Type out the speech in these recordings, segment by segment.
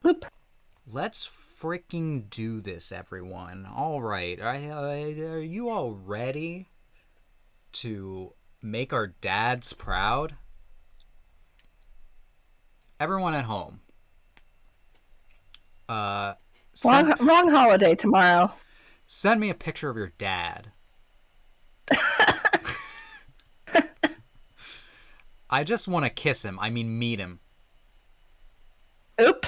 Whoop. Let's freaking do this, everyone. All right. Are you all ready to make our dads proud? Everyone at home. Send Wrong holiday tomorrow. send me a picture of your dad. I just want to kiss him. I mean, meet him. Oop.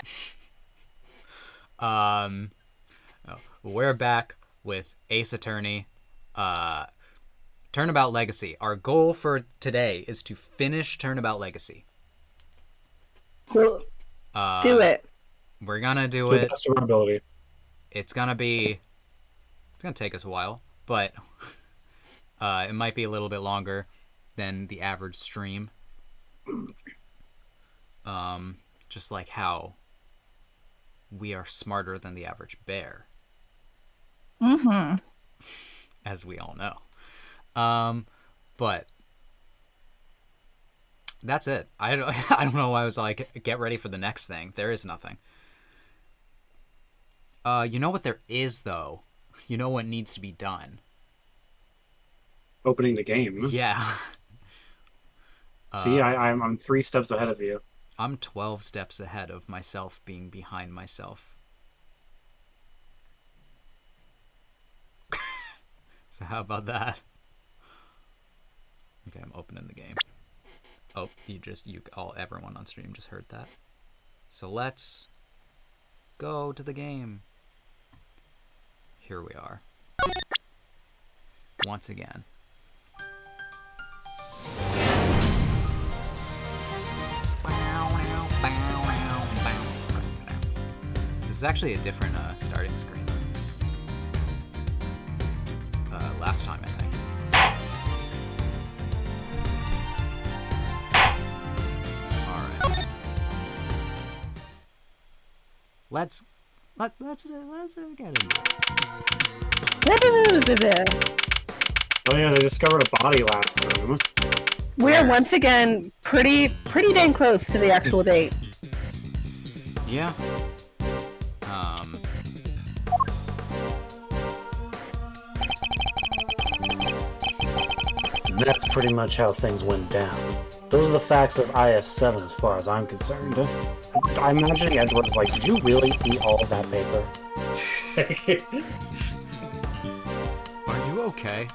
We're back with Ace Attorney. Turnabout Legacy. Our goal for today is to finish Turnabout Legacy. We'll do it. We're gonna do To the it. best of our ability. It's gonna take us a while, but it might be a little bit longer than the average stream. Just like how we are smarter than the average bear. Mm-hmm. As we all know. But that's it. I don't know why I was like, get ready for the next thing. There is nothing. You know what there is, though? You know what needs to be done? Opening the game. Yeah. See, I'm 3 steps ahead of you. I'm 12 steps ahead of myself being behind myself. So how about that? Okay, I'm opening the game. Oh, everyone on stream just heard that. So let's go to the game. Here we are. Once again. This is actually a different starting screen. Last time, I think. Alright. Let's get into it. Oh yeah, they discovered a body last time. We are once again pretty dang close to the actual date. Yeah. That's pretty much how things went down. Those are the facts of IS-7 as far as I'm concerned. I'm imagining Edgewood is like, did you really eat all of that paper? Are you okay?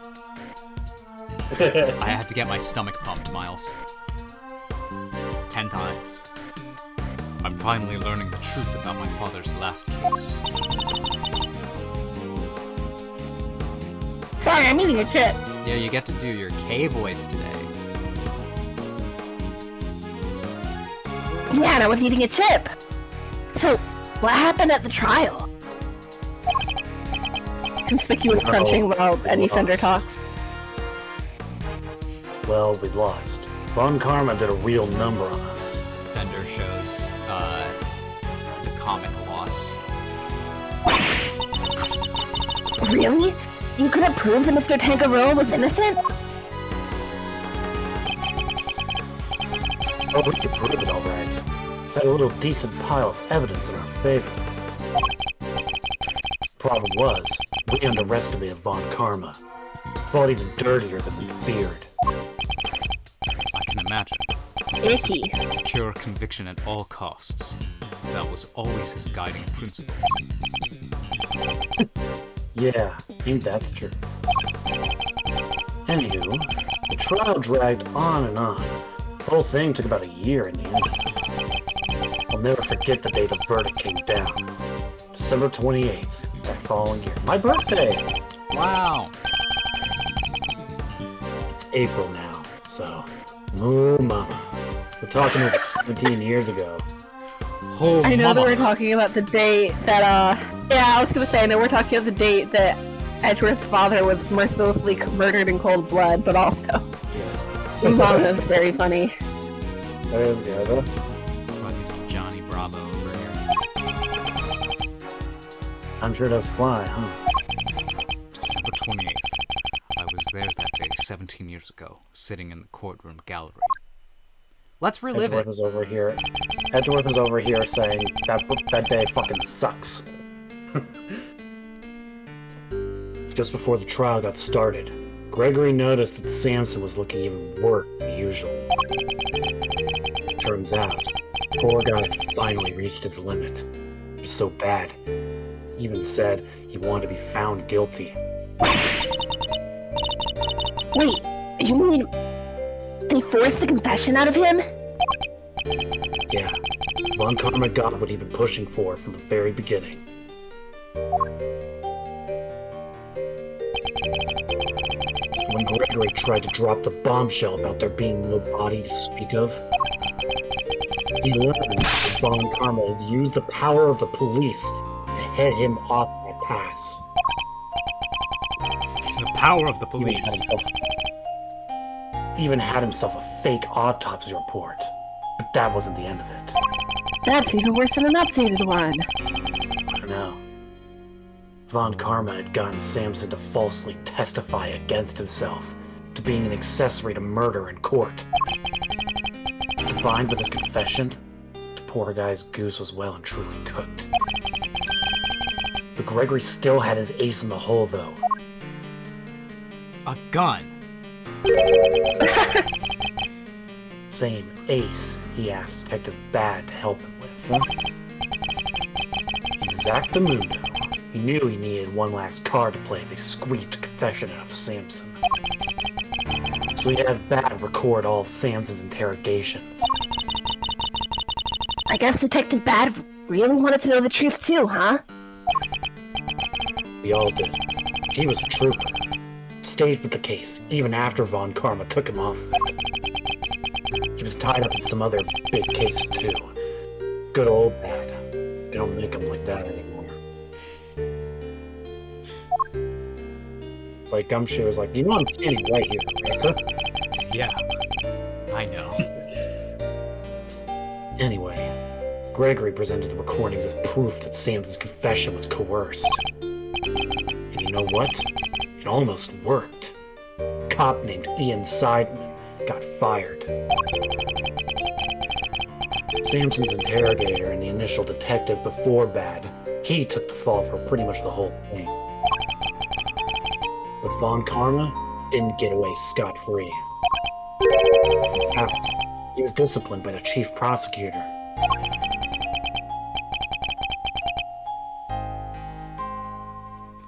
I had to get my stomach pumped, Miles. 10 times. I'm finally learning the truth about my father's last case. Sorry, I'm eating a chip. Yeah, you get to do your K voice today. Yeah, and I was eating a chip. So, what happened at the trial? Conspicuous crunching while Eddie Thunder talks. Well, we lost. Von Karma did a real number on us. Fender shows the comic loss. Really? You couldn't prove that Mr. Tangaroo was innocent? Oh, we could prove it all right. Had a little decent pile of evidence in our favor. Problem was, we underestimated Von Karma. Fought even dirtier than we feared. I can imagine. Icky. Secure conviction at all costs. That was always his guiding principle. Yeah, ain't that the truth? Anywho, the trial dragged on and on. The whole thing took about a year in the end. I'll never forget the day the verdict came down. December 28th, that following year. My birthday! Wow! It's April now, so... Oh, mama. We're talking over 17 years ago. Oh, I know that mama. we're talking about the date that, yeah, I was gonna say, I know we're talking about the date that Edgeworth's father was mercilessly murdered in cold blood, but also... Yeah. Mom is very funny. That is good. Fucking Johnny Bravo over here. I'm sure it does fly, huh? December 28th. I was there that day 17 years ago, sitting in the courtroom gallery. Let's relive Edgeworth it. is over here. Edgeworth is over here saying that day fucking sucks. Just before the trial got started, Gregory noticed that Samson was looking even worse than usual. Turns out, poor guy had finally reached his limit. It was so bad, he even said he wanted to be found guilty. Wait, you mean they forced a confession out of him? Yeah, Von Karma got what he'd been pushing for from the very beginning. When Gregory tried to drop the bombshell about there being no body to speak of, he learned that Von Karma had used the power of the police to head him off that pass. The power of the police. Even had himself a fake autopsy report. But that wasn't the end of it. That's even worse than an updated one. I know. Von Karma had gotten Samson to falsely testify against himself, to being an accessory to murder in court. Combined with his confession, the poor guy's goose was well and truly cooked. But Gregory still had his ace in the hole, though. A gun. Same ace he asked Detective Bad to help him with. Exactamundo. He knew he needed one last card to play if they squeezed a confession out of Samson. So he had Bad record all of Samson's interrogations. I guess Detective Bad really wanted to know the truth too, huh? We all did. He was a trooper. Stayed with the case, even after Von Karma took him off it. He was tied up in some other big case too. Good old Bad. They don't make him like that anymore. It's like Gumshoe was like, you know I'm standing right here, right? Yeah. I know. Anyway, Gregory presented the recordings as proof that Samson's confession was coerced. And you know what? It almost worked. A cop named Ian Seidman got fired. Samson's interrogator and the initial detective before Bad, he took the fall for pretty much the whole thing. But Von Karma didn't get away scot-free. In fact, he was disciplined by the chief prosecutor.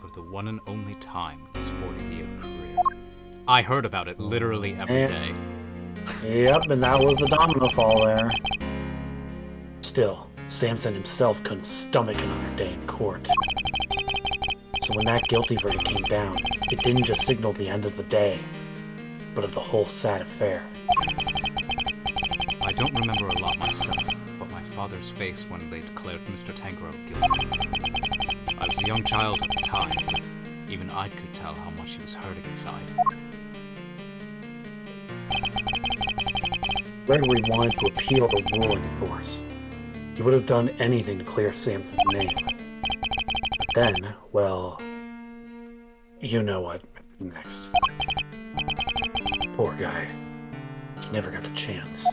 For the one and only time in his 40-year career. I heard about it literally every day. Yep, and that was the domino fall there. Still, Samson himself couldn't stomach another day in court. So when that guilty verdict came down, it didn't just signal the end of the day, but of the whole sad affair. I don't remember a lot myself, but my father's face when they declared Mr. Tangrove guilty. I was a young child at the time, but even I could tell how much he was hurting inside. Gregory wanted to appeal the ruling, of course. He would have done anything to clear Samson's name. But then, well, you know what happened next. Poor guy. He never got the chance.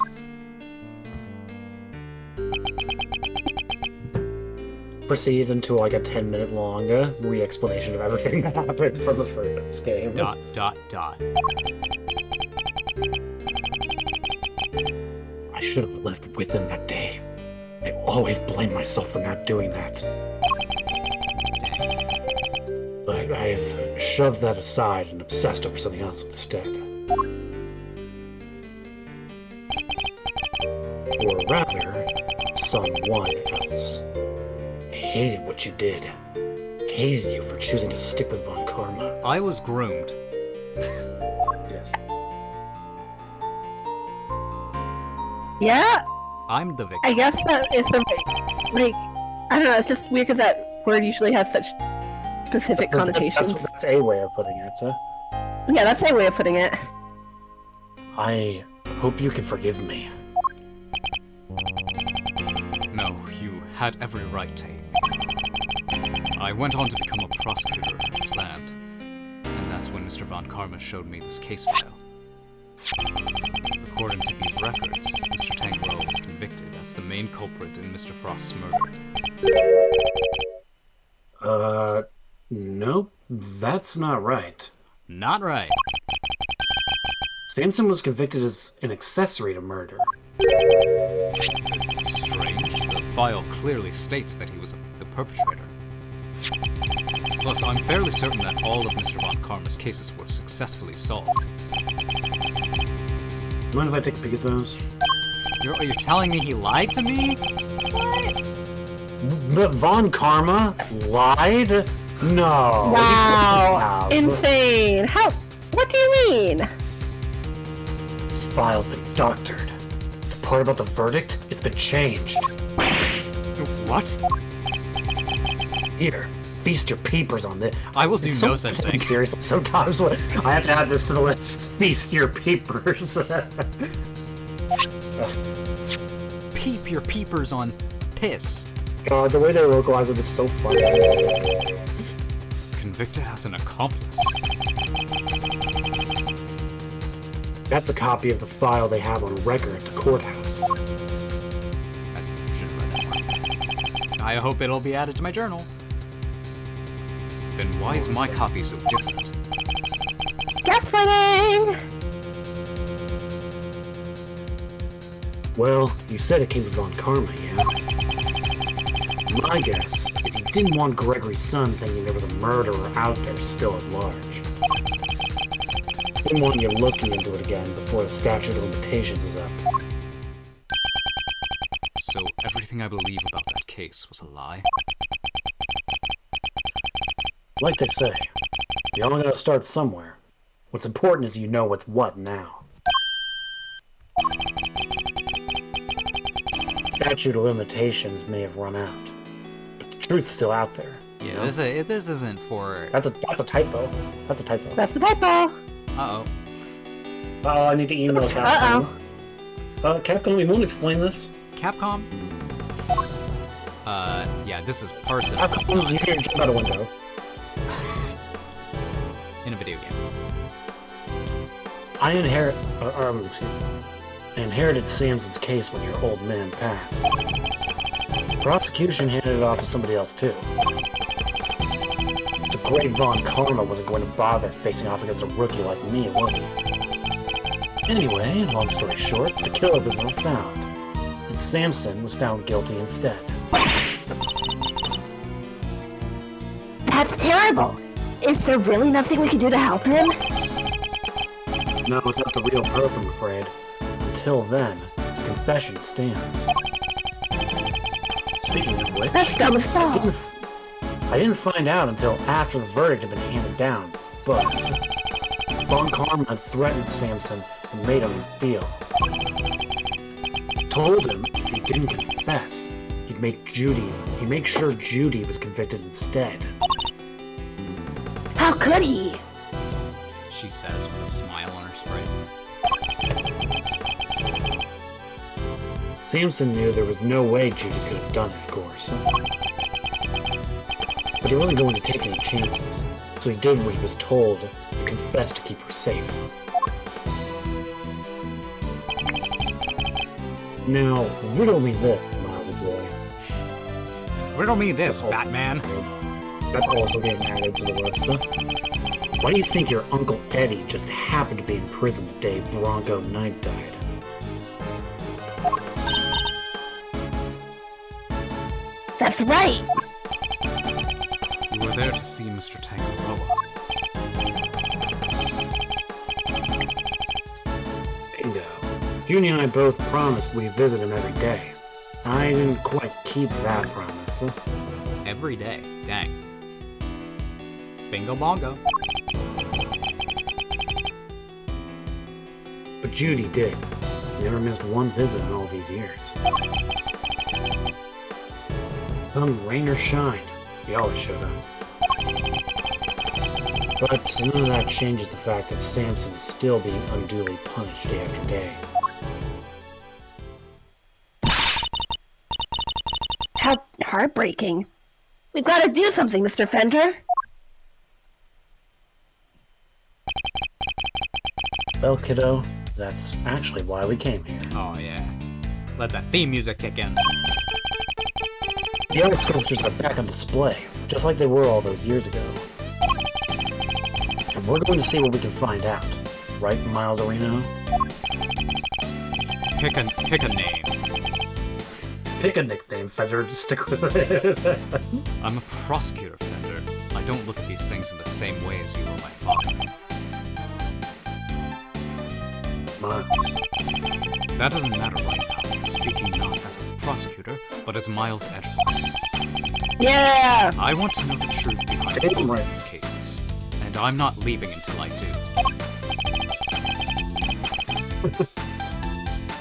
Proceeds into like a 10-minute long re-explanation of everything that happened from the first game. ... I should have left with him that day. I always blame myself for not doing that. But I've shoved that aside and obsessed over something else instead. Or rather, someone else. I hated what you did. I hated you for choosing to stick with Von Karma. I was groomed. Yes. Yeah, I'm the victim. I guess that is the like. I don't know. It's just weird because that word usually has such specific connotations. That's a way of putting it. Yeah, that's a way of putting it. I hope you can forgive me. No, you had every right to hate me. I went on to become a prosecutor as planned, and that's when Mr. Von Karma showed me this case file. According to these records, Mr. main culprit in Mr. Frost's murder? Nope, that's not right. Not right. Samson was convicted as an accessory to murder. Strange. The file clearly states that he was the perpetrator. Plus, I'm fairly certain that all of Mr. Von Karma's cases were successfully solved. Mind if I take a peek at those? You're telling me he lied to me? But Von Karma lied? No. Wow. Insane. How? What do you mean? This file's been doctored. The part about the verdict, it's been changed. What? Here, feast your peepers on this. I will do no such thing. Seriously, sometimes I have to add this to the list. Feast your peepers. Peep your peepers on piss. God, the way they localize it is so funny. Convicted as an accomplice. That's a copy of the file they have on record at the courthouse. I should have read that one. I hope it'll be added to my journal. Then why is my copy so different? Gaslighting! Well, you said it came from Von Karma, yeah? My guess is he didn't want Gregory's son thinking there was a murderer out there still at large. Didn't want you looking into it again before the statute of limitations is up. So everything I believe about that case was a lie? Like they say, you all gotta start somewhere. What's important is you know what's what now. Statute of limitations may have run out, but the truth's still out there. Yeah, you know? this isn't for... That's a typo. That's a typo. That's the typo. Uh-oh. Oh, I need to email Capcom. Capcom, you won't explain this? Capcom? Yeah, this is personal. It's Capcom, not you can't jump out a window. in a video game. I inherited Samson's case when your old man passed. The prosecution handed it off to somebody else, too. The great Von Karma wasn't going to bother facing off against a rookie like me, was he? Anyway, long story short, the killer was never found. And Samson was found guilty instead. That's terrible. Is there really nothing we can do to help him? No, it's not the real perp, I'm afraid. Until then, his confession stands. Speaking of which, That's dumb as hell. I didn't find out until after the verdict had been handed down, but Von Karma had threatened Samson and made him a deal. Told him if he didn't confess, he'd make sure Judy was convicted instead. How could he? She says with a smile on her sprite. Samson knew there was no way Judy could have done it, of course. But he wasn't going to take any chances, so he did what he was told and confessed to keep her safe. Now, riddle me this, Miles boy. Riddle me this, Batman. That's also getting added to the list, huh? Why do you think your Uncle Eddie just happened to be in prison the day Bronco Knight died? That's right. You were there to see Mr. Tangaroa. Bingo. Junie and I both promised we'd visit him every day. I didn't quite keep that promise. Every day. Dang. Bingo bongo. But Judy did. Never missed one visit in all these years. Come rain or shine, he always showed up. But none of that changes the fact that Samson is still being unduly punished day after day. How heartbreaking. We've got to do something, Mr. Fender. Well, kiddo, that's actually why we came here. Oh, yeah. let that theme music kick in. The ice sculptures are back on display, just like they were all those years ago. And we're going to see what we can find out. Right, Miles Areno? Pick a name. Pick a nickname, Fender, to stick with it. I'm a prosecutor, Fender. I don't look at these things in the same way as you or my father. Miles. That doesn't matter right now. I'm speaking not as a prosecutor, but as Miles Edgeworth. Yeah! I want to know the truth behind all of these cases, and I'm not leaving until I do.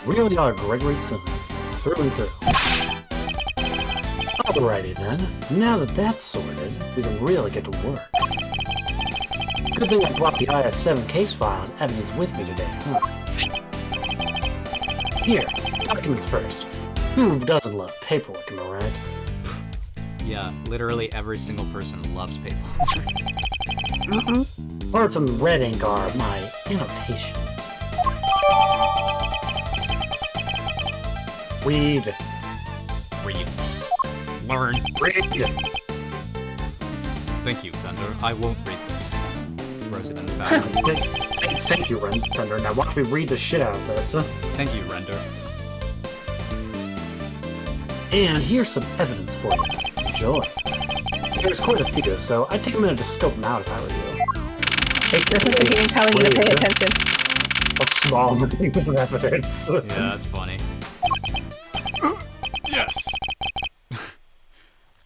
Really are Gregory's son, through and through. Alrighty then, now that that's sorted, we can really get to work. Good thing I brought the IS-7 case file and evidence with me today, huh? Here, documents first. Who doesn't love paperwork, am I right? Yeah, literally every single person loves paperwork. Words on the red ink are my annotations. Read. Read. Learn. Read. Thank you, Thunder. I won't read this. Resident Founder. Thank you, Fender. Now watch me read the shit out of this. Thank you, Render. And here's some evidence for you. Enjoy. There's quite a few, so I'd take a minute to scope them out if I were you. This is the game telling you to pay attention. A small amount of evidence. Yeah, that's funny. Yes!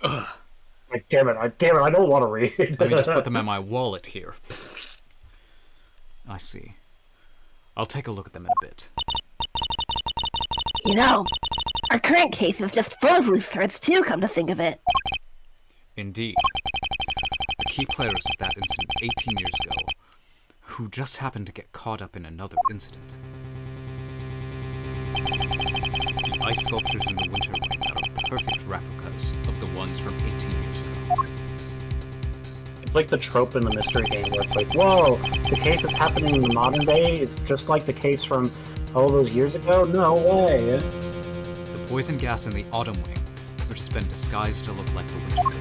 Like, damn it, I don't want to read. Let me just put them in my wallet here. I see. I'll take a look at them in a bit. You know, our current case is just full of loose threads too, come to think of it. Indeed. The key players of that incident 18 years ago, who just happened to get caught up in another incident. The ice sculptures in the Winter Ring that are perfect replicas of the ones from 18 years ago. It's like the trope in the mystery game where it's like, whoa, the case that's happening in the modern day is just like the case from all those years ago? No way. The poison gas in the Autumn Wing, which has been disguised to look like the Winter Ring.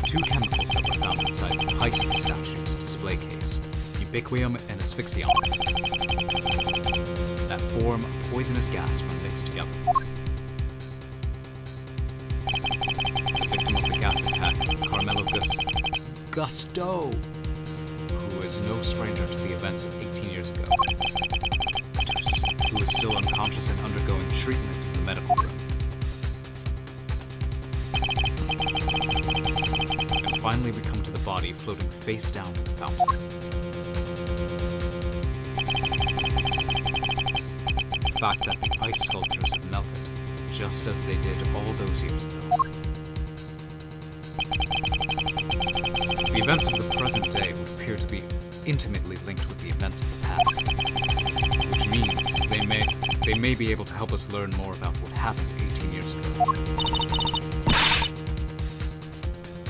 Two chemicals that were found inside the Pisces statue's display case, ubiquium and asphyxium, that form a poisonous gas when mixed together. The victim of the gas attack, Carmelo Gusto, who is no stranger to the events of 18 years ago, who is still unconscious and undergoing treatment in the medical room. And finally we come to the body floating face down in the fountain. The fact that the ice sculptures have melted, just as they did all those years ago. The events of the present day would appear to be intimately linked with the events of the past, which means they may be able to help us learn more about what happened 18 years ago.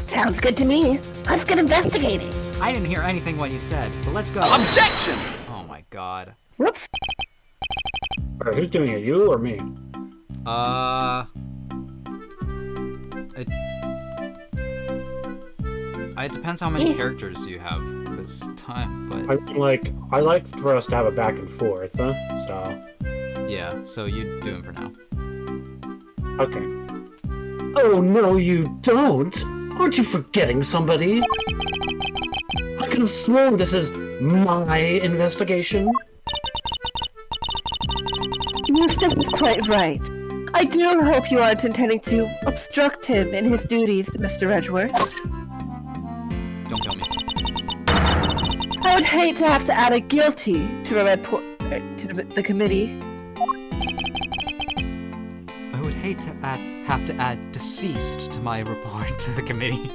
Sounds good to me. Let's get investigating. I didn't hear anything what you said, but let's go. Objection! Oh my god. Whoops. Alright, who's doing it, you or me? It depends how many characters you have this time, but I like for us to have a back and forth, huh? So. yeah, so you do it for now. Okay. Oh, no, you don't! Aren't you forgetting somebody? I can swear this is my investigation. Eustace is quite right. I do hope you aren't intending to obstruct him in his duties, Mr. Edgeworth. Don't kill me. I would hate to have to add a guilty to a report to the committee. I would hate to have to add deceased to my report to the committee.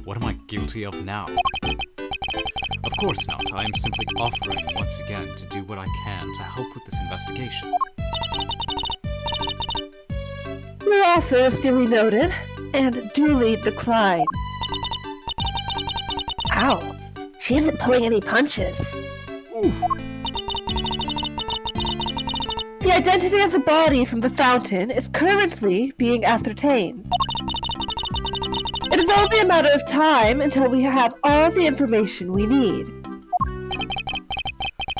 What am I guilty of now? Of course not. I am simply offering once again to do what I can to help with this investigation. Your offer is duly noted and duly declined. Ow. She isn't pulling any punches. The identity of the body from the fountain is currently being ascertained. It is only a matter of time until we have all the information we need.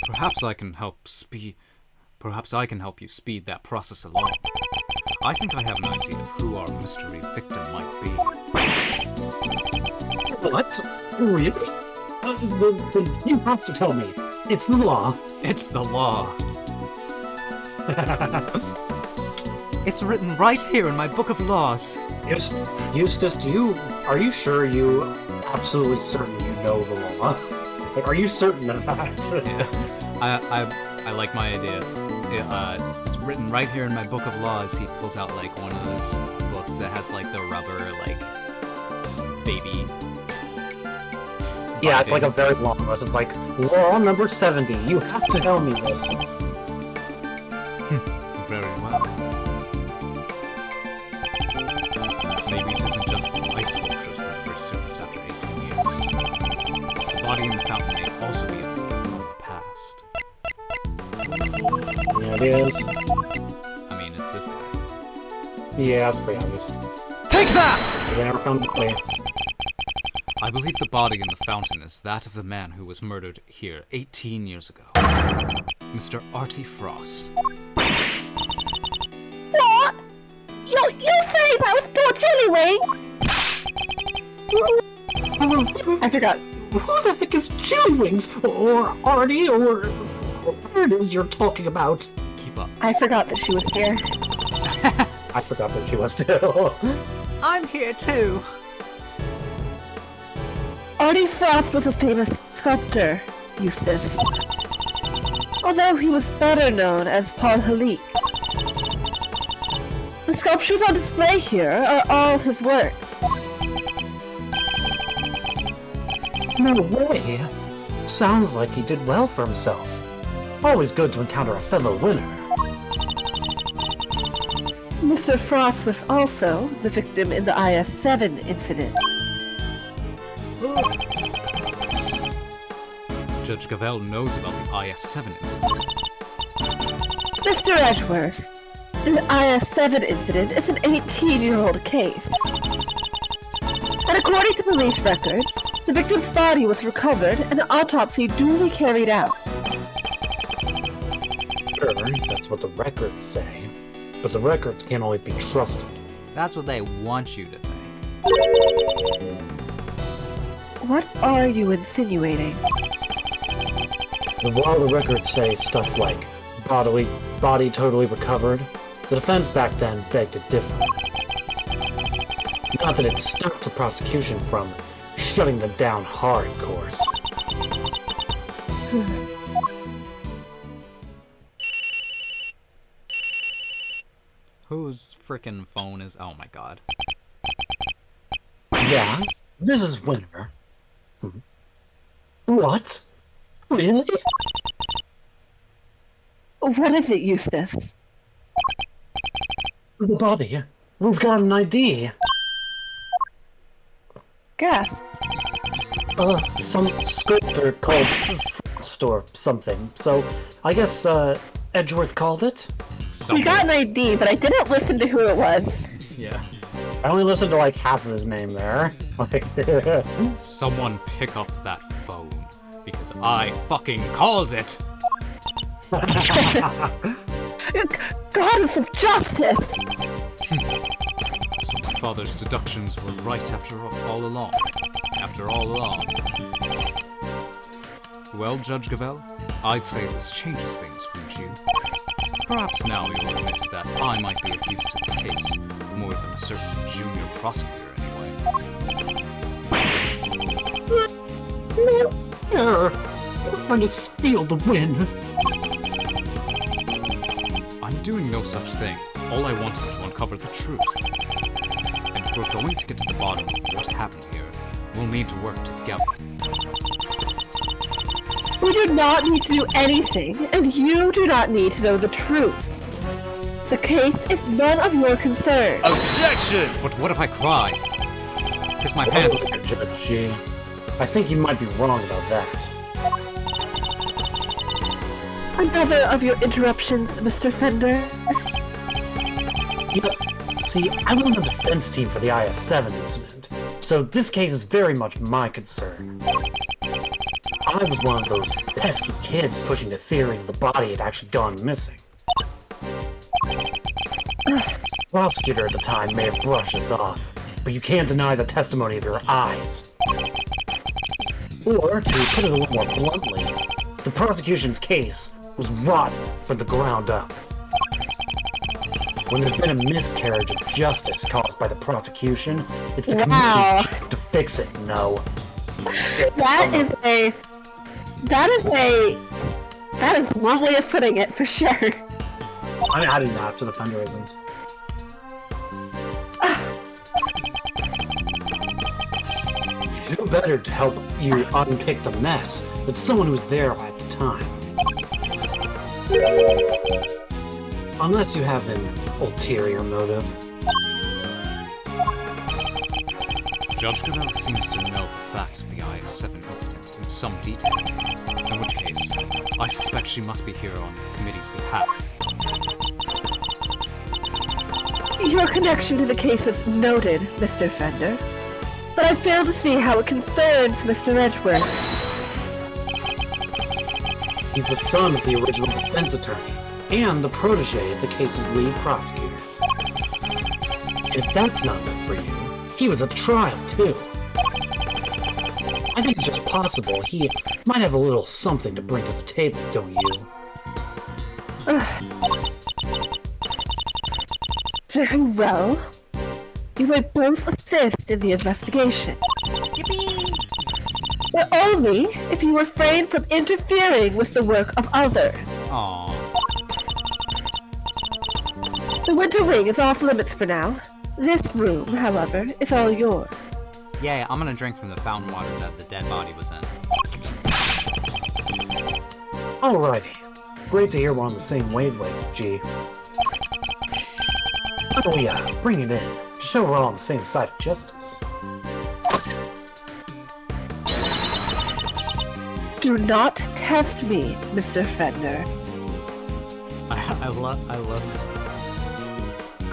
Perhaps I can help you speed that process along. I think I have an idea of who our mystery victim might be. What? Really? You have to tell me. It's the law. It's the law. It's written right here in my book of laws. Eustace, are you sure you absolutely certain you know the law? Like, are you certain of that? Yeah. I like my idea. It's written right here in my book of laws. He pulls out like one of those books that has like the rubber like baby. Yeah, it's like a very long list. It's like law number 70. You have to tell me this. Very well. Maybe it isn't just the ice sculptures that first surfaced after 18 years. The body in the fountain may also be a visitor from the past. Yeah, it is. I mean, it's this guy. Yeah, that's pretty obvious. Take that! They never found the body. I believe the body in the fountain is that of the man who was murdered here 18 years ago. Mr. Artie Frost. What? You say that was poor Chili Wing? I forgot. Who the heck is Chili Wings? Or Artie, or whatever it is you're talking about? Keep up. I forgot that she was here. I forgot that she was too. I'm here too. Artie Frost was a famous sculptor, Eustace. Although he was better known as Paul Halik. The sculptures on display here are all his work. No way. Sounds like he did well for himself. Always good to encounter a fellow winner. Mr. Frost was also the victim in the IS-7 incident. Judge Gavelle knows about the IS-7 incident. Mr. Edgeworth, the IS-7 incident is an 18-year-old case. And according to police records, the victim's body was recovered and an autopsy duly carried out. Sure, that's what the records say. But the records can't always be trusted. That's what they want you to think. What are you insinuating? And while the records say stuff like body totally recovered, the defense back then begged to differ. Not that it stopped the prosecution from shutting them down hard, of course. Whose frickin' phone is... Oh my god. Yeah, this is Winter. What? Really? What is it, Eustace? The body. We've got an ID. Gasp. Some sculptor called Frost or something. So, I guess, Edgeworth called it? We got an ID, but I didn't listen to who it was. Yeah. I only listened to like half of his name there. Like, Someone pick up that phone, because I fucking called it! Goddess of justice! So my father's deductions were right after all along. Well, Judge Gavelle, I'd say this changes things, wouldn't you? Perhaps now you'll admit that I might be of use to this case, more than a certain junior prosecutor anyway. You're trying to steal the win. I'm doing no such thing. All I want is to uncover the truth. And if we're going to get to the bottom of what happened here, we'll need to work together. We do not need to do anything, and you do not need to know the truth. The case is none of your concern. Objection! But what if I cry? Piss my pants. Judge G. I think you might be wrong about that. Another of your interruptions, Mr. Fender. Yep. See, I was on the defense team for the IS-7 incident, so this case is very much my concern. I was one of those pesky kids pushing the theory that the body had actually gone missing. The prosecutor at the time may have brushed this off, but you can't deny the testimony of your eyes. Or, to put it a little more bluntly, the prosecution's case was rotten from the ground up. When there's been a miscarriage of justice caused by the prosecution, it's the community's job to fix it, no. That is one way of putting it, for sure. I'm adding that to the Fenderisms. Who better to help you unpick the mess than someone who was there at the time? Unless you have an ulterior motive. Judge Gravel seems to know the facts of the IS-7 incident in some detail, in which case, I suspect she must be here on the committee's behalf. Your connection to the case is noted, Mr. Fender, but I fail to see how it concerns Mr. Edgeworth. He's the son of the original defense attorney, and the protege of the case's lead prosecutor. And if that's not enough for you, he was at the trial, too. I think it's just possible he might have a little something to bring to the table, don't you? Very well. You may both assist in the investigation. But only if you refrain from interfering with the work of others. Aww. The Winter Wing is off limits for now. This room, however, is all yours. Yeah, I'm gonna drink from the fountain water that the dead body was in. Alrighty. Great to hear we're on the same wavelength, G. Oh yeah, bring it in. Just so we're all on the same side of justice. Do not test me, Mr. Fender. I love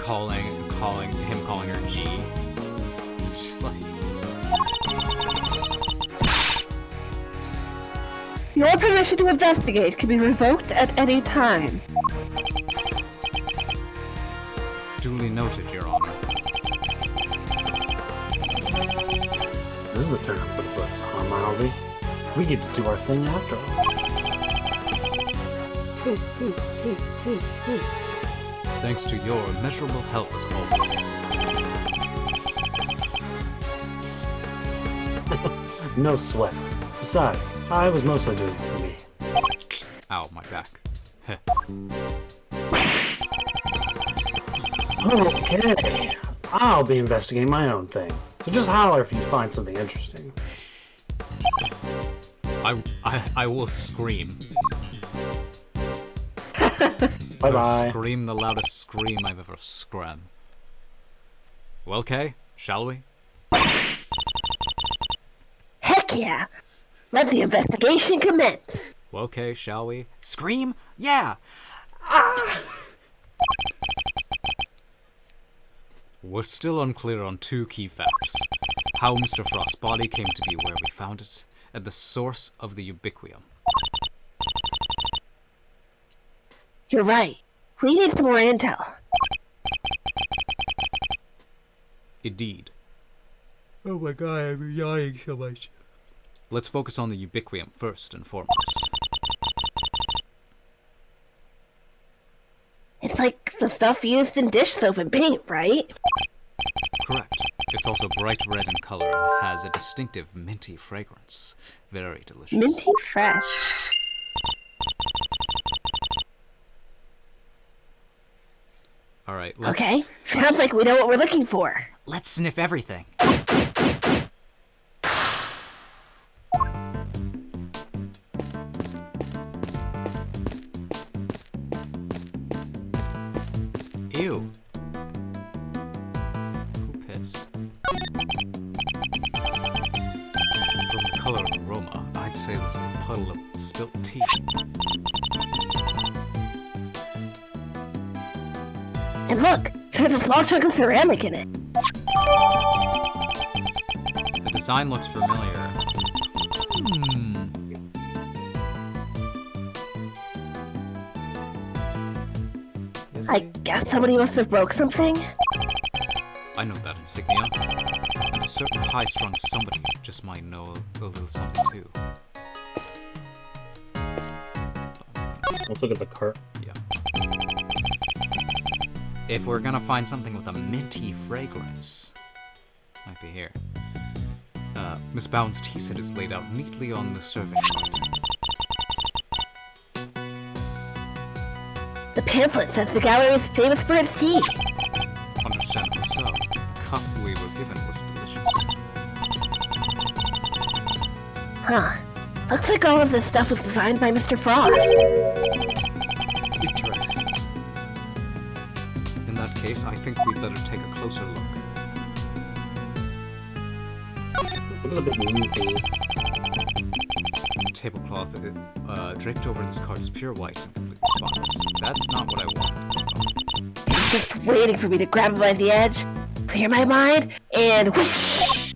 calling her G. It's just like Your permission to investigate can be revoked at any time. Duly noted, Your Honor. This is the turn up for the books, huh, Milesy? We get to do our thing after all. Thanks to your immeasurable help as always. No sweat. Besides, I was mostly doing it for me. Ow, my back. Heh. Okay. I'll be investigating my own thing. So just holler if you find something interesting. I will scream. Bye-bye. Scream the loudest scream I've ever scram. Well, Kay, shall we? Heck yeah! Let the investigation commence! Well, Kay, shall we? scream? Yeah. We're still unclear on two key facts. How Mr. Frost's body came to be where we found it, and the source of the ubiquium. You're right. We need some more intel. Indeed. Oh my god, I'm yawning so much. Let's focus on the ubiquium first and foremost. It's like the stuff used in dish soap and paint, right? Correct. It's also bright red in color and has a distinctive minty fragrance. Very delicious. Minty fresh. Alright, let's... Okay, sounds like we know what we're looking for. Let's sniff everything. Ew. Who pissed? From the color and aroma, I'd say this is a puddle of spilt tea. And look, there's a small chunk of ceramic in it. The design looks familiar. Is I it? guess somebody must have broke something. I know that insignia. And a certain high-strung somebody just might know a little something too. Let's look at the cart. Yeah. If we're gonna find something with a minty fragrance, might be here. Miss Bound's tea set is laid out neatly on the serving cart. The pamphlet says the gallery is famous for its tea. Understandably so. The cup we were given was delicious. Huh. Looks like all of this stuff was designed by Mr. Frost. Interesting. In that case, I think we'd better take a closer look. Look at the big movie. Tablecloth draped over this cart is pure white and completely spotless. That's not what I want. It's just waiting for me to grab him by the edge, clear my mind, and whoosh!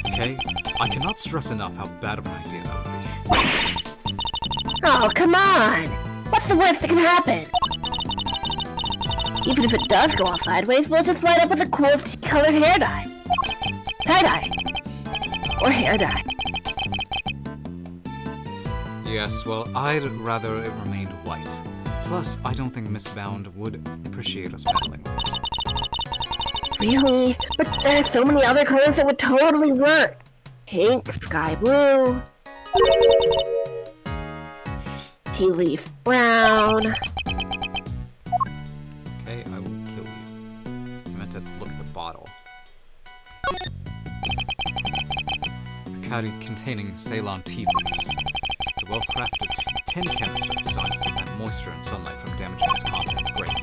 Okay? I cannot stress enough how bad of an idea that would be. Oh, come on! What's the worst that can happen? Even if it does go all sideways, we'll just wind up with a cool colored hair dye. Tie-dye. Or hair dye. Yes, well, I'd rather it remained white. Plus, I don't think Miss Bound would appreciate us meddling with it. Really? But there are so many other colors that would totally work. Pink, sky blue, tea leaf brown. Okay, I will kill you. I meant to look at the bottle. A caddy containing Ceylon tea leaves. It's a well-crafted tin canister designed to prevent moisture and sunlight from damaging its contents. Great.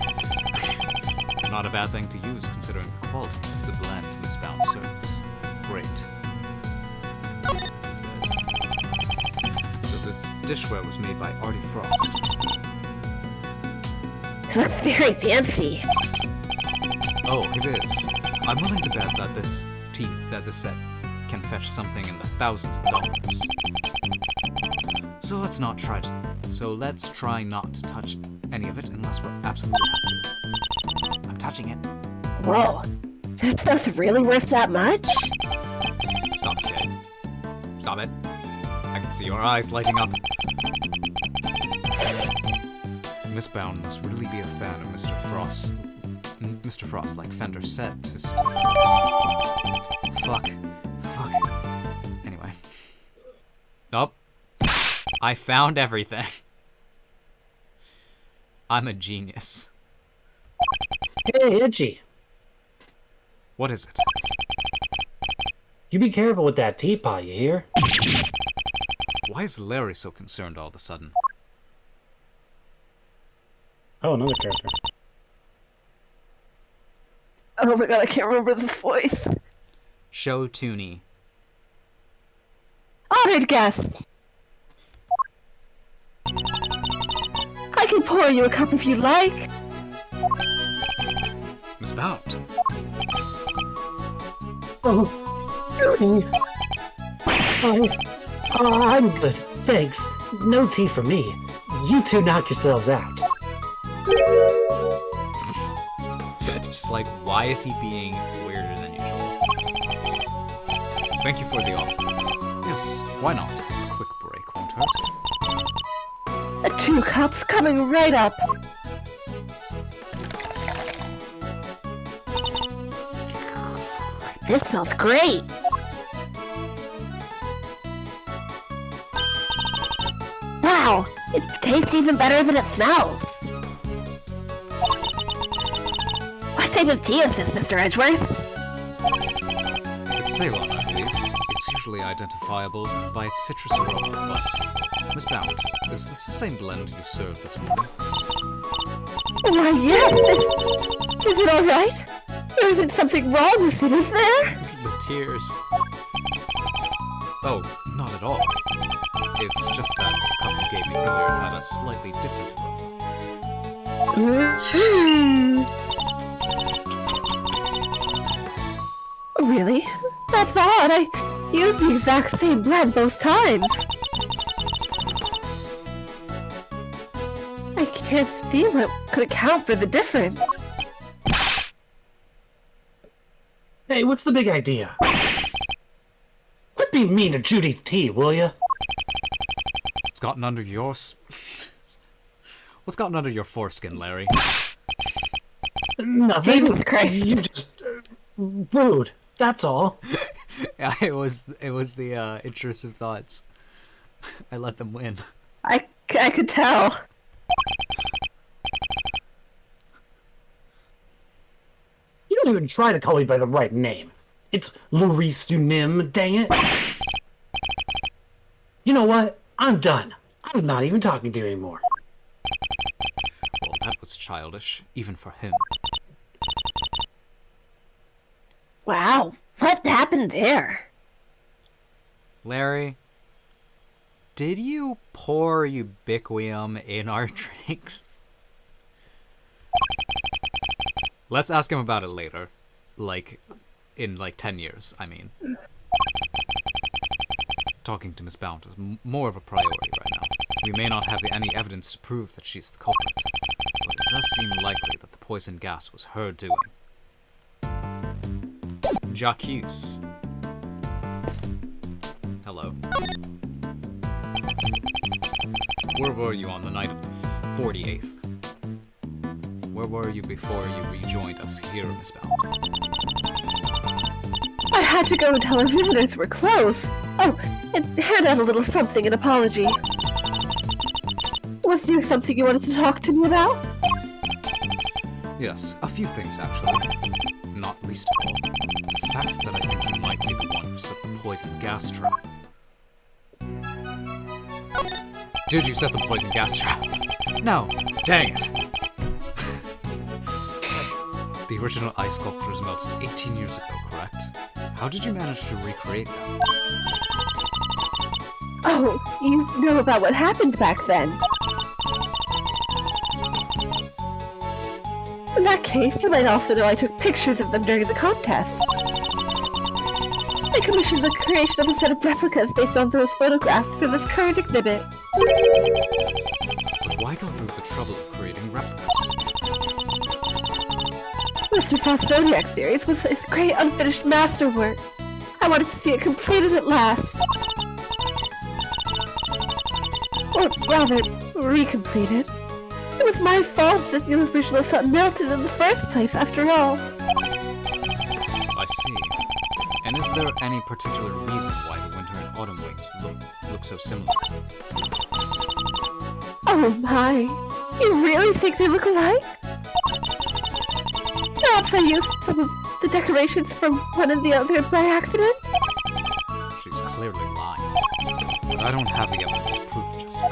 Not a bad thing to use considering the quality of the blend Miss Bound serves. Great. These guys. So the dishware was made by Artie Frost. It looks very fancy. Oh, it is. I'm willing to bet that this set can fetch something in the thousands of dollars. So let's try not to touch any of it unless we're absolutely have to. I'm touching it. Whoa. This stuff's really worth that much? Stop it, kid. Stop it. I can see your eyes lighting up. Miss Bound must really be a fan of Mr. Frost. Mr. Frost, like Fender said, just... Fuck. Anyway. Nope. I found everything. I'm a genius. Hey, Itchy. What is it? You be careful with that teapot, you hear? Why is Larry so concerned all of a sudden? Oh, another character. Oh my god, I can't remember this voice. Show Toonie. Honored guests! I can pour you a cup if you'd like. Miss Bound. Oh, Judy. I'm good, thanks. No tea for me. You two knock yourselves out. Just like, why is he being weirder than usual? Thank you for the offer. Yes, why not? A quick break won't hurt. 2 cups coming right up. This smells great. Wow, it tastes even better than it smells. What type of tea is this, Mr. Edgeworth? It's Ceylon, I believe. It's usually identifiable by its citrus aroma, but... Miss Bound, is this the same blend you served this morning? Why, yes. Is it all right? There isn't something wrong with it, is there? The tears. Oh, not at all. It's just that the cup you gave me earlier had a slightly different aroma. Really? That's odd. I used the exact same blend both times. I can't see what could account for the difference. Hey, what's the big idea? Quit being mean to Judy's tea, will ya? What's gotten under your What's gotten under your foreskin, Larry? Nothing. Jesus Christ. You just rude. That's all. Yeah, it was the intrusive thoughts. I let them win. I could tell. You don't even try to call me by the right name. It's Louise Dunim, dang it. You know what? I'm done. I'm not even talking to you anymore. Well, that was childish, even for him. Wow, what happened there? Larry, did you pour ubiquium in our drinks? Let's ask him about it later. In 10 years, I mean. Talking to Miss Blount is more of a priority right now. We may not have any evidence to prove that she's the culprit, but it does seem likely that the poison gas was her doing. Jacques. Hello. Where were you on the night of the 48th? Where were you before you rejoined us here, Miss Blount? I had to go and tell our visitors were closed. Oh, and hand out a little something in apology. Was there something you wanted to talk to me about? Yes, a few things actually. Not least of all, the fact that I think you might be the one who set the poison gas trap. Did you set the poison gas trap? No! Dang it! The original ice sculptures melted 18 years ago, correct? How did you manage to recreate them? Oh, you know about what happened back then. In that case, you might also know I took pictures of them during the contest. I commissioned the creation of a set of replicas based on those photographs for this current exhibit. But why go through the trouble of creating replicas? Mr. Frost's Zodiac series was his great unfinished masterwork. I wanted to see it completed at last. Or rather, recompleted. It was my fault that the original sun melted in the first place, after all. I see. And is there any particular reason why the winter and autumn wings look so similar? Oh my! You really think they look alike? Perhaps I used some of the decorations from one and the other by accident? She's clearly lying. But I don't have the evidence to prove it just yet.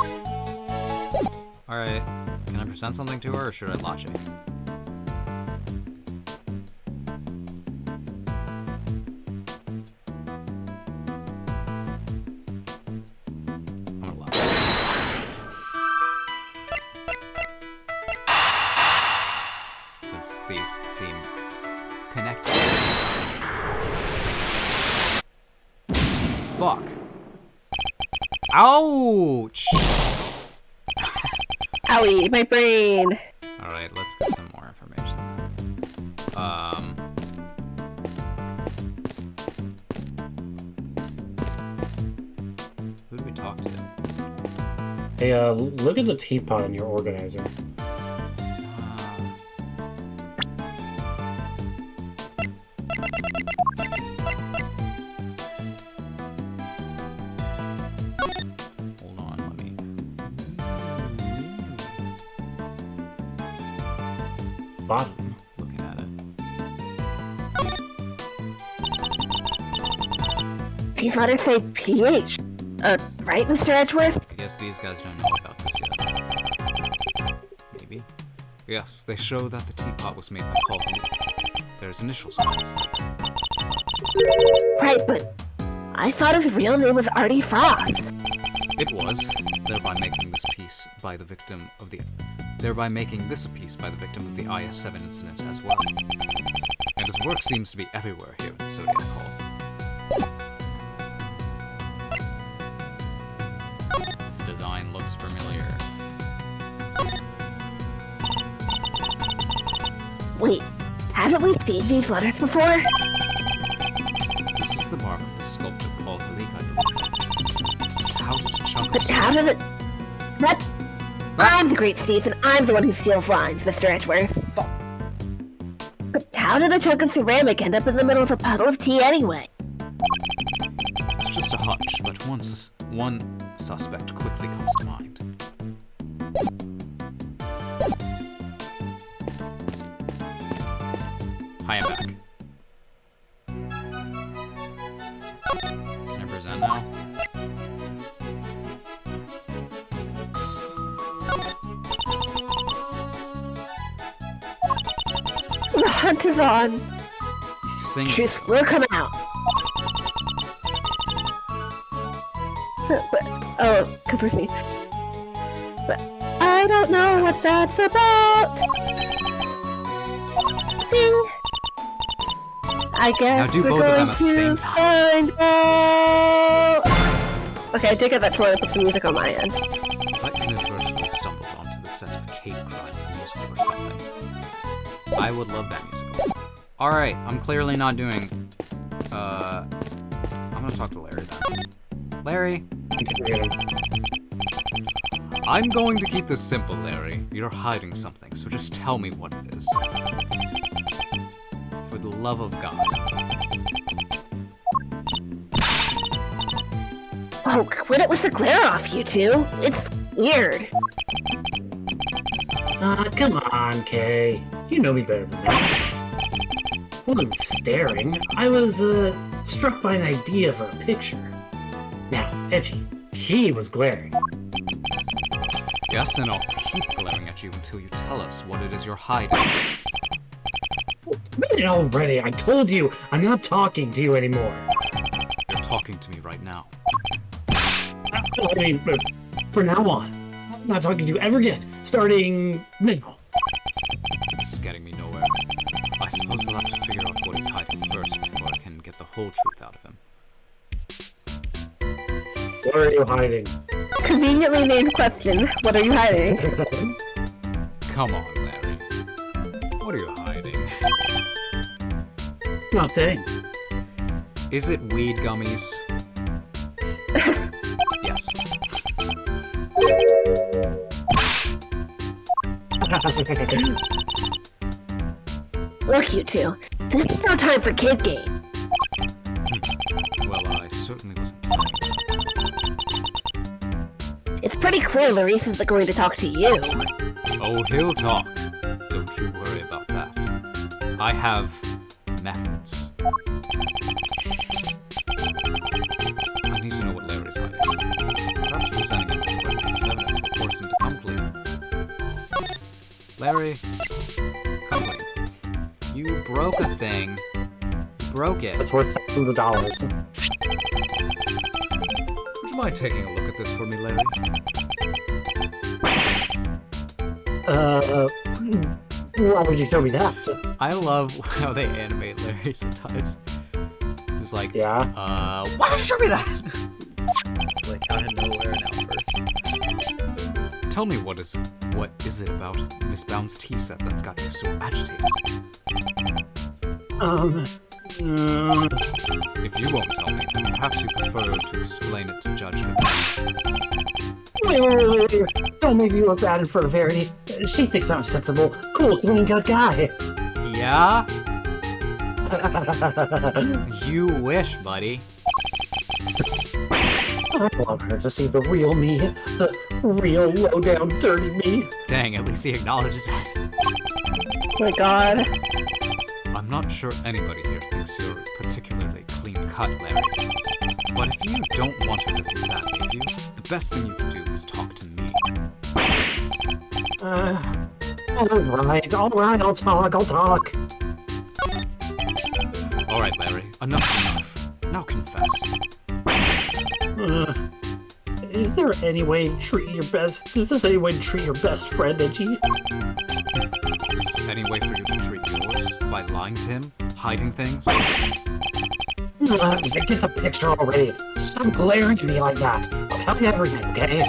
Alright, can I present something to her, or should I lodge it? I'm gonna lodge it. Since these seem connected. Fuck. Ouch! Owie, my brain! Alright, let's get some more information. Who do we talk to? Hey, look at the teapot in your organizer. Hold on, let me... Bottom. Looking at it. These letters say PH. Right, Mr. Edgeworth? I guess these guys don't know about this yet. Maybe? Yes, they show that the teapot was made by Paul Blue. There's initials on this thing. Right, but I thought his real name was Artie Frost. It was, thereby making this a piece by the victim of the IS-7 incident as well. And his work seems to be everywhere here in the Zodiac Hall. This design looks familiar. Wait, haven't we seen these letters before? This is the mark of the sculptor Paul Galik, I believe. How did a chunk But of how did it... What? I'm the great Steve, and I'm the one who steals lines, Mr. Edgeworth. But how did a chunk of ceramic end up in the middle of a puddle of tea anyway? It's just a hunch, but one suspect quickly comes to mind. Hi, I'm back. Can I present now? The hunt is on. Sing. Truth will come out. Because we're me. But I don't know what that's about. Ding. I guess Now do we're both of them going at the same to time. find out. Okay, I did get that trying to put some music on my end. I inadvertently stumbled onto the set of Kate Crimes the musical or something. I would love that musical. Alright, I'm clearly not doing... I'm gonna talk to Larry then. Larry? I'm going to keep this simple, Larry. You're hiding something, so just tell me what it is. For the love of God. Oh, quit it with the glare off, you two. It's weird. Come on, Kay. You know me better than that. I wasn't staring. I was, struck by an idea for a picture. Now, Edgy, he was glaring. Yes, and I'll keep glaring at you until you tell us what it is you're hiding. Read it already. I told you, I'm not talking to you anymore. You're talking to me right now. I mean, for now on, I'm not talking to you ever again, starting now. This is getting me nowhere. I suppose I'll have to figure out what he's hiding first before I can get the whole truth out of him. What are you hiding? Conveniently named question. What are you hiding? Come on, Larry. What are you hiding? Not saying. Is it weed gummies? Yes. Look, you two. This is no time for kid game. Well, I certainly wasn't playing. It's pretty clear Larice isn't going to talk to you. Oh, he'll talk. Don't you worry about that. I have methods. I need to know what Larry's hiding. Perhaps presenting him with the right piece of evidence will force him to come clean. Larry, come clean. You broke a thing. You broke it. It's worth thousands of dollars. Would you mind taking a look at this for me, Larry? Why would you show me that? I love how they animate Larry sometimes. It's like, Yeah? why would you show me that? It's like out of nowhere and outburst. Tell me what is it about Miss Bound's tea set that's got you so agitated? If you won't tell me, then perhaps you prefer to explain it to Judge Gavin. Wait. Don't make me look bad in front of Verity. She thinks I'm a sensible, cool, clean-cut guy. Yeah? You wish, buddy. I want her to see the real me, the real low-down, dirty me. Dang, at least he acknowledges it. Oh my god. I'm not sure anybody here thinks you're particularly clean-cut, Larry. But if you don't want her to think badly of you, the best thing you can do is talk to me. Alright, I'll talk. Alright, Larry, enough's enough. Now confess. Is there any way to treat your best? Is this any way to treat your best friend, Edgy? Is there any way for you to treat yours? By lying to him? Hiding things? Get the picture already. Stop glaring at me like that. I'll tell you everything, okay?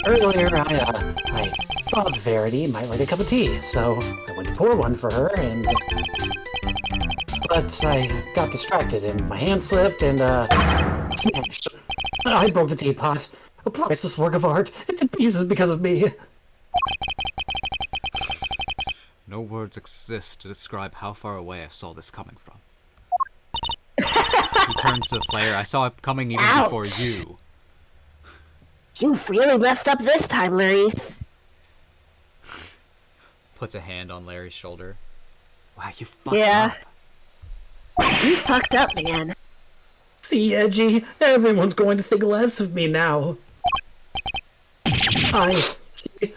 Earlier, I thought Verity might like a cup of tea, so I went to pour one for her, but I got distracted and my hand slipped and, smashed. I broke the teapot. A priceless work of art. It's in pieces because of me. No words exist to describe how far away I saw this coming from. He turns to the player. I saw it coming even Ouch. before you. You really messed up this time, Larry's. Puts a hand on Larry's shoulder. Wow, you fucked Yeah. up. You fucked up, man. See, Edgy, everyone's going to think less of me now. See,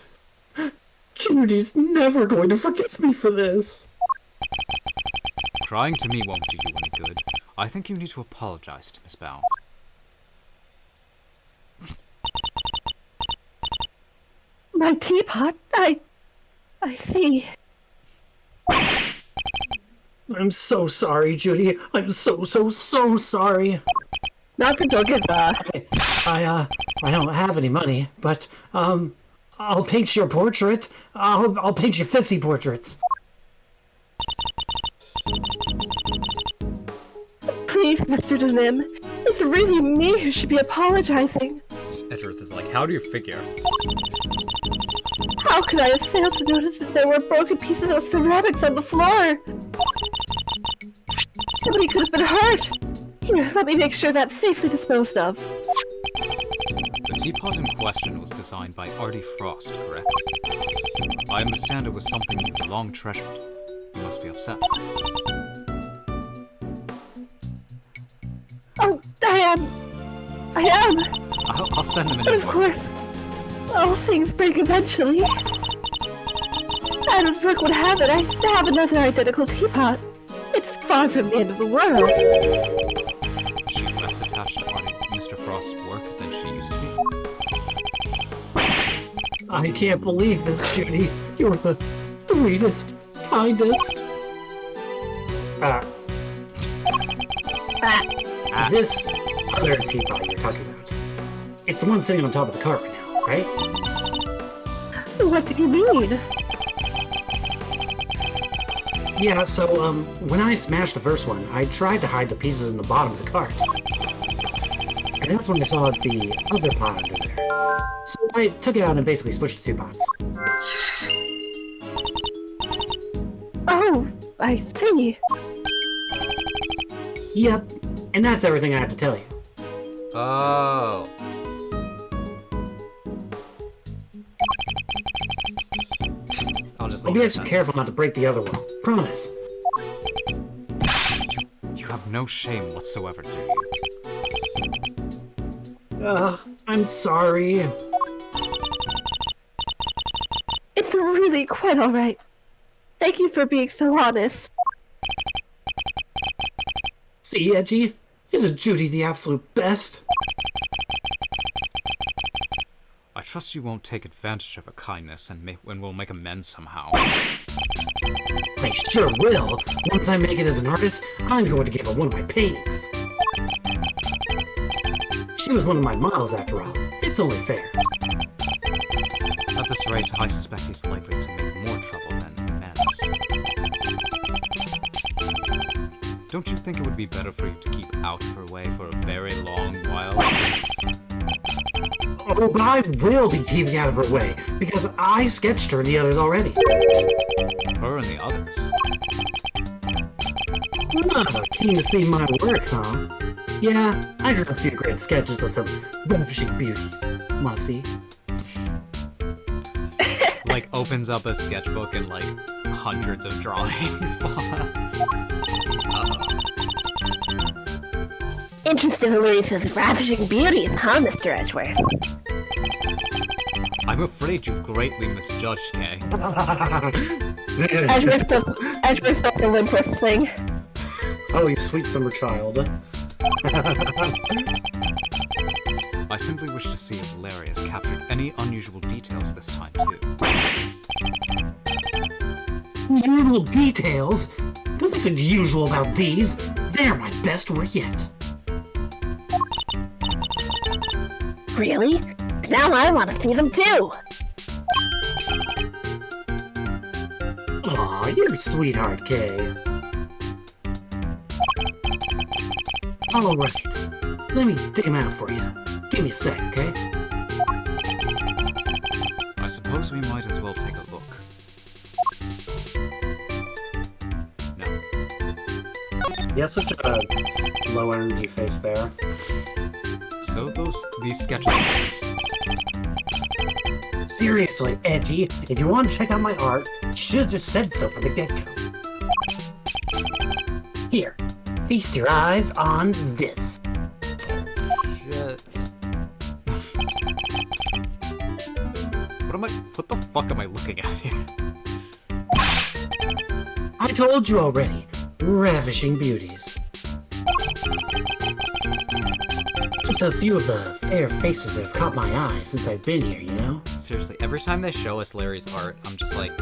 Judy's never going to forgive me for this. Crying to me won't do you any good. I think you need to apologize to Miss Bound. My teapot, I see. I'm so sorry, Judy. I'm so sorry. Not that you'll give I don't have any money, but, I'll paint your portrait. I'll paint you 50 portraits. Please, Mr. Denim. It's really me who should be apologizing. Edgeworth is like, how do you figure? How could I have failed to notice that there were broken pieces of ceramics on the floor? Somebody could have been hurt. Here, let me make sure that's safely disposed of. The teapot in question was designed by Artie Frost, correct? I understand it was something you've long treasured. You must be upset. Oh, I am. I'll send them an But of invoice. course, all things break eventually. And as luck would have it, I have another identical teapot. It's far from the end of the world. Is she less attached to Mr. Frost's work than she used to be? I can't believe this, Judy. You're the sweetest, kindest. This other teapot you're talking about. It's the one sitting on top of the cart right now, right? What do you mean? Yeah, so, when I smashed the first one, I tried to hide the pieces in the bottom of the cart. And that's when I saw the other pot under there. So I took it out and basically switched the two pots. Oh, I see. Yep, and that's everything I have to tell you. Oh. I'll just I'll leave be it extra at careful not to break the other one. Promise. that. You have no shame whatsoever, do you? I'm sorry. It's really quite alright. Thank you for being so honest. See, Edgy? Isn't Judy the absolute best? I trust you won't take advantage of her kindness and we'll make amends somehow. I sure will. Once I make it as an artist, I'm going to give her one of my paintings. She was one of my models after all. It's only fair. At this rate, I suspect he's likely to make more trouble than amends. Don't you think it would be better for you to keep out of her way for a very long while? Oh, but I will be keeping out of her way, because I sketched her and the others already. Her and the others? Keen to see my work, huh? Yeah, I drew a few great sketches of some ravishing beauties. Wanna see? Like, opens up a sketchbook and, like, hundreds of drawings fall out. Interested in Louisa's ravishing beauties, huh, Mr. Edgeworth? I'm afraid you've greatly misjudged, Kay. Edgeworth does the limp thing. Oh, you sweet summer child. I simply wish to see if Larry has captured any unusual details this time, too. Unusual details? Nothing's unusual about these. They're my best work yet. Really? Now I want to see them too! Aw, you're a sweetheart, Kay. Alright, let me dig them out for you. Give me a sec, okay? I suppose we might as well take a look. No. You have such a low energy face there. So these sketches are yours. Seriously, Edgy, if you want to check out my art, you should have just said so from the get-go. Here, feast your eyes on this. Shit. What the fuck am I looking at here? I told you already, ravishing beauties. Just a few of the fair faces that have caught my eye since I've been here, you know? Seriously, every time they show us Larry's art, I'm just like,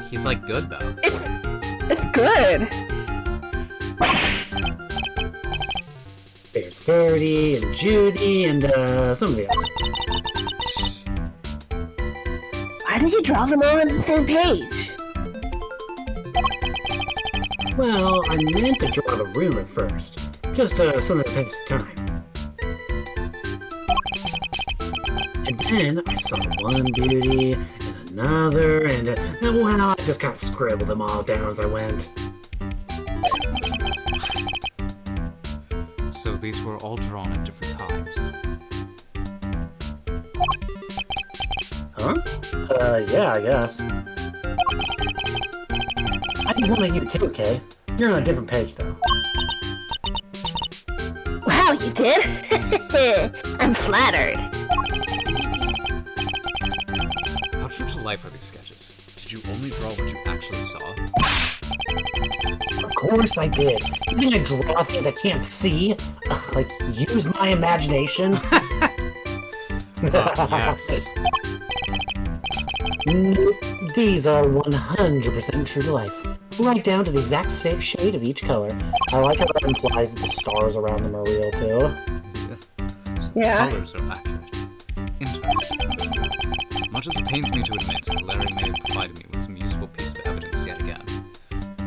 he's like good though. It's good! There's Verdi and Judy and somebody else. Why did you draw them all on the same page? Well, I meant to draw the room at first. Just something to pass the time. And then I saw one beauty, and another, and well, I just kind of scribbled them all down as I went. So these were all drawn at different times. Huh? Yeah, I guess. I did one of you too, Kay. You're on a different page, though. Wow, you did? I'm flattered. How true to life are these sketches? Did you only draw what you actually saw? Of course I did. You think I draw things I can't see? Like, use my imagination? Yes. Nope. These are 100% true to life. Right down to the exact shade of each color. I like how that implies that the stars around them are real, too. Yeah. Colors are accurate. Interesting. Much as it pains me to admit, Larry may have provided me with some useful piece of evidence yet again.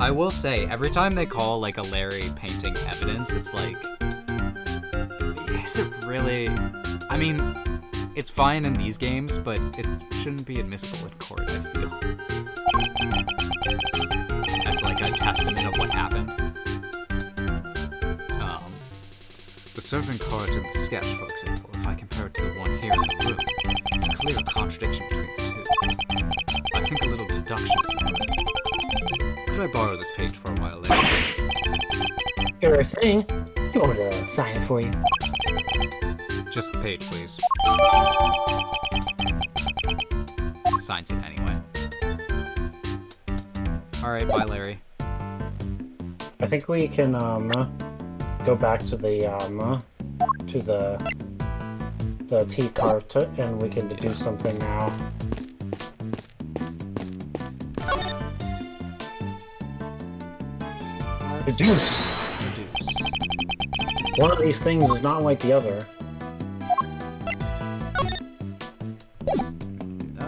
I will say, every time they call like a Larry painting evidence, it's like, is it really? I mean, it's fine in these games, but it shouldn't be admissible in court, I feel. As like a testament of what happened. The servant card in the sketch, for example, if I compare it to the one here in the room, it's a clear contradiction between the two. I think a little deduction is in order. Could I borrow this page for a while later? Sure thing. You want me to sign it for you? Just the page, please. Signs it anyway. Alright, bye, Larry. I think we can, go back to the T cart, and we can do something now. Deduce! One of these things is not like the other.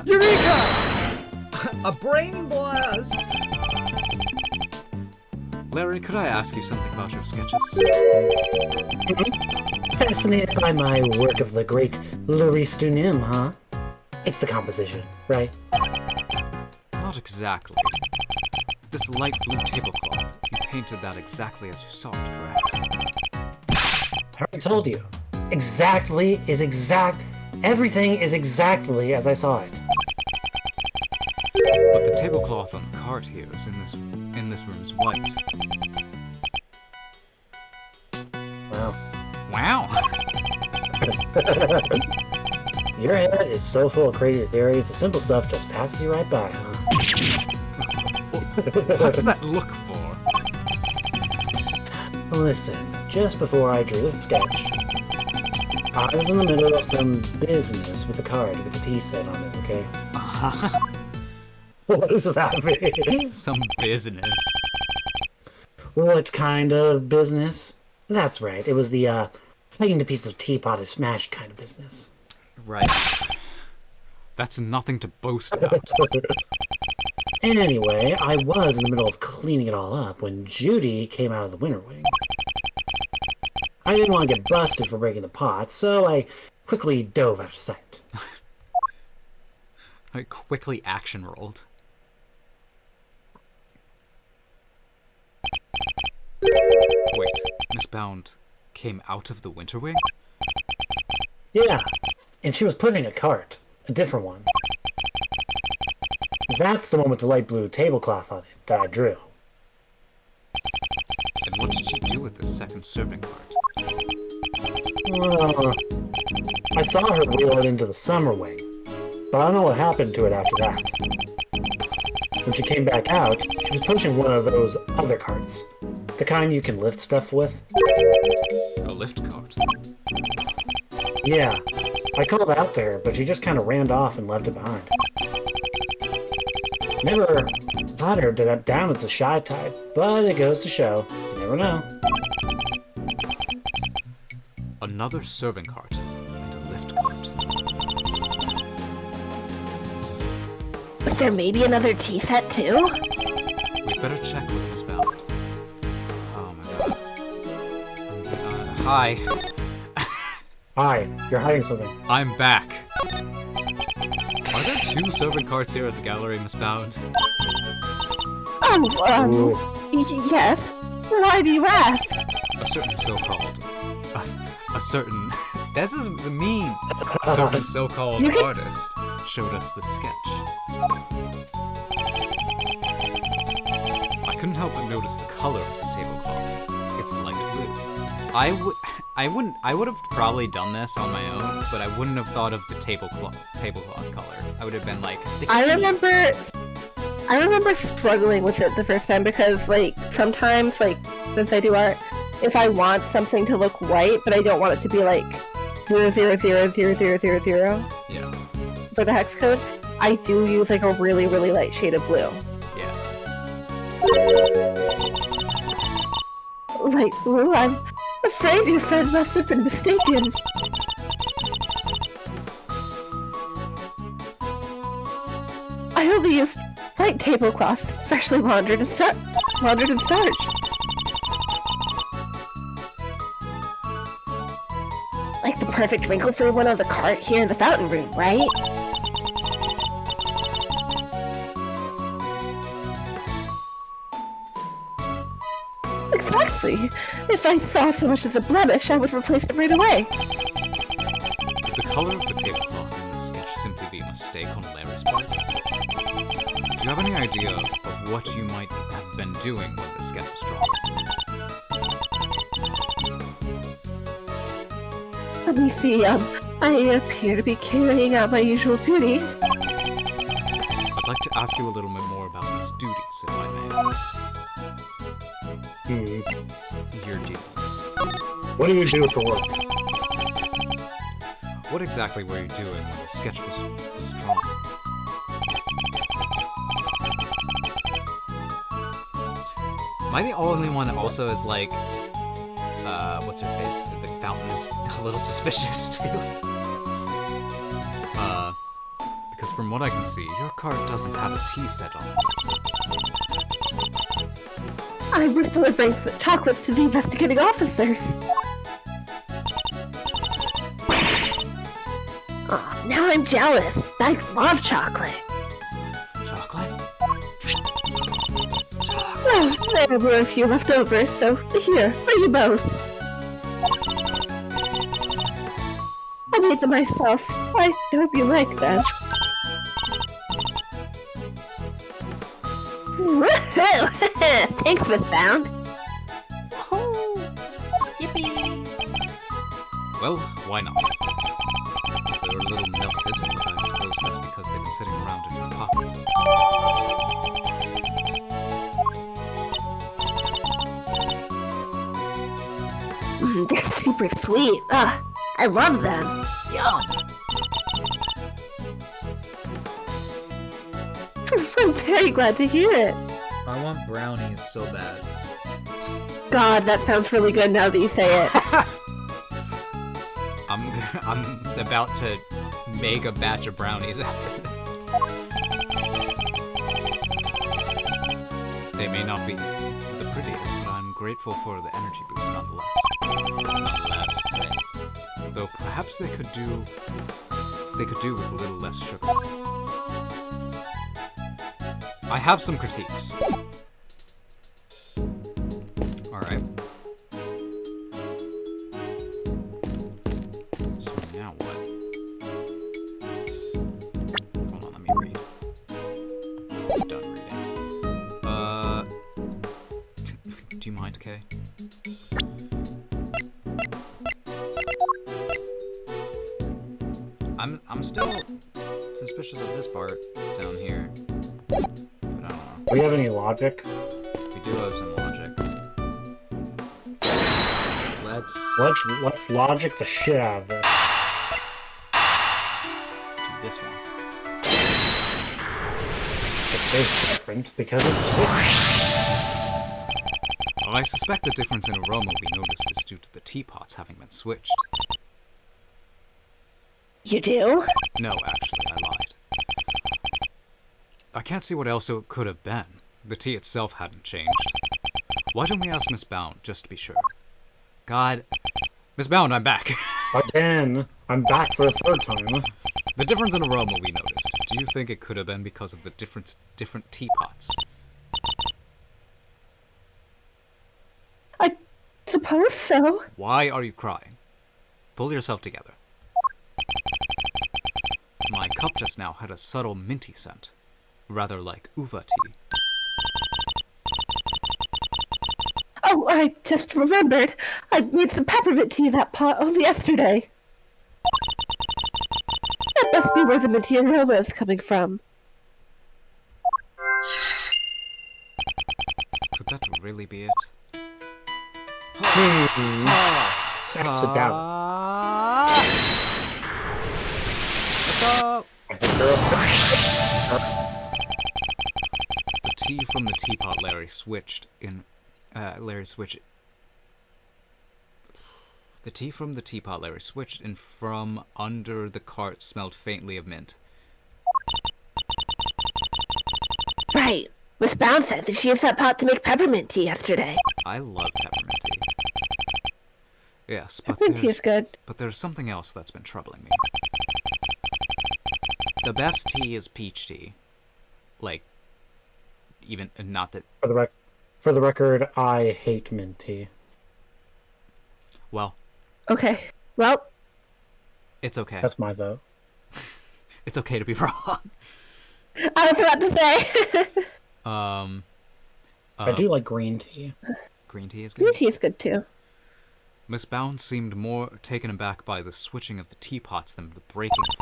Eureka! A brain blast! Larry, could I ask you something about your sketches? Fascinated by my work of the great Maurice Dunim, huh? It's the composition, right? Not exactly. This light blue tablecloth, you painted that exactly as you saw it, correct? I already told you. Everything is exactly as I saw it. But the tablecloth on the cart here is in this room is white. Wow. Wow! Your head is so full of crazy theories, the simple stuff just passes you right by, huh? What's that look for? Listen, just before I drew the sketch, I was in the middle of some business with a card with a T set on it, okay? What does that mean? Some business. What kind of business? That's right. It was the, hiding a piece of teapot is smashed kind of business. Right. That's nothing to boast about. Anyway, I was in the middle of cleaning it all up when Judy came out of the winter wing. I didn't want to get busted for breaking the pot, so I quickly dove out of sight. I quickly action rolled. Wait, Miss Bound came out of the winter wing? Yeah, and she was putting a cart. A different one. That's the one with the light blue tablecloth on it that I drew. And what did she do with the second serving cart? I saw her wheel it into the summer wing, but I don't know what happened to it after that. When she came back out, she was pushing one of those other carts. The kind you can lift stuff with. A lift cart? Yeah, I called out to her, but she just kind of ran off and left it behind. Never had her down as a shy type, but it goes to show, you never know. Another serving cart and a lift cart. Was there maybe another tea set too? We'd better check with Miss Bound. Oh my god. Hi. Hi, you're hiding something. I'm back. Are there two serving carts here at the gallery, Miss Bound? Ooh. Yes. Why do you ask? A certain so-called... A certain... This is mean! A certain so-called artist showed us the sketch. I couldn't help but notice the color of the tablecloth. It's light blue. I would have probably done this on my own, but I wouldn't have thought of the tablecloth color. I would have been like... I remember struggling with it the first time because, like, sometimes, like, since I do art, if I want something to look white, but I don't want it to be, like, 0000000 Yeah. for the hex code, I do use, like, a really, really light shade of blue. Yeah. Light blue? I'm afraid your friend must have been mistaken. I only used white tablecloths, freshly laundered and starched. Like the perfect wrinkle-free one on the cart here in the fountain room, right? Exactly. If I saw so much as a blemish, I would replace it right away. Could the color of the tablecloth in the sketch simply be a mistake on Larry's part? Do you have any idea of what you might have been doing when the sketch was drawn? Let me see, I appear to be carrying out my usual duties. I'd like to ask you a little bit more about these duties, if I may. Your duties. What do you do for work? What exactly were you doing when the sketch was drawn? Am I the only one that also is like, what's her face? The fountain is a little suspicious too. Because from what I can see, your card doesn't have a tea set on it. I was delivering chocolates to the investigating officers. Oh, now I'm jealous. I love chocolate. Chocolate? Oh, there were a few left over, so here, for you both. I made them myself. I hope you like them. Woohoo! Thanks, Miss Bound. Well, why not? They were a little melted, but I suppose that's because they've been sitting around in your pocket. They're super sweet. I love them. Yum! I'm very glad to hear it. I want brownies so bad. God, that sounds really good now that you say it. I'm about to make a batch of brownies after this. They may not be the prettiest, but I'm grateful for the energy boost nonetheless. Though perhaps they could do with a little less sugar. I have some critiques. Alright. So now what? Hold on, let me read. Done reading. Do you mind, Kay? I'm still suspicious of this part down here. But I don't know. Do we have any logic? We do have some logic. Let's logic the shit out of this. Do this one. It tastes different because it's switched. Well, I suspect the difference in aroma we noticed is due to the teapots having been switched. You do? No, actually, I lied. I can't see what else it could have been. The tea itself hadn't changed. Why don't we ask Miss Bound, just to be sure? God. Miss Bound, I'm back. Again, I'm back for a third time. The difference in aroma we noticed. Do you think it could have been because of the different teapots? I suppose so. Why are you crying? Pull yourself together. My cup just now had a subtle minty scent. Rather like uva tea. Oh, I just remembered. I made some peppermint tea in that pot only yesterday. That must be where the minty aroma is coming from. Could that really be it? Sex it down. Let's go! I think they're a The tea from the teapot Larry switched. The tea from the teapot Larry switched and from under the cart smelled faintly of mint. Right. Miss Bound said that she used that pot to make peppermint tea yesterday. I love peppermint tea. Yes, but Peppermint tea is good. But there's something else that's been troubling me. The best tea is peach tea. Like, even not that. For the record, I hate mint tea. Well, Okay. Well, it's okay. That's my vote. It's okay to be wrong. I was about to say. I do like green tea. Green tea is Green good. tea is good too. Miss Bound seemed more taken aback by the switching of the teapots than the breaking of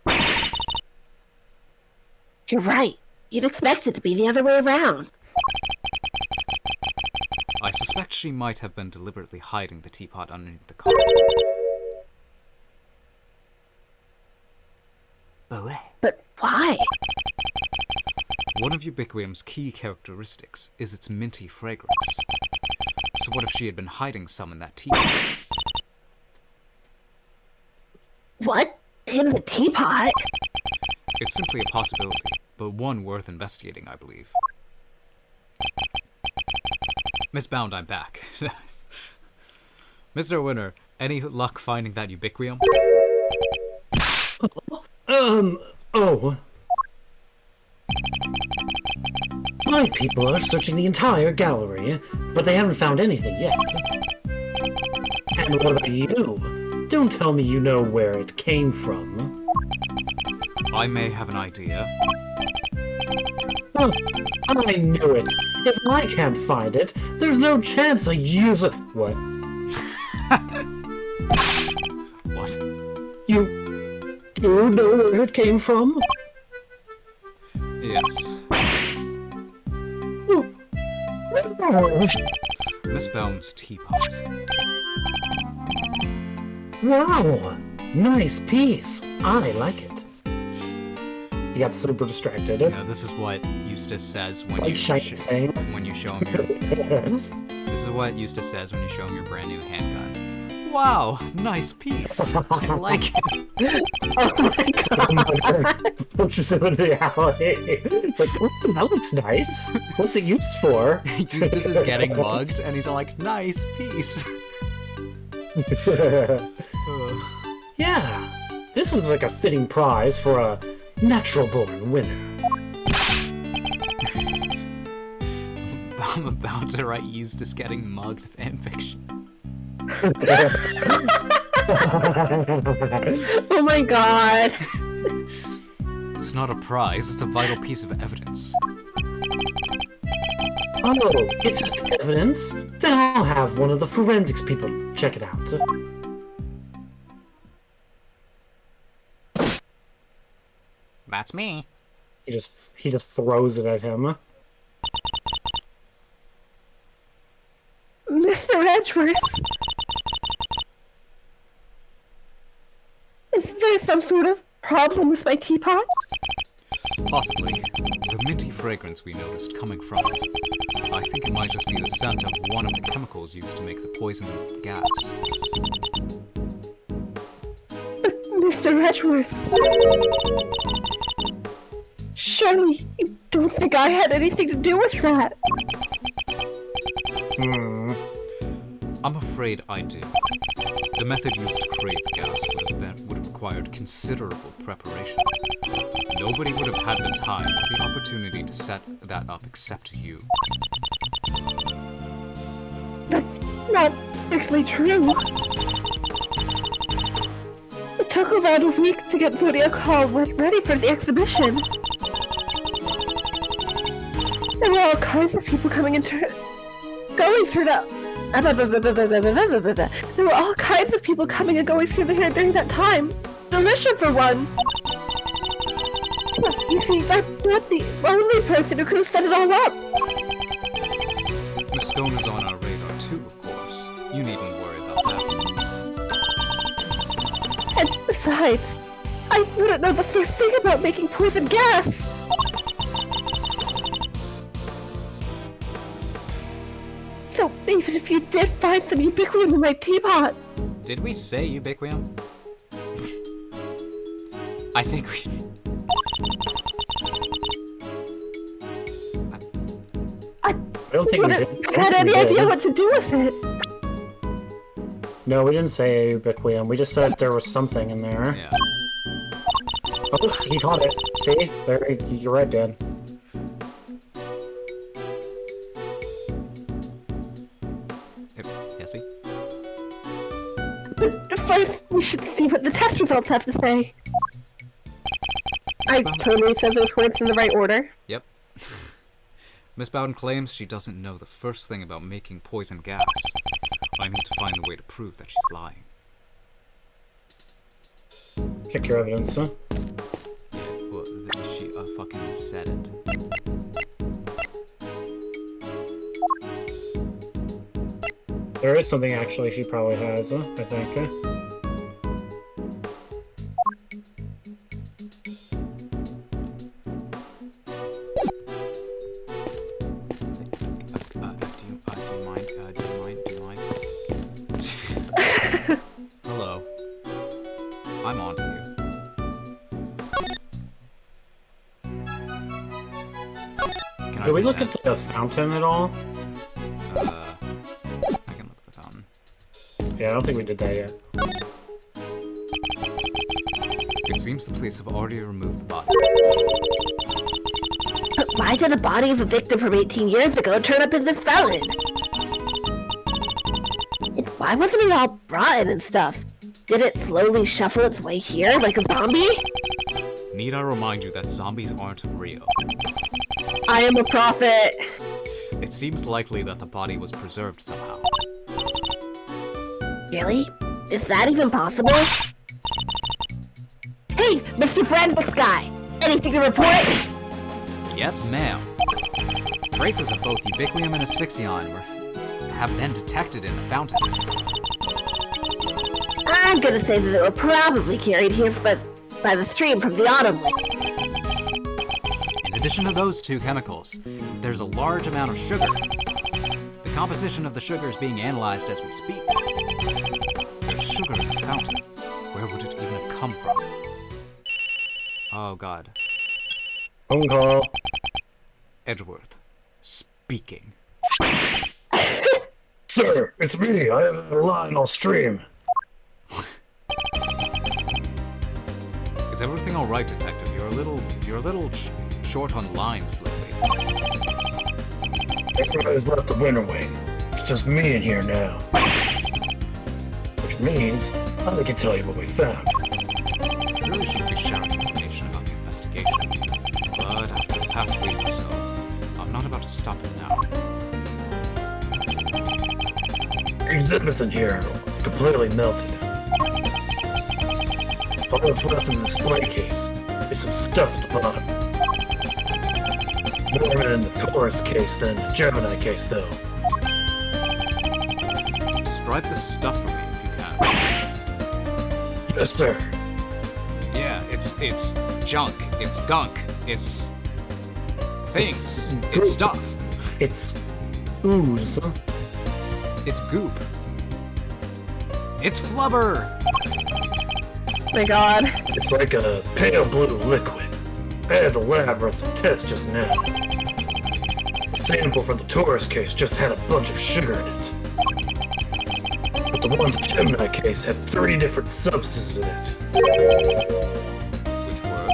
one. You're right. You'd expect it to be the other way around. I suspect she might have been deliberately hiding the teapot underneath the cart. But why? One of Ubiquitium's key characteristics is its minty fragrance. So what if she had been hiding some in that teapot? What? In the teapot? It's simply a possibility, but one worth investigating, I believe. Miss Bound, I'm back. Mr. Winner, any luck finding that Ubiquitium? Oh. My people are searching the entire gallery, but they haven't found anything yet. And what about you? Don't tell me you know where it came from. I may have an idea. Oh, I knew it. If I can't find it, there's no chance I use it. What? What? You do know where it came from? Yes. Oh, Miss Bound's teapot. Wow! Nice piece. I like it. He got super distracted. You know, this is what Eustace says when Like you shiny thing. when you show him your. This is what Eustace says when you show him your brand new handgun. Wow, nice piece. I like it. Oh my god. Pushes him into the alley. It's like, ooh, that looks nice. What's it used for? Eustace is getting mugged, and he's all like, nice piece. Yeah, this looks like a fitting prize for a natural-born winner. I'm about to write Eustace getting mugged fanfiction. Oh my god. It's not a prize, it's a vital piece of evidence. Oh, it's just evidence? Then I'll have one of the forensics people check it out. That's me. He just throws it at him. Mr. Edgeworth. Is there some sort of problem with my teapot? Possibly. The minty fragrance we noticed coming from it. I think it might just be the scent of one of the chemicals used to make the poison gas. But Mr. Edgeworth. Surely you don't think I had anything to do with that? I'm afraid I do. The method used to create the gas would have required considerable preparation. Nobody would have had the time or the opportunity to set that up except you. That's not actually true. It took about a week to get Zodiac Hall ready for the exhibition. There were all kinds of people coming going through the... There were all kinds of people coming and going through here during that time. Alicia, for one. You see, that was the only person who could have set it all up. Miss Stone is on our radar too, of course. You needn't worry about that. And besides, I wouldn't know the first thing about making poison gas. So even if you did find some ubiquium in my teapot... Did we say ubiquium? I think we... I don't think we did. wouldn't had any idea what to do with it. No, we didn't say ubiquium. We just said there was something in there. Yeah. Oh, he caught it. See? There, you're right, Dan. Yes, see? But first, we should see what the test results have to say. I totally said those words in the right order. Yep. Miss Bowden claims she doesn't know the first thing about making poison gas. I need to find a way to prove that she's lying. Check your evidence, huh? Yeah, well, she fucking said it. There is something actually she probably has, I think. Do you mind? Hello. I'm on to you. Can I Did we look present? at the fountain at all? I can look at the fountain. Yeah, I don't think we did that yet. It seems the police have already removed the body. But why did the body of a victim from 18 years ago turn up in this fountain? And why wasn't it all rotten and stuff? Did it slowly shuffle its way here like a zombie? Need I remind you that zombies aren't real? I am a prophet. It seems likely that the body was preserved somehow. Really? Is that even possible? Hey, Mr. Forensics guy! Anything to report? Yes, ma'am. Traces of both ubiquium and asphyxion have been detected in the fountain. I'm gonna say that they were probably carried here by the stream from the autumn wind. In addition to those two chemicals, there's a large amount of sugar. The composition of the sugar is being analyzed as we speak. There's sugar in the fountain. Where would it even have come from? Oh god. Phone call. Edgeworth. Speaking. Sir, it's me. I have a line on stream. Is everything all right, Detective? You're a little short on lines lately. Everybody's left the winter wing. It's just me in here now. Which means I can tell you what we found. I really shouldn't be sharing information about the investigation, but after the past week or so, I'm not about to stop it now. Exhibits in here have completely melted. All that's left in the display case is some stuff at the bottom. More in the Taurus case than the Gemini case, though. Describe this stuff for me if you can. Yes, sir. Yeah, it's junk, it's gunk, it's things, it's stuff, It's ooze. it's goop, it's flubber. My god. It's like a pale blue liquid. I had the lab run some tests just now. The sample from the Taurus case just had a bunch of sugar in it. But the one in the Gemini case had 3 different substances in it. Which word?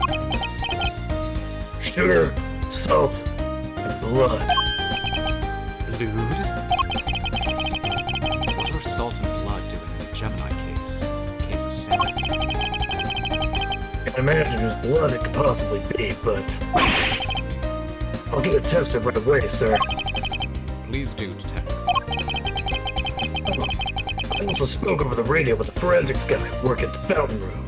Sugar, salt, and blood. Lewd? What are salt and blood doing in the Gemini case? Case of salmon. I can imagine whose blood it could possibly be, but... I'll get it tested right away, sir. Please do, Detective. I also spoke over the radio with the forensics guy working at the fountain room.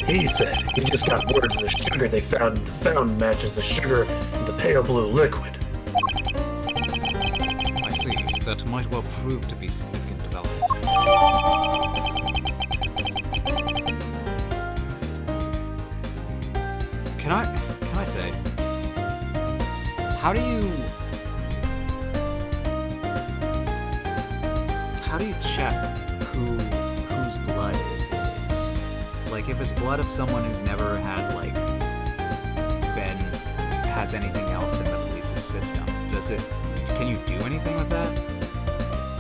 He said he just got word that the sugar they found in the fountain matches the sugar in the pale blue liquid. I see. That might well prove to be significant development. Can I say, how do you check whose blood it is? Like, if it's blood of someone who's never had, like, has anything else in the police's system, can you do anything with that?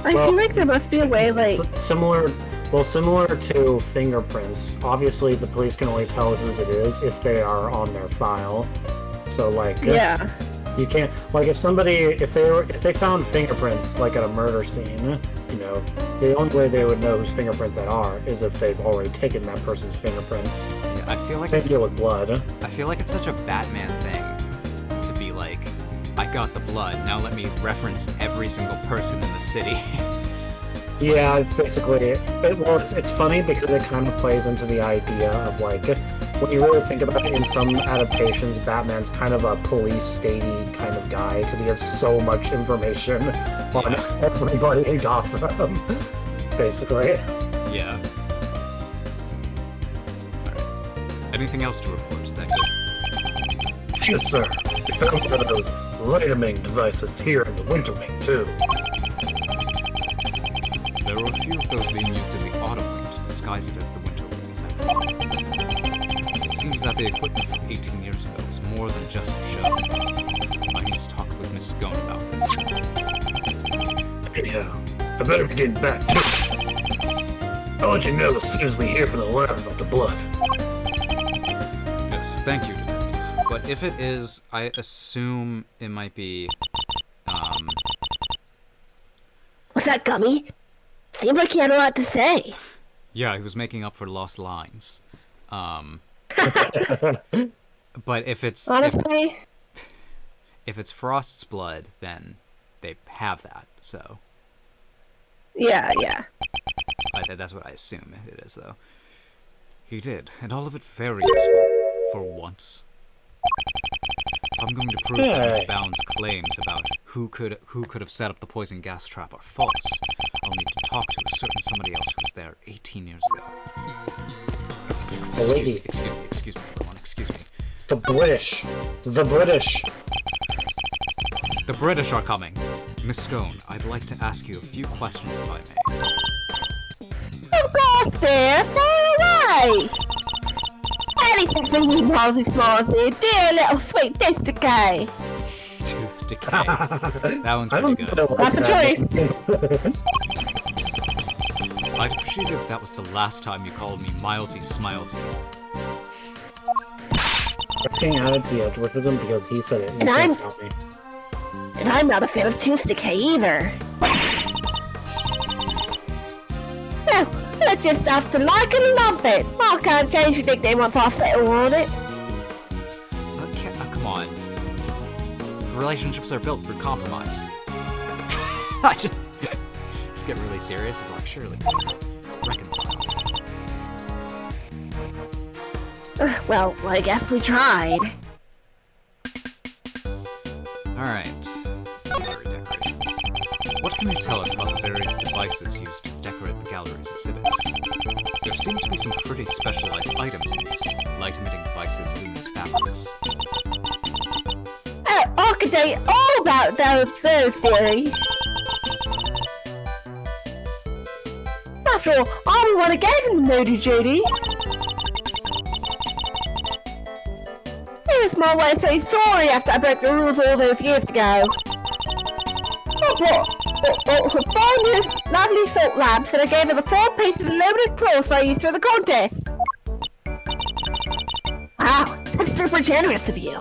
I feel like there must be a way, like... Similar to fingerprints. Obviously, the police can only tell whose it is if they are on their file. So, like... Yeah. You can't... Like, if they found fingerprints, like, at a murder scene, you know, the only way they would know whose fingerprints they are is if they've already taken that person's fingerprints. Yeah, I feel like Same deal with blood. I feel like it's such a Batman thing to be like, I got the blood, now let me reference every single person in the city. Yeah, it's basically... it's funny because it kind of plays into the idea of, like, when you really think about it, in some adaptations, Batman's kind of a police-statey kind of guy because he has so much information on everybody in Gotham, basically. Yeah. Alright. Anything else to report, Detective? Yes, sir. We found one of those lighting devices here in the Winter Wing, too. There were a few of those being used in the Autumn Wing to disguise it as the Winter Wing, as I recall. It seems that the equipment from 18 years ago is more than just for show. I need to talk with Miss Scone about this. Anyhow, I better be getting back to it. I'll let you know as soon as we hear from the lab about the blood. Yes, thank you, Detective. But if it is, I assume it might be, What's that, Gummy? Seemed like he had a lot to say. Yeah, he was making up for lost lines. But if it's... Honestly... If it's Frost's blood, then they have that, so... Yeah. That's what I assume it is, though. He did, and all of it very useful, for once. If I'm going to prove that Miss Bound's claims about who could have set up the poison gas trap are false, I'll need to talk to a certain somebody else who was there 18 years ago. The lady. Excuse me, everyone, excuse me. The British. The British. The British are coming. Miss Scone, I'd like to ask you a few questions if I may. Of course, dear. Far away. Anything for you, Mozzie Smozzie. Dear little sweet tooth decay. Tooth decay. That one's pretty good. That's a choice. I'd appreciate it if that was the last time you called me Milesy Smilesy. That's getting added to the Edgeworthism because he said it. You And can't I'm- stop me. And I'm not a fan of tooth decay either. Well, I just have to like and love it. I can't change the nickname once I settle on it. Okay, come on. Relationships are built through compromise. Let's get really serious. It's like, surely reconcile. Well, I guess we tried. Alright. Gallery decorations. What can you tell us about the various devices used to decorate the gallery's exhibits? There seem to be some pretty specialized items in use. Light-emitting devices, luminous fabrics. Oh, I could tell you all about those theories. After all, I'm the one who gave him the moody Judy. It was my way of saying sorry after I broke the rules all those years ago. I brought 5 new lovely salt lamps and I gave her the 4 pieces of aluminum cloth I used for the contest. Wow, that's super generous of you.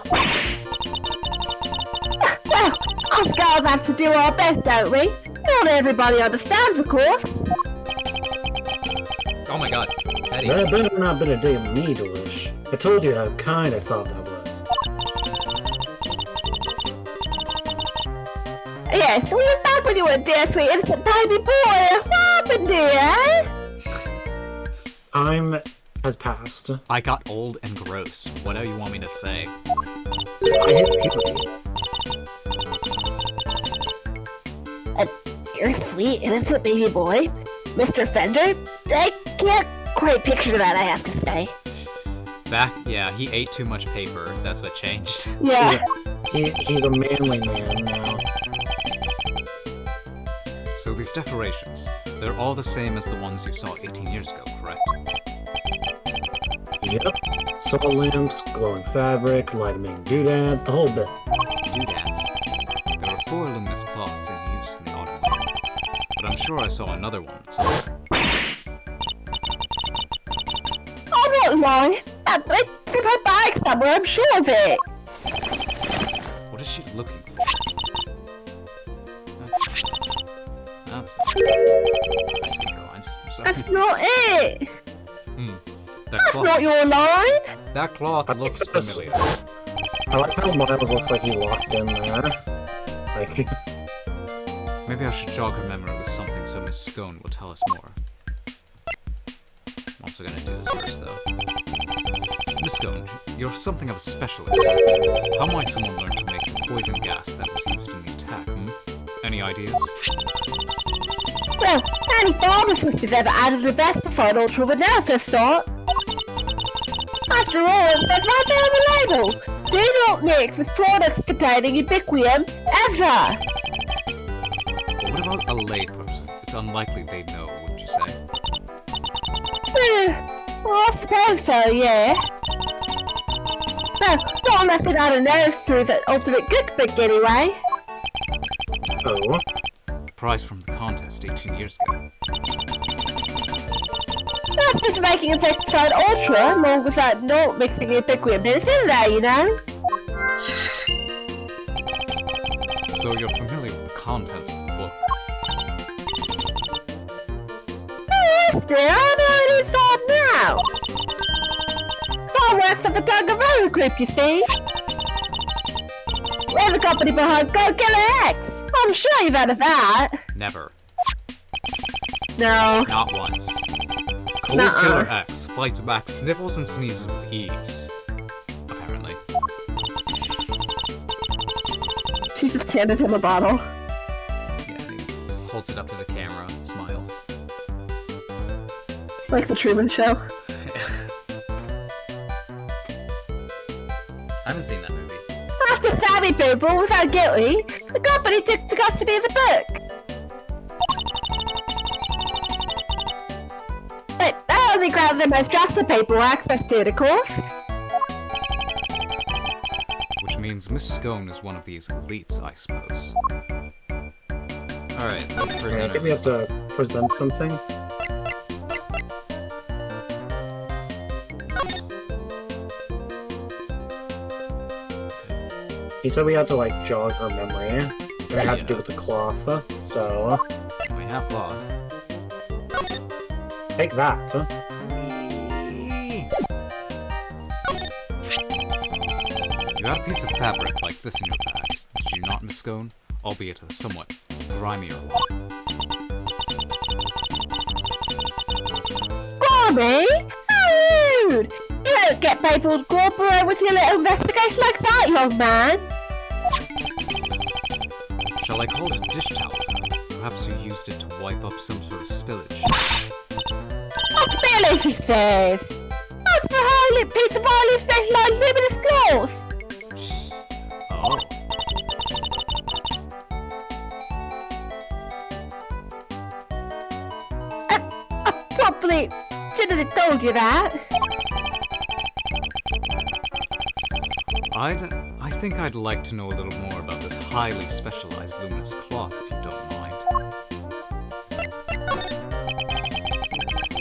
Well, us girls have to do our best, don't we? Not everybody understands, of course. Oh my god, Eddie. That better not been a day of me, Delish. I told you how kind I thought that was. Yes, we were back when you were dear, sweet, innocent baby boy. What happened, dear? Time has passed. I got old and gross. What do you want me to say? I hit puberty. Dear, sweet, innocent baby boy. Mr. Fender? I can't quite picture that, I have to say. Yeah, he ate too much paper. That's what changed. Yeah. He's a manly man now. So these decorations, they're all the same as the ones you saw 18 years ago, correct? Yep. Salt lamps, glowing fabric, lighting doodads, the whole bit. Doodads. There were 4 luminous cloths in use in the automobile, but I'm sure I saw another one somewhere. I'm not lying. It's in my bag somewhere, I'm sure of it. What is she looking for? That's I skipped your lines. I'm sorry. That's not it. That That's cloth, not your line. that cloth looks that's- familiar. I like how Miles looks like he locked in there. Like, Maybe I should jog her memory with something so Miss Scone will tell us more. I'm also gonna do this first, though. Miss Scone, you're something of a specialist. How might someone learn to make the poison gas that was used in the attack, Any ideas? Well, any pharmacist who's ever added a Vestified Ultra would know for a start. After all, it says right there on the label. Do not mix with products containing ubiquium ever. But what about a layperson? It's unlikely they'd know, wouldn't you say? Well, I suppose so, yeah. Well, not unless it had a nose through the ultimate cookbook anyway. oh. Prize from the contest 18 years ago. That's just making insecticide ultra, along with that not mixing ubiquiumness in there, you know? So you're familiar with the content of the book? Yes, dear, I know it inside now. It's all works for the Tangaroo group, you see. We're the company behind Go Killer X. I'm sure you've heard of that. Never. No. Not once. Cold Nuh-uh. Killer X fights back sniffles and sneezes with ease. Apparently. She just handed him a bottle. Yeah, he holds it up to the camera, smiles. Like the Truman Show. I haven't seen that movie. After Sammy people was found guilty, the company took custody of the book. But that only grants them as trusted people access to it, of course. Which means Miss Scone is one of these elites, I suppose. Alright, let's I present think we have to present something. He said we had to, like, jog her memory. And it had to do with the cloth, so... We have cloth. Take that, huh? You got a piece of fabric like this in your bag, do you not, Miss Scone? Albeit a somewhat grimier one. Gormy? How rude! You don't get people to cooperate with your little investigation like that, young man. Shall I call it a dish towel? Perhaps you used it to wipe up some sort of spillage. What spillage, she says? That's for highly piece of highly specialized luminous cloth. Oh. I probably shouldn't have told you that. I think I'd like to know a little more about this highly specialized luminous cloth, if you don't mind.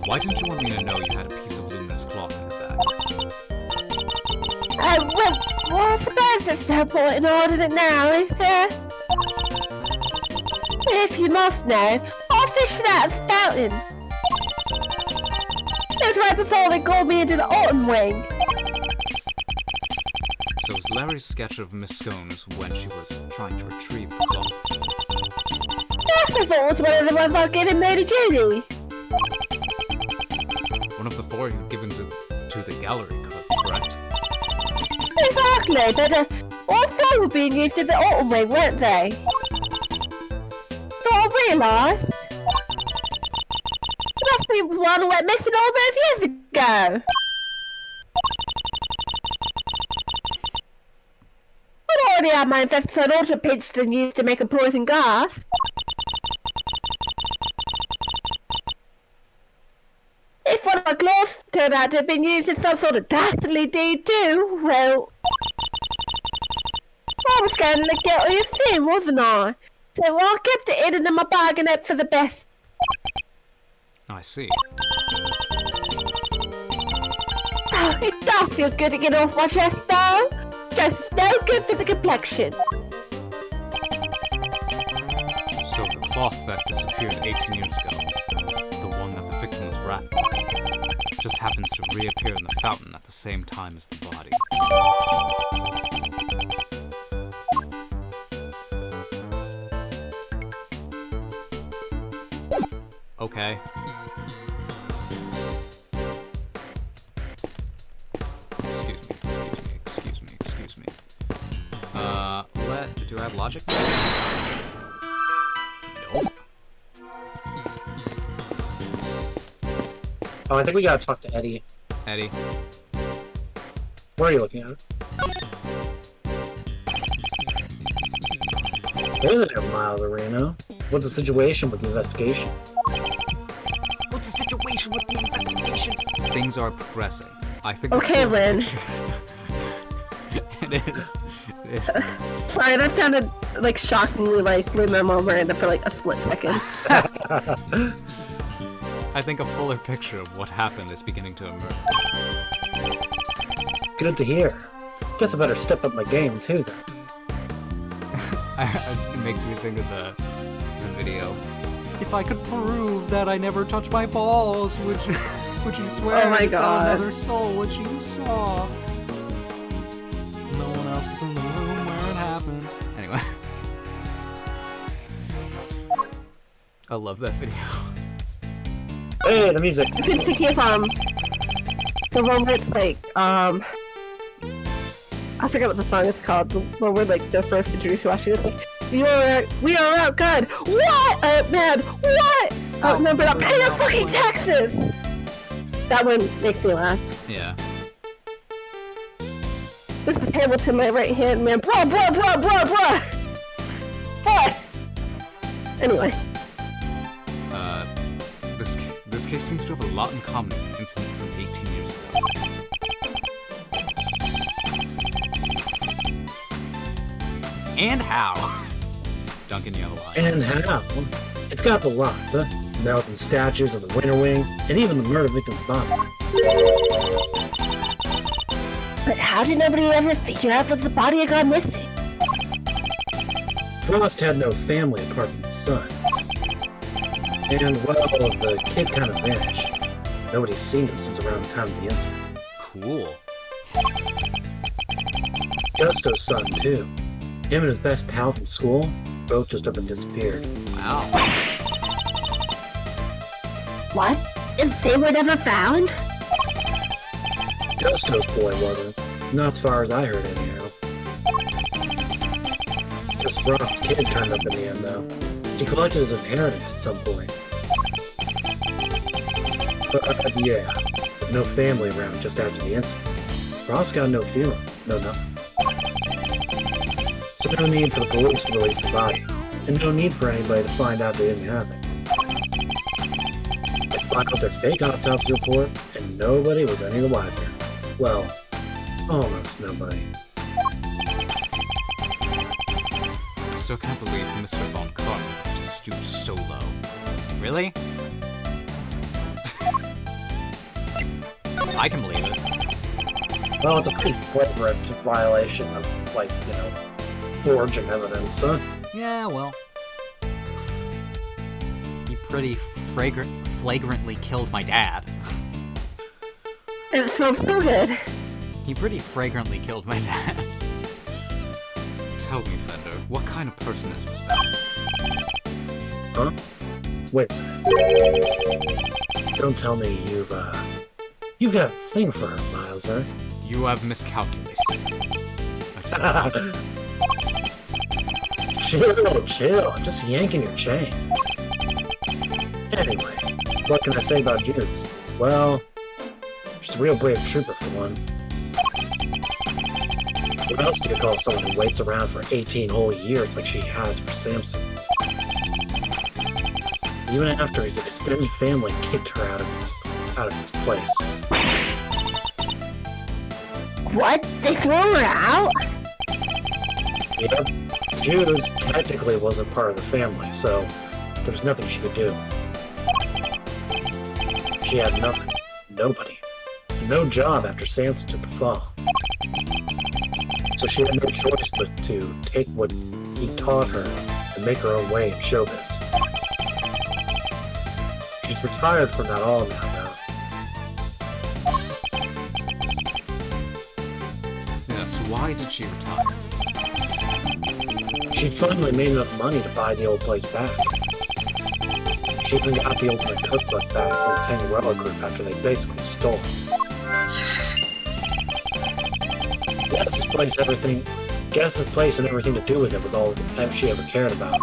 Why didn't you want me to know you had a piece of luminous cloth in your bag? Well, I suppose there's no point in ordering it now, is there? If you must know, I fished it out of the fountain. It was right before they called me into the autumn wing. So was Larry's sketch of Miss Scone's when she was trying to retrieve the cloth? Yes, I thought it was one of the ones I'd given Lady Judy. One of the four you'd given to the gallery, correct? Exactly, but all four were being used in the autumn wing, weren't they? So I realised it must be one who went missing all those years ago. I'd already had my infested auto pinched and used to make a poison gas. If one of my claws turned out to have been used in some sort of dastardly deed too, well... I was going to look guilty of sin, wasn't I? So I kept it hidden in my bag and hoped for the best. I see. Oh, it does feel good to get off my chest though. Stress is no good for the complexion. So the cloth that disappeared 18 years ago, the one that the victim was wrapped in, just happens to reappear in the fountain at the same time as the body. Okay. Excuse me. Do I have logic? Nope. Oh, I think we gotta talk to Eddie. Eddie. Where are you looking at? Hey there, Miles Arena. What's the situation with the investigation? What's the situation with the investigation? Things are progressing. I think. Okay, Lynn. It is. Sorry, that sounded like shockingly like Lin-Manuel Miranda for like a split second. I think a fuller picture of what happened is beginning to emerge. Good to hear. Guess I better step up my game too then. It makes me think of the video. If I could prove that I never touched my balls, would you swear Oh my to tell God. another soul what you saw? No one else was in the room where it happened. Anyway. I love that video. Hey, the music! I've been thinking of the one where it's like I forget what the song is called. The one where like the first introduced watching it's like we are out good. What? Man, what? Oh, remember not paying our fucking taxes. That one makes me laugh. Yeah. This is Hamilton, my right hand man. Blah, blah, blah, blah, blah! Blah! Anyway. This case seems to have a lot in common with the incident from 18 years ago. And how? Duncan Yellow Eye. And how? It's got the lots, huh? Melting statues of the Winter Wing, and even the murder victim's body. But how did nobody ever figure out that the body had gone missing? Frost had no family apart from his son. And, well, the kid kind of vanished. Nobody's seen him since around the time of the incident. Cool. Gusto's son, too. Him and his best pal from school, both just up and disappeared. Wow. What? If they were never found? Gusto's boy wasn't. Not as far as I heard, anyhow. This Frost's kid turned up in the end, though. He collected his inheritance at some point. But, yeah, with no family around just after the incident. Frost got no funeral, no nothing. So no need for the police to release the body, and no need for anybody to find out they didn't have it. They filed their fake autopsy report, and nobody was any the wiser. Well, almost nobody. I still can't believe Mr. Von Karman stooped so low. Really? I can believe it. Well, it's a pretty flagrant violation of, like, you know, forging evidence, huh? Yeah, well. He pretty flagrantly killed my dad. It smells so good. He pretty flagrantly killed my dad. Tell me, Fender, what kind of person is Miss Bell? Huh? Wait. Don't tell me you've got a thing for her, Miles, huh? You have miscalculated. Chill. I'm just yanking your chain. Anyway, what can I say about Jude's? Well, she's a real brave trooper for one. What else do you call someone who waits around for 18 whole years like she has for Samson? Even after his extended family kicked her out of his place. What? They threw her out? Yep. Jude's technically wasn't part of the family, so there was nothing she could do. She had nothing. Nobody. No job after Samson took the fall. So she had no choice but to take what he taught her and make her own way in showbiz. She's retired from that all now, Yeah, so why did she retire? She finally made enough money to buy the old place back. She even got the ultimate cookbook back from the Tangarella group after they basically stole it. Guess's place and everything to do with it was all that she ever cared about.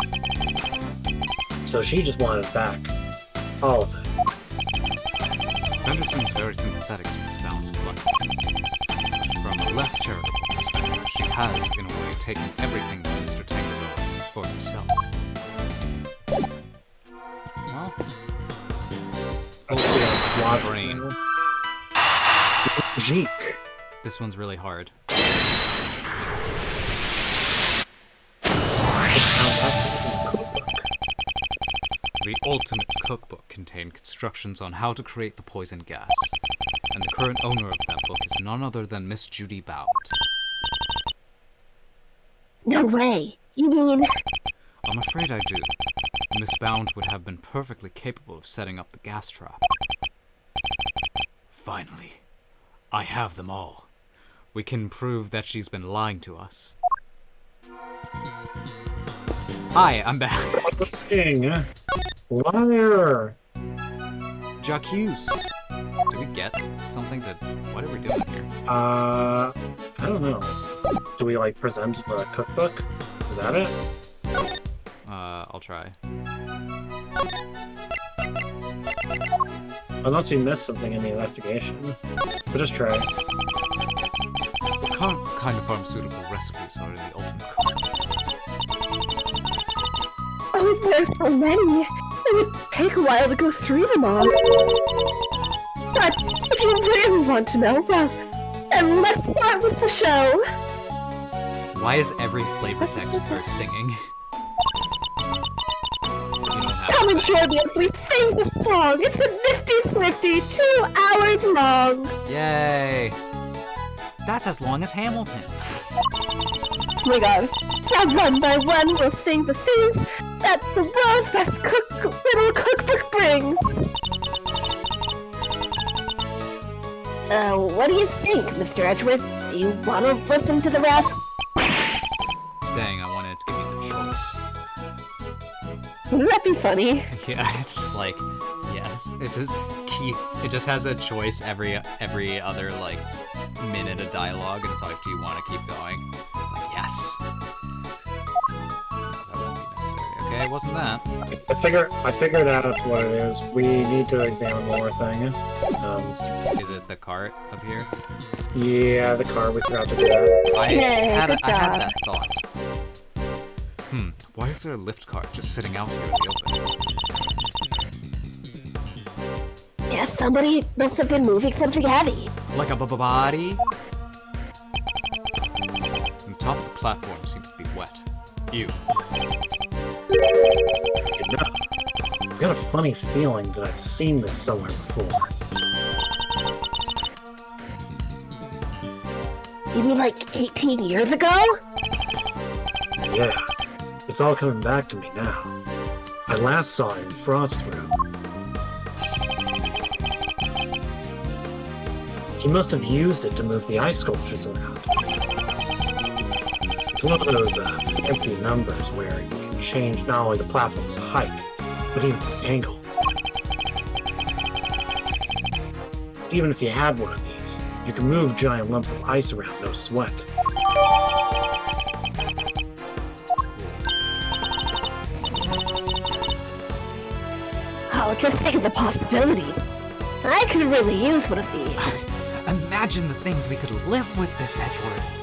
So she just wanted it back. All of it. Fender seems very sympathetic to Miss Bound's plight. From a less charitable perspective, she has, in a way, taken everything that Mr. Tango owes for herself. Well, brain. Jeek. This one's really hard. The ultimate cookbook contained instructions on how to create the poison gas, and the current owner of that book is none other than Miss Judy Bound. No way. You mean... I'm afraid I do. Miss Bound would have been perfectly capable of setting up the gas trap. Finally, I have them all. We can prove that she's been lying to us. Hi, I'm back. King. Liar. J'accuse. Did we get something to... What are we doing here? I don't know. Do we, like, present the cookbook? Is that it? I'll try. Unless we missed something in the investigation. But just try. What kind of pharmaceutical recipes are in the ultimate card? Oh, there's so many. It would take a while to go through them all. But if you really want to know, well, then let's start with the show. Why is every flavor text her singing? You don't have Come to and say. join me as we sing the song. It's a nifty thrifty 2 hours long. Yay! That's as long as Hamilton. Oh my god. Now one by one we'll sing the scenes that the world's best little cookbook brings. What do you think, Mr. Edgeworth? Do you want to listen to the rest? Dang, I wanted to give you the choice. Wouldn't that be funny? Yeah, it's just like, yes. It just has a choice every other like minute of dialogue, and it's like, do you want to keep going? It's like, yes. That won't be necessary. Okay, it wasn't that. I figured out what it is. We need to examine one more thing. Is it the cart up here? Yeah, the car. We forgot to do that. I Yay, had good job. that thought. Why is there a lift cart just sitting out here in the open? Guess somebody must have been moving something heavy. Like a body? The top of the platform seems to be wet. Ew. I've got a funny feeling that I've seen this somewhere before. You mean like 18 years ago? Yeah, it's all coming back to me now. I last saw it in Frost's room. He must have used it to move the ice sculptures around. It's one of those fancy numbers where you can change not only the platform's height, but even its angle. Even if you had one of these, you can move giant lumps of ice around no sweat. Oh, just think of the possibilities. I could really use one of these. Imagine the things we could live with this, Edgeworth.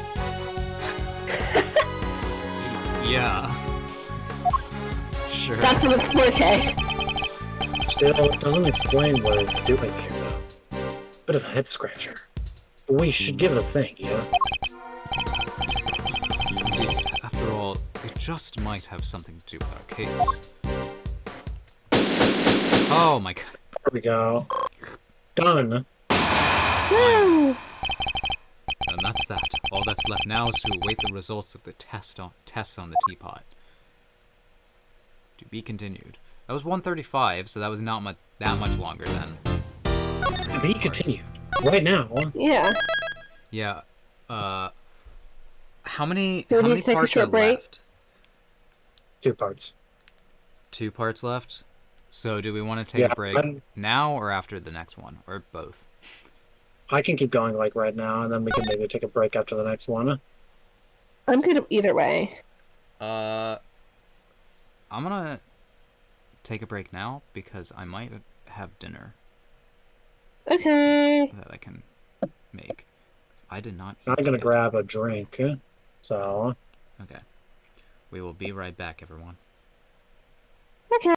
Yeah. Sure. That's when it's 4K. Still, it doesn't explain what it's doing here, though. Bit of a head scratcher. But we should give it a think, yeah? Indeed. After all, it just might have something to do with our case. Oh my god. There we go. Done. Woo! And that's that. All that's left now is to await the results of the tests on the teapot. To be continued. That was 135, so that was not that much longer than. To be continued. Right now. Yeah. Yeah. How many Do we how need many to take a parts are short break? left? 2 parts. 2 parts left. So do we want to take Yeah, a break now or after the next one, or both? I can keep going like right now, and then we can maybe take a break after the next one. I'm good either way. I'm gonna take a break now because I might have dinner Okay. that I can make. I did not eat I'm gonna yet. grab a drink, so... Okay. We will be right back, everyone. Okay.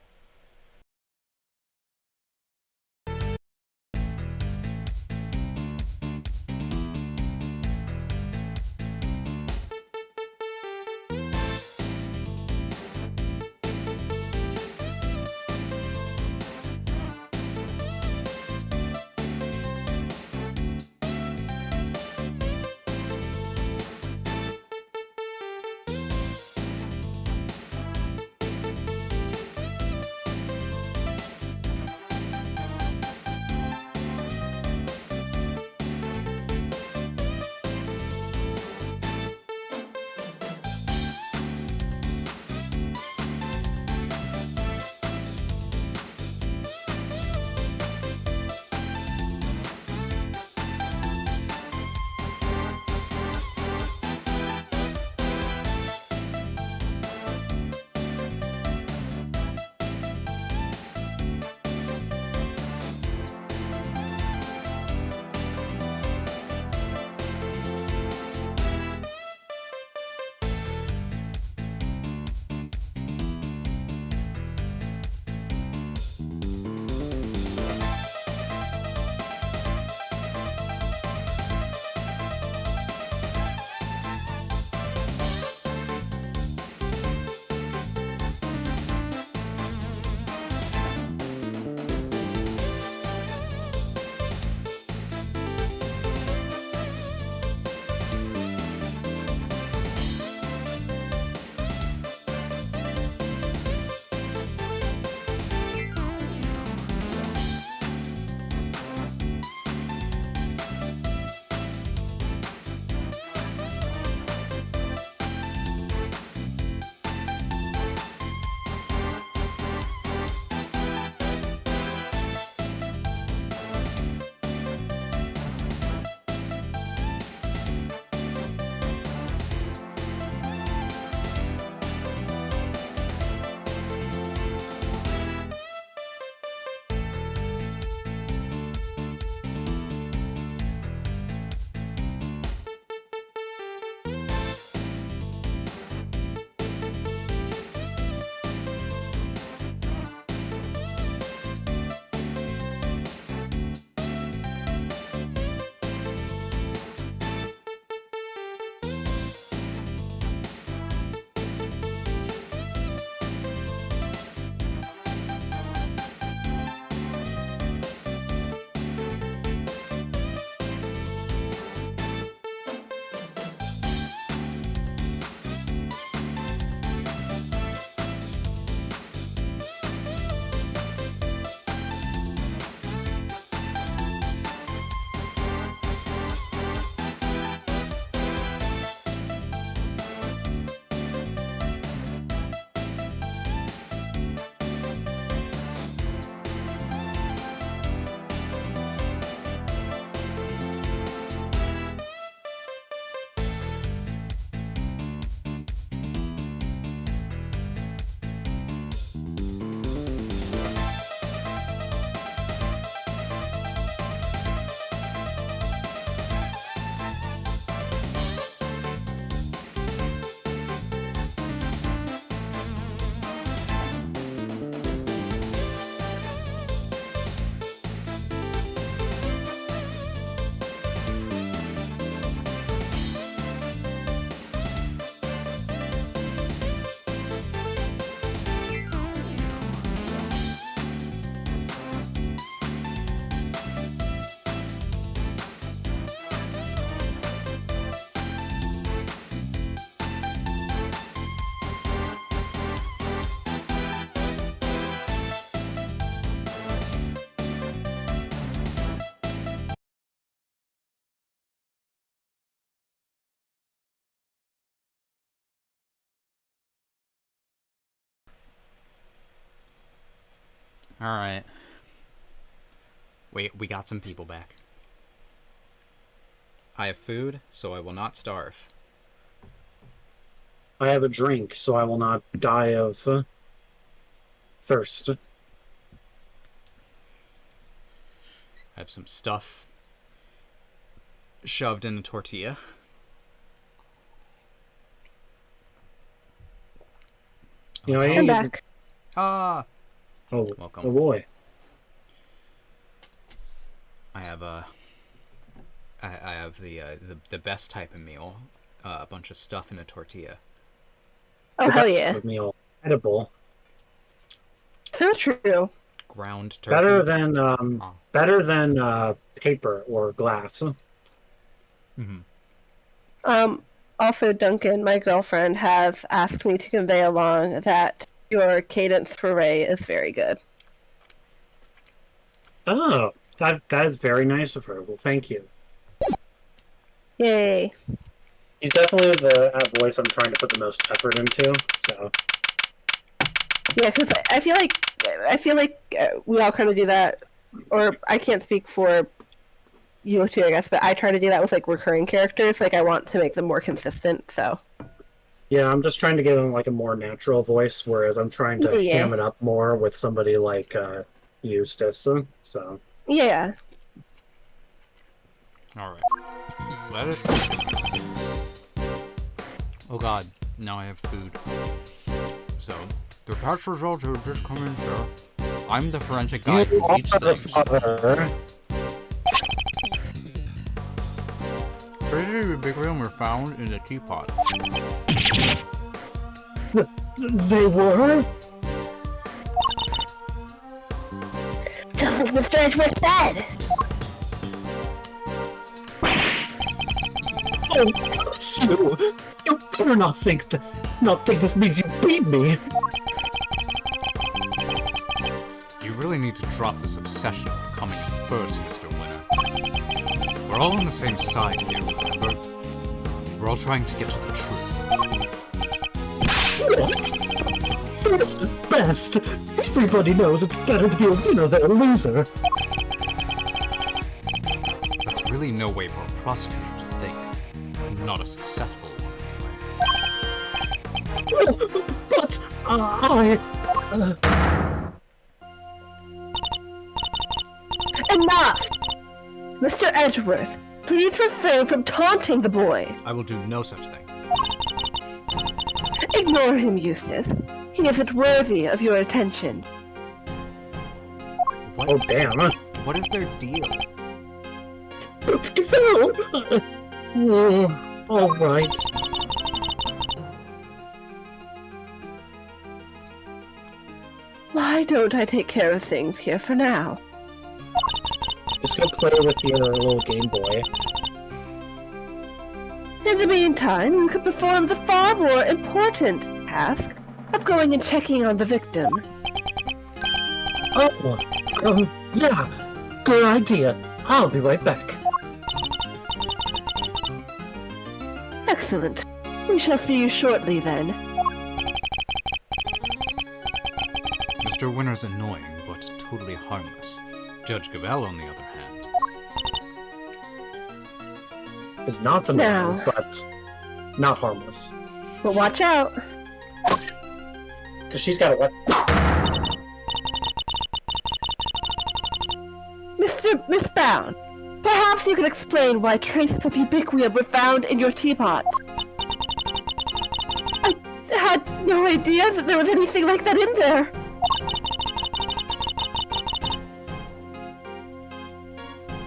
Alright. Wait, we got some people back. I have food, so I will not starve. I have a drink, so I will not die of thirst. I have some stuff shoved in a tortilla. You know, I'm back. Ah! Oh, Welcome. oh boy. I have I have the best type of meal. A bunch of stuff in a tortilla. Oh, The hell best yeah. of meal. Edible. So true. Ground turkey. Better than paper or glass. Mm-hmm. Also, Duncan, my girlfriend, has asked me to convey along that your cadence for Ray is very good. Oh, that is very nice of her. Well, thank you. Yay. He's definitely the voice I'm trying to put the most effort into. So Yeah, because I feel like we all kind of do that, or I can't speak for you two, I guess, but I try to do that with like recurring characters. Like I want to make them more consistent. So yeah, I'm just trying to give him like a more natural voice, whereas I'm trying to Yeah. ham it up more with somebody like Eustace. So yeah, Alright. Let us. Oh god, now I have food. So, the test results are just coming, sir. I'm the forensic guy who eats things. father. Tracy and Big Wheel were found in the teapot. They were? just like Mr. Edgeworth said. Oh, you better not think this means you beat me. You really need to drop this obsession of coming first, Mr. Winner. We're all on the same side here, remember? We're all trying to get to the truth. What? First is best. Everybody knows it's better to be a winner than a loser. That's really no way for a prosecutor to think. Not a successful one, anyway. But Enough! Mr. Edgeworth, please refrain from taunting the boy. I will do no such thing. Ignore him, Eustace. He isn't worthy of your attention. What? oh damn. What is their deal? Let's go. All right. Why don't I take care of things here for now? Just go play with your little Game Boy. In the meantime, you could perform the far more important task of going and checking on the victim. Oh, yeah. Good idea. I'll be right back. Excellent. We shall see you shortly then. Mr. Winner's annoying, but totally harmless. Judge Gabelle, on the other hand. It's not something, No. but not harmless. But watch out. Because she's got a weapon. Miss Bound, perhaps you could explain why traces of ubiquia were found in your teapot. I had no idea that there was anything like that in there.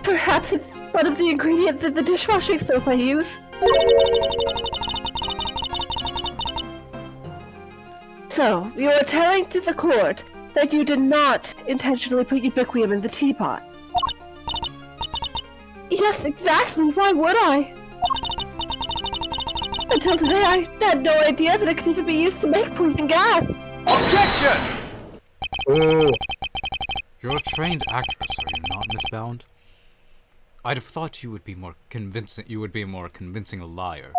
Perhaps it's one of the ingredients in the dishwashing soap I use. So, you are telling to the court that you did not intentionally put ubiquium in the teapot? Yes, exactly. Why would I? Until today, I had no idea that it could even be used to make poison gas. Objection! Ooh. You're a trained actress, are you not, Miss Bound? I'd have thought you would be more convincing. You would be a more convincing liar.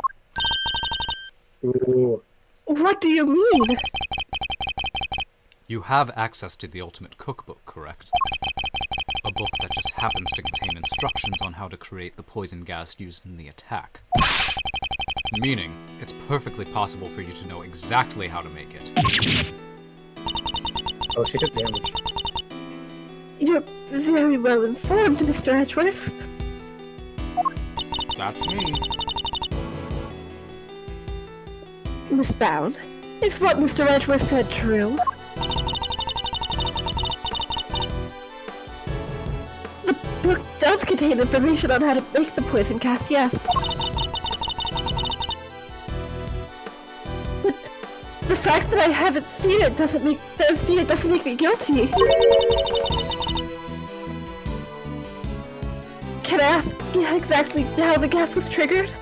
Ooh. What do you mean? You have access to the Ultimate Cookbook, correct? A book that just happens to contain instructions on how to create the poison gas used in the attack. Meaning, it's perfectly possible for you to know exactly how to make it. Oh, she took damage. You're very well informed, Mr. Edgeworth. That's me. Miss Bound, is what Mr. Edgeworth said true? The book does contain information on how to make the poison gas, yes. But the fact that I haven't seen it doesn't make me guilty. Can I ask exactly how the gas was triggered?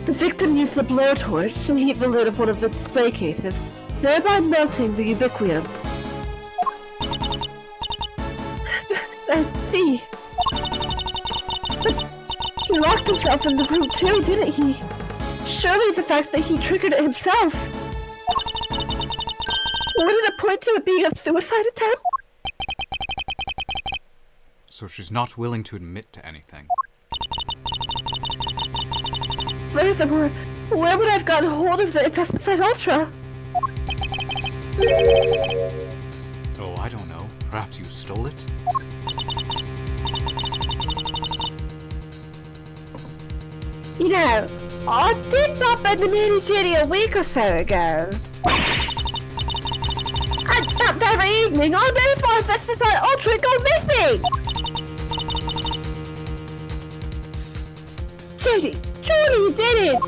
The victim used the blowtorch to heat the lid of one of the display cases, thereby melting the ubiquium. I see. But he locked himself in the room too, didn't he? Surely the fact that he triggered it himself. Wouldn't it point to it being a suicide attempt? So she's not willing to admit to anything. Furthermore, where would I have gotten hold of the Pesticide Ultra? Oh, I don't know. Perhaps you stole it? You know, I did pop in the mini Jenny a week or so ago. And that very evening, I noticed my Pesticide Ultra had gone missing! Judy, you did it!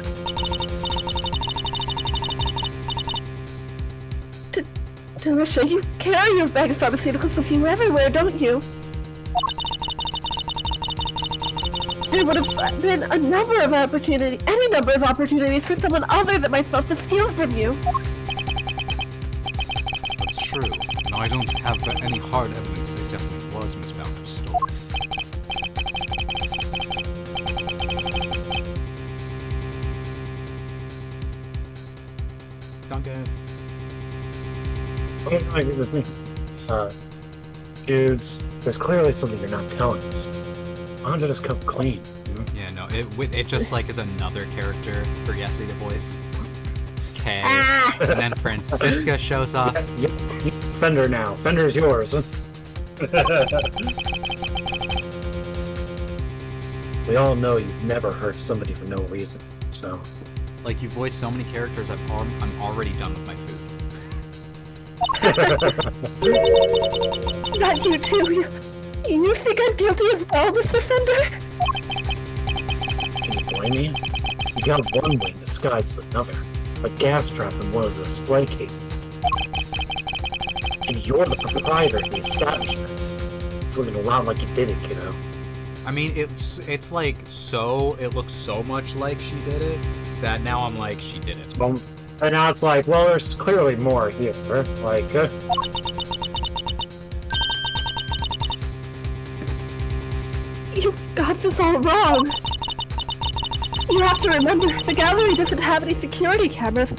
Delisha, you carry your bag of pharmaceuticals with you everywhere, don't you? There would have been any number of opportunities for someone other than myself to steal from you. That's true. No, I don't have any hard evidence it definitely was Miss Bound who stole it. Duncan. Oh, no, I agree with me. Dudes, there's clearly something you're not telling us. Why don't you just come clean? You know? Yeah, no, it just like is another character for Yessie to voice. It's Kay. And then Francisca shows up. Yep. Fender now. Fender's yours. We all know you've never hurt somebody for no reason, so... Like, you voice so many characters, I'm already done with my food. Not you too. You think I'm guilty as well, Mr. Fender? Can you blame me? You've got one wing disguised as another. A gas trap in one of the display cases. And you're the proprietor of the establishment. It's looking a lot like you did it, kiddo. I mean, it's like so, it looks so much like she did it, that now I'm like, she did it. Well, and now it's like, well, there's clearly more here. Like, You've got this all wrong. You have to remember, the gallery doesn't have any security cameras,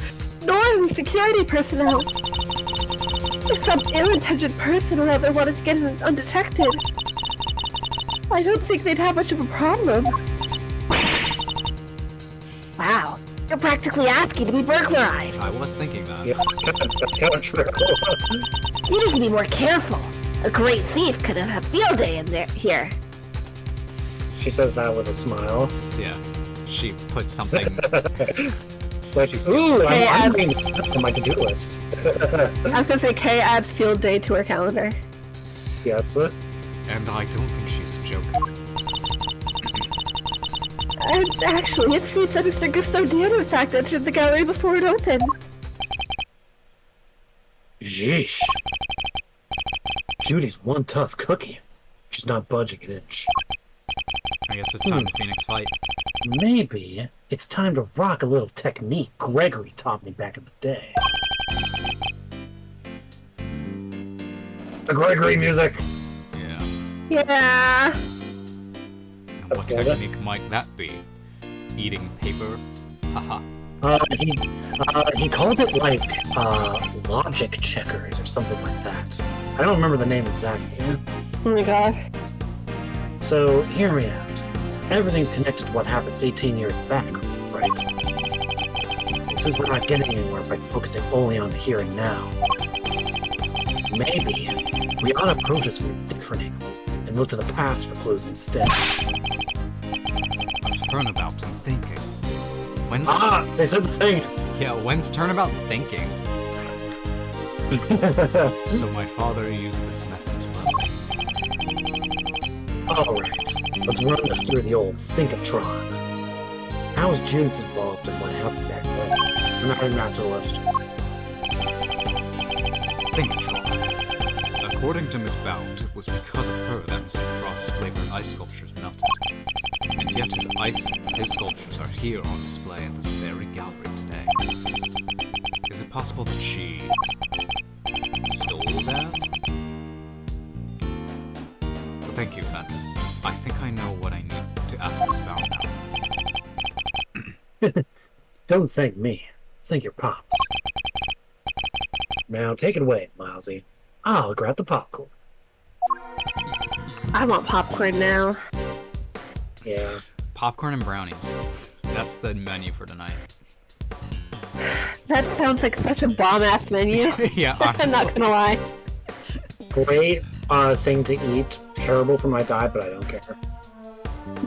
nor any security personnel. If some ill-intentioned person or other wanted to get in undetected, I don't think they'd have much of a problem. Wow, you're practically asking to be burglarized. I was thinking that. yeah, that's kind of true. You need to be more careful. A great thief could have a field day in here. She says that with a smile. Yeah. She put something... Like, She's ooh, Hey, I'm being on my to-do list. I was gonna say Kay adds field day to her calendar. Yes. And I don't think she's joking. And actually, it seems that Mr. Gusto did in fact entered the gallery before it opened. Jeesh. Judy's one tough cookie. She's not budging an inch. I guess it's time to Phoenix fight. Maybe it's time to rock a little technique Gregory taught me back in the day. The Gregory music! Yeah. Yeah. And what Okay, technique might that be? eating paper? Haha. He called it like logic checkers or something like that. I don't remember the name exactly. Oh my god. So hear me out. Everything's connected to what happened 18 years back, right? This is we're not getting anywhere by focusing only on the here and now. Maybe we ought to approach this from a different angle and look to the past for clues instead. A turnabout in thinking. When's They said the thing. Yeah, when's turnabout thinking? So my father used this method as well. Alright, let's run this through the old Thinkatron. How was June's involved in what happened back then? I'm not adding that to the list. Thinkatron. According to Miss Bound, it was because of her that Mr. Frost's flavored ice sculptures melted. And yet his sculptures are here on display at this very gallery today. Is it possible that she stole them? Well, thank you, Ben. I think I know what I need to ask Miss Bound now. Don't thank me. Thank your pops. Now take it away, Milesy. I'll grab the popcorn. I want popcorn now. Yeah. Popcorn and brownies. That's the menu for tonight. That sounds like such a bomb-ass menu. Yeah, I'm not gonna lie. Great thing to eat. Terrible for my diet, but I don't care.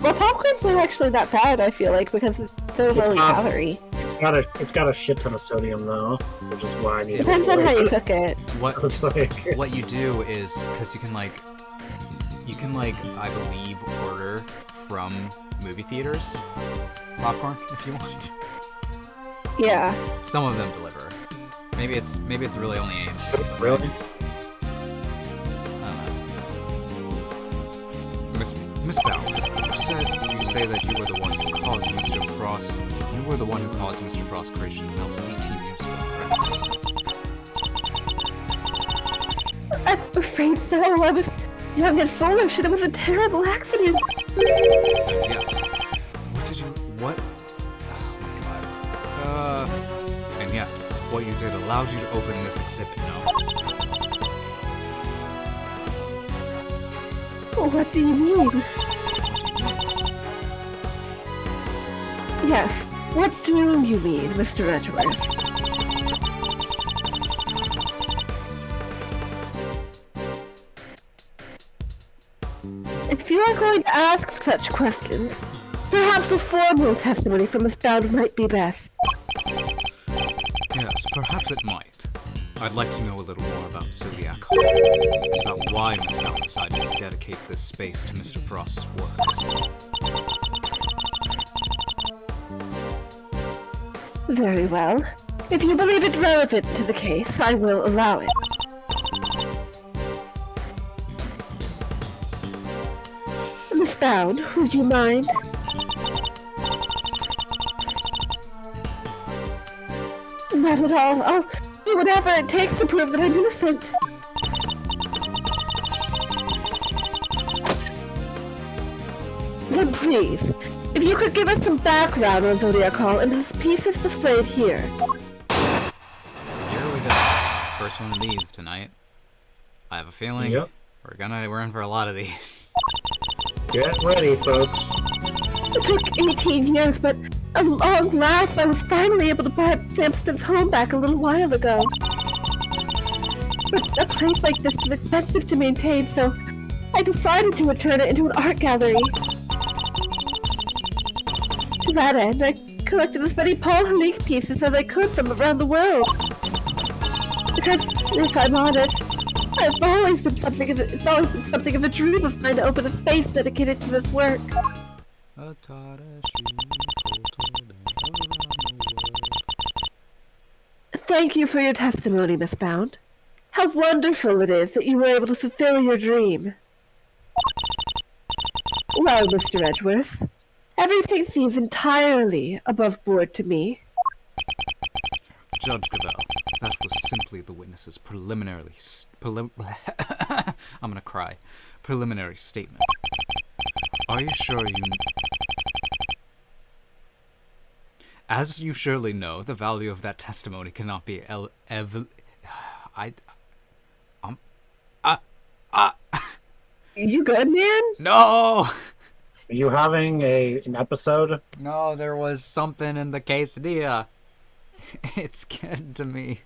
Well, popcorn's not actually that bad, I feel like, because there's It's only not. calorie. It's got a shit ton of sodium though, which is why I need Depends to on how you avoid cook it. What it. It's like, what you do is because you can like I believe order from movie theaters popcorn if you want. Yeah. Some of them deliver. Maybe it's really only AMC. really? Miss Bound, you say that you were the ones who caused Mr. Frost. You were the one who caused Mr. Frost's creation to melt 18 years ago, correct? I'm afraid so. I was young and foolish, and it was a terrible accident. And yet, what? Oh my god. And yet, what you did allowed you to open this exhibit, no? What do you mean? Yes. What do you mean, Mr. Edgeworth? If you are going to ask such questions, perhaps a formal testimony from Miss Bound might be best. Yes, perhaps it might. I'd like to know a little more about Zodiac, about why Miss Bound decided to dedicate this space to Mr. Frost's work. Very well. If you believe it relevant to the case, I will allow it. Miss Bound, would you mind? Not at all. I'll do whatever it takes to prove that I'm innocent. Then please, if you could give us some background on Zodiac Hall and his pieces displayed here. Here we go. First one of these tonight. I have a feeling Yep. we're in for a lot of these. Get ready, folks. It took 18 years, but at long last, I was finally able to buy Samson's home back a little while ago. But a place like this is expensive to maintain, so I decided to turn it into an art gallery. To that end, I collected as many Paul Halik pieces as I could from around the world. Because, if I'm honest, it's always been something of a dream of mine to open a space dedicated to this work. Thank you for your testimony, Miss Bound. How wonderful it is that you were able to fulfill your dream. Well, Mr. Edgeworth, everything seems entirely above board to me. Judge Gavel, that was simply the witness's preliminary I'm gonna cry. Preliminary statement. Are you sure you... As you surely know, the value of that testimony cannot be You good, man? No! Are you having an episode? No, there was something in the quesadilla. It's getting to me.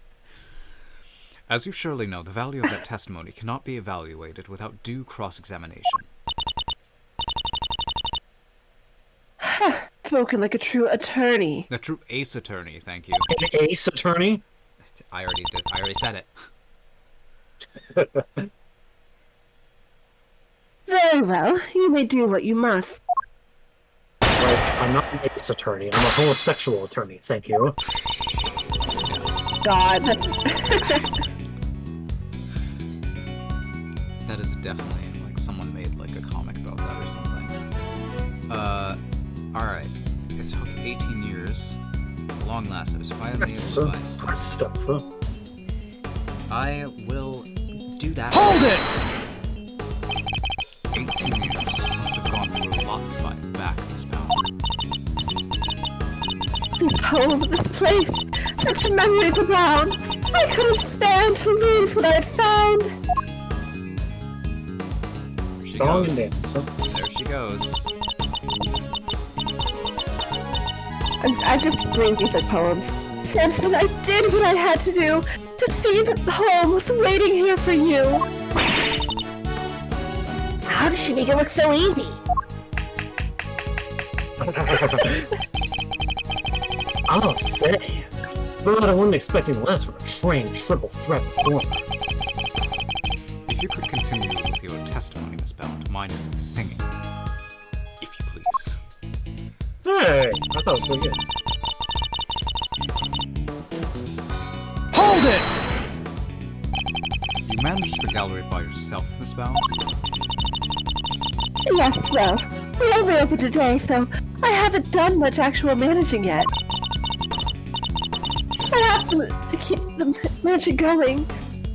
As you surely know, the value of that testimony cannot be evaluated without due cross-examination. Spoken like a true attorney. A true ace attorney, thank you. An ace attorney? I already said it. Very well. You may do what you must. It's like, I'm not an ace attorney, I'm a homosexual attorney, thank you. God. That is definitely, like, someone made, like, a comic about that or something. Alright. It took 18 years. At long last, I was finally able to buy. Good stuff, huh? I will do that. Hold it! 18 years. Must have gone through a lot to buy it back, Miss Pound. This home, this place, such memories abound. I couldn't stand to lose what I had found. She Song goes. and dance, huh? There she goes. I just bring these are poems. Samson, I did what I had to do to see that the home was waiting here for you. How does she make it look so easy? I'll say. But I wasn't expecting less from a trained triple threat performer. If you could continue with your testimony, Miss Bound, minus the singing. If you please. Hey, I thought it was pretty good. Hold it! You managed the gallery by yourself, Miss Bound? Yes, well, we only opened today, so I haven't done much actual managing yet. I have to keep the mansion going.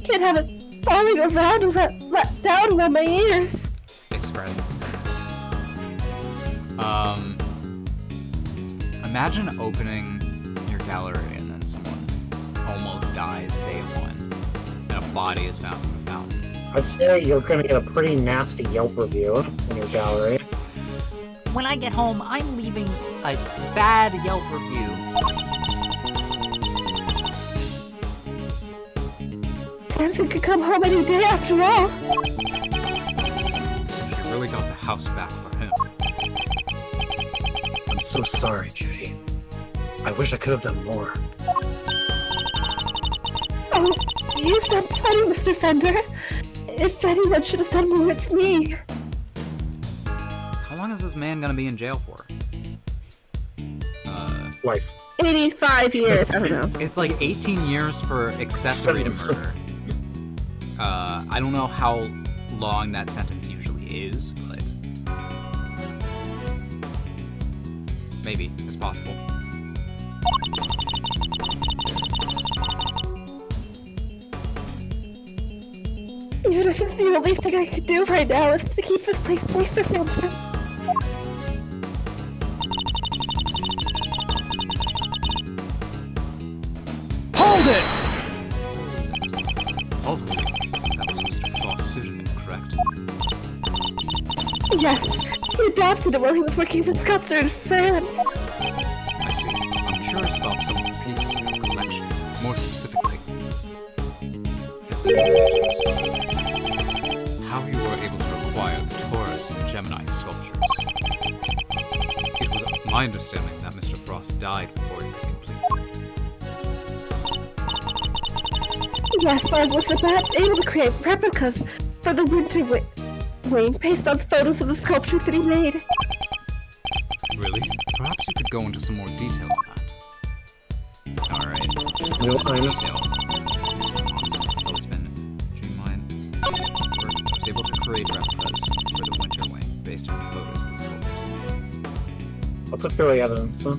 Can't have it falling around and let down around my ears. It's spreading. Imagine opening your gallery and then someone almost dies day one, and a body is found in a fountain. I'd say you're gonna get a pretty nasty Yelp review in your gallery. When I get home, I'm leaving a bad Yelp review. Samson could come home any day after all. She really got the house back for him. I'm so sorry, Judy. I wish I could have done more. Oh, you've done plenty, Mr. Fender. If anyone should have done more, it's me. How long is this man gonna be in jail for? Life. 85 years, I don't know. It's like 18 years for accessory to murder. I don't know how long that sentence usually is, but maybe it's possible. Even if it's the only thing I could do right now is to keep this place safe for Samson. Hold it! Hold it. That was Mr. Frost's pseudonym, correct? Yes, he adopted it while he was working as a sculptor in France. I see. I'm curious about some of the pieces in your collection. More specifically, how you were able to acquire the Taurus and Gemini sculptures. It was my understanding that Mr. Frost died before he could complete them. Yes, I was able to create replicas for the winter wing based on photos of the sculptures that he made. Really? Perhaps you could go into some more detail on that. Alright. Just No, more I know. detail. It's always been Dreamline. I was able to create replicas for the winter wing based on the photos the sculptures had made. Let's look through the evidence, huh?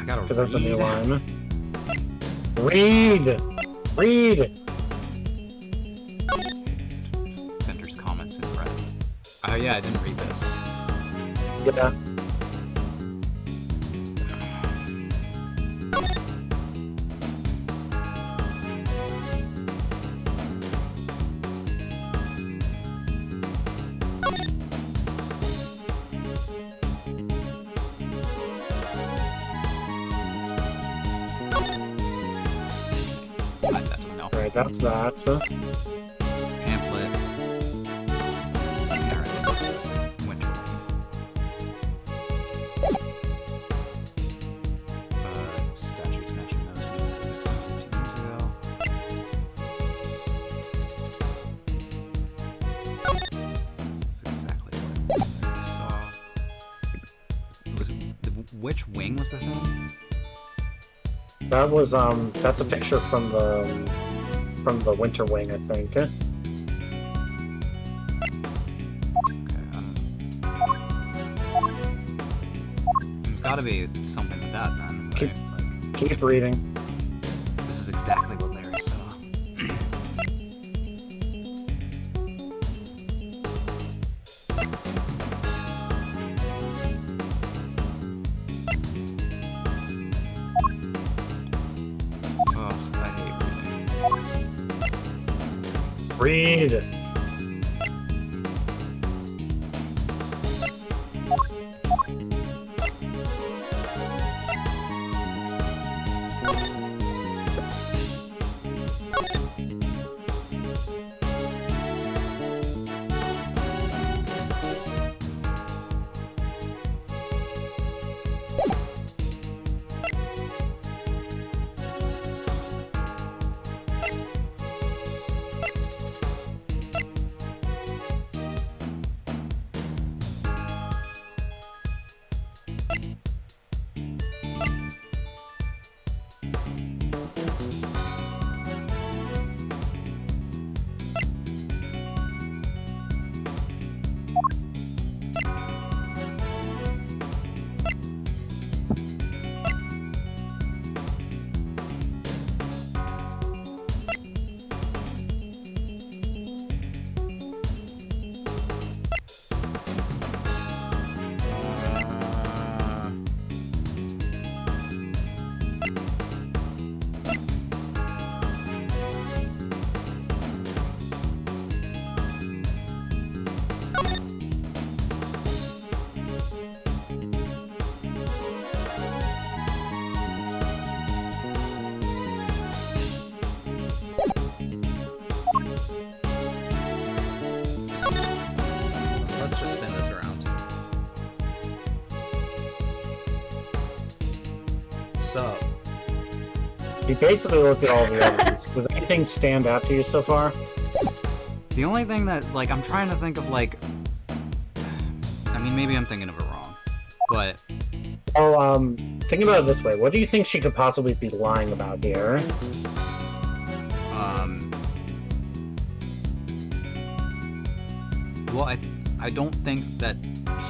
I gotta Because that's a new read. line. Read! Read! Fender's comments in red. Oh yeah, I didn't read this. Yeah. that's that. Pamphlet. Alright, Winter. Statues matching those we met 15 years ago. This is exactly what we saw. Which wing was this in? That was that's a picture from the winter wing, I think. Okay, there's gotta be something with that then, right? Keep reading. This is exactly what Larry saw. Ugh, I hate reading. Read. Let's just spin this around. So, You basically looked at all the evidence. Does anything stand out to you so far? the only thing that, like, I'm trying to think of, like, I mean, maybe I'm thinking of it wrong, but Oh, think about it this way. What do you think she could possibly be lying about here? well, I don't think that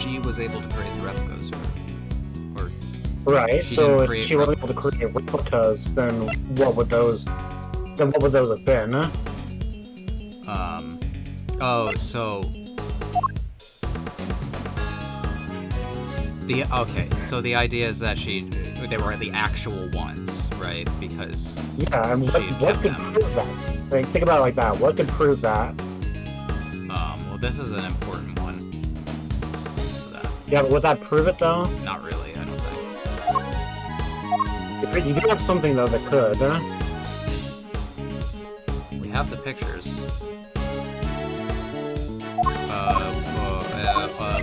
she was able to create the replicas, or Right, She so didn't if create she wasn't able to replicas. create replicas, then what would those have been? Huh? oh, so so the idea is that they were the actual ones, right? Because Yeah, and She what kept could them. prove that? Like, think about it like that. What could prove that? well, this is an important one. So that, Yeah, but would that prove it though? not really, I don't think. You do have something though that could. Huh? We have the pictures.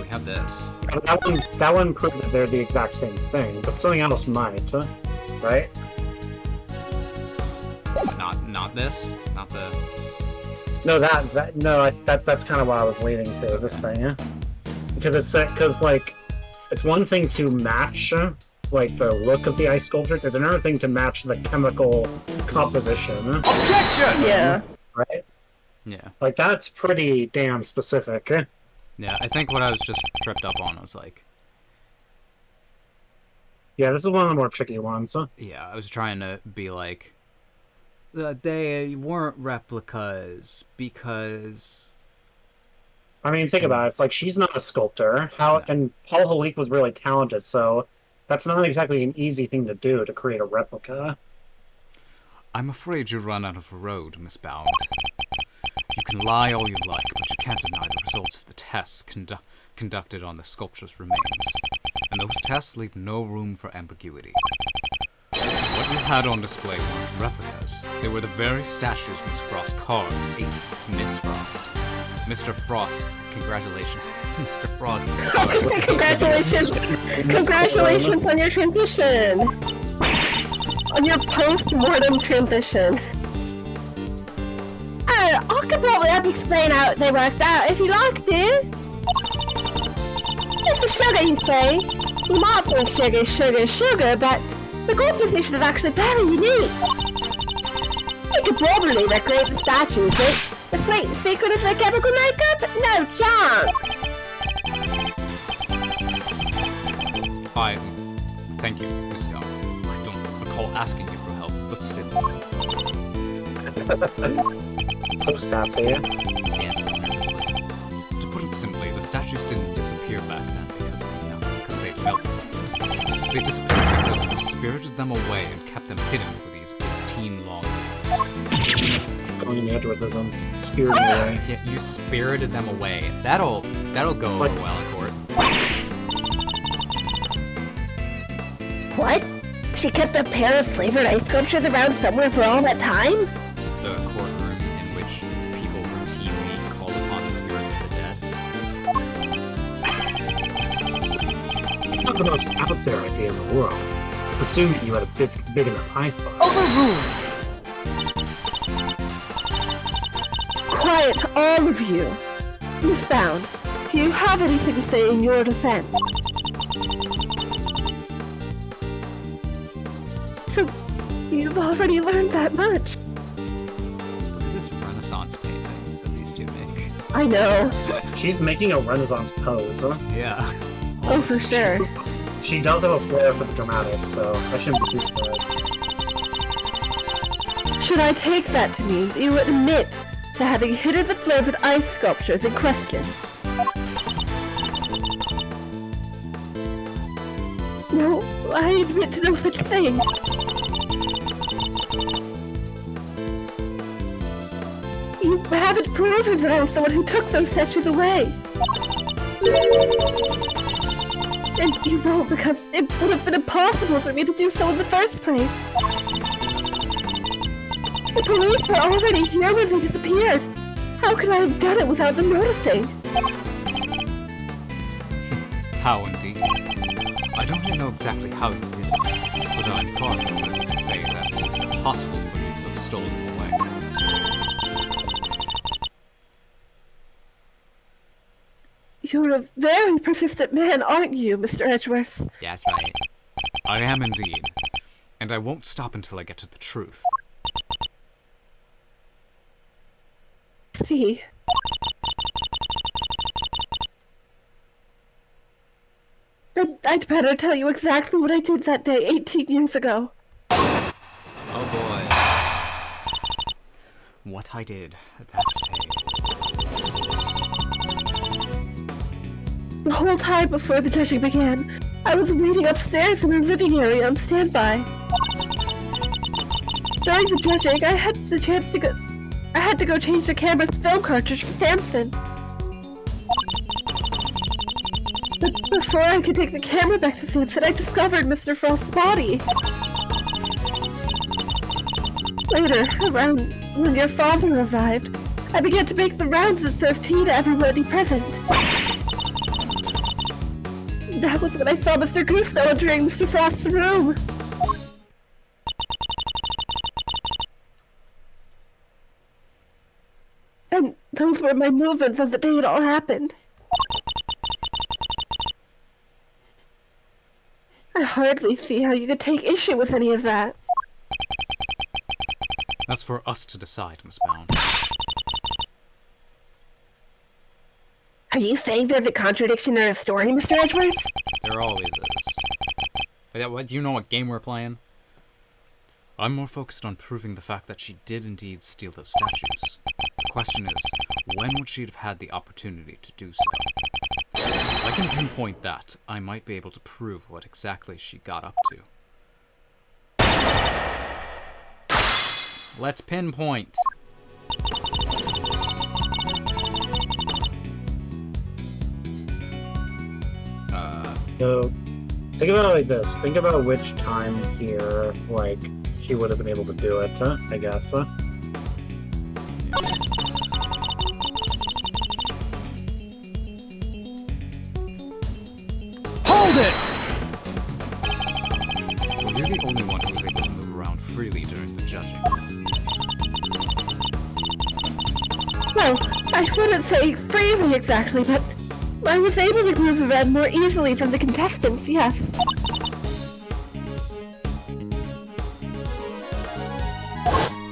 We have this. That one proved that they're the exact same thing, but something else might, huh? Right? Not this. Not the. No, that's kind of what I was leading to. This thing, yeah. Because like, it's one thing to match like the look of the ice sculptures. It's another thing to match the chemical composition. Yeah. Right? Yeah. Like that's pretty damn specific. Yeah. I think what I was just tripped up on was like. Yeah, this is one of the more tricky ones. Huh? Yeah, I was trying to be like. They weren't replicas because. I mean, think about it. It's like she's not a sculptor. And Paul Halik was really talented, so that's not exactly an easy thing to do to create a replica. I'm afraid you run out of a road, Miss Bound. You can lie all you like, but you can't deny the results of the tests conducted on the sculpture's remains. And those tests leave no room for ambiguity. What What you had on display weren't replicas. They were the very statues Miss Frost carved. Miss Frost. Mr. Frost, congratulations. Mr. Frost. Congratulations! Congratulations on your transition! On your post-mortem transition. I could probably help explain how they worked out if you like to. It's the sugar, you say? You might think sugar, but the gold position is actually very unique. You could probably recreate the statues, but the sweet secret of their chemical makeup? No chance! Thank you, Miss Young. I don't recall asking you for help, but still. So sassy. Dances nervously. To put it simply, the statues didn't disappear back then because they melted. They disappeared because you spirited them away and kept them hidden for these 18 long years. It's going in the edgeworthisms. Spirited away. Yeah, you spirited them away. That'll go over well in court. What? She kept a pair of flavored ice sculptures around somewhere for all that time? The courtroom in which people routinely call upon the spirits of the dead. It's not the most out there idea in the world. Assume that you had a big enough icebox. Overruled! Quiet, all of you. Miss Bound, do you have anything to say in your defense? So, you've already learned that much. Look at this Renaissance painting that these two make. I know. She's making a Renaissance pose. Yeah. Oh, for sure. She does have a flair for the dramatic, so I shouldn't be too surprised. Should I take that to mean that you would admit to having hidden the flavored ice sculptures in question? No, I admit to no such thing. You haven't proven that I was the one who took those statues away. And you won't, because it would have been impossible for me to do so in the first place. The police were already here when they disappeared. How could I have done it without them noticing? How indeed. I don't even know exactly how you did it, but I'm far from ready to say that it was impossible for you to have stolen them away. You're a very persistent man, aren't you, Mr. Edgeworth? That's right. I am indeed. And I won't stop until I get to the truth. See. Then I'd better tell you exactly what I did that day 18 years ago. Oh boy. What I did that day. The whole time before the judging began, I was waiting upstairs in our living area on standby. During the judging, I had to go change the camera's film cartridge for Samson. But before I could take the camera back to Samson, I discovered Mr. Frost's body. Later, around when your father arrived, I began to make the rounds and serve tea to everybody present. That was when I saw Mr. Gusto entering Mr. Frost's room. And those were my movements on the day it all happened. I hardly see how you could take issue with any of that. That's for us to decide, Miss Bound. Are you saying there's a contradiction in our story, Mr. Edgeworth? There always is. What, do you know what game we're playing? I'm more focused on proving the fact that she did indeed steal those statues. The question is, when would she have had the opportunity to do so? If I can pinpoint that, I might be able to prove what exactly she got up to. Let's pinpoint. So, Think about it like this. Think about which time here, like, she would have been able to do it, I guess. Hold it! Well, you're the only one who was able to move around freely during the judging. Well, I wouldn't say freely exactly, but I was able to move around more easily than the contestants, yes.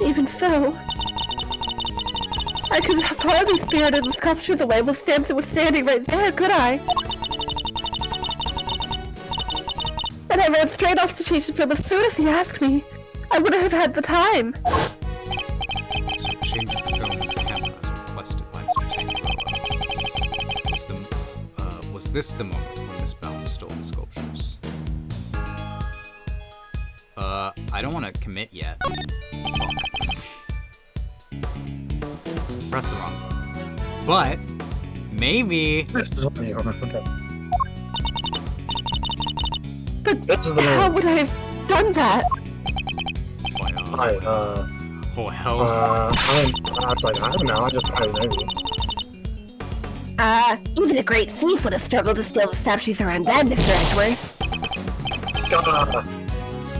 Even so, I could have hardly spirited the sculpture the way Stanton was standing right there, could I? And I ran straight off to change the film as soon as he asked me. I wouldn't have had the time. So changing the film with the camera as requested by Mr. Tangrova. Was this the moment when Miss Bound stole the sculptures? I don't want to commit yet. Fuck. Press the wrong button. But, maybe... This is what you remember. Okay. But This is the how moment. would I have done that? Why not? Well, Oh, it's like, I don't know, I just thought maybe. Even a great thief would have struggled to steal the statues around then, Mr. Edgeworth.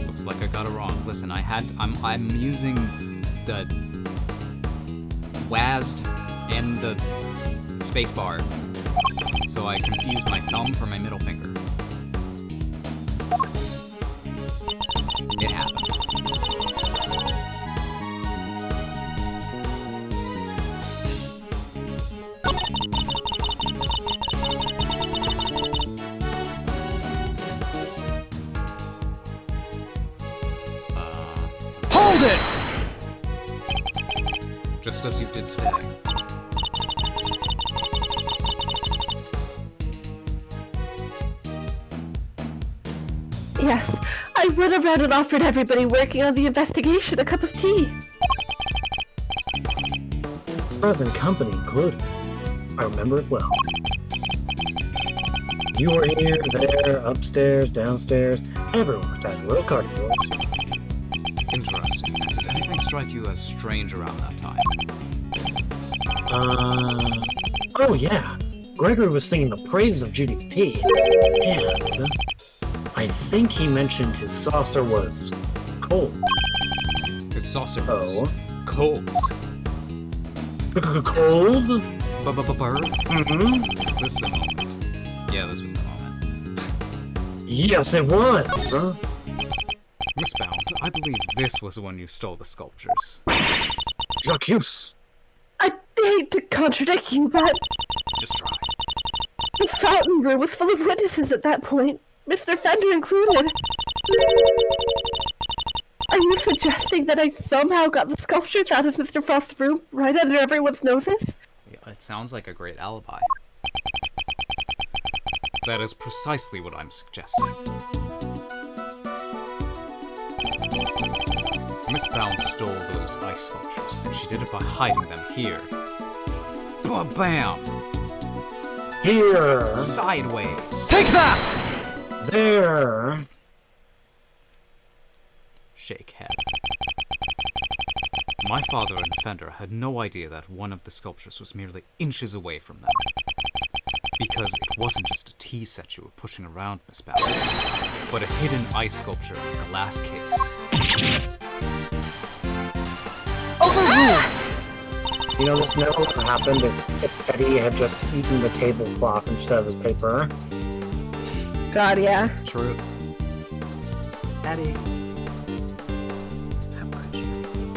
Looks like I got it wrong. Listen, I'm using the WASD and the spacebar, so I confused my thumb for my middle finger. It happens. Hold it! Just as you did today. Yes, I would have run and offered everybody working on the investigation a cup of tea. Present company included. I remember it well. You were here, there, upstairs, downstairs. Everyone was at little card of yours. Interesting. Did anything strike you as strange around that time? Oh yeah. Gregory was singing the praises of Judy's tea. And I think he mentioned his saucer was cold. His saucer was Oh. cold. Cold? Bird? Mm-hmm. Was this the moment? Yeah, this was the moment. Yes, it was. Miss Bound, I believe this was when you stole the sculptures. Jacques. I hate to contradict you, but Just try. the fountain room was full of witnesses at that point, Mr. Fender included. Are you suggesting that I somehow got the sculptures out of Mr. Frost's room right under everyone's noses? Yeah, it sounds like a great alibi. That is precisely what I'm suggesting. Miss Bound stole those ice sculptures, and she did it by hiding them here. Ba-bam! Here. Sideways! Take that! There. Shake head. My father and Fender had no idea that one of the sculptures was merely inches away from them. Because it wasn't just a tea set you were pushing around, Miss Bound, but a hidden ice sculpture in a glass case. You know, this never would have happened if Eddie had just eaten the tablecloth instead of his paper. God, yeah. True. Eddie. How could you?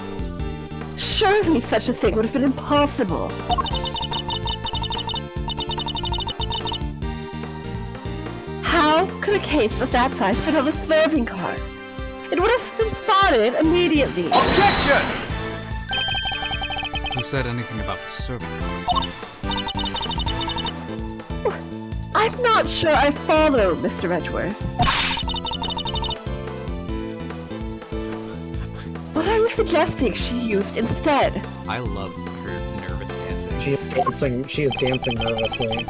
Surely such a thing would have been impossible. How could a case of that size fit on a serving cart? It would have been spotted immediately. Objection! Who said anything about the serving cards? I'm not sure I follow, Mr. Edgeworth. What are you suggesting she used instead? I love her nervous dancing. She is dancing nervously.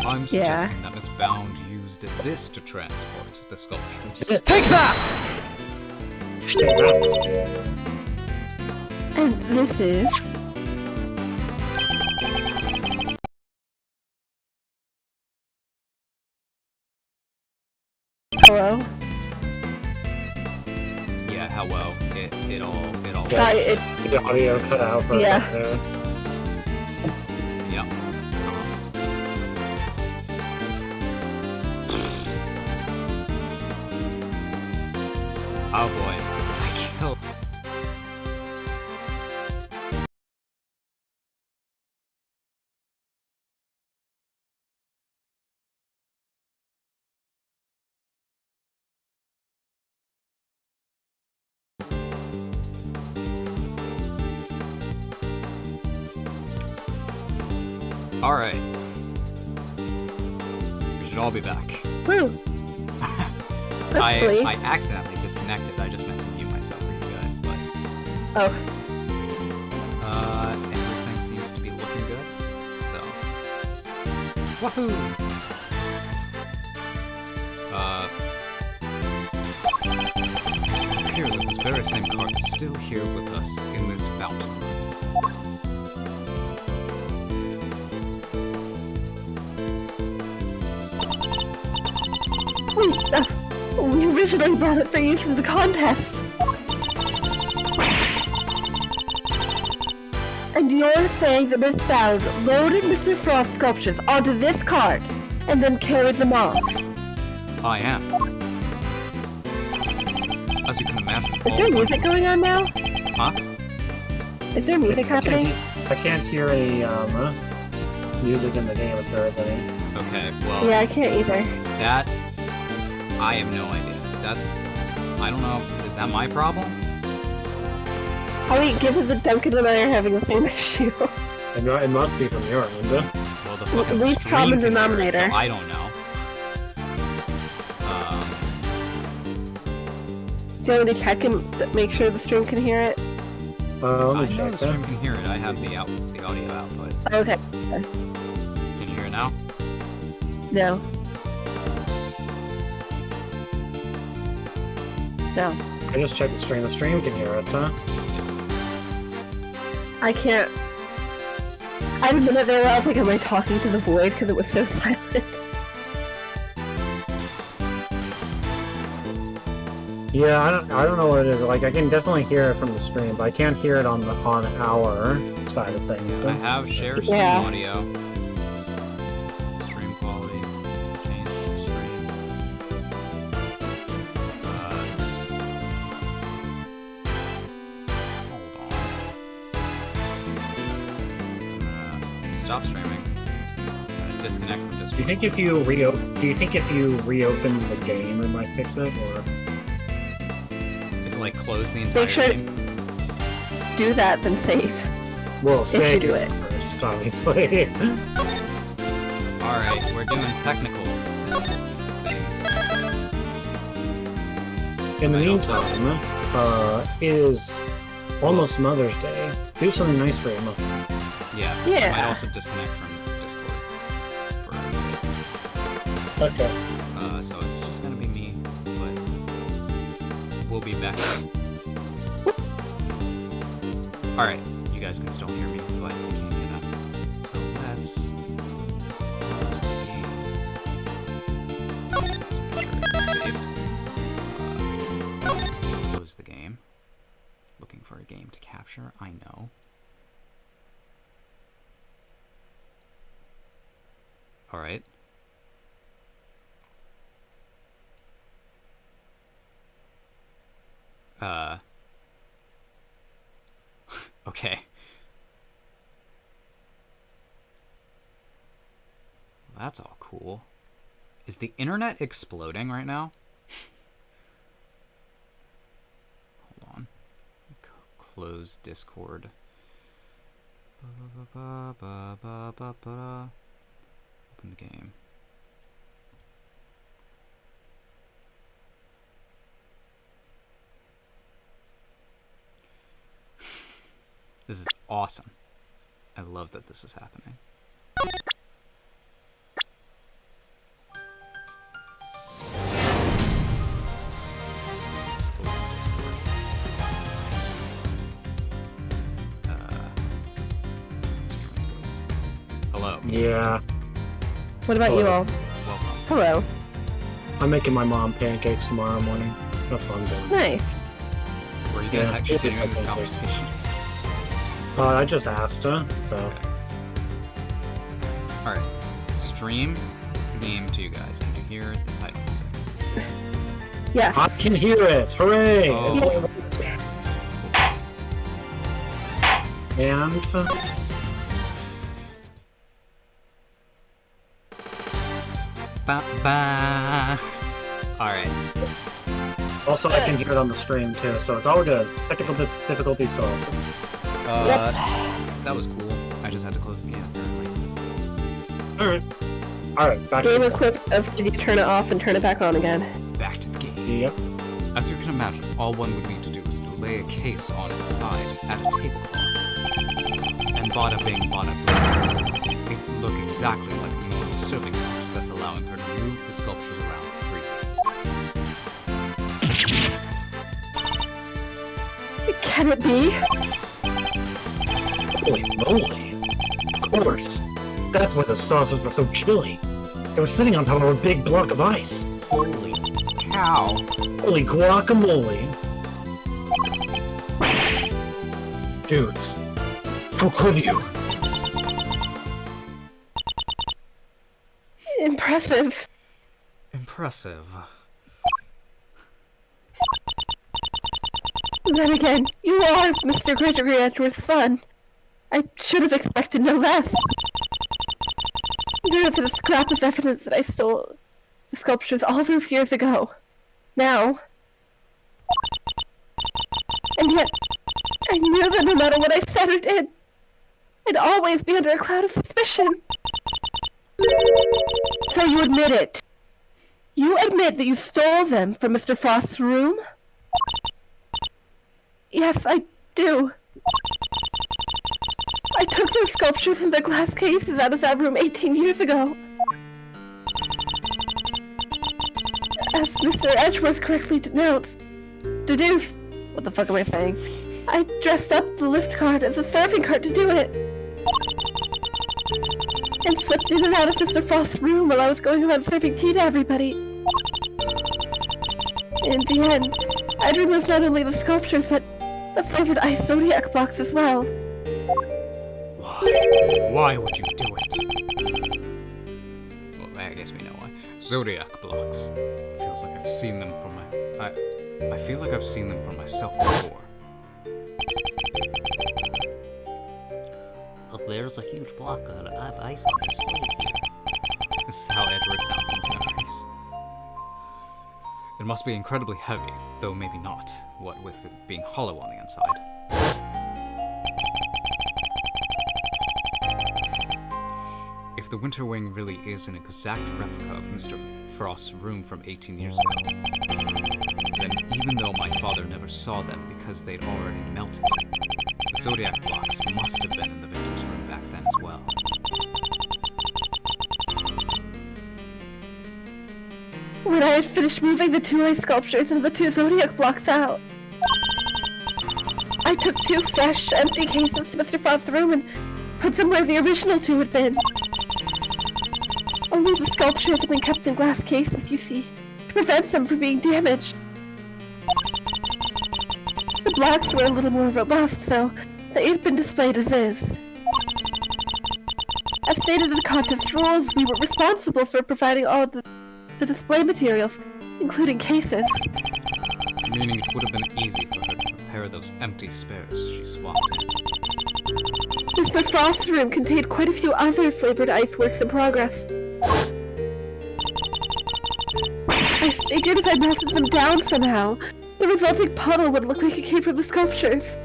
I'm suggesting that Miss Bound used selected this to transport the sculptures. Take that! Yeah. And this is... Hello? Yeah, how well it all Sorry, it... The audio cut out for Yeah. a second there. Yeah. Oh boy. I killed. Alright. We should all be back. Woo! Hopefully. I accidentally disconnected. I just meant to mute myself for you guys, but Oh, everything seems to be looking good. So woohoo! It appears that this very same card is still here with us in this fountain room. we originally brought it for use in the contest. And you're saying that Miss Bowd loaded Mr. Frost's sculptures onto this cart and then carried them off. I am. As you can imagine. Is there music going on now? Huh? Is there music happening? I can't hear any music in the game if there is any. Okay, well. Yeah, I can't either. That. I have no idea. That's. I don't know. Is that my problem? I mean, given that Duncan and I are having the same issue. It must be from your end. Well, the fucking Least stream common can hear it, denominator. so I don't know. Do you want me to check and make sure the stream can hear it? Let I me know check the stream that. can hear it. I have the audio output. Okay. Can you hear it now? No. No. I just checked the stream. The stream can hear it, huh? I can't. I had a minute there where I was like, am I talking to the void? Because it was so silent. Yeah, I don't know what it is. Like, I can definitely hear it from the stream, but I can't hear it on our side of things. I have share stream Yeah. audio. Stream quality. Change stream. Hold on. Stop streaming. I'm gonna disconnect from Discord. Do you think if you reopen the game, it might fix it, or? If, like, close the entire Make sure game? do that, then save. Well, save do it it. first, obviously. Alright, we're doing technical things. In the Might also- meantime, it is almost Mother's Day. Do something nice for your mother. Yeah. Yeah. Might also disconnect from Discord for a bit. Okay. So it's just gonna be me, but we'll be back. Alright, you guys can still hear me, but you can't hear that. So let's close the game. Make sure it's saved. Close the game. Looking for a game to capture, I know. Alright. Okay. That's all cool. Is the internet exploding right now? Hold on. Close Discord. Open the game. This is awesome. I love that this is happening. Yeah, What about you all? Welcome. Hello. I'm making my mom pancakes tomorrow morning. Have fun doing it. Nice. Were you guys Yeah, actually it is continuing this my conversation? I just asked her, so. Alright. Stream the game to you guys. Can you hear the title music? Yes. I can hear it! Hooray! Oh. And. Ba-ba. Alright. Also, I can hear it on the stream too, so it's all good. Technical difficulty solved. That was cool. I just had to close the game, apparently. Alright, back Game to equipped of did you turn it off and turn it back on again? Back to the game. the. Yep. As you can imagine, all one would need to do is to lay a case on its side at a tablecloth. And bada bing, bada boom. It would look exactly like a normal serving cart, thus allowing her to move the sculptures around freely. Can it be? Holy moly. Of course. That's why the saucers were so chilly. They were sitting on top of a big block of ice. Holy cow! Holy guacamole. Dudes. How could you? Impressive. Impressive. Then again, you are Mr. Gregory Edgeworth's son. I should have expected no less. There isn't a scrap of evidence that I stole the sculptures all those years ago. Now. And yet, I knew that no matter what I said or did, I'd always be under a cloud of suspicion. So you admit it? You admit that you stole them from Mr. Frost's room? Yes, I do. I took those sculptures and their glass cases out of that room 18 years ago. As Mr. Edgeworth correctly deduced, what the fuck am I saying? I dressed up the lift cart as a serving cart to do it. And slipped in and out of Mr. Frost's room while I was going around serving tea to everybody. In the end, I'd removed not only the sculptures, but the flavored ice zodiac blocks as well. Why? Why would you do it? Well, I guess we know why. Zodiac blocks. Feels like I've seen them for I feel like I've seen them for myself before. There's a huge block of ice on display here. This is how Edward sounds in his memories. It must be incredibly heavy, though maybe not, what with it being hollow on the inside. If the Winter Wing really is an exact replica of Mr. Frost's room from 18 years ago, then even though my father never saw them because they'd already melted, the Zodiac blocks must have been in the victim's room back then as well. When I had finished moving the two ice sculptures and the two zodiac blocks out, I took two fresh, empty cases to Mr. Frost's room and put them where the original two had been. Only the sculptures had been kept in glass cases, you see, to prevent them from being damaged. The blocks were a little more robust, so they had been displayed as is. As stated in the contest rules, we were responsible for providing all the display materials, including cases. Meaning it would have been easy for her to prepare those empty spares she swapped in. Mr. Frost's room contained quite a few other flavored ice works in progress. I figured if I melted them down somehow, the resulting puddle would look like it came from the sculptures.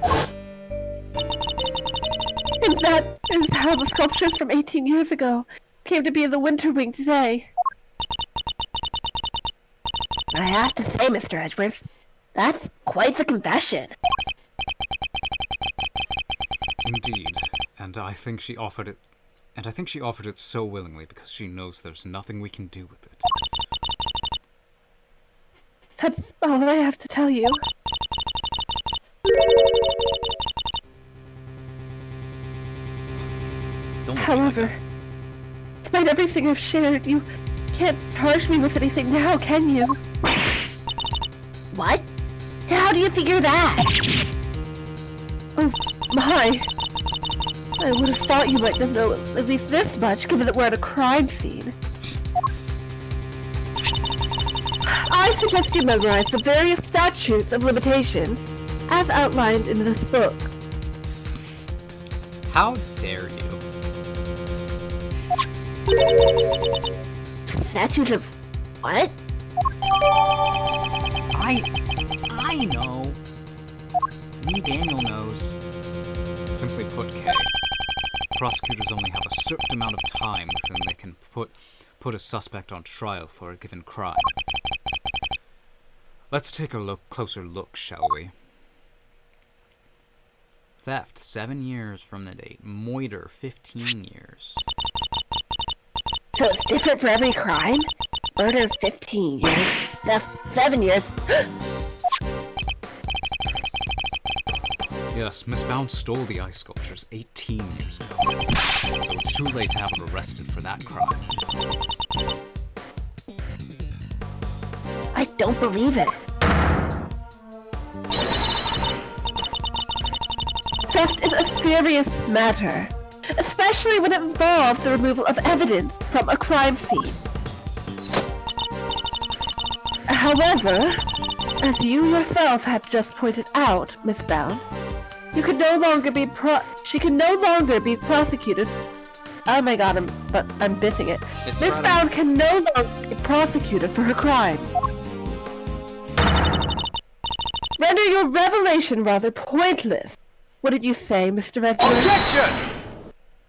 And that is how the sculptures from 18 years ago came to be in the Winter Wing today. I have to say, Mr. Edgeworth, that's quite the confession. Indeed, and I think she offered it. And I think she offered it so willingly because she knows there's nothing we can do with it. That's all I have to tell you. Don't look However, everything I've shared. You can't charge me with anything now, can you? What? How do you figure that? Oh, my. I would have thought you might have known at least this much, given that we're at a crime scene. I suggest you memorize the various statutes of limitations, as outlined in this book. How dare you? Statutes of what? I know. Me, Daniel knows. Simply put, Kay, prosecutors only have a certain amount of time within they can put a suspect on trial for a given crime. Let's take a closer look, shall we? Theft, 7 years from the date. Moiter, 15 years. So it's different for every crime? Murder, 15 years. Theft, 7 years. Yes, Miss Bounce stole the ice sculptures 18 years ago. So it's too late to have her arrested for that crime. I don't believe it. Theft is a serious matter, especially when it involves the removal of evidence from a crime scene. However, as you yourself have just pointed out, Miss Bound, she can no longer be prosecuted. Oh my god, I'm biffing it. It's Miss rather- Bound can no longer be prosecuted for her crime. Render your revelation rather pointless. What did you say, Mr. Redford? Objection!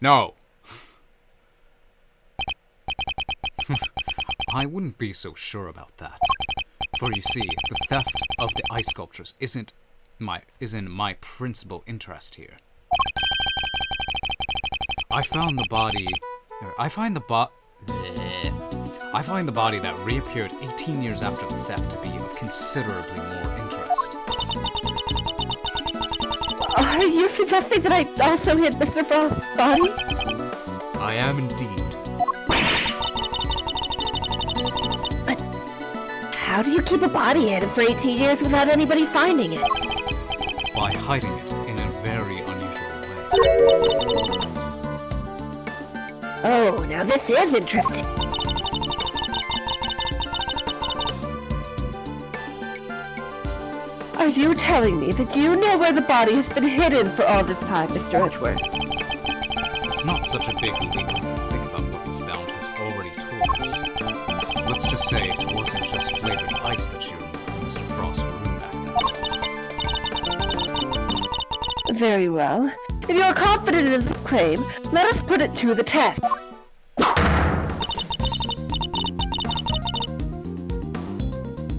No. I wouldn't be so sure about that. For you see, the theft of the ice sculptures isn't in my principal interest here. I find the body that reappeared 18 years after the theft to be of considerably more interest. Are you suggesting that I also hid Mr. Frost's body? I am indeed. But how do you keep a body hidden for 18 years without anybody finding it? By hiding it in a very unusual way. Oh, now this is interesting. Are you telling me that you know where the body has been hidden for all this time, Mr. Edgeworth? It's not such a big leap if you think about what Miss Bound has already told us. Let's just say it wasn't just flavored ice that she removed from Mr. Frost's room back then. Very well. If you are confident in this claim, let us put it to the test.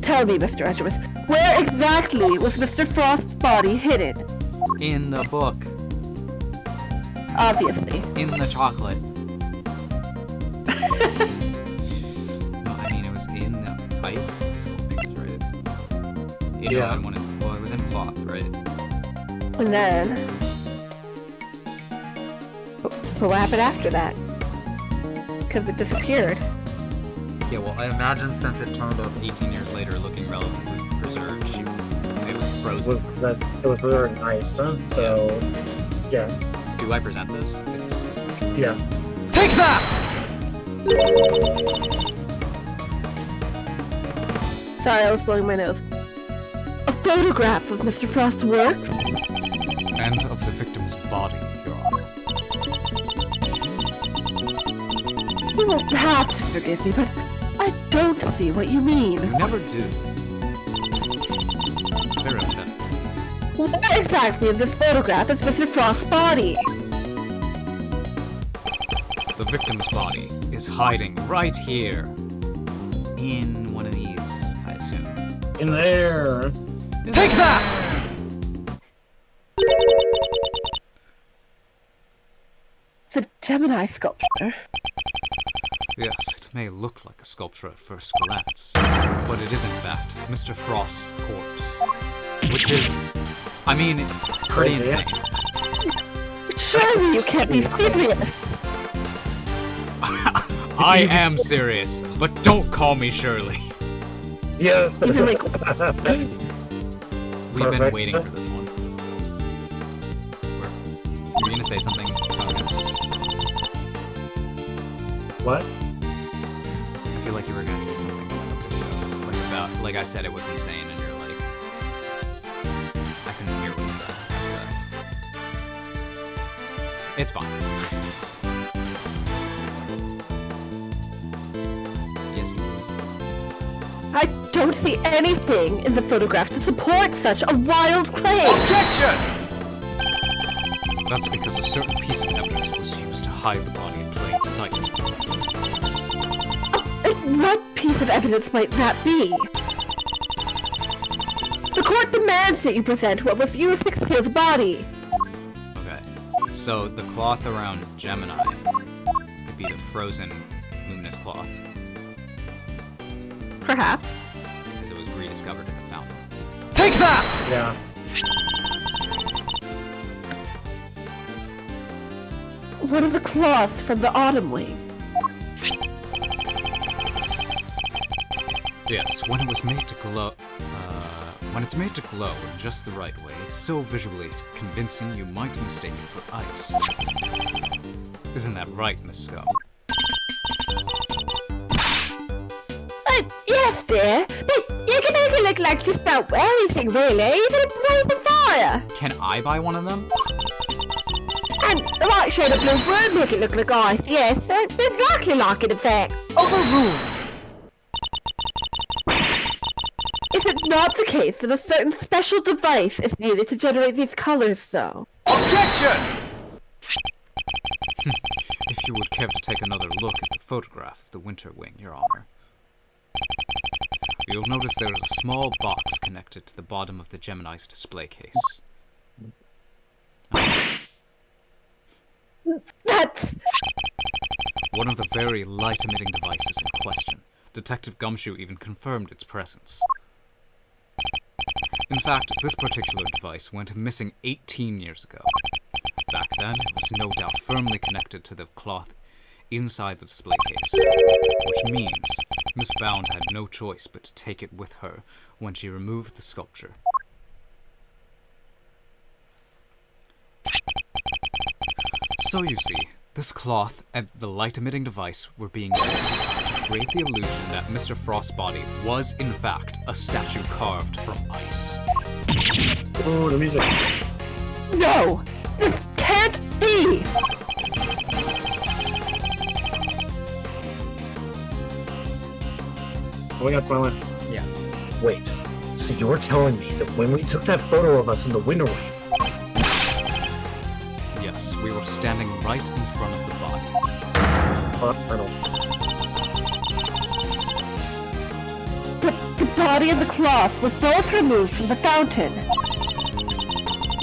Tell me, Mr. Edgeworth, where exactly was Mr. Frost's body hidden? In the book. Obviously. In the chocolate. No, I mean, it was in the ice sculptures, right? You know, Yeah. well, it was in cloth, right? And then... But what happened after that? Because it disappeared. Yeah, well, I imagine since it turned up 18 years later looking relatively preserved, it was frozen. It was very nice, huh? So, yeah. Do I present this? It just- Yeah. Take that! Sorry, I was blowing my nose. A photograph of Mr. Frost's works? And of the victim's body, Your Honor. You will have to forgive me, but I don't see what you mean. You never do. Very upsetting. Where exactly in this photograph is Mr. Frost's body? The victim's body is hiding right here. in one of these, I assume. In there. Take that! It's a Gemini sculpture. Yes, it may look like a sculpture at first glance, but it is in fact Mr. Frost's corpse. Which is, I mean, pretty Crazy. insane. Surely you can't be serious! I am serious, but don't call me Shirley. Yeah. Even like, We've been Perfect. waiting for this one. Were you gonna say something? What? I feel like you were gonna say something about the show. Like about, like I said, it was insane, and you're like, I couldn't hear what you said. It's fine. Yes, you would. I don't see anything in the photograph to support such a wild claim. That's because a certain piece of evidence was used to hide the body in plain sight. What piece of evidence might that be? The court demands that you present what was used to conceal the body. Okay, so the cloth around Gemini could be the frozen luminous cloth, Perhaps. because it was rediscovered in the fountain. Yeah. What is the cloth from the autumn wing? Yes, when it was made to glow, when it's made to glow in just the right way, it's so visually convincing you might mistake it for ice. Isn't that right, Miss Scum? Yes, dear. But you can make it look like you don't wear anything, really, even if it was fire. Can I buy one of them? And the right shade of blue would make it look like ice, yes. Exactly like in effect. Overruled. Is it not the case that a certain special device is needed to generate these colors, though? If you would care to take another look at the photograph of the Winter Wing, Your Honor. You'll notice there is a small box connected to the bottom of the Gemini's display case. That's... One of the very light-emitting devices in question. Detective Gumshoe even confirmed its presence. In fact, this particular device went missing 18 years ago. Back then, it was no doubt firmly connected to the cloth inside the display case, which means Miss Bound had no choice but to take it with her when she removed the sculpture. So you see, this cloth and the light-emitting device were being used to create the illusion that Mr. Frost's body was, in fact, a statue carved from ice. Oh, the music. No! This can't be! Oh, we got smiling. Yeah. Wait. So you're telling me that when we took that photo of us in the Winter Wing, Yes, we were standing right in front of the body. oh, that's brutal. But the body and the cloth were both removed from the fountain.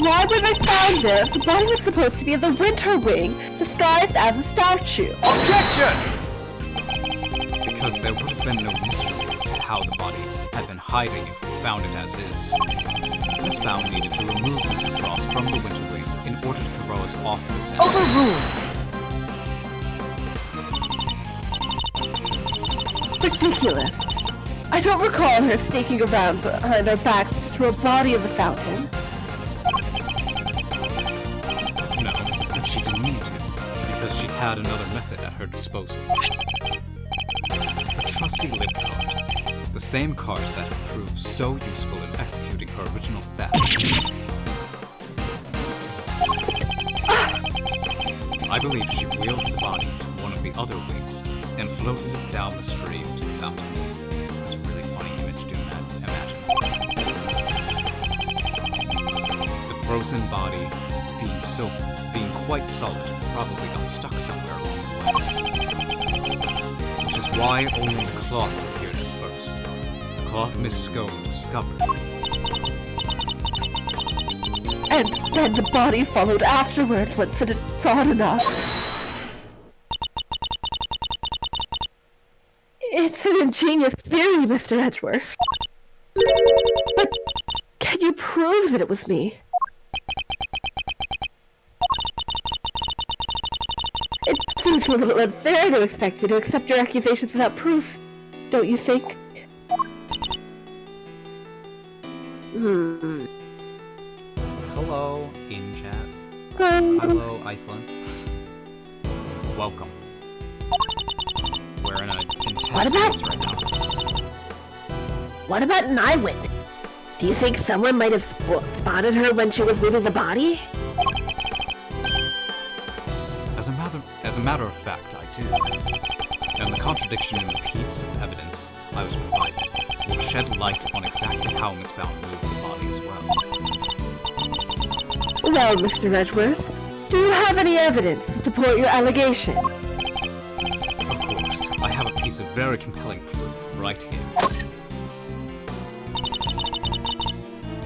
Why were they found there if the body was supposed to be in the Winter Wing, disguised as a statue? Because there would have been no mystery as to how the body had been hiding if we found it as is. Miss Bound needed to remove Mr. Frost from the Winter Wing in order to throw us off the scent. Ridiculous. I don't recall her sneaking around behind our backs to throw a body in the fountain. No, and she didn't need to, because she had another method at her disposal. A trusty lip cart. The same cart that had proved so useful in executing her original theft. I believe she wheeled the body to one of the other wings and floated it down the stream to the fountain. That's a really funny image to imagine. The frozen body, being quite solid, probably got stuck somewhere along the way. Which is why only the cloth appeared at first. The cloth Miss Scone discovered. And then the body followed afterwards once it had thawed enough. It's an ingenious theory, Mr. Edgeworth. But can you prove that it was me? It's Seems a little unfair to expect you to accept your accusations without proof, don't you think? Hello, in chat. Um, Hello, Iceland. Welcome. We're in an intense What about- case right now. What about an eyewitness? Do you think someone might have spotted her when she was moving the body? As a matter of fact, I do. And the contradiction in the piece of evidence I was provided will shed light on exactly how Miss Bound moved the body as well. well, Mr. Edgeworth, do you have any evidence to support your allegation? Of course, I have a piece of very compelling proof right here.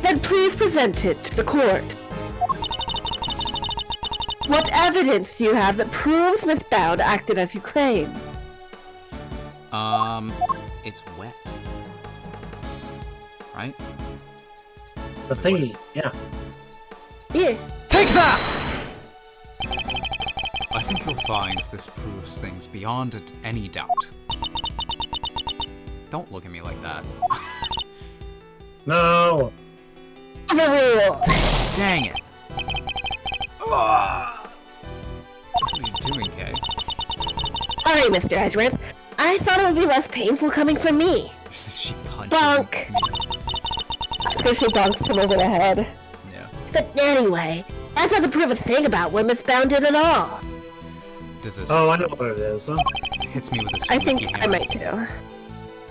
Then please present it to the court. What evidence do you have that proves Miss Bound acted as you claim? It's wet. Right? The thingy, yeah. Yeah. I think you'll find this proves things beyond any doubt. Don't look at me like that. No! Overruled. Dang it! What are you doing, Kay? Alright, Mr. Edgeworth. I thought it would be less painful coming from me. She punched Bonk! Because she bonks him over the head. Yeah. But anyway, that doesn't prove a thing about what Miss Bound did at all. Does this Oh, I know what it is. hits me with a I squeaky think I hammer. might too.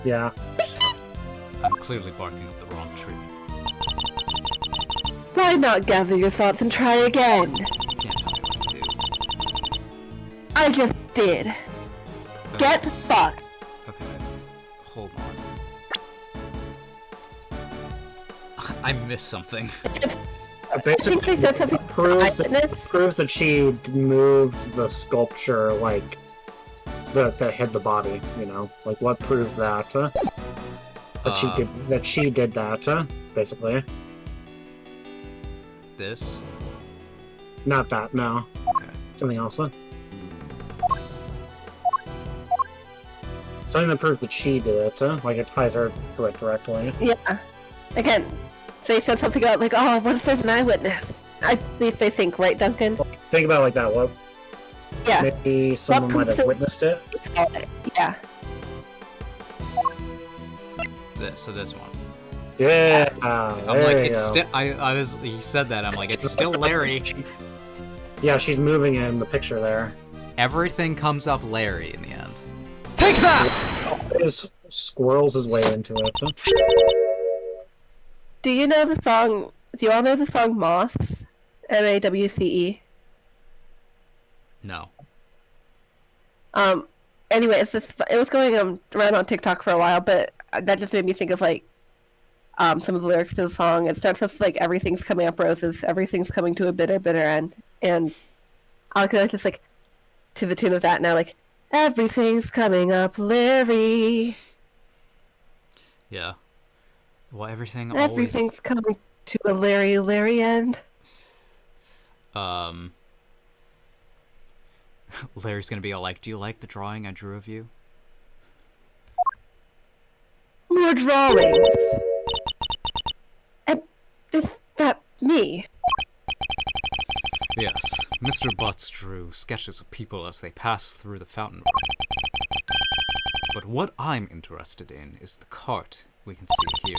Yeah. I'm clearly barking up the wrong tree. Why not gather your thoughts and try again? You can't tell me what to do. I just did. Get fucked. Okay, hold on. I missed something. I think they said something proves eyewitness. that she moved the sculpture, like, that hid the body, you know? Like, what proves that? That she did that, basically. This? Not that, no. Okay. Something else. Something that proves that she did it, like it ties her to it directly. Yeah. Again, they said something about like, oh, what if there's an eyewitness? At least they think, right, Duncan? Think about it like that. What? Yeah. Maybe someone might have witnessed it. Yeah. So this one. Yeah. I'm there like, you it's go. still. I was. He said that. I'm like, it's still Larry. Yeah, she's moving in the picture there. Everything comes up Larry in the end. Take that! Is squirrels his way into it. Do you know the song? Do you all know the song Moss? MAWCE. No. Anyway, it's this. It was going around on TikTok for a while, but that just made me think of like some of the lyrics to the song. It starts with like everything's coming up roses, everything's coming to a bitter, bitter end, and I was just like to the tune of that now, like everything's coming up, Larry. Yeah. Well, everything Everything's coming to a Larry end. always. Larry's gonna be all like, "Do you like the drawing I drew of you?" More drawings. And is that me? Yes, Mr. Butts drew sketches of people as they pass through the fountain room. But what I'm interested in is the cart we can see here.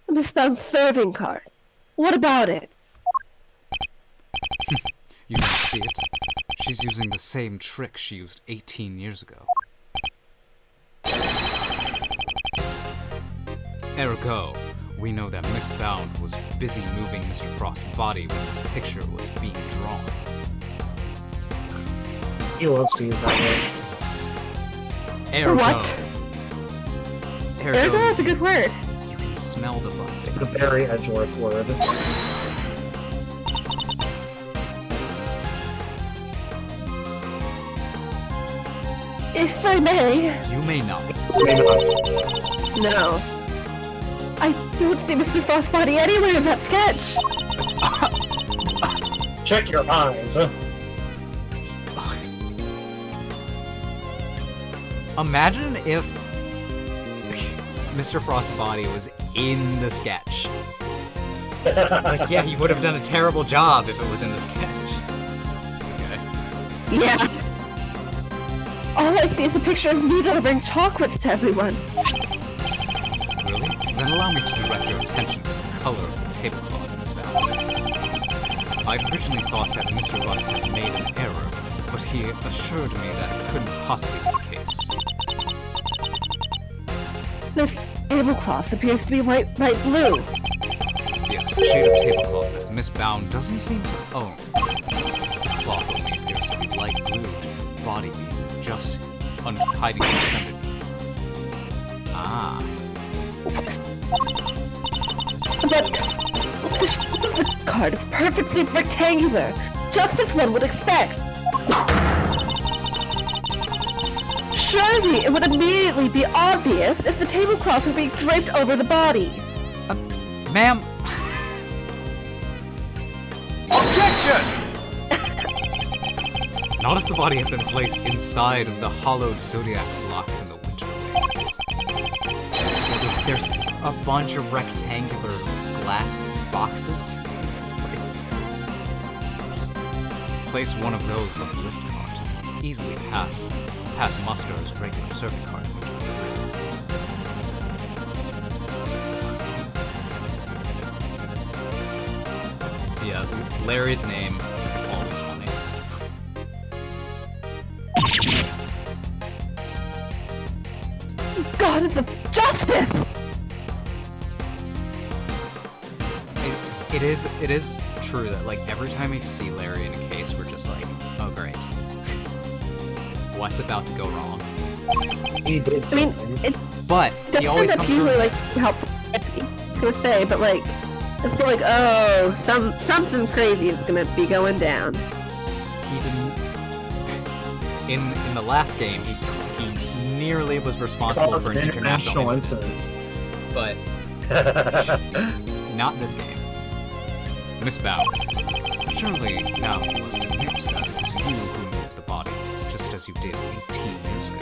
Miss Bound's serving cart. What about it? You don't see it? She's using the same trick she used 18 years ago. Ergo, we know that Miss Bound was busy moving Mr. Frost's body when this picture was being drawn. He loves to use that word. Ergo. What? Ergo is a good word. You can smell the butts. It's a very Edgeworth word. If I may. You may not. No. I don't see Mr. Frost's body anywhere in that sketch. Check your eyes. Imagine if Mr. Frost's body was in the sketch. Like, yeah, he would have done a terrible job if it was in the sketch. Okay. Yeah. All I see is a picture of me delivering chocolates to everyone. Really? Then allow me to direct your attention to the color of the tablecloth in his bag. I'd originally thought that Mr. Russ had made an error, but he assured me that it couldn't possibly be the case. This tablecloth appears to be light blue. Yes, a shade of tablecloth that Miss Bound doesn't seem to own. The cloth only appears to be light blue, the body being just hiding just underneath. Ah. But the shape of the card is perfectly rectangular, just as one would expect. Surely it would immediately be obvious if the tablecloth were being draped over the body. Ma'am! Objection! Not if the body had been placed inside of the hollowed zodiac blocks in the winter wing. There's a bunch of rectangular glass boxes in this place. Place one of those on the lift cart. It's easily pass muster as regular serving cart. Yeah, Larry's name is always funny. Goddess of justice! It is true that like every time we see Larry in a case, we're just like, oh great, what's about to go wrong? He did I mean, something. it But he always doesn't comes usually through. like helpful. I was gonna say, but like, it's still like, oh, something crazy is gonna be going down. He didn't. In the last game, he nearly was responsible Caused for an international incident. but not in this game. Miss Bound, surely now you must admit that it was you who moved the body, just as you did 18 years ago.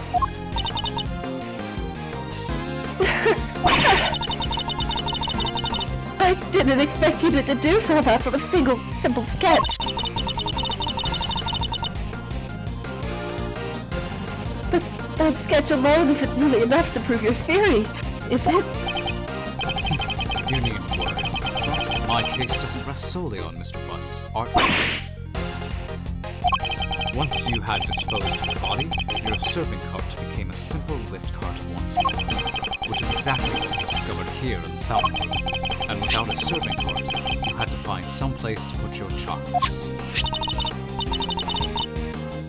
I didn't expect you to deduce all that from a simple sketch. But that sketch alone isn't really enough to prove your theory, is it? You needn't worry. But my case doesn't rest solely on Mr. Butt's art. Once you had disposed of the body, your serving cart became a simple lift cart once more, which is exactly what we discovered here in the fountain room. And without a serving cart, you had to find some place to put your chocolates.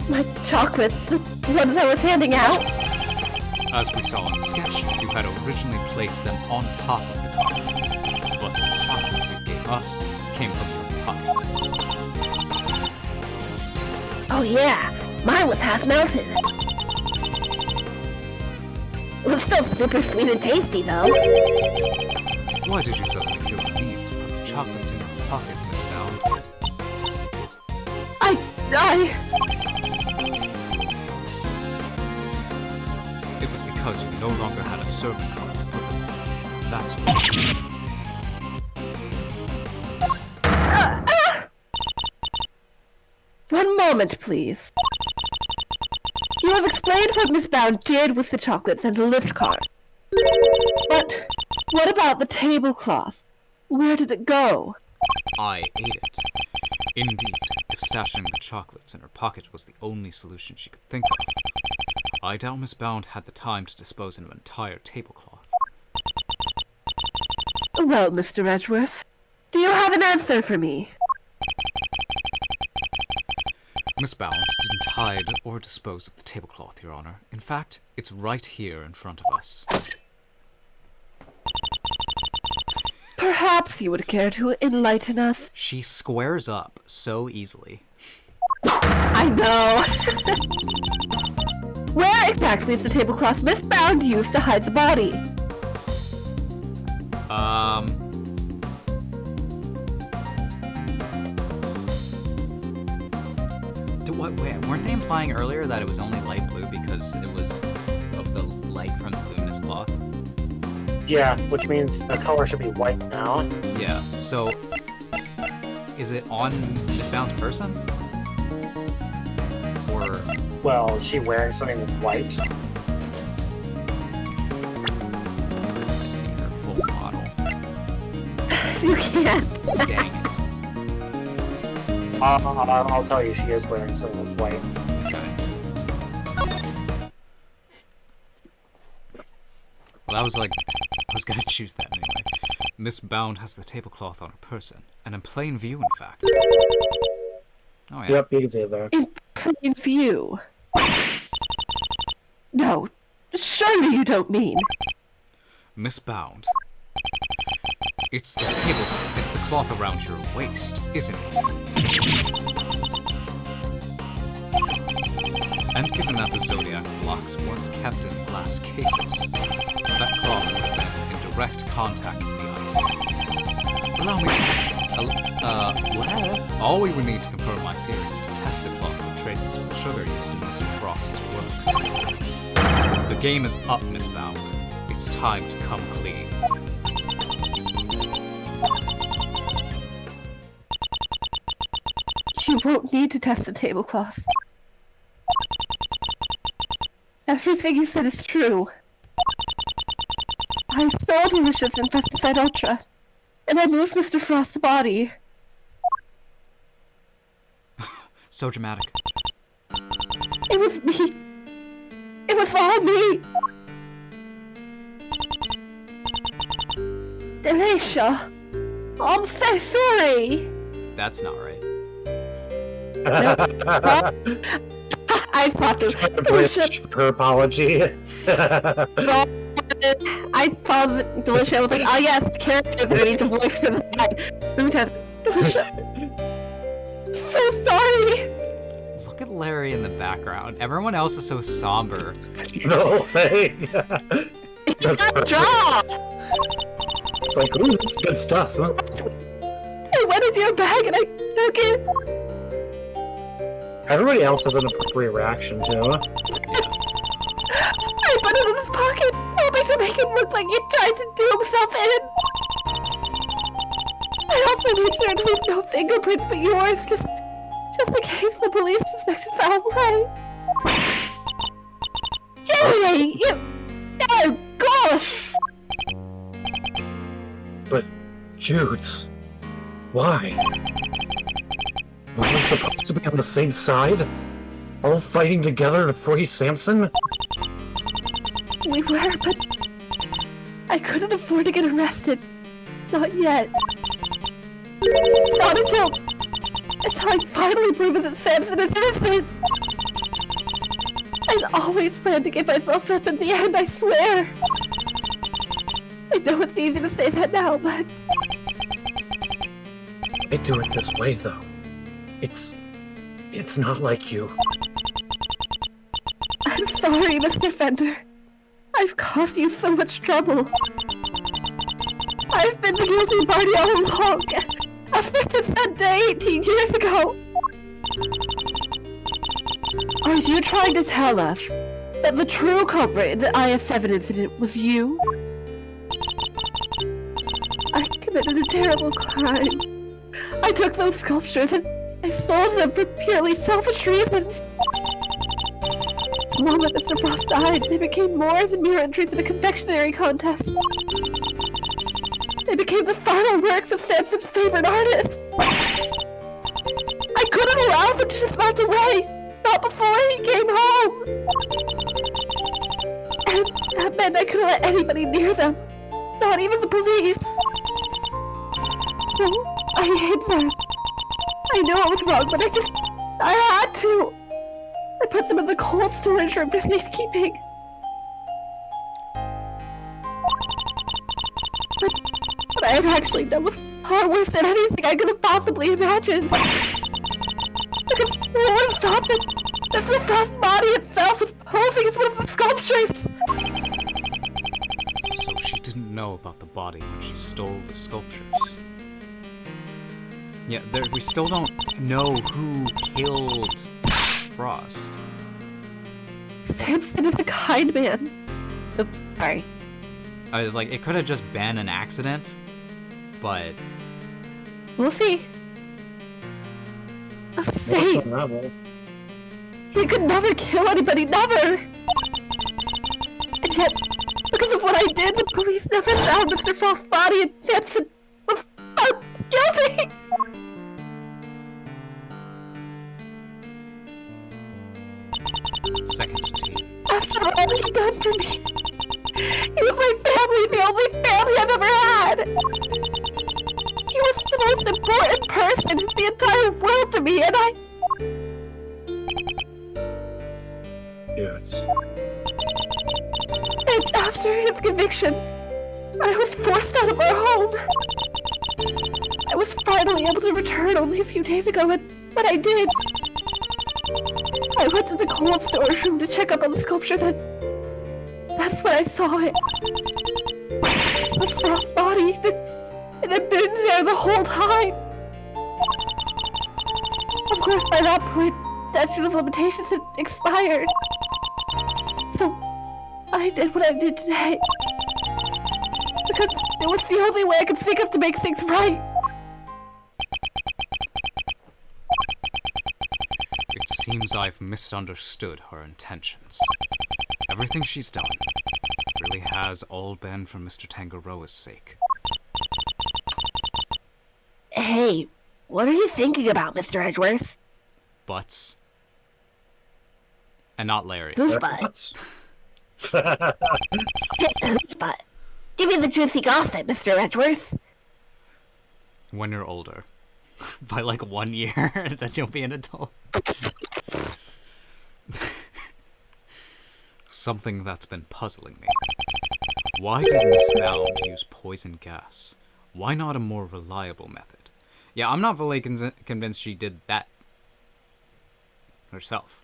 My chocolates, the ones I was handing out? As we saw in the sketch, you had originally placed them on top of the cart, but the chocolates you gave us came from your pocket. Oh yeah, mine was half melted. It was still super sweet and tasty though. Why did you suddenly feel the need to put the chocolates in your pocket, Miss Bound? It was because you no longer had a serving cart to put them on. That's why. One moment, please. You have explained what Miss Bound did with the chocolates and the lift cart. But what about the tablecloth? Where did it go? I ate it. Indeed, if stashing the chocolates in her pocket was the only solution she could think of, I doubt Miss Bound had the time to dispose of an entire tablecloth. Well, Mr. Edgeworth, do you have an answer for me? Miss Bound didn't hide or dispose of the tablecloth, Your Honor. In fact, it's right here in front of us. Perhaps you would care to enlighten us. She squares up so easily. I know. Where exactly is the tablecloth Miss Bound used to hide the body? Weren't they implying earlier that it was only light blue because it was a Yeah, which means the color should be white now. Yeah, so is it on Miss Bound's person? Or Well, is she wearing something that's white? I see her full model. You can't. Dang it. I'll tell you, she is wearing something that's white. Okay. Well, I was gonna choose that anyway. Miss Bound has the tablecloth on her person, and in plain view, in fact. Oh yeah. Yep, you can see it there. In plain view. No, surely you don't mean. Miss Bound. It's the cloth around your waist, isn't it? And given that the Zodiac blocks weren't kept in glass cases, that cloth would have been in direct contact with the ice. Allow me to... well, all we would need to confirm my theory is to test the cloth for traces of the sugar used in Mr. Frost's work. The game is up, Miss Bound. It's time to come clean. You won't need to test the tablecloth. Everything you said is true. I saw Delicious in Pesticide Ultra, and I moved Mr. Frost's body. So dramatic. It was me. It was all me. Delicia. I'm so sorry. That's not right. I thought this Bridge her apology. I saw Delicia. I was like, oh yes, character that I need to voice for the line. Let me tell you, Delicia. So sorry. Look at Larry in the background. Everyone else is so somber. The whole thing. That's perfect. Draw. It's like, ooh, this is good stuff, huh? I went into your bag and I took it. Everybody else has an appropriate reaction to it. I put it in his pocket, hoping to make it look like he tried to do himself in. I also made sure to leave no fingerprints but yours, just in case the police suspected foul play. Jerry, you... Oh, gosh! But, Judes, why? Were we supposed to be on the same side? All fighting together to free Samson? We were, but... I couldn't afford to get arrested. Not yet. Not until I finally proves that Samson is innocent. I'd always planned to give myself up in the end, I swear. I know it's easy to say that now, but... I do it this way, though. It's not like you. I'm sorry, Mr. Fender. I've caused you so much trouble. I've been the guilty party all along. Ever since that day 18 years ago. Are you trying to tell us that the true culprit in the IS-7 incident was you? I committed a terrible crime. I took those sculptures and I stole them for purely selfish reasons. The moment Mr. Frost died, they became more than mere entries in a confectionery contest. They became the final works of Samson's favorite artist. I couldn't allow them to just melt away, not before he came home. And that meant I couldn't let anybody near them, not even the police. So I hid them. I know I was wrong, but I had to. I put them in the cold storage room for safekeeping. But I had actually done was far worse than anything I could have possibly imagined. Because no one thought that Mr. Frost's body itself was posing as one of the sculptures. So she didn't know about the body when she stole the sculptures. Yeah, we still don't know who killed Frost. Samson is a kind man. Oops, sorry. I was like, it could have just been an accident, but We'll see. I'm What's saying unravel? he could never kill anybody, never! And yet, because of what I did, the police never found Mr. Frost's body and Samson was found guilty! second team. After all he'd done for me, he was my family, the only family I've ever had! He was the most important person in the entire world to me, and Yes. And after his conviction, I was forced out of our home. I was finally able to return only a few days ago, and when I did, I went to the cold storage room to check up on the sculptures, and that's when I saw it. The Frost body. It had been there the whole time. Of course, by that point, statute of limitations had expired. So, I did what I did today. Because it was the only way I could think of to make things right. It seems I've misunderstood her intentions. Everything she's done really has all been for Mr. Tangaroa's sake. Hey, what are you thinking about, Mr. Edgeworth? Butts. And not Larry. Whose butt? What? Whose butt? Give me the juicy gossip, Mr. Edgeworth. When you're older. By like 1 year, then you'll be an adult. Something that's been puzzling me. Why did Miss Bound use poison gas? Why not a more reliable method? Yeah, I'm not fully convinced she did that herself.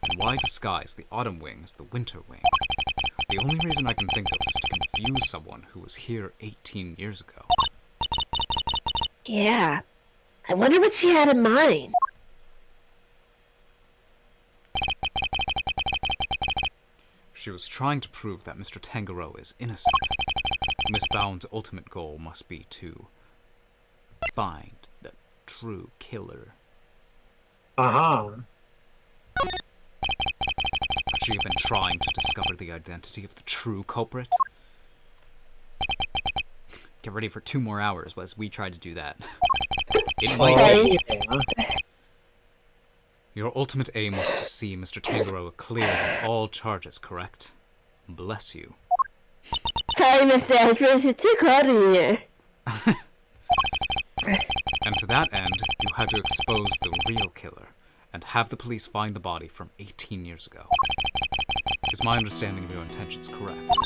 And why disguise the autumn wing as the winter wing? The only reason I can think of is to confuse someone who was here 18 years ago. Yeah. I wonder what she had in mind. She was trying to prove that Mr. Tangaroa is innocent. Miss Bound's ultimate goal must be to find the true killer. Aha. Could she have been trying to discover the identity of the true culprit? Get ready for 2 more hours as we try to do that. Sorry. Yeah. Your ultimate aim was to see Mr. Tangaroa cleared of all charges, correct? Bless you. Sorry, Mr. Edgeworth, it's too cold in here. And to that end, you had to expose the real killer and have the police find the body from 18 years ago. Is my understanding of your intentions correct?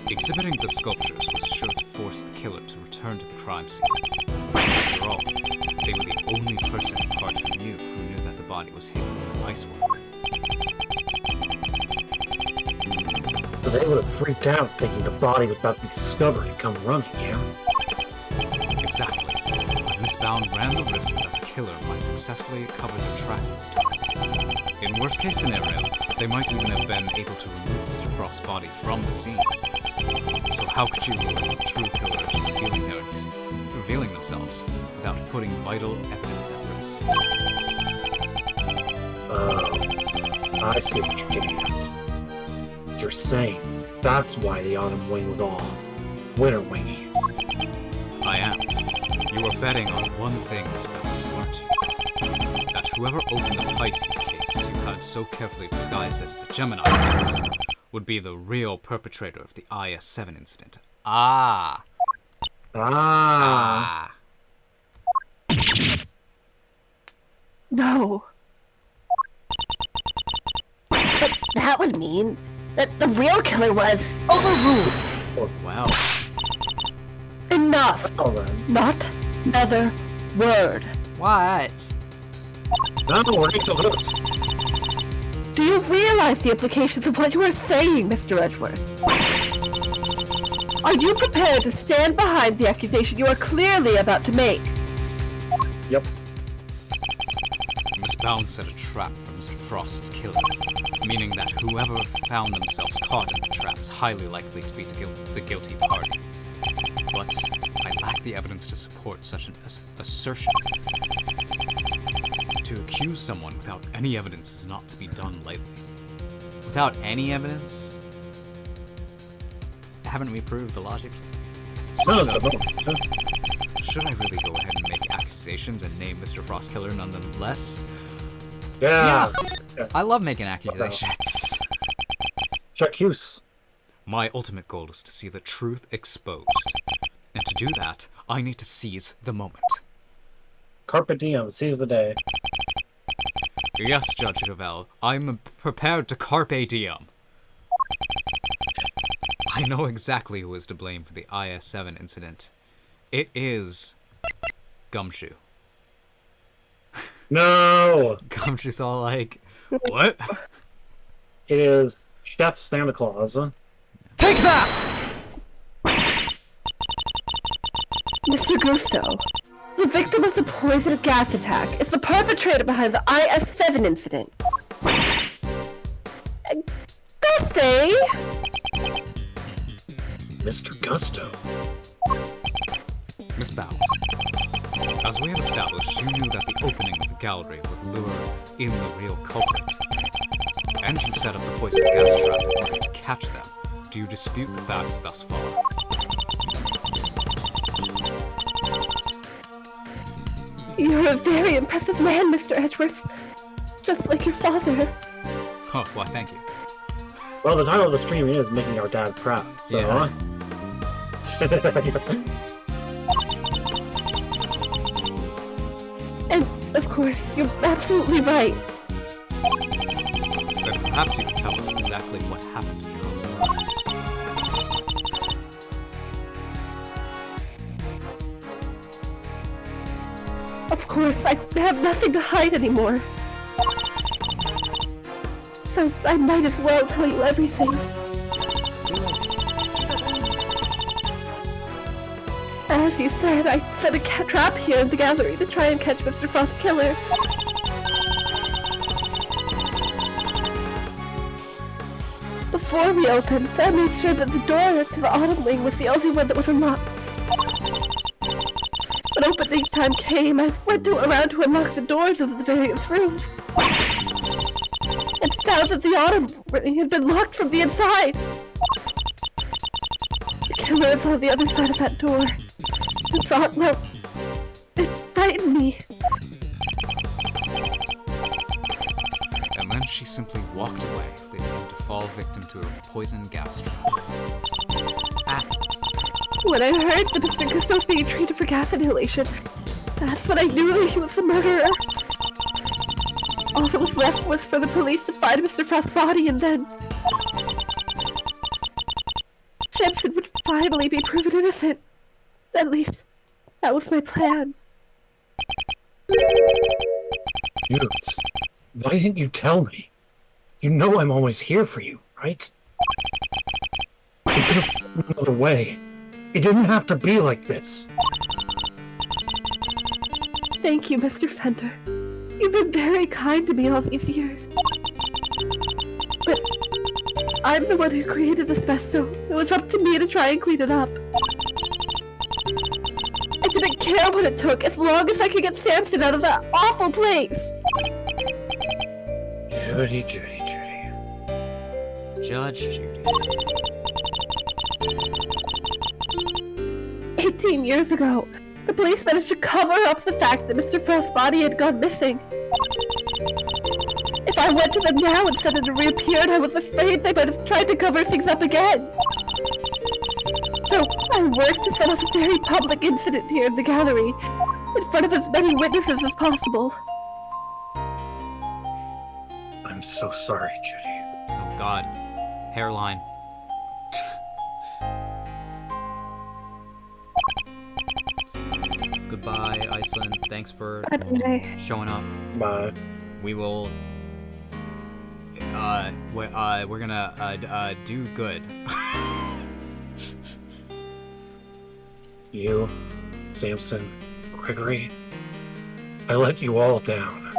Exhibiting the sculptures was sure to force the killer to return to the crime scene. After all, they were the only person apart from you who knew that the body was hidden in the icework. So they would have freaked out thinking the body was about to be discovered and come running, yeah? Exactly. Miss Bound ran the risk that the killer might successfully cover their tracks this time. In worst case scenario, they might even have been able to remove Mr. Frost's body from the scene. So how could you rule out the true killer revealing themselves without putting vital evidence at risk? I see what you're getting at. You're saying that's why the autumn wing was all winter wingy. I am. You were betting on one thing, Miss Bound, weren't you? That whoever opened the Pisces case you had so carefully disguised as the Gemini case would be the real perpetrator of the IS-7 incident. Ah. Ah. No. But that would mean that the real killer was overruled. Well, Enough. Well then. Not another word. What? No, we're getting so close. Do you realize the implications of what you are saying, Mr. Edgeworth? Are you prepared to stand behind the accusation you are clearly about to make? Yep. Miss Bound set a trap for Mr. Frost's killer. meaning that whoever found themselves caught in the trap is highly likely to be the guilty party. But I lack the evidence to support such an assertion. To accuse someone without any evidence is not to be done lightly. Without any evidence? Haven't we proved the logic? No, So, no. should I really go ahead and make accusations and name Mr. Frostkiller nonetheless? Yeah. I love making accusations. J'accuse. My ultimate goal is to see the truth exposed. And to do that, I need to seize the moment. Carpe diem. Seize the day. Yes, Judge Ravel, I'm prepared to carpe diem. I know exactly who is to blame for the IS-7 incident. It is Gumshoe. No. Gumshoe's all like, what? It is Chef Santa Claus. Take that! Mr. Gusto, the victim of the poison gas attack is the perpetrator behind the IS-7 incident. Guste? Mr. Gusto. Miss Bound, as we have established, you knew that the opening of the gallery would lure in the real culprit. And you set up the poison gas trap in order to catch them. Do you dispute the facts thus far? You're a very impressive man, Mr. Edgeworth. Just like your father. Oh, why, thank you. Well, the title of the stream is making our dad proud, so... Yeah. And, of course, you're absolutely right. Then perhaps you could tell us exactly what happened in your own words. Of course, I have nothing to hide anymore. So I might as well tell you everything. As you said, I set a trap here in the gallery to try and catch Mr. Frostkiller. Before we opened, I made sure that the door to the autumn wing was the only one that was unlocked. When opening time came, I went around to unlock the doors of the various rooms. And found that the autumn ring had been locked from the inside. The killer is on the other side of that door. I thought, well, it frightened me. And then she simply walked away, leaving him to fall victim to a poison gas trap. When I heard that Mr. Gusto was being treated for gas inhalation, that's when I knew that he was the murderer. All that was left was for the police to find Mr. Frost's body, and then Samson would finally be proven innocent. At least, that was my plan. Newts, why didn't you tell me? You know I'm always here for you, right? You could have found another way. It didn't have to be like this. Thank you, Mr. Fender. You've been very kind to me all these years. But I'm the one who created this mess, so it was up to me to try and clean it up. I didn't care what it took, as long as I could get Samson out of that awful place! Judy, Judy, Judy. Judge Judy. 18 years ago, the police managed to cover up the fact that Mr. Frost's body had gone missing. If I went to them now and said it had reappeared, I was afraid they might have tried to cover things up again. So I worked to set off a very public incident here in the gallery, in front of as many witnesses as possible. I'm so sorry, Judy. Oh god. Hairline. Goodbye, Iceland. Thanks for Bye. showing up. Bye. We will... we're gonna, do good. You, Samson, Gregory, I let you all down.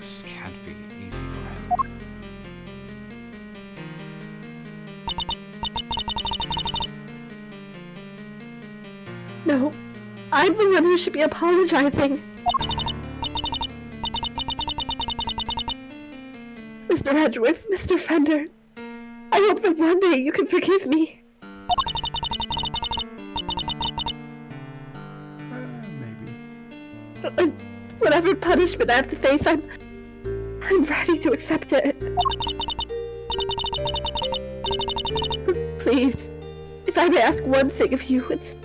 This can't be easy for him. No, I'm the one who should be apologizing. Mr. Edgeworth, Mr. Fender, I hope that one day you can forgive me. Maybe. And whatever punishment I have to face, I'm ready to accept it. Please, if I may ask one thing of you, it's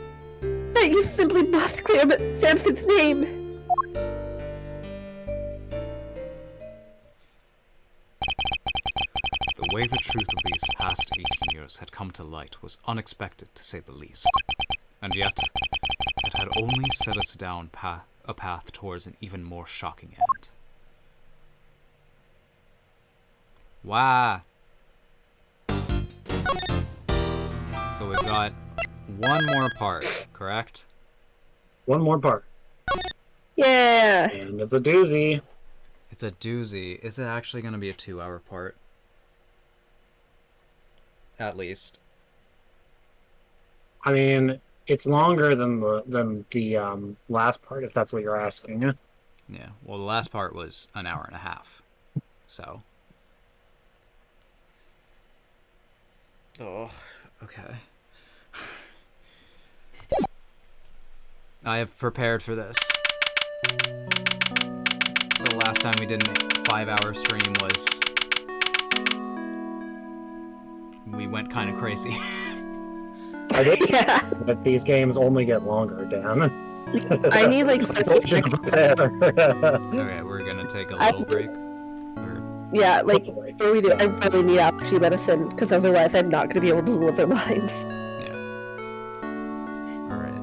that you simply must clear Samson's name. The way the truth of these past 18 years had come to light was unexpected, to say the least. And yet, it had only set us down a path towards an even more shocking end. Wow. So we've got one more part, correct? One more part. Yeah. And it's a doozy. It's a doozy. Is it actually going to be a 2-hour part? At least. I mean, it's longer than the last part, if that's what you're asking. Yeah. Well, the last part was an hour and a half. So. Oh, okay. I have prepared for this. The last time we did a 5-hour stream was... we went kind of crazy. I did Yeah. but these games only get longer, Dan. I need like I told you 36. Okay, we're gonna take a little break. Or... Yeah, like, what we do, I really need allergy medicine, because otherwise I'm not going to be able to deliver lines. Yeah. Alright.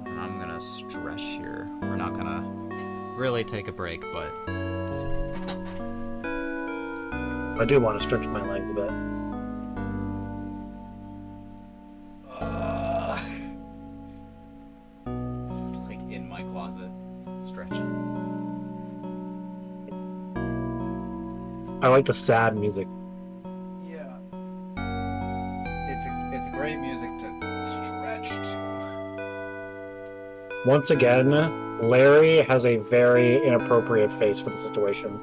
And I'm gonna stretch here. We're not gonna really take a break, but... I do want to stretch my legs a bit. It's like in my closet, stretching. I like the sad music. Yeah. It's great music to stretch to. Once again, Larry has a very inappropriate face for the situation.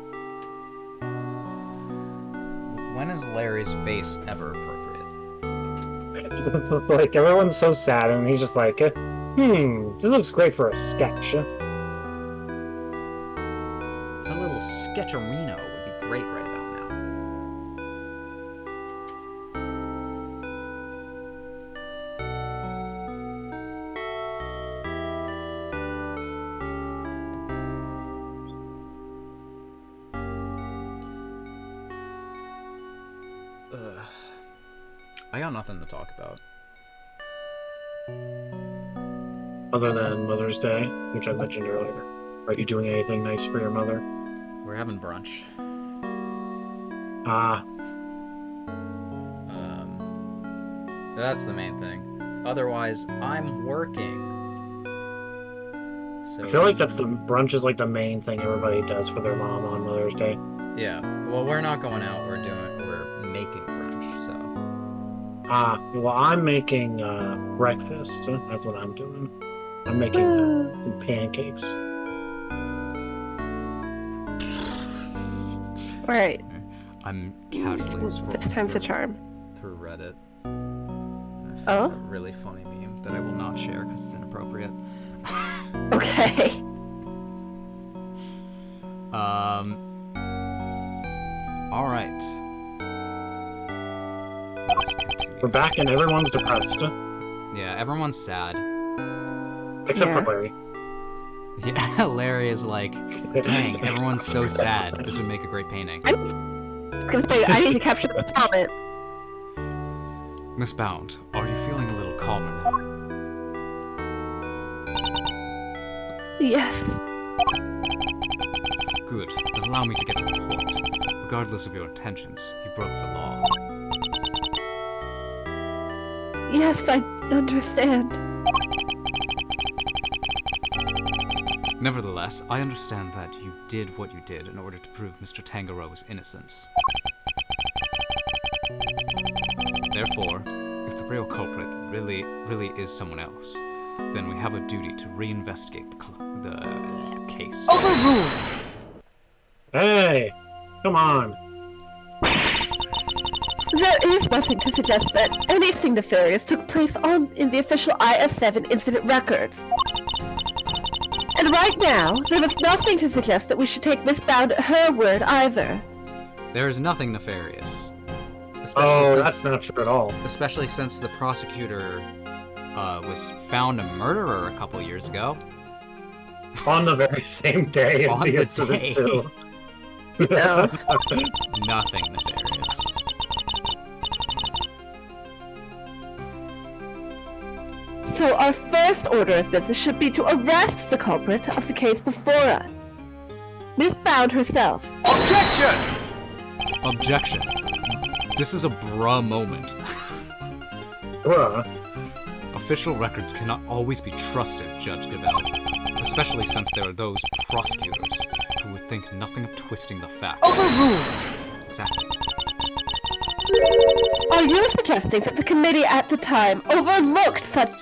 When is Larry's face ever appropriate? Like, everyone's so sad, and he's just like, this looks great for a sketch. A little sketcherino would be great right about now. I got nothing to talk about. Other than Mother's Day, which I mentioned earlier. Are you doing anything nice for your mother? We're having brunch. That's the main thing. Otherwise, I'm working. So I feel like that's the brunch is like the main thing everybody does for their mom on Mother's Day. yeah. Well, we're not going out. We're making brunch. So Well, I'm making breakfast. That's what I'm doing. I'm making some pancakes. Alright, I'm casually this scrolling time's the charm. through Reddit, I Oh? found a really funny meme that I will not share because it's inappropriate. Okay. All right. Let's continue. We're back and everyone's depressed. Yeah, everyone's sad. Except Yeah. for Larry. Yeah, Larry is like, dang, everyone's so sad. This would make a great painting. I was gonna say, I need to capture this moment. Miss Bound, are you feeling a little calmer now? Yes. Good, but allow me to get to the point. Regardless of your intentions, you broke the law. Yes, I understand. Nevertheless, I understand that you did what you did in order to prove Mr. Tangaroa's innocence. Therefore, if the real culprit really is someone else, then we have a duty to reinvestigate the case. Overruled! Hey, come on. There is nothing to suggest that anything nefarious took place in the official IS-7 incident records. And right now, there is nothing to suggest that we should take Miss Bound at her word either. There is nothing nefarious. That's not true at all. Especially since the prosecutor was found a murderer a couple years ago. On the very same day as On the the incident, day. too. No. Nothing nefarious. So our first order of business should be to arrest the culprit of the case before us. Miss Bound herself. Objection! This is a bruh moment. Bruh. Official records cannot always be trusted, Judge Gavel. Especially since there are those prosecutors who would think nothing of twisting the facts. Overruled! Exactly. Are you suggesting that the committee at the time overlooked such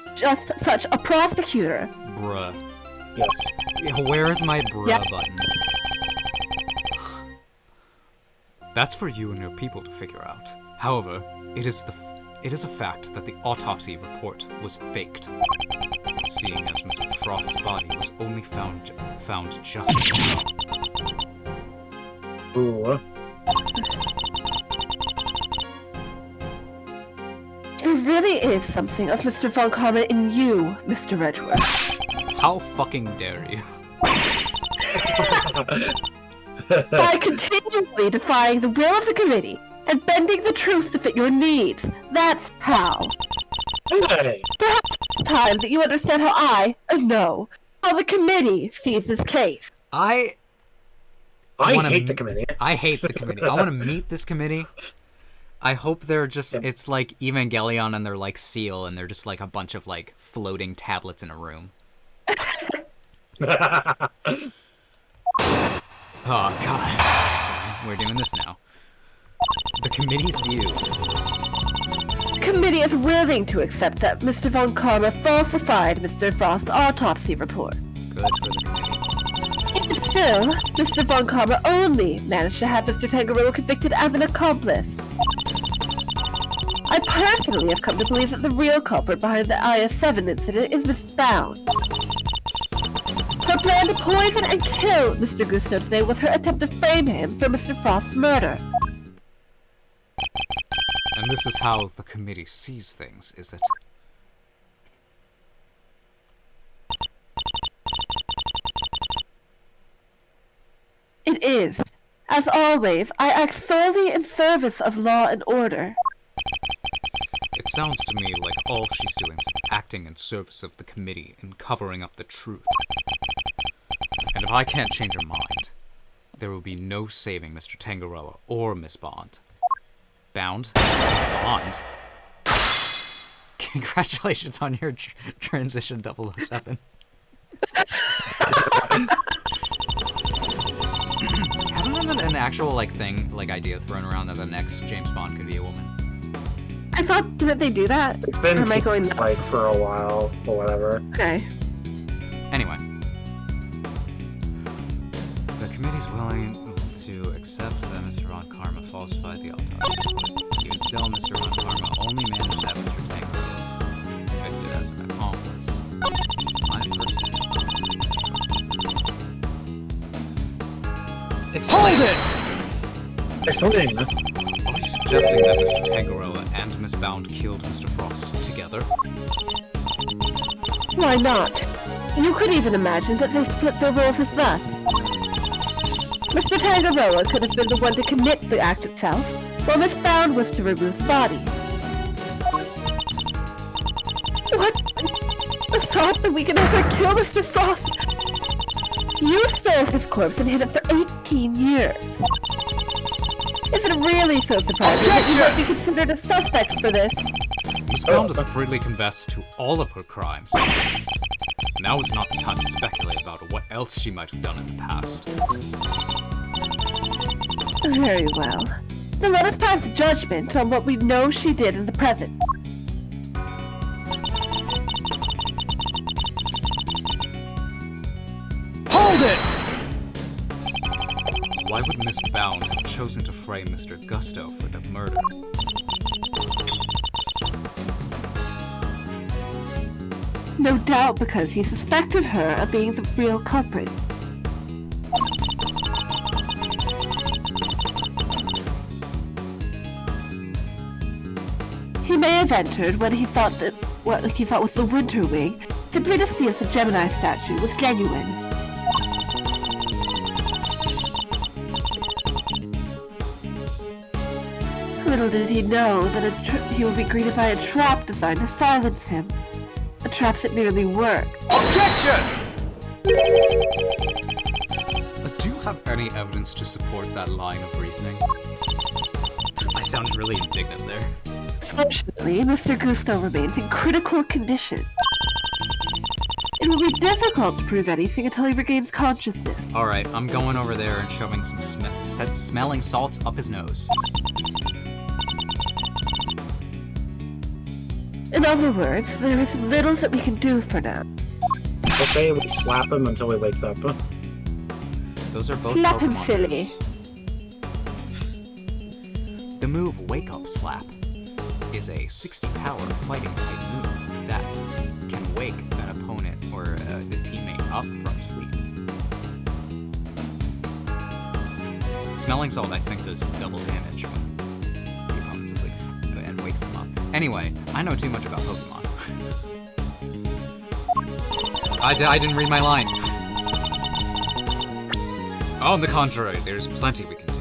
a prosecutor? Bruh. Yes. Yeah, where is my bruh Yep. button? That's for you and your people to figure out. However, it is a fact that the autopsy report was faked, seeing as Mr. Frost's body was only found just now. Ooh. There really is something of Mr. Von Karma in you, Mr. Redworth. How fucking dare you? By continually defying the will of the committee and bending the truth to fit your needs. That's how. Hey. Perhaps it's time that you understand how how the committee sees this case. I wanna hate the committee. I hate the committee. I want to meet this committee. I hope they're just, it's like Evangelion and they're like Seal and they're just like a bunch of like floating tablets in a room. Oh, God. We're doing this now. The committee's view. The committee is willing to accept that Mr. Von Karma falsified Mr. Frost's autopsy report. Good for the committee. Yet still, Mr. Von Karma only managed to have Mr. Tangaroa convicted as an accomplice. I personally have come to believe that the real culprit behind the IS-7 incident is Miss Bound. Her plan to poison and kill Mr. Gusto today was her attempt to frame him for Mr. Frost's murder. And this is how the committee sees things, is it? It is. As always, I act solely in service of law and order. It sounds to me like all she's doing is acting in service of the committee and covering up the truth. And if I can't change her mind, there will be no saving Mr. Tangaroa or Miss Bond. Bound? Miss Bond? Congratulations on your transition 007. Hasn't there been an actual idea thrown around that the next James Bond could be a woman? I thought, didn't they do that? It's been Or am I going teased, nuts? for a while, or whatever. Okay. Anyway. The committee's willing to accept that Mr. Von Karma falsified the autopsy. Even still, Mr. Von Karma only managed to have Mr. Tango convicted as an accomplice. My person. Explain! Explain. Are you suggesting that Mr. Tangaroa and Miss Bound killed Mr. Frost together? Why not? You could even imagine that they split their roles as thus. Mr. Tangaroa could have been the one to commit the act itself, while Miss Bound was to remove the body. What? The thought that we could ever kill Mr. Frost? You stole his corpse and hid it for 18 years. Is it really so surprising that you might be considered a suspect for this? Miss Bound has freely confessed to all of her crimes. Now is not the time to speculate about what else she might have done in the past. Very well. So let us pass judgment on what we know she did in the present. Hold it! Why would Miss Bound have chosen to frame Mr. Gusto for the murder? No doubt because he suspected her of being the real culprit. He may have entered when he thought that what he thought was the Winter Wing, simply to see if the Gemini statue was genuine. Little did he know that he would be greeted by a trap designed to silence him. A trap that nearly worked. Objection! Do you have any evidence to support that line of reasoning? I sounded really indignant there. Fortunately, Mr. Gusto remains in critical condition. It will be difficult to prove anything until he regains consciousness. Alright, I'm going over there and shoving some smelling salts up his nose. In other words, there is little that we can do for now. We'll say we slap him until he wakes up. Those are both Slap him Pokemon silly. moves. The move Wake Up Slap is a 60 power fighting type move that can wake an opponent or a teammate up from sleep. Smelling Salt, I think, does double damage when the opponent's asleep and wakes them up. Anyway, I know too much about Pokemon. I didn't read my line. On the contrary, there's plenty we can do.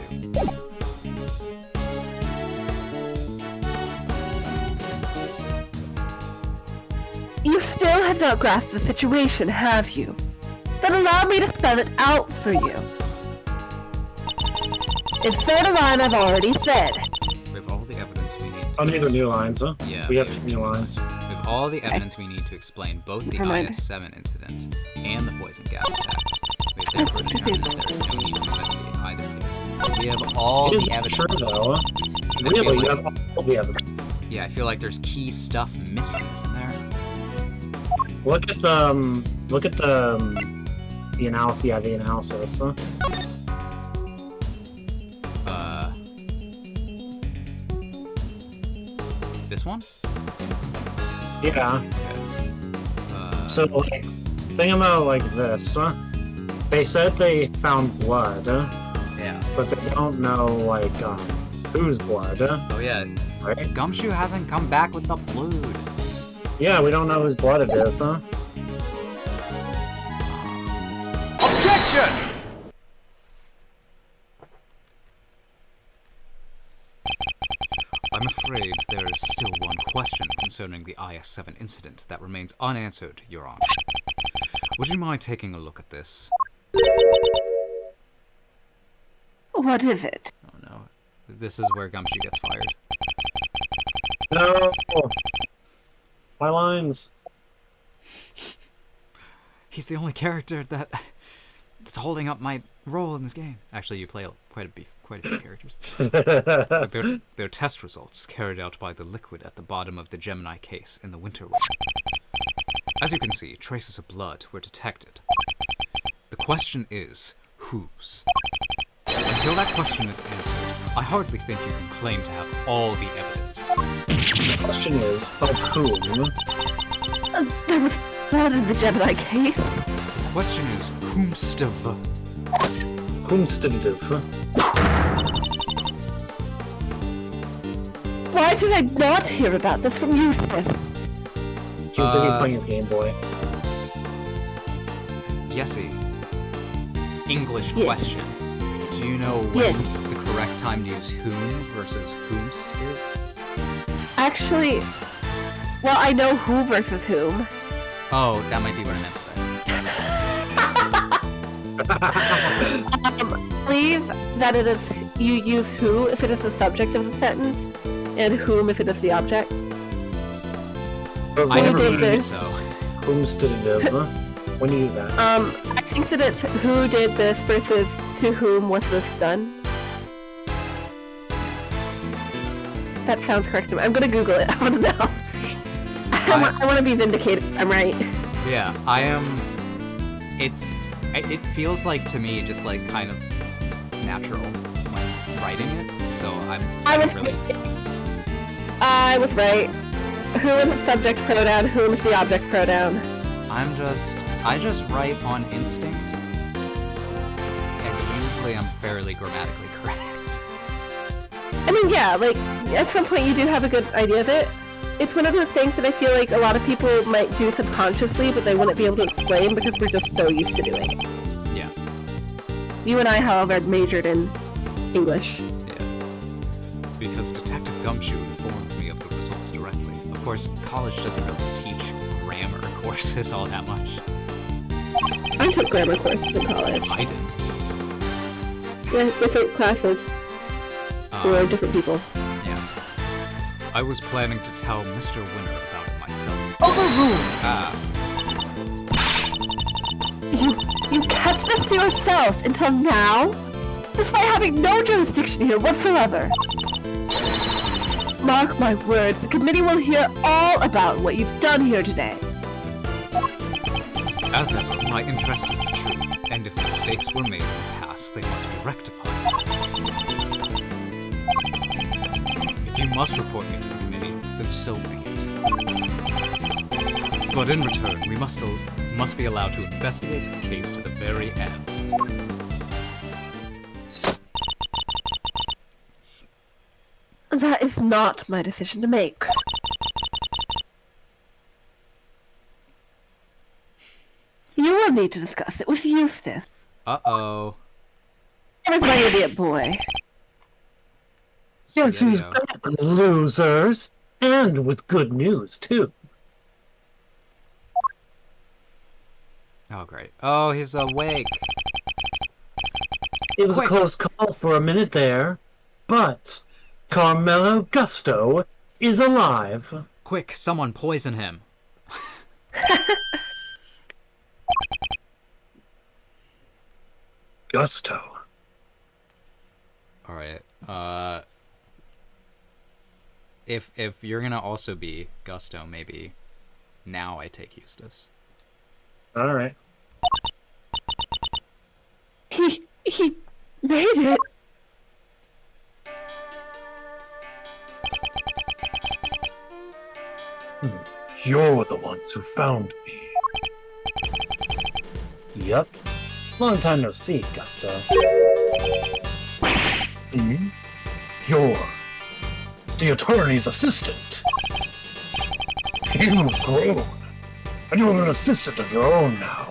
You still have not grasped the situation, have you? Then allow me to spell it out for you. Insert a line I've already said. We have all the evidence we need to... Oh, these are new lines, huh? Yeah, We have two new lines. We have all the evidence we need to explain both the Never mind. IS-7 incident and the poison gas attacks. We have therefore determined that there is no need to investigate either case. We have all It is the evidence. true, though. I feel Really, you like- have all the evidence. Yeah, I feel like there's key stuff missing, isn't there? Look at the analysis. Yeah, the analysis. Huh? This one? Yeah. Okay. So, like, think about it like this. They said they found blood, Yeah. but they don't know, like, whose blood, Oh yeah. right? Gumshoe hasn't come back with the blood. Yeah, we don't know whose blood it is, huh? Objection! I'm afraid there is still one question concerning the IS-7 incident that remains unanswered, Your Honor. Would you mind taking a look at this? What is it? Oh no. This is where Gumshoe gets fired. No! My lines. He's the only character that's holding up my role in this game. Actually, you play quite a few characters. Like their test results carried out by the liquid at the bottom of the Gemini case in the Winter Wing. As you can see, traces of blood were detected. The question is, whose? Until that question is answered, I hardly think you can claim to have all the evidence. The question is, of whom? There was blood in the Gemini case. The question is, whomstav? Whomstediv? Why did I not hear about this from you, Smith? He was busy playing his Game Boy. Yessie. English Yes. question. Do you know when Yes. the correct time to use whom versus whomst is? Actually, well, I know who versus whom. Oh, that might be what I meant to say. I believe that it is you use who if it is the subject of the sentence, and whom if it is the object. I never did learned this. so. Whomstediv? when you use that. I think that it's who did this versus to whom was this done. That sounds correct to me. I'm gonna Google it. I want to know. I want to be vindicated. I'm right. Yeah, I am. It feels like to me just like kind of natural when writing it. So I was right. Who is the subject pronoun? Who is the object pronoun? I just write on instinct, and usually I'm fairly grammatically correct. I mean, yeah, like, at some point you do have a good idea of it. It's one of those things that I feel like a lot of people might do subconsciously, but they wouldn't be able to explain because we're just so used to doing it. Yeah. You and I, however, majored in English. Yeah. Because Detective Gumshoe informed me of the results directly. Of course, college doesn't really teach grammar courses all that much. I took grammar courses in college. I did. Yeah, different classes. For different people. Yeah. I was planning to tell Mr. Winner about it myself. Overruled! You kept this to yourself until now? Despite having no jurisdiction here whatsoever. Mark my words, the committee will hear all about what you've done here today. As ever, my interest is the truth, and if mistakes were made in the past, they must be rectified. If you must report me to the committee, then so be it. But in return, we must be allowed to investigate this case to the very end. That is not my decision to make. You will need to discuss it with Eustace. Uh-oh. Where's my idiot boy? Guess who's back, losers? And with good news, too. Oh, great. Oh, he's awake. It was Quick. a close call for a minute there, but Carmelo Gusto is alive. Quick, someone poison him. Gusto. Alright, if you're gonna also be Gusto, maybe now I take Eustace. Alright. He made it. You're the ones who found me. Yep. Long time no see, Gusto. Hmm? You're the attorney's assistant. You've grown. And you're an assistant of your own now.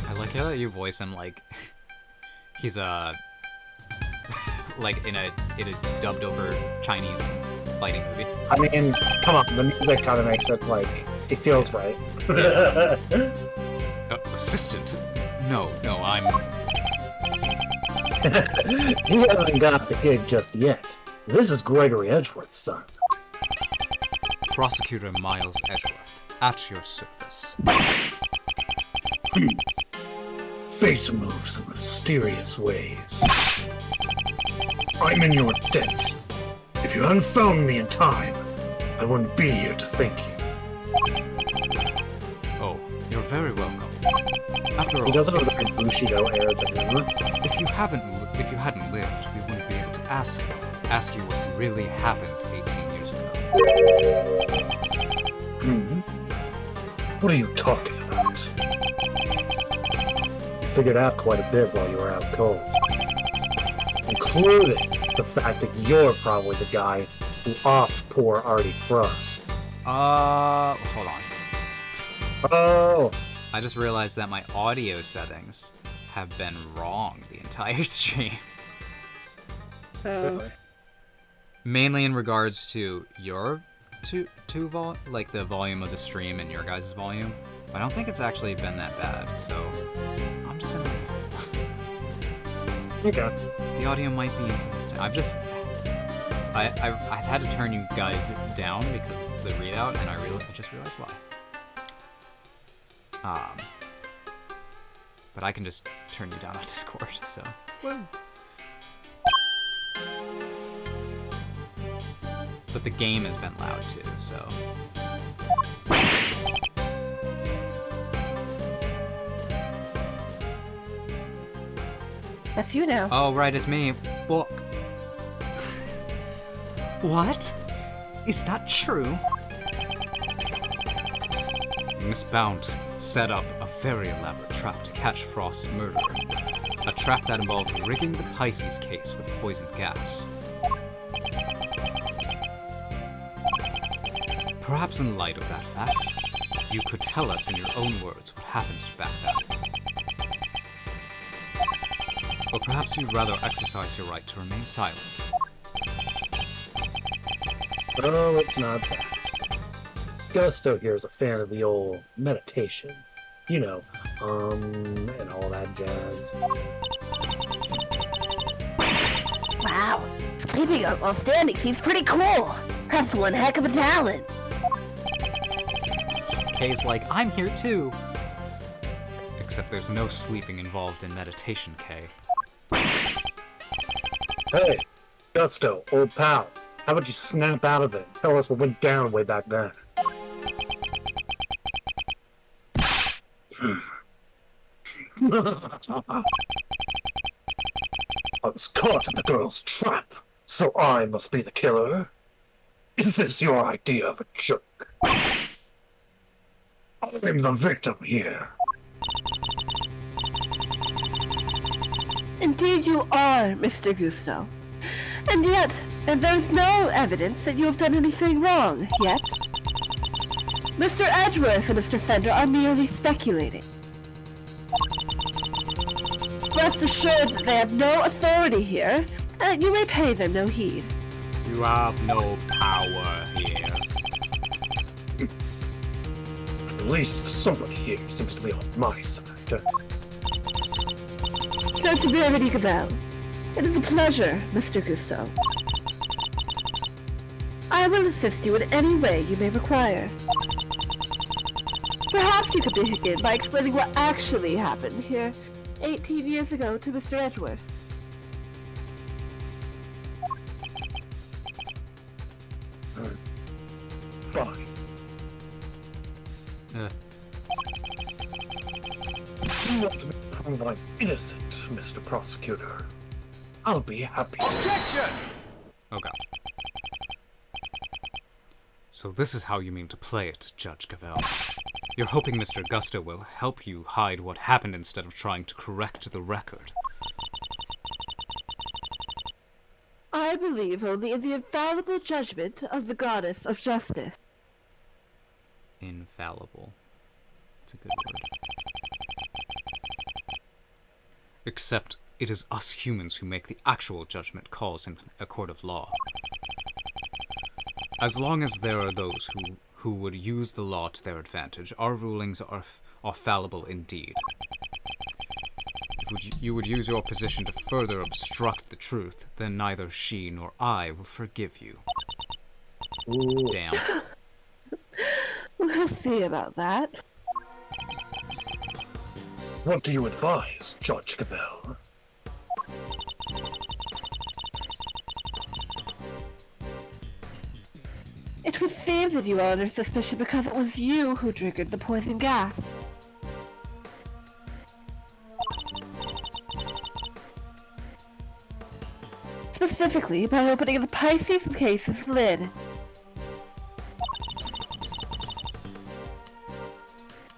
I like how you voice him like he's like in a dubbed over Chinese fighting movie. I mean, come on, the music kind of makes it like it feels right. Assistant? No, I'm... He hasn't got the gig just yet. This is Gregory Edgeworth's son. Prosecutor Miles Edgeworth, at your service. Fate moves in mysterious ways. I'm in your debt. If you hadn't found me in time, I wouldn't be here to thank you. Oh, you're very welcome. After all, He doesn't have a very Bushido air demeanor. if you hadn't lived, we wouldn't be able to ask you what really happened 18 years ago. What are you talking about? You figured out quite a bit while you were out cold. Including the fact that you're probably the guy who offed poor Artie Frost. Hold on. Oh! I just realized that my audio settings have been wrong the entire stream. Oh. Mainly in regards to your like the volume of the stream and your guys' volume. I don't think it's actually been that bad, so I'm just gonna... Okay. The audio might be inconsistent. I've had to turn you guys down because of the readout, and I just realized why. But I can just turn you down on Discord, so. But the game has been loud too, so. That's you now. Oh, right, it's me. Well. What? Is that true? Miss Bound set up a very elaborate trap to catch Frost's murderer. A trap that involved rigging the Pisces case with poison gas. Perhaps in light of that fact, you could tell us in your own words what happened back then. Or perhaps you'd rather exercise your right to remain silent. Oh, it's not that. Gusto here is a fan of the old meditation. You know, and all that jazz. Wow, sleeping while standing seems pretty cool. That's one heck of a talent. Kay's like, I'm here too. Except there's no sleeping involved in meditation, Kay. Hey, Gusto, old pal. How about you snap out of it? Tell us what went down way back then. I was caught in the girl's trap, so I must be the killer? Is this your idea of a joke? I'm the victim here. Indeed you are, Mr. Gusto. And yet, there's no evidence that you have done anything wrong, yet. Mr. Edgeworth and Mr. Fender are merely speculating. Rest assured that they have no authority here, and that you may pay them no heed. You have no power here. At least somebody here seems to be on my side. Dr. Verity Cavell, it is a pleasure, Mr. Gusto. I will assist you in any way you may require. Perhaps you could begin by explaining what actually happened here 18 years ago to Mr. Edgeworth. Fine. You want me to prove I'm innocent, Mr. Prosecutor? I'll be happy. Objection! Okay. So this is how you mean to play it, Judge Cavell. You're hoping Mr. Gusto will help you hide what happened instead of trying to correct the record. I believe only in the infallible judgment of the goddess of justice. Infallible. It's a good word. Except it is us humans who make the actual judgment calls in a court of law. As long as there are those who would use the law to their advantage, our rulings are fallible indeed. If you would use your position to further obstruct the truth, then neither she nor I will forgive you. Ooh. Damn. We'll see about that. What do you advise, Judge Cavell? It would seem that you are under suspicion because it was you who triggered the poison gas. Specifically, by opening the Pisces case's lid.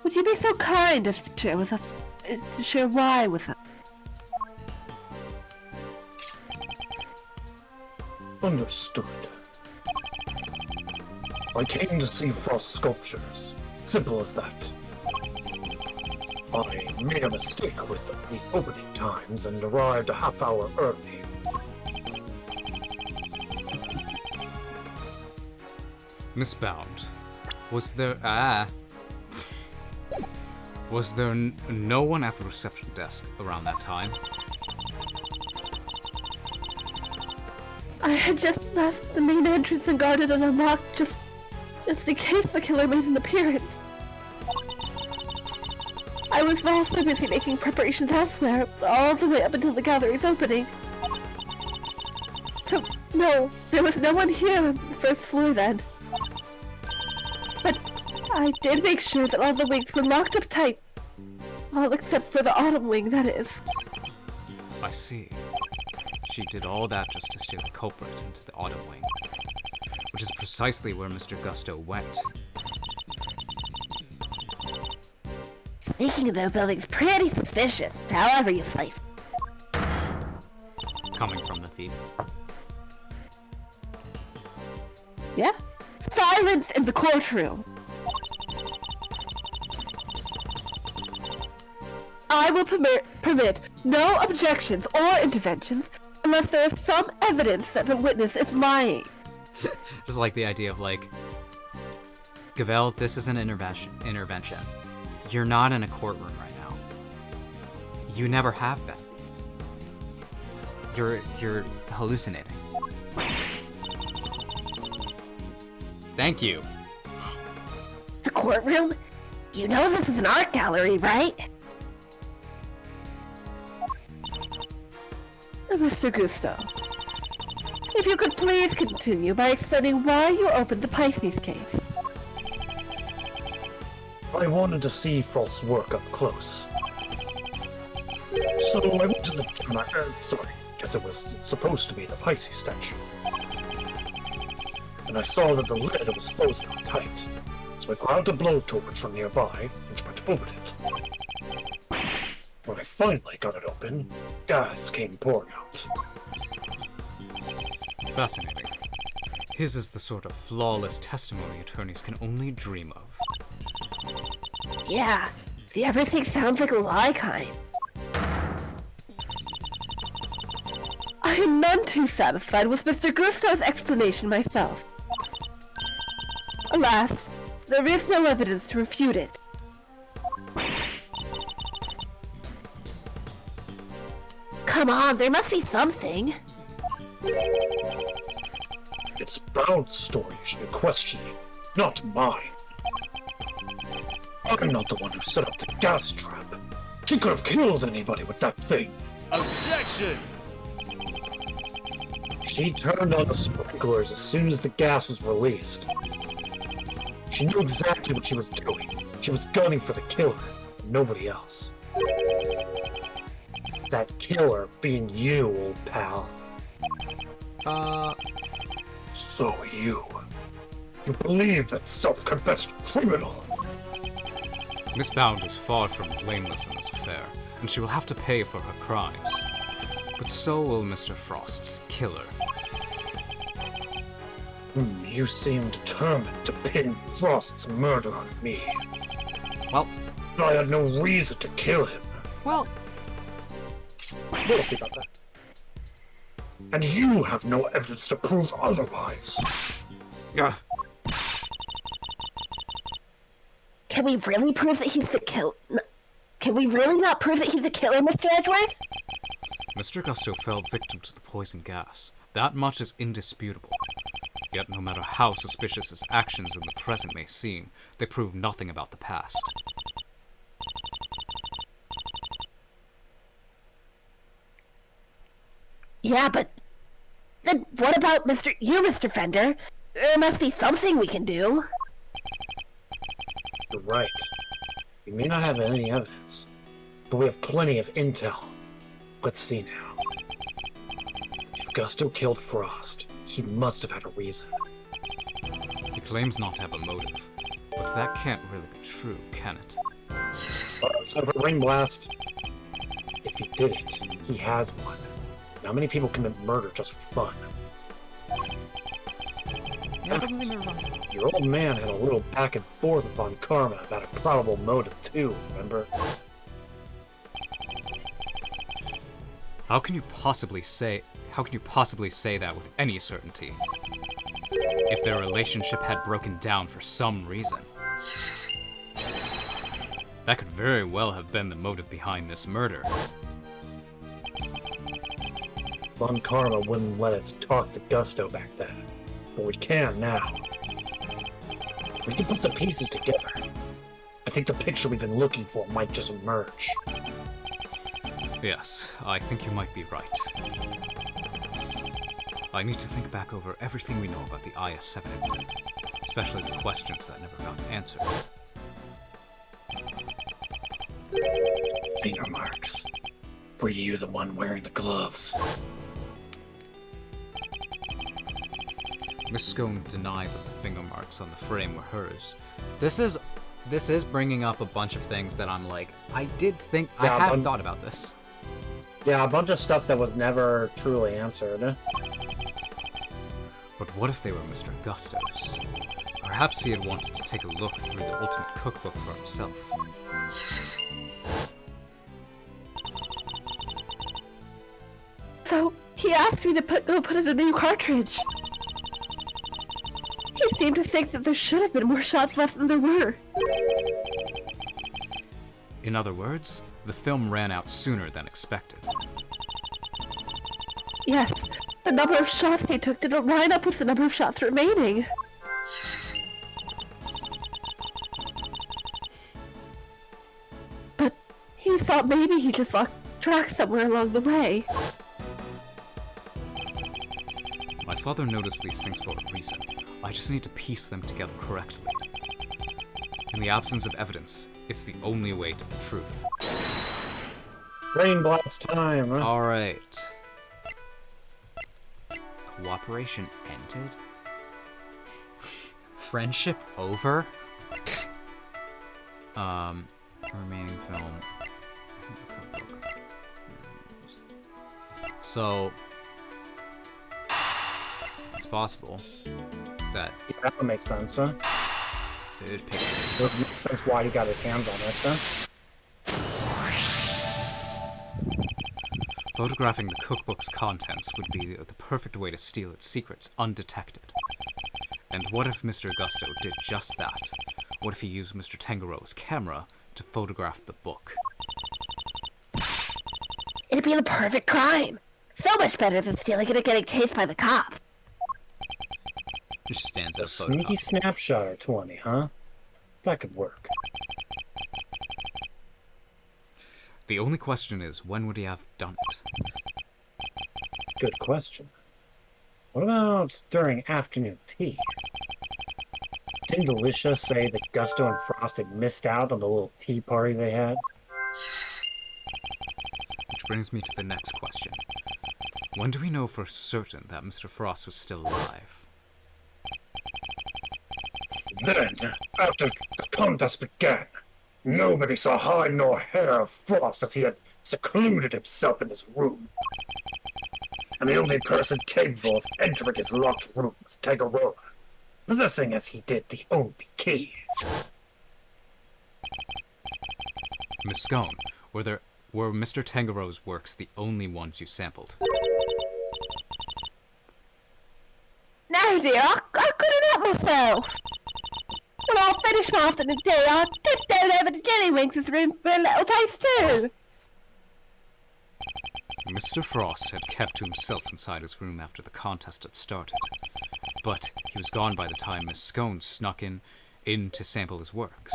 Would you be so kind as to share with us, to share why with us? Understood. I came to see Frost sculptures. Simple as that. I made a mistake with the opening times and arrived a half hour early. Miss Bound, was there no one at the reception desk around that time? I had just left the main entrance and guarded and unlocked just in case the killer made an appearance. I was also busy making preparations elsewhere, all the way up until the gallery's opening. So, no, there was no one here on the first floor then. But I did make sure that all the wings were locked up tight. All except for the autumn wing, that is. I see. She did all that just to steer the culprit into the autumn wing, which is precisely where Mr. Gusto went. Sneaking into the building's pretty suspicious, however you slice it. Coming from the thief. Yeah? Silence in the courtroom! I will permit no objections or interventions unless there is some evidence that the witness is lying. Just like the idea of like, Gavel, this is an intervention. You're not in a courtroom right now. You never have been. You're hallucinating. Thank you. It's a courtroom? You know this is an art gallery, right? Mr. Gusto, if you could please continue by explaining why you opened the Pisces case. I wanted to see Frost's work up close. So I went to the... guess it was supposed to be the Pisces statue. And I saw that the lid was frozen tight. So I grabbed a blowtorch from nearby and tried to open it. When I finally got it open, gas came pouring out. Fascinating. His is the sort of flawless testimony attorneys can only dream of. Yeah, see, everything sounds like a lie kind. I am none too satisfied with Mr. Gusto's explanation myself. Alas, there is no evidence to refute it. Come on, there must be something. It's Brown's story you should be questioning, not mine. I'm not the one who set up the gas trap. She could have killed anybody with that thing. Objection! She turned on the sprinklers as soon as the gas was released. She knew exactly what she was doing. She was gunning for the killer, nobody else. That killer being you, old pal. So you believe that self-confessed criminal? Miss Bound is far from blameless in this affair, and she will have to pay for her crimes. But so will Mr. Frost's killer. You seem determined to pin Frost's murder on me. Well, I had no reason to kill him. well, We'll see about that. And you have no evidence to prove otherwise. Can we really prove that he's the kill? Can we really not prove that he's a killer, Mr. Edgeworth? Mr. Gusto fell victim to the poison gas. That much is indisputable. Yet no matter how suspicious his actions in the present may seem, they prove nothing about the past. Yeah, but then what about Mr. Fender? There must be something we can do. You're right. We may not have any evidence, but we have plenty of intel. Let's see now. If Gusto killed Frost, he must have had a reason. He claims not to have a motive, but that can't really be true, can it? Let's have a ring blast. If he did it, he has one. How many people commit murder just for fun? That doesn't seem wrong. Your old man had a little back and forth with Von Karma about a probable motive too, remember? How can you possibly say that with any certainty? If their relationship had broken down for some reason. That could very well have been the motive behind this murder. Von Karma wouldn't let us talk to Gusto back then, but we can now. If we can put the pieces together, I think the picture we've been looking for might just emerge. Yes, I think you might be right. I need to think back over everything we know about the IS-7 incident, especially the questions that never got answered. Finger marks. Were you the one wearing the gloves? Miss Scone denied that the finger marks on the frame were hers. This is bringing up a bunch of things that I'm like, I have thought about this. Yeah, a bunch of stuff that was never truly answered. But what if they were Mr. Gusto's? Perhaps he had wanted to take a look through the ultimate cookbook for himself. So, he asked me to go put in a new cartridge. He seemed to think that there should have been more shots left than there were. In other words, the film ran out sooner than expected. Yes, the number of shots they took didn't line up with the number of shots remaining. But he thought maybe he just lost track somewhere along the way. My father noticed these things for a reason. I just need to piece them together correctly. In the absence of evidence, it's the only way to the truth. Rain blast time! Alright. Cooperation ended? Friendship over? Remaining film. So, it's possible that Yeah, that would make sense, huh? it picked. It would make sense why he got his hands on it, huh? Photographing the cookbook's contents would be the perfect way to steal its secrets undetected. And what if Mr. Gusto did just that? What if he used Mr. Tangaro's camera to photograph the book? It'd be the perfect crime. So much better than stealing it and getting chased by the cops. It just stands A as a sneaky photograph. snapshot or 20, huh? That could work. The only question is, when would he have done it? Good question. What about during afternoon tea? Didn't Alicia say that Gusto and Frost had missed out on the little tea party they had? Which brings me to the next question. When do we know for certain that Mr. Frost was still alive? Then, after the contest began, nobody saw hide nor hair of Frost as he had secluded himself in his room. And the only person capable of entering his locked room was Tangaroa, possessing as he did the only key. Miss Scone, were Mr. Tangaro's works the only ones you sampled? No, dear, I couldn't help myself. When I finished my afternoon tea, I dipped down over to Jenny Winks' room for a little taste too. Mr. Frost had kept to himself inside his room after the contest had started. But he was gone by the time Miss Scone snuck in to sample his works.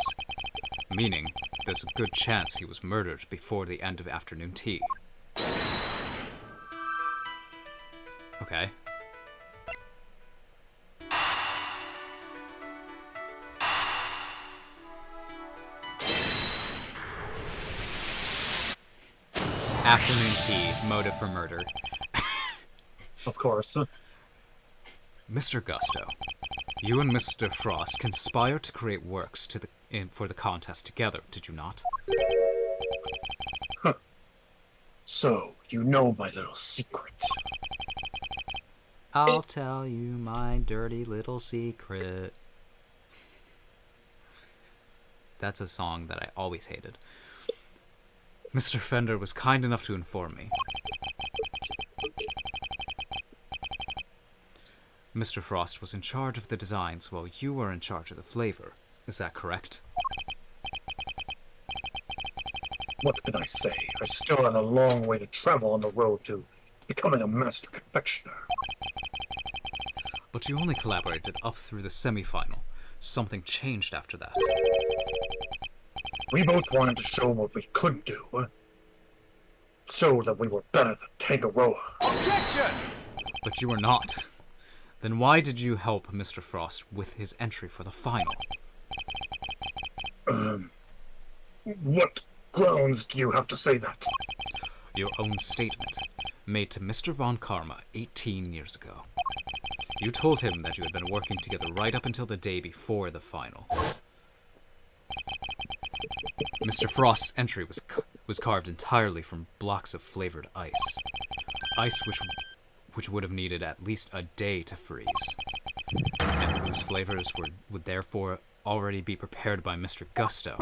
Meaning, there's a good chance he was murdered before the end of afternoon tea. Okay. Afternoon tea, motive for murder. Of course. Mr. Gusto, you and Mr. Frost conspired to create works for the contest together, did you not? So, you know my little secret. I'll tell you my dirty little secret. That's a song that I always hated. Mr. Fender was kind enough to inform me. Mr. Frost was in charge of the designs while you were in charge of the flavor. Is that correct? What can I say? I still have a long way to travel on the road to becoming a master confectioner. But you only collaborated up through the semi-final. Something changed after that. We both wanted to show what we could do. So that we were better than Tangaroa. But you were not. Then why did you help Mr. Frost with his entry for the final? What grounds do you have to say that? Your own statement, made to Mr. Von Karma 18 years ago. You told him that you had been working together right up until the day before the final. Mr. Frost's entry was carved entirely from blocks of flavored ice. Ice which would have needed at least a day to freeze, and whose flavors would therefore already be prepared by Mr. Gusto.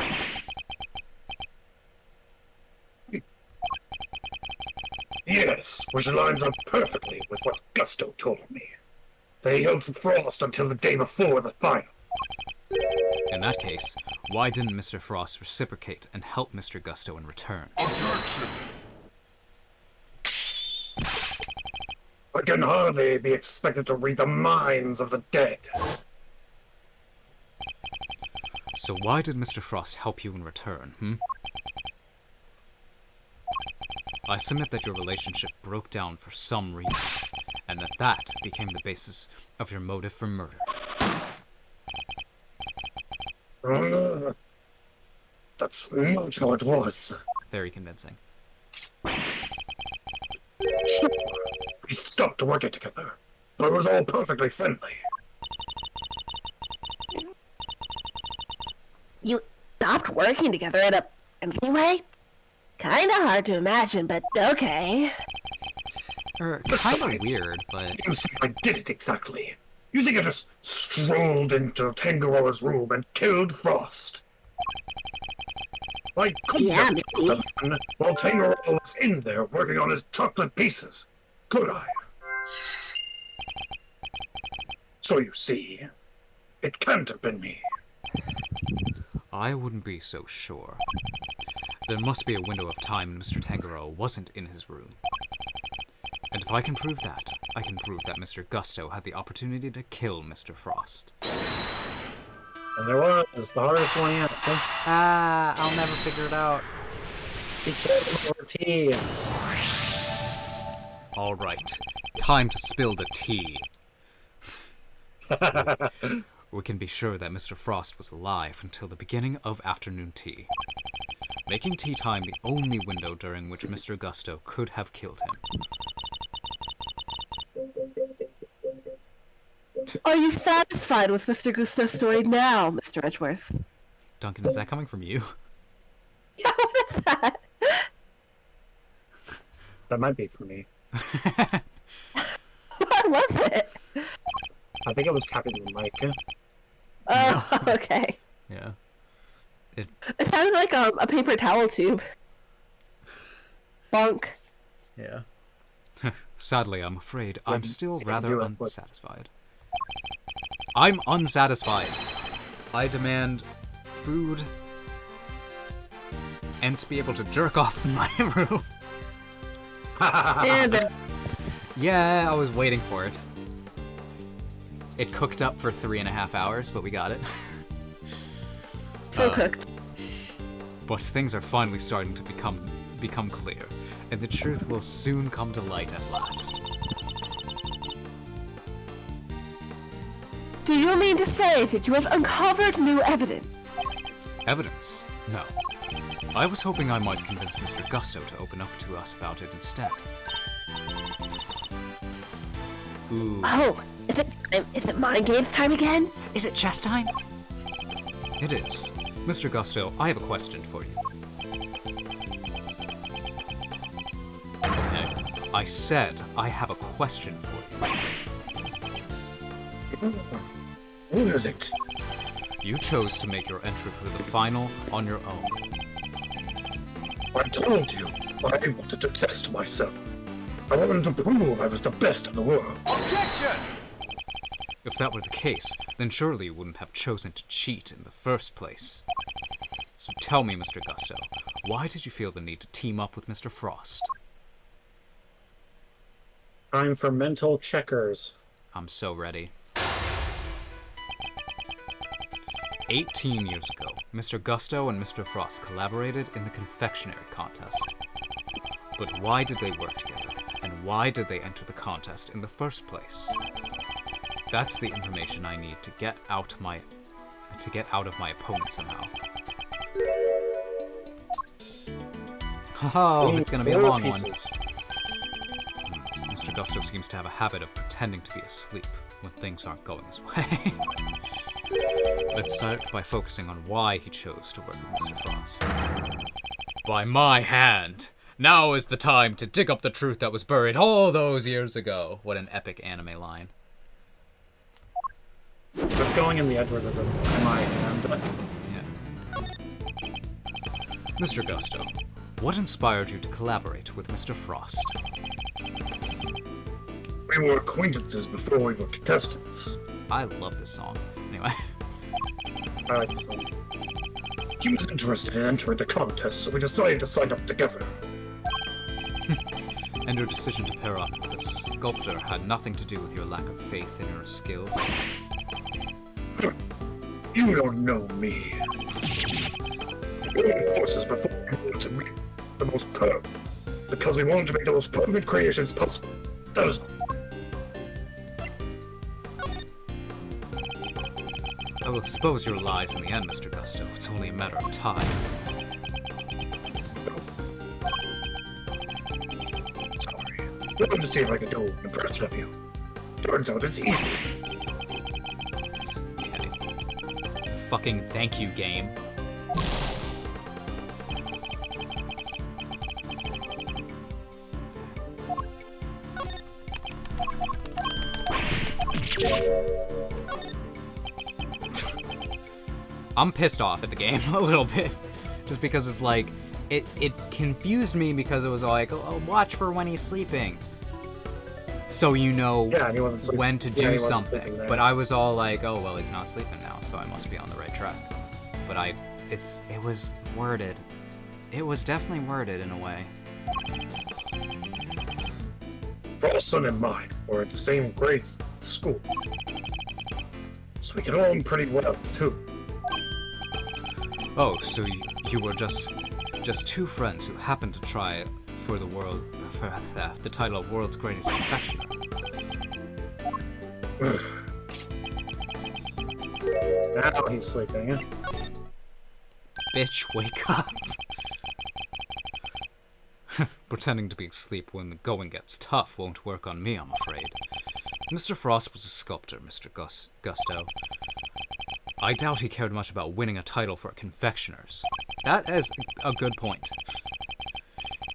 Yes, which lines up perfectly with what Gusto told me. They held Frost until the day before the final. In that case, why didn't Mr. Frost reciprocate and help Mr. Gusto in return? Objection! I can hardly be expected to read the minds of the dead. So why did Mr. Frost help you in return, I submit that your relationship broke down for some reason, and that became the basis of your motive for murder. That's not how it was. Very convincing. We stopped working together, but it was all perfectly friendly. You stopped working together in a anyway? Kinda hard to imagine, but okay. Kind of Besides, weird, but... You think I did it exactly? You think I just strolled into Tangaroa's room and killed Frost? I couldn't Yeah, have killed maybe. the man while Tangaroa was in there working on his chocolate pieces, could I? So you see, it can't have been me. I wouldn't be so sure. There must be a window of time when Mr. Tangaroa wasn't in his room. And if I can prove that, I can prove that Mr. Gusto had the opportunity to kill Mr. Frost. And there was the hardest one yet. So I'll never figure it out. he killed him over tea. Alright, time to spill the tea. We can be sure that Mr. Frost was alive until the beginning of afternoon tea, making tea time the only window during which Mr. Gusto could have killed him. Are you satisfied with Mr. Gusto's story now, Mr. Edgeworth? Duncan, is that coming from you? Yeah, what is that? That might be for me. What was it? I think it was tapping the mic. Oh, okay. Yeah. It sounded like a paper towel tube. Bonk. Yeah. Sadly, I'm afraid I'm still see, rather do it. unsatisfied. I'm unsatisfied. I demand food and to be able to jerk off in my room. And Yeah, I was waiting for it. It cooked up for 3.5 hours, but we got it. so cooked. But things are finally starting to become clear, and the truth will soon come to light at last. Do you mean to say that you have uncovered new evidence? Evidence? No. I was hoping I might convince Mr. Gusto to open up to us about it instead. Ooh. Oh, is it mind games time again? Is it chess time? It is. Mr. Gusto, I have a question for you. Okay. I said I have a question for you. Who is it? You chose to make your entry for the final on your own. I told you, I wanted to test myself. I wanted to prove I was the best in the world. If that were the case, then surely you wouldn't have chosen to cheat in the first place. So tell me, Mr. Gusto, why did you feel the need to team up with Mr. Frost? Time for mental checkers. I'm so ready. 18 years ago, Mr. Gusto and Mr. Frost collaborated in the confectionery contest. But why did they work together? And why did they enter the contest in the first place? That's the information I need to get out of my opponent somehow. Oh, it's gonna be a long one. Mr. Gusto seems to have a habit of pretending to be asleep when things aren't going his way. Let's start by focusing on why he chose to work with Mr. Frost. By my hand! Now is the time to dig up the truth that was buried all those years ago. What an epic anime line. What's going in the Edwardism? My hand. Yeah. Mr. Gusto, what inspired you to collaborate with Mr. Frost? We were acquaintances before we were contestants. I love this song. Anyway. I like this one. He was interested in entering the contest, so we decided to sign up together. And your decision to pair up with a sculptor had nothing to do with your lack of faith in your skills? You don't know me. We joined forces before we wanted to make the most perfect, because we wanted to make the most perfect creations possible. That was all. I will expose your lies in the end, Mr. Gusto. It's only a matter of time. Sorry. I wanted to see if I could do an impression of you. Turns out it's easy. Okay. Fucking thank you, game. I'm pissed off at the game a little bit, just because it's like, it confused me because it was like, oh, watch for when he's sleeping, so you know Yeah, he wasn't sleeping. when to Yeah, do he wasn't something. sleeping there. But I was all like, oh well, he's not sleeping now, so I must be on the right track. But it was worded. It was definitely worded in a way. Frostson and mine were at the same grade school, so we get on pretty well too. Oh, so you were just two friends who happened to try for the title of world's greatest confectioner. Now he's sleeping. Eh? Bitch, wake up. Pretending to be asleep when the going gets tough won't work on me, I'm afraid. Mr. Frost was a sculptor, Mr. Gusto. I doubt he cared much about winning a title for confectioners. That is a good point.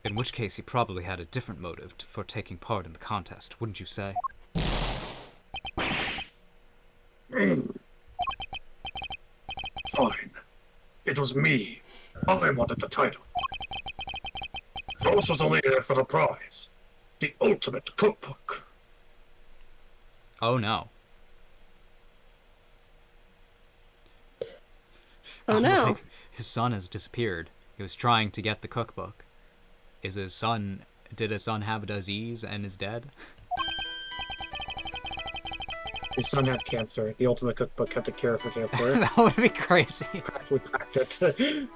In which case, he probably had a different motive for taking part in the contest, wouldn't you say? Fine. It was me. I wanted the title. Frost was only there for the prize. The ultimate cookbook. Oh no. Oh no. Like, his son has disappeared. He was trying to get the cookbook. Did his son have a disease and is dead? His son had cancer. The ultimate cookbook had the cure for cancer. That would be crazy. We cracked it.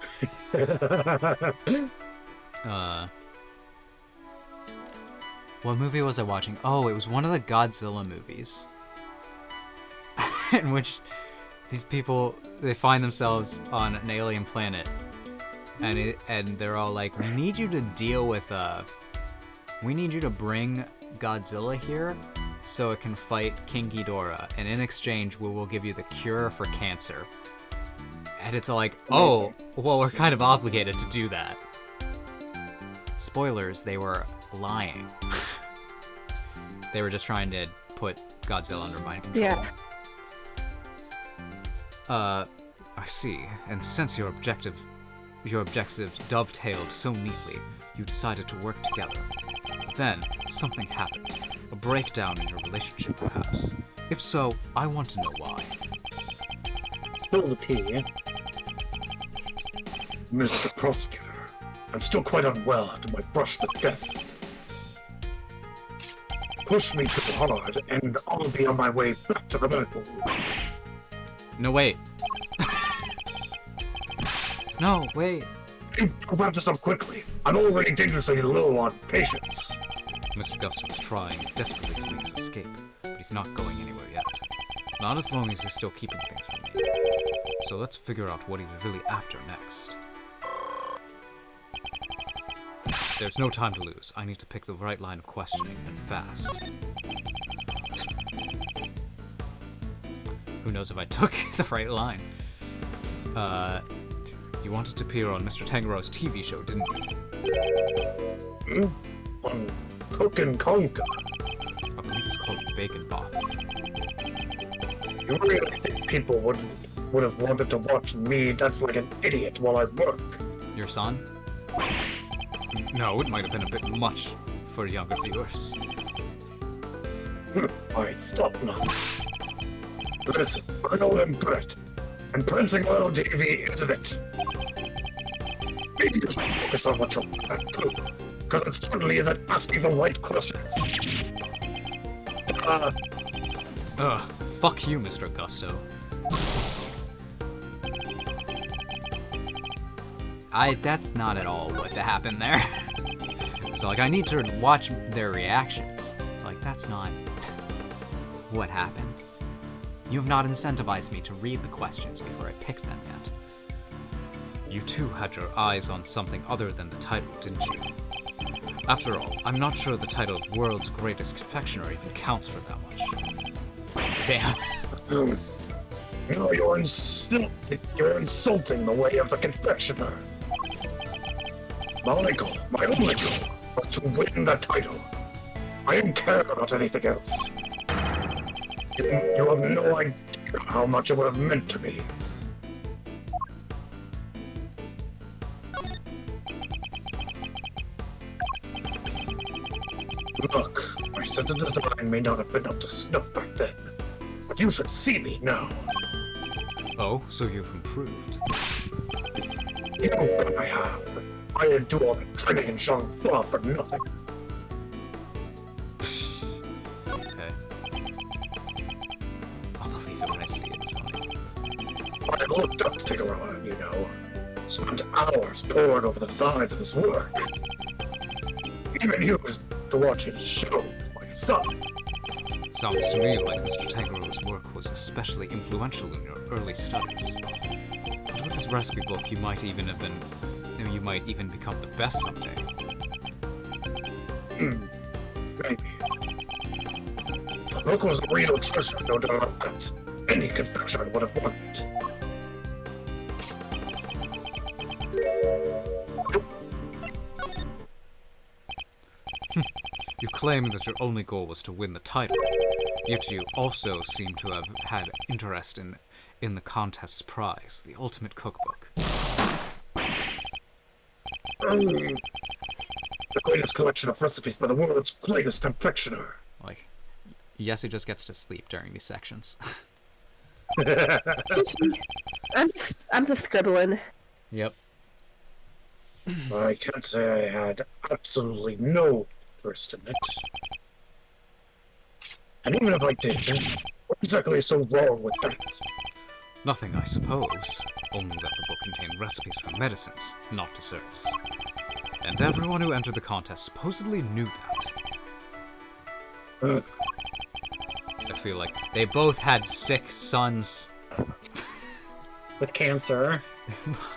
What movie was I watching? Oh, it was one of the Godzilla movies. In which these people, they find themselves on an alien planet. And they're all like, we need you to bring Godzilla here so it can fight King Ghidorah. And in exchange, we will give you the cure for cancer. And it's like, oh, well, we're kind of obligated to do that. Spoilers, they were lying. They were just trying to put Godzilla under mind control. Yeah. I see. And since your objectives dovetailed so neatly, you decided to work together. Then, something happened. A breakdown in your relationship, perhaps. If so, I want to know why. Spill the tea, eh? Mr. Prosecutor, I'm still quite unwell after my brush with death. Push me too hard, and I'll be on my way back to the Red Bull. No, wait. No, wait. You wrap this up quickly. I'm already dangerously low on patience. Mr. Gusto is trying desperately to make his escape, but he's not going anywhere yet. Not as long as he's still keeping things from me. So let's figure out what he was really after next. There's no time to lose. I need to pick the right line of questioning, and fast. Who knows if I took the right line? You wanted to appear on Mr. Tangaro's TV show, didn't you? On Cook and Conquer. I believe it's called Bacon Bop. You really think people would have wanted to watch me dance like an idiot while I work? Your son? No, it might have been a bit much for younger viewers. I thought not. Listen, I know I'm good, and prancing around on TV isn't it. Maybe you should focus on what you're at too, because it certainly isn't asking the right questions. Fuck you, Mr. Gusto. That's not at all what happened there. So, like, I need to watch their reactions. It's like, that's not what happened. You have not incentivized me to read the questions before I picked them yet. You too had your eyes on something other than the title, didn't you? After all, I'm not sure the title of World's Greatest Confectioner even counts for that much. Damn. No, you're insulting the way of the confectioner. My only goal was to win the title. I didn't care about anything else. You have no idea how much it would have meant to me. Look, my sense of design may not have been up to snuff back then, but you should see me now. Oh, so you've improved. You bet I have. I didn't do all the training in Shangfa for nothing. Okay. I'll believe it when I see it, it's fine. I looked up to Tiggeron, you know. Spent hours poring over the designs of his work. Even used to watch his show with my son. Sounds to me like Mr. Tangaro's work was especially influential in your early studies. And with his recipe book, you might even become the best someday. Maybe. The book was a real treasure, no doubt about that. Any confectioner would have wanted it. You claim that your only goal was to win the title, yet you also seem to have had interest in the contest's prize, the ultimate cookbook. The greatest collection of recipes by the world's greatest confectioner. Like, yes, he just gets to sleep during these sections. I'm just scribbling. Yep. I can't say I had absolutely no interest in it. And even if I did, what exactly is so wrong with that? Nothing, I suppose. Only that the book contained recipes for medicines, not desserts. And everyone who entered the contest supposedly knew that. I feel like they both had sick sons. With cancer.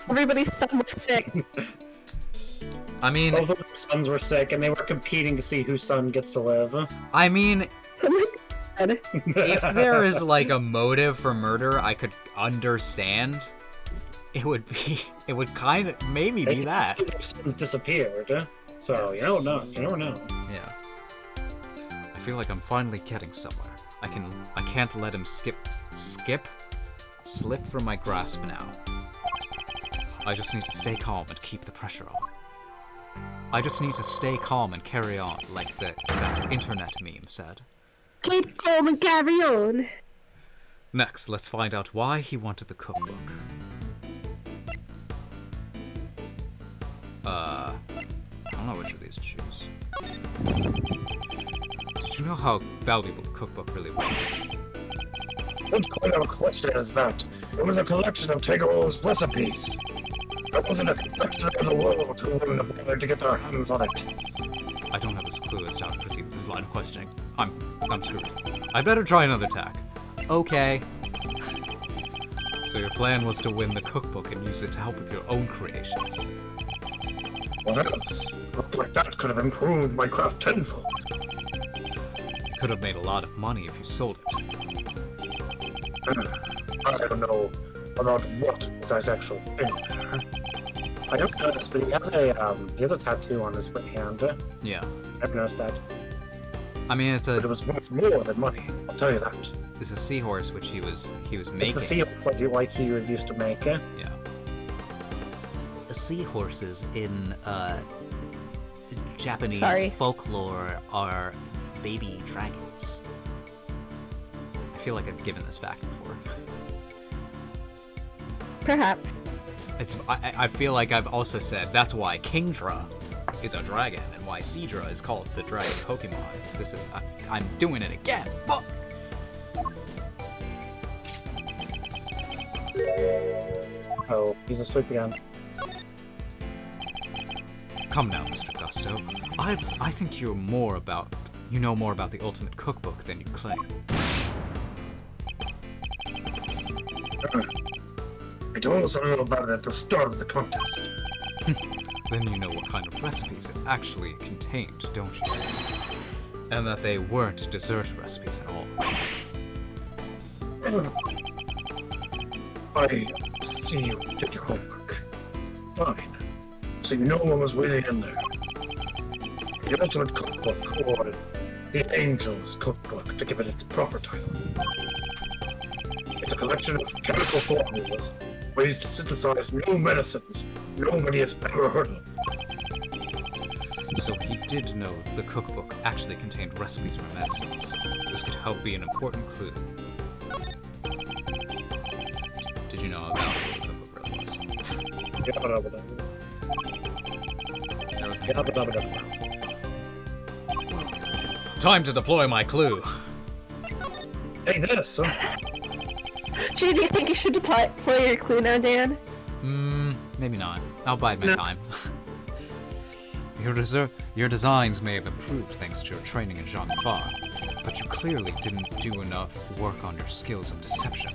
Everybody's son was sick. I mean, Both of their sons were sick, and they were competing to see whose son gets to live. I mean, Oh my God. if there is like a motive for murder I could understand, it would kind of maybe be that. Their sons disappeared, so you don't know. You never know. Yeah. I feel like I'm finally getting somewhere. I can't let him slip from my grasp now. I just need to stay calm and keep the pressure on. I just need to stay calm and carry on, like that internet meme said. Keep calm and carry on. Next, let's find out why he wanted the cookbook. I don't know which of these to choose. Did you know how valuable the cookbook really was? What kind of a question is that? It was a collection of Tegaro's recipes. There wasn't a confectioner in the world who wouldn't have wanted to get their hands on it. I don't have a clue as to how to proceed with this line of questioning. I'm screwed. I better try another tack. Okay. So your plan was to win the cookbook and use it to help with your own creations. What else? Looked like that could have improved my craft tenfold. You could have made a lot of money if you sold it. I don't know about what was actually in there. I don't notice, but he has a tattoo on his right hand. Yeah. I've noticed that. I mean, But it was worth more than money, I'll tell you that. it's a seahorse which he was making. It's the seals like he used to make. Yeah. Seahorses in Japanese Sorry. folklore are baby dragons. I feel like I've given this fact before. Perhaps. I feel like I've also said that's why Kingdra is a dragon and why Seadra is called the dragon Pokemon. I'm doing it again. Fuck. Oh, he's asleep again. Come now, Mr. Gusto. I think you know more about the Ultimate Cookbook than you claim. I told us all about it at the start of the contest. Then you know what kind of recipes it actually contained, don't you? And that they weren't dessert recipes at all. I see you did your homework. Fine. So you know what was really in there. The Ultimate Cookbook, or the Angel's Cookbook, to give it its proper title. It's a collection of chemical formulas, ways to synthesize new medicines nobody has ever heard of. So he did know the cookbook actually contained recipes for medicines. This could help be an important clue. Did you know about what the cookbook really was? There was Time to deploy my clue. Hey, this! Do you think you should deploy your clue now, Dan? Maybe not. I'll bide my time. Your designs may have improved thanks to your training in Jean Far, but you clearly didn't do enough work on your skills of deception.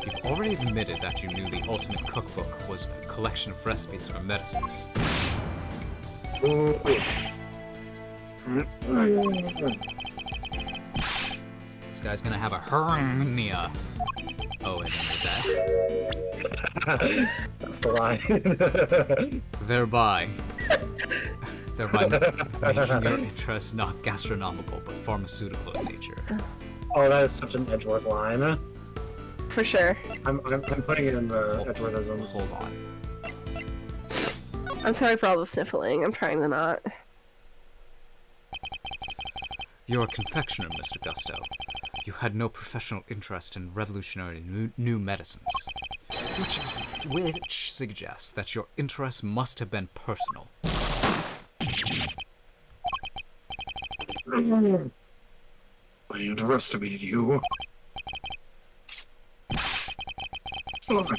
You've already admitted that you knew the Ultimate Cookbook was a collection of recipes for medicines. This guy's gonna have a hernia. Oh, I didn't that. That's the line. Thereby making your interest not gastronomical but pharmaceutical in nature. Oh, that is such an Edgeworth line. For sure. I'm putting it in the Edgeworthisms. Hold on. I'm sorry for all the sniffling. I'm trying to not. You're a confectioner, Mr. Gusto. You had no professional interest in revolutionary new medicines, which suggests that your interest must have been personal. I underestimated you. Fine,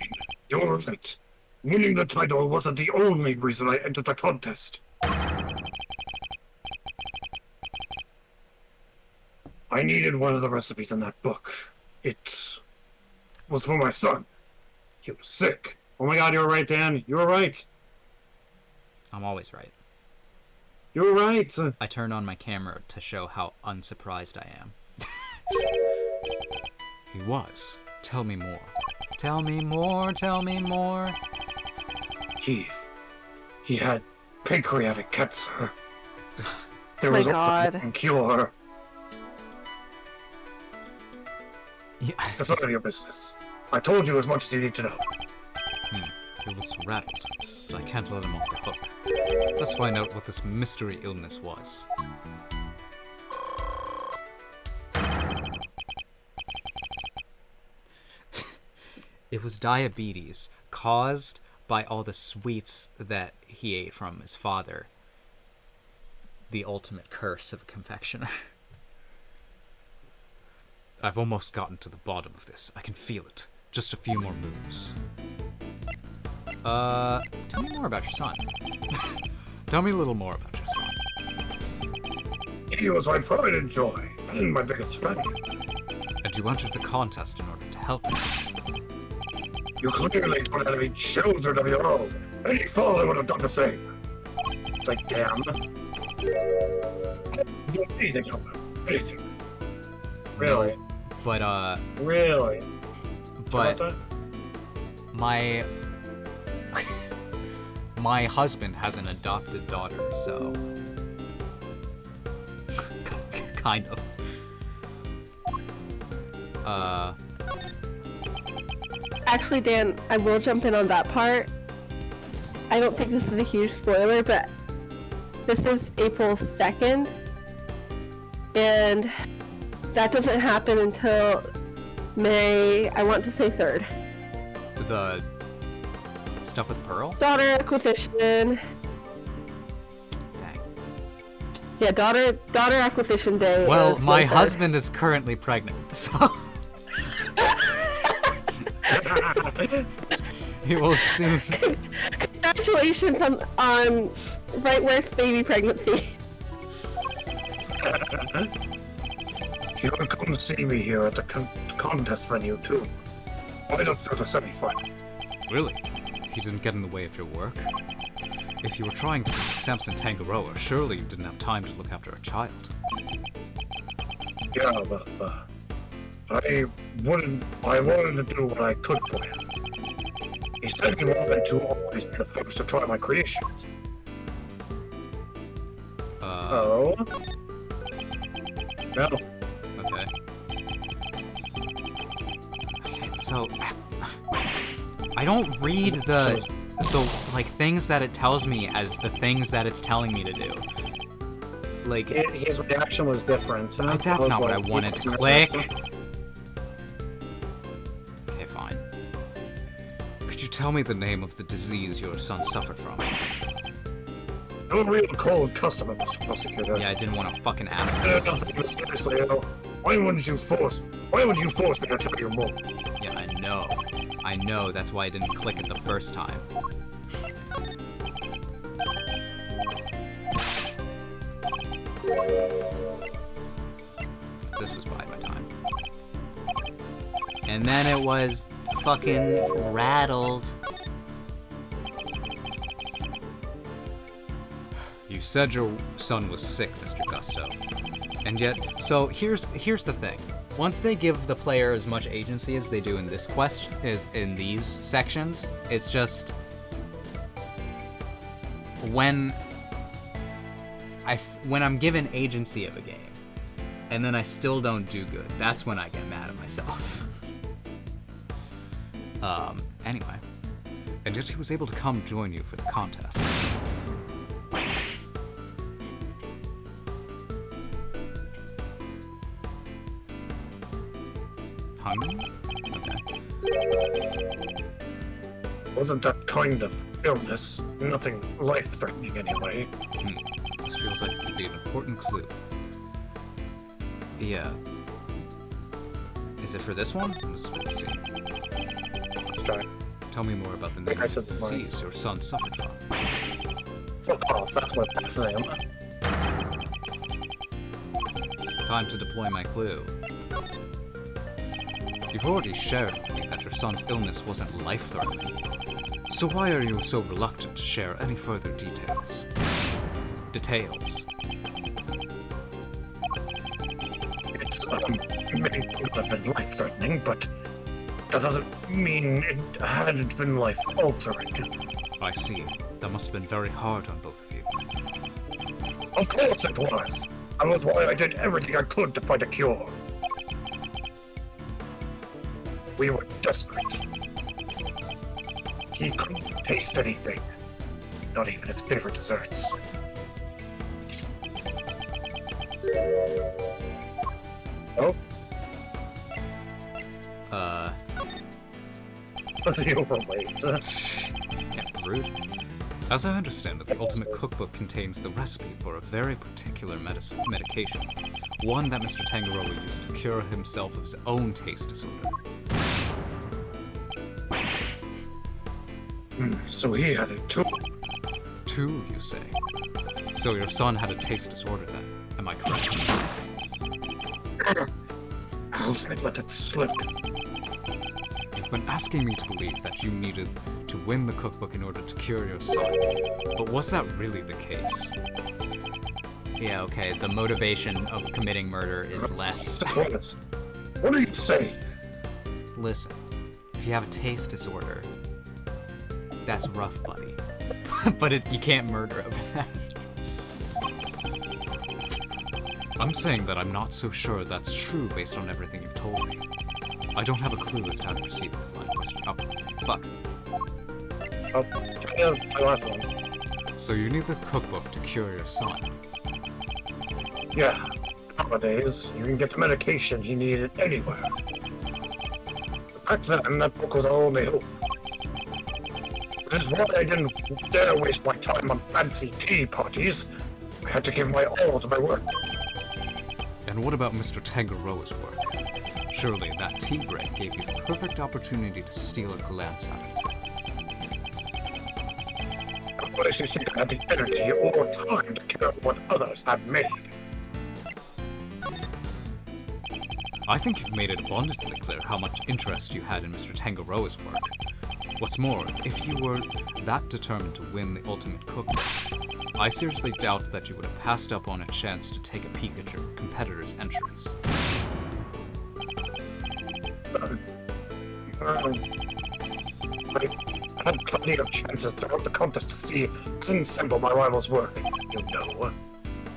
you're right. Winning the title wasn't the only reason I entered the contest. I needed one of the recipes in that book. It was for my son. He was sick. Oh my god, you were right, Dan. You were right. I'm always right. You were right. I turn on my camera to show how unsurprised I am. He was. Tell me more. Tell me more, tell me more. He had pancreatic cancer. There My was God. a cure. Yeah. That's none of your business. I told you as much as you need to know. He looks rattled, but I can't let him off the hook. Let's find out what this mystery illness was. It was diabetes caused by all the sweets that he ate from his father. The ultimate curse of a confectioner. I've almost gotten to the bottom of this. I can feel it. Just a few more moves. Tell me more about your son. Tell me a little more about your son. He was my pride and joy, and my biggest fan. And you entered the contest in order to help him. You clearly don't have any children of your own. Any father would have done the same. It's like, damn. I don't do anything of them. Anything. Really? But, Really? but my my husband has an adopted daughter, so kind of. Actually, Dan, I will jump in on that part. I don't think this is a huge spoiler, but this is April 2nd, and that doesn't happen until May, I want to say 3rd. The stuff with Pearl? Daughter acquisition. Dang. Yeah, daughter acquisition day. Well, is my May 3rd. husband is currently pregnant, so he will soon. Congratulations on right worth baby pregnancy. You would come see me here at the contest venue, too. Right up through the semi-final. Really? He didn't get in the way of your work? If you were trying to beat Samson Tangaroa, surely you didn't have time to look after a child. Yeah, but I wanted to do what I could for him. He said he wanted to always be the first to try my creations. Oh? No. Okay. Okay, so I don't read the like things that it tells me as the things that it's telling me to do. Like His reaction was different. that's not what I wanted to click. Okay, fine. Could you tell me the name of the disease your son suffered from? I'm a real cold customer, Mr. Prosecutor. Yeah, I didn't want to fucking ask this. Nothing seriously, Why would you force me to tell you more? Yeah, I know. I know, that's why I didn't click it the first time. This was by my time. And then it was fucking rattled. You said your son was sick, Mr. Gusto. And yet, so here's the thing. Once they give the player as much agency as they do in this quest, is in these sections, it's just when I'm given agency of a game, and then I still don't do good, that's when I get mad at myself. Anyway. And yet he was able to come join you for the contest. Hungry? Okay. Wasn't that kind of illness. Nothing life-threatening anyway. This feels like it could be an important clue. Yeah. Is it for this one? Or is it for the scene? Let's try. Tell me more about the name I of the said this one. disease your son suffered from. Fuck off, that's what that's name. Time to deploy my clue. You've already shared with me that your son's illness wasn't life-threatening. So why are you so reluctant to share any further details? It's, may not have been life-threatening, but that doesn't mean it hadn't been life-altering. I see. That must have been very hard on both of you. Of course it was! That was why I did everything I could to find a cure. We were desperate. He couldn't taste anything. Not even his favorite desserts. Oh? Was he overweight? Yeah, rude. As I understand it, the Ultimate Cookbook contains the recipe for a very particular medication. One that Mr. Tangaroa used to cure himself of his own taste disorder. So he had it too. 2, you say? So your son had a taste disorder then, am I correct? How did I let it slip? You've been asking me to believe that you needed to win the cookbook in order to cure your son. But was that really the case? Yeah, okay, the motivation of committing murder is less. What do you say? Listen, if you have a taste disorder, that's rough, buddy. But you can't murder over that. I'm saying that I'm not so sure that's true based on everything you've told me. I don't have a clue as to how to proceed with this line of questioning. Oh, fuck. Oh, try the last one. So you need the cookbook to cure your son. Yeah. Nowadays, you can get the medication he needed anywhere. Back then, that book was our only hope. Which is why I didn't dare waste my time on fancy tea parties. I had to give my all to my work. And what about Mr. Tangaroa's work? Surely that tea break gave you the perfect opportunity to steal a glance at it. But I should think I had the energy or time to care what others had made. I think you've made it abundantly clear how much interest you had in Mr. Tangaroa's work. What's more, if you were that determined to win the ultimate cookbook, I seriously doubt that you would have passed up on a chance to take a peek at your competitors' entries. I had plenty of chances throughout the contest to see and assemble my rival's work, you know.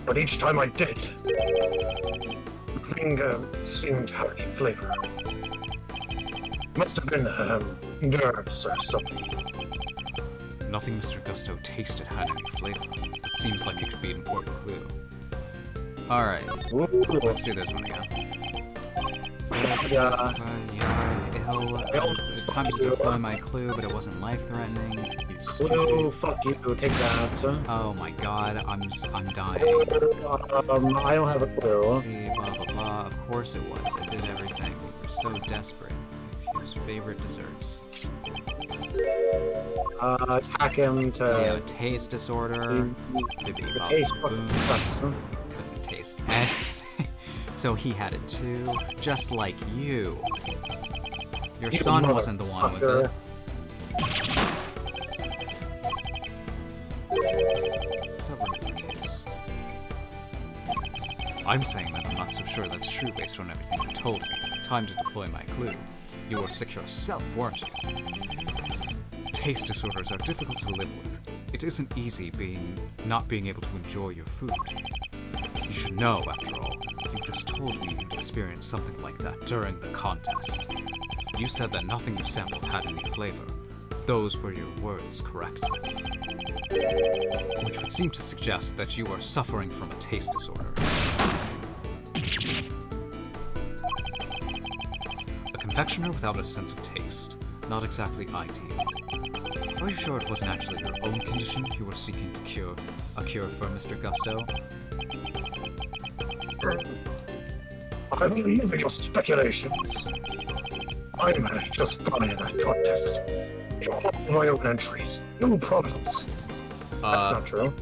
But each time I did, the thing seemed to have any flavor. Must have been nerves or something. Nothing Mr. Gusto tasted had any flavor. It seems like it could be an important clue. Alright, let's do this one again. It's time to deploy my clue, but it wasn't life-threatening. You Oh, stupid. fuck you. Take that. Oh my god, I'm dying. I don't have a clue. Let's see, blah blah blah. Of course it was. It did everything. We were so desperate. His favorite desserts. Attack him to... Yeah, a taste disorder. Bibbidi The bobbidi taste boom. fucking sucks, huh? Couldn't taste anything. So he had it too, just like you. Your You son wasn't the one with it. Is that really the case? I'm saying that I'm not so sure that's true based on everything you've told me. Time to deploy my clue. You were sick yourself, weren't you? Taste disorders are difficult to live with. It isn't easy not being able to enjoy your food. You should know, after all. You just told me you'd experienced something like that during the contest. You said that nothing you sampled had any flavor. Those were your words, correct? Which would seem to suggest that you are suffering from a taste disorder. A confectioner without a sense of taste. Not exactly ideal. Are you sure it wasn't actually your own condition you were seeking to cure for Mr. Gusto? I believe in your speculations. I managed just fine in that contest. All my own entries, no problems. That's not true.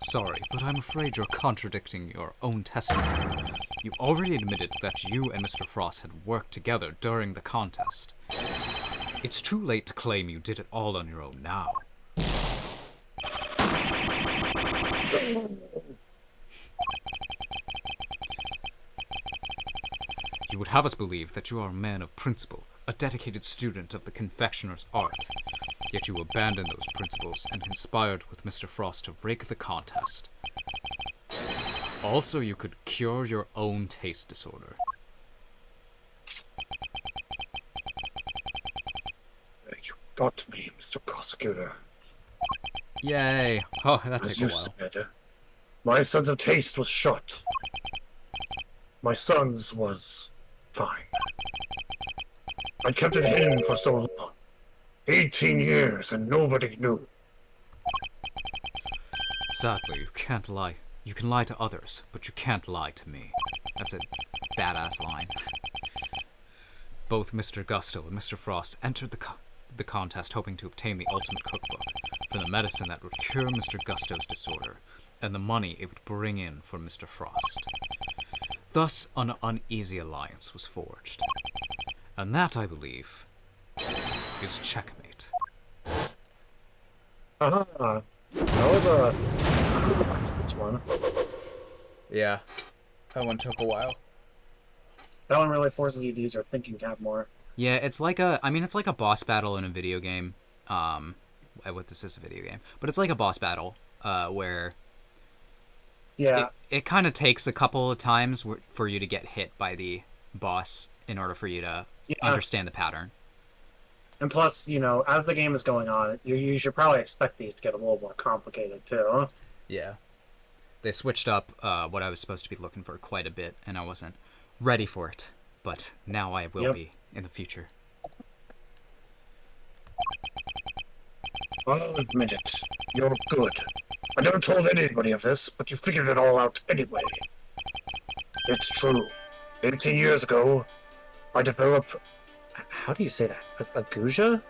Sorry, but I'm afraid you're contradicting your own testimony. You already admitted that you and Mr. Frost had worked together during the contest. It's too late to claim you did it all on your own now. You would have us believe that you are a man of principle, a dedicated student of the confectioner's art. Yet you abandoned those principles and conspired with Mr. Frost to rig the contest. Also, you could cure your own taste disorder. You got me, Mr. Prosecutor. Yay! Oh, that As took a you while. said, my sense of taste was shot. My son's was fine. I kept it hidden for so long. 18 years and nobody knew. Sadly, you can't lie. You can lie to others, but you can't lie to me. That's a badass line. Both Mr. Gusto and Mr. Frost entered the contest hoping to obtain the ultimate cookbook for the medicine that would cure Mr. Gusto's disorder and the money it would bring in for Mr. Frost. Thus, an uneasy alliance was forged. And that, I believe, is checkmate. That was a this one. Yeah. That one took a while. That one really forces you to use your thinking cap more. Yeah, it's like a boss battle in a video game. What this is a video game, but it's like a boss battle, where Yeah. it kind of takes a couple of times for you to get hit by the boss in order for you to understand the pattern. And plus, you know, as the game is going on, you should probably expect these to get a little more complicated too. Yeah. They switched up what I was supposed to be looking for quite a bit, and I wasn't ready for it. But now I will be in the future. I'll admit it. You're good. I never told anybody of this, but you figured it all out anyway. It's true. 18 years ago, I developed... How do you say that? Agusia?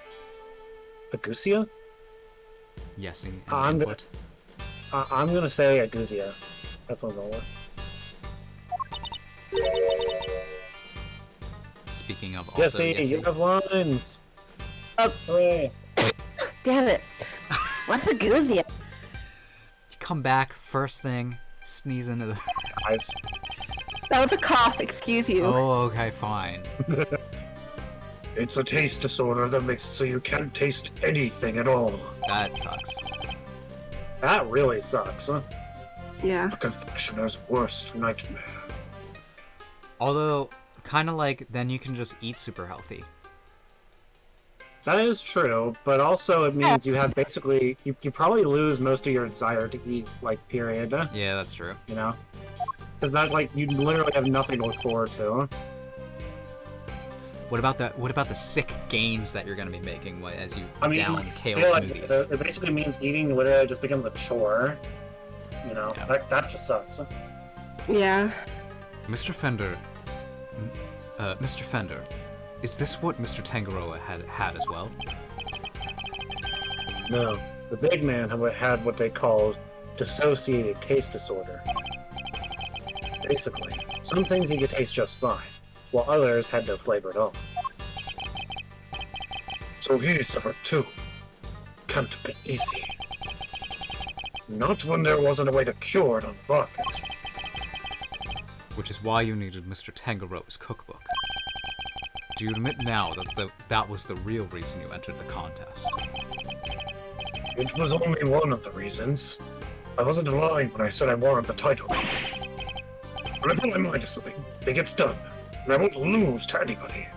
Agusia? Yesing and I'm input. I'm gonna say Agusia. That's what I'm going with. Speaking of also Yesy, you Yesing. have lines! Oh. Hooray! Damn it. What's a goosey? You come back, first thing, sneeze into the... Guys. That was a cough, excuse you. Oh, okay, fine. It's a taste disorder that makes it so you can't taste anything at all. That sucks. That really sucks, huh? Yeah. A confectioner's worst nightmare. Although, kind of like, then you can just eat super healthy. That is true, but also it means you have basically... You probably lose most of your desire to eat, like, period, Yeah, that's true. you know? Because that, like, you literally have nothing to look forward to. What about the sick gains that you're gonna be making as you I mean, down I kale feel like smoothies? it basically means eating literally just becomes a chore. You know, Yeah. that just sucks. Yeah. Mr. Fender... Mr. Fender, is this what Mr. Tangaroa had as well? No, the big man had what they called dissociated taste disorder. Basically, some things he could taste just fine, while others had no flavor at all. So he suffered too. Can't have been easy. Not when there wasn't a way to cure it on the market. Which is why you needed Mr. Tangaroa's cookbook. Do you admit now that that was the real reason you entered the contest? It was only one of the reasons. I wasn't lying when I said I wanted the title. When I put my mind to something, it gets done, and I won't lose to anybody.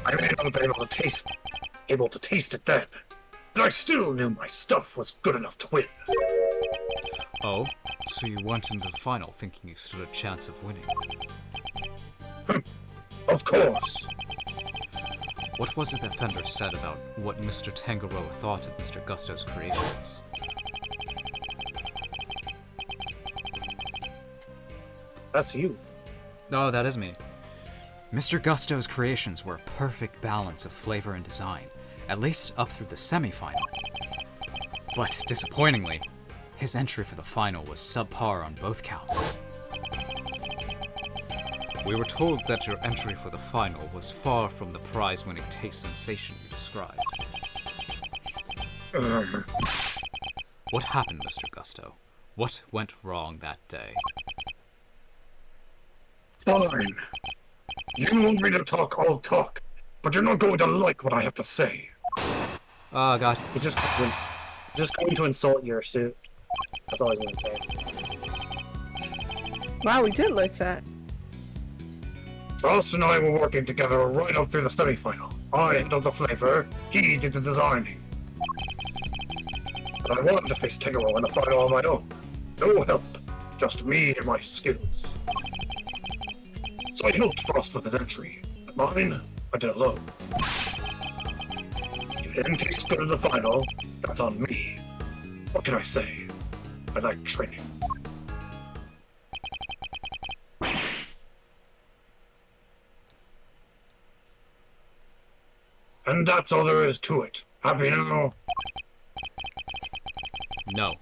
I may not have been able to taste it then, but I still knew my stuff was good enough to win. Oh, so you went into the final thinking you stood a chance of winning. Of course. What was it that Fender said about what Mr. Tangaroa thought of Mr. Gusto's creations? That's you. No, that is me. Mr. Gusto's creations were a perfect balance of flavor and design, at least up through the semi-final. But disappointingly, his entry for the final was subpar on both counts. We were told that your entry for the final was far from the prize-winning taste sensation you described. What happened, Mr. Gusto? What went wrong that day? Fine. You want me to talk, I'll talk. But you're not going to like what I have to say. Oh, God. He's just going to insult your suit. That's all he's going to say. Wow, we did like that. Frost and I were working together right up through the semi-final. I handled the flavor, he did the designing. But I wanted to face Tegaro in the final on my own. No help, just me and my skills. So I helped Frost with his entry, but mine, I did alone. If it didn't taste good in the final, that's on me. What can I say? I like training. And that's all there is to it. Happy now? No.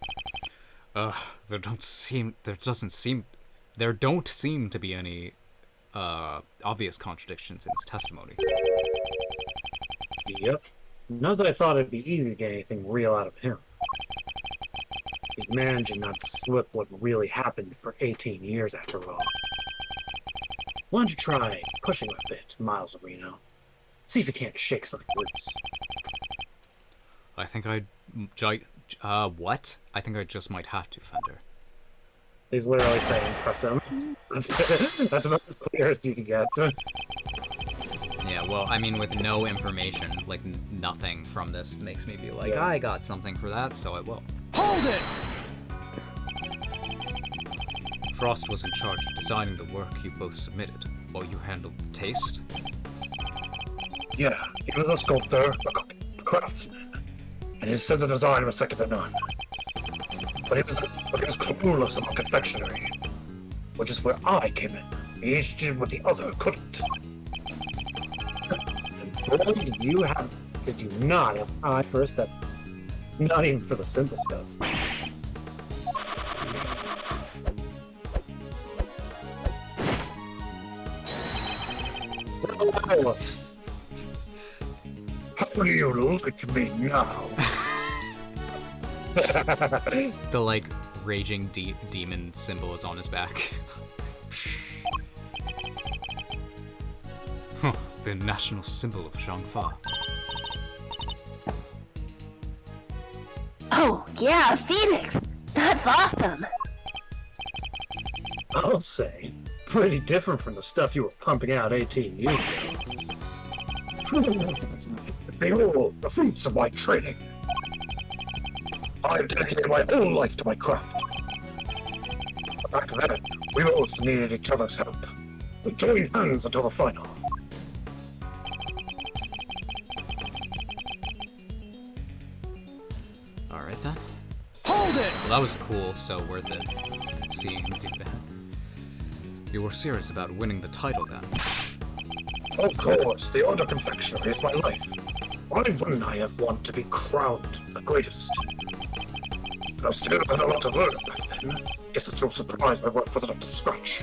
There don't seem to be any obvious contradictions in his testimony. Yep. Not that I thought it'd be easy to get anything real out of him. He's managing not to slip what really happened for 18 years after all. Why don't you try pushing him a bit, Miles Areno? See if you can't shake something loose. I think what? I think I just might have to, Fender. He's literally saying, press him. That's about as clear as you can get. Yeah, well, I mean, with no information, like, nothing from this makes me be like, Yeah. I got something for that, so I will. Hold it! Frost was in charge of designing the work you both submitted, while you handled the taste. Yeah, he was a sculptor, a craftsman, and his sense of design was second to none. But he was clueless about confectionery, which is where I came in. Each did what the other couldn't. And boy, did you not have eye for aesthetics. Not even for the simple stuff. Oh, how do you like me now? The, like, raging demon symbol is on his back. Huh, the national symbol of Shangfa. Oh, yeah, a phoenix! That's awesome! I'll say, pretty different from the stuff you were pumping out 18 years ago. Behold, the fruits of my training. I've dedicated my whole life to my craft. Back then, we both needed each other's help. We joined hands until the final. Alright then. Hold it! Well, that was cool, so worth it. Seeing him do that. You were serious about winning the title then. Of course, the art of confectionery is my life. Why wouldn't I have wanted to be crowned the greatest? But I still had a lot to learn back then. Guess it's no surprise my work wasn't up to scratch.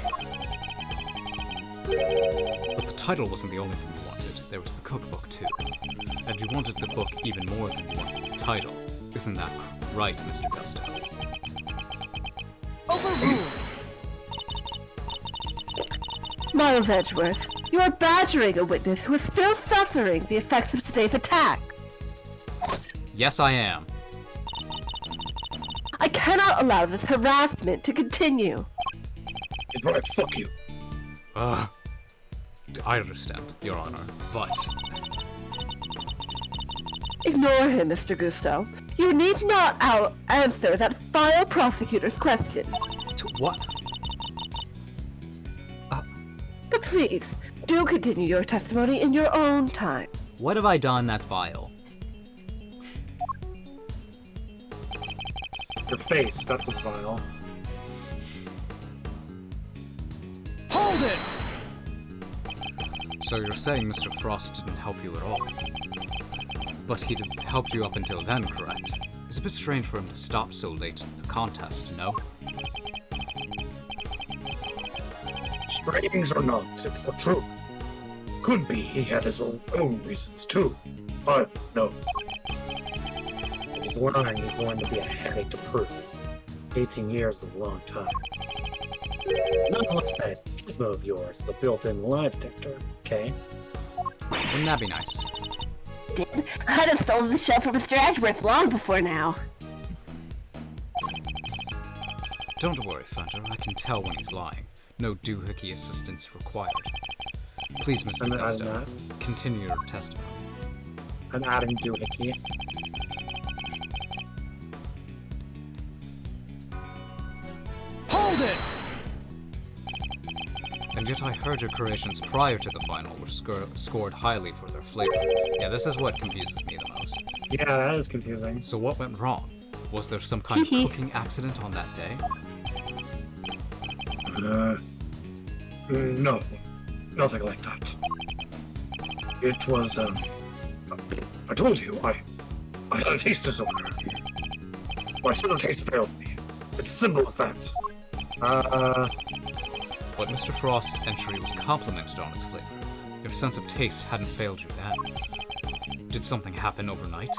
But the title wasn't the only thing you wanted. There was the cookbook too. And you wanted the book even more than you wanted the title. Isn't that right, Mr. Gusto? Overruled! Miles Edgeworth, you are badgering a witness who is still suffering the effects of today's attack. Yes, I am. I cannot allow this harassment to continue. It's right, fuck you. I understand, Your Honor, but... Ignore him, Mr. Gusto. You need not answer that vile prosecutor's question. To what? But please, do continue your testimony in your own time. What have I done that's vile? Your face, that's what's vile. Hold it! So you're saying Mr. Frost didn't help you at all? But he'd have helped you up until then, correct? It's a bit strange for him to stop so late in the contest, no? Strange or not, it's the truth. Could be he had his own reasons too. I don't know. If he's lying, he's going to be a headache to prove. 18 years is a long time. Nonetheless, that gizmo of yours is a built-in lie detector, okay? Wouldn't that be nice? I'd have stolen the show from Mr. Edgeworth long before now. Don't worry, Fender, I can tell when he's lying. No doohickey assistance required. Please, Mr. I'm Gusto, not. continue your testimony. I'm adding doohickey. Hold it! And yet I heard your creations prior to the final were scored highly for their flavor. Yeah, this is what confuses me the most. Yeah, that is confusing. So what went wrong? Was there some kind of cooking accident on that day? No. Nothing like that. It was, I told you, I had a taste disorder. My sense of taste failed me. It's as simple as that. But Mr. Frost's entry was complimented on its flavor. Your sense of taste hadn't failed you then. Did something happen overnight?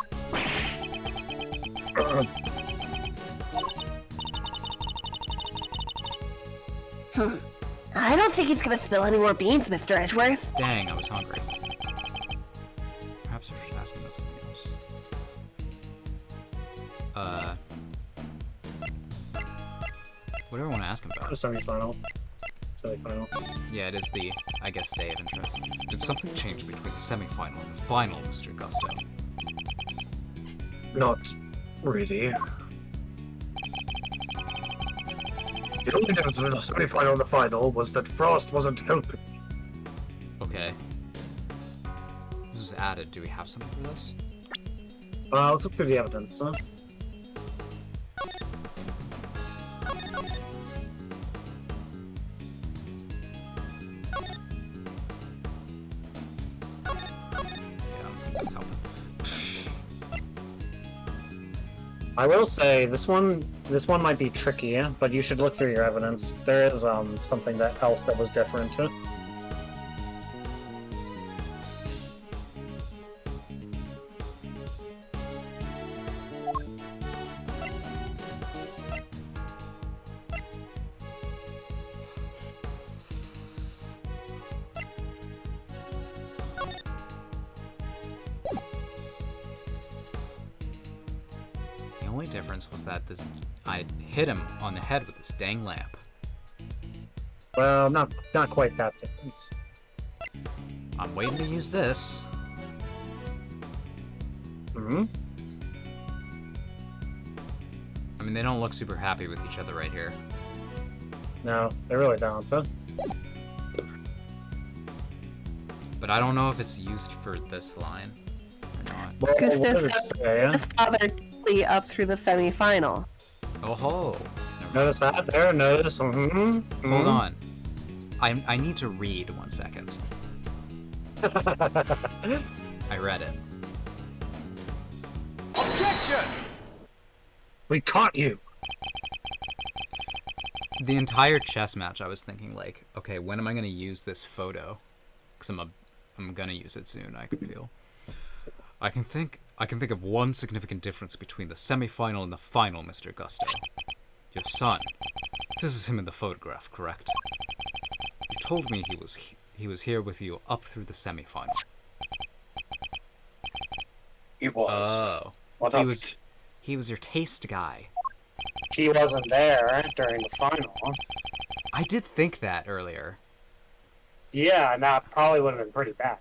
I don't think he's gonna spill any more beans, Mr. Edgeworth. Dang, I was hungry. Perhaps I should ask him about something else. What do I want to ask him The about? semifinal. Yeah, it is the, I guess, day of interest. Did something change between the semifinal and the final, Mr. Gusto? Not really. The only difference between the semi-final and the final was that Frost wasn't helping. Okay. This was added. Do we have something for this? Let's look through the evidence, huh? Yeah, that's helping. I will say this one might be tricky, but you should look through your evidence. There is something else that was different. The only difference was that I hit him on the head with this dang lamp. Well, not quite that different. I'm waiting to use this. Hmm. I mean, they don't look super happy with each other right here. No, they really don't. Huh? But I don't know if it's used for this line or not. Well, Gusto what does it say, yeah? His father up through the semi-final. Oh ho! Notice that there? Notice? Mm-hmm. Hold on. I need to read 1 second. I read it. Objection! We caught you! The entire chess match, I was thinking, like, okay, when am I going to use this photo? Because I'm going to use it soon, I can feel. I can think of one significant difference between the semi-final and the final, Mr. Gusto. Your son. This is him in the photograph, correct? You told me he was here with you up through the semi-final. He was. Oh. What He of was it? he was your taste guy. He wasn't there during the final. I did think that earlier. Yeah, and that probably would have been pretty bad.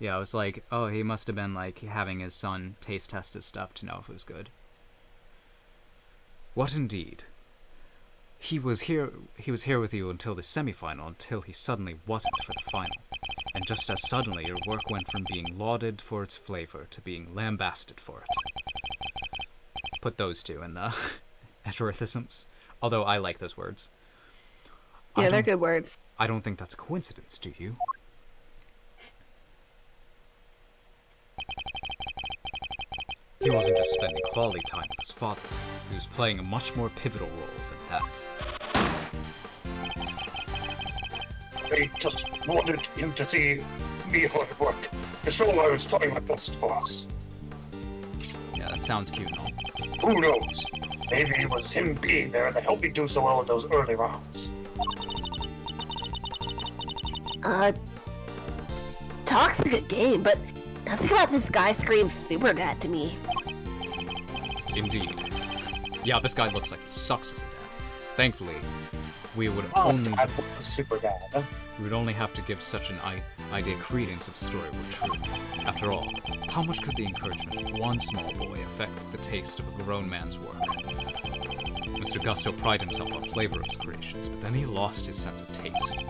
Yeah, I was like, oh, he must have been like having his son taste test his stuff to know if it was good. What indeed? He was here with you until the semi-final, until he suddenly wasn't for the final. And just as suddenly your work went from being lauded for its flavor to being lambasted for it. Put those two in the Edgeworthisms. Although I like those words. Yeah, they're good words. I don't think that's a coincidence, do you? He wasn't just spending quality time with his father. He was playing a much more pivotal role than that. They just wanted him to see me hard at work, to show I was trying my best for us. Yeah, that sounds cute and all. Who knows? Maybe it was him being there that helped me do so well in those early rounds. Talk's a good game, but nothing about this guy screams super dad to me. Indeed. Yeah, this guy looks like he sucks as a dad. Thankfully, we would Oh, only Dad was super bad. have to give such an idea credence if the story were true. After all, how much could the encouragement of one small boy affect the taste of a grown man's work? Mr. Gusto prided himself on flavor of his creations, but then he lost his sense of taste.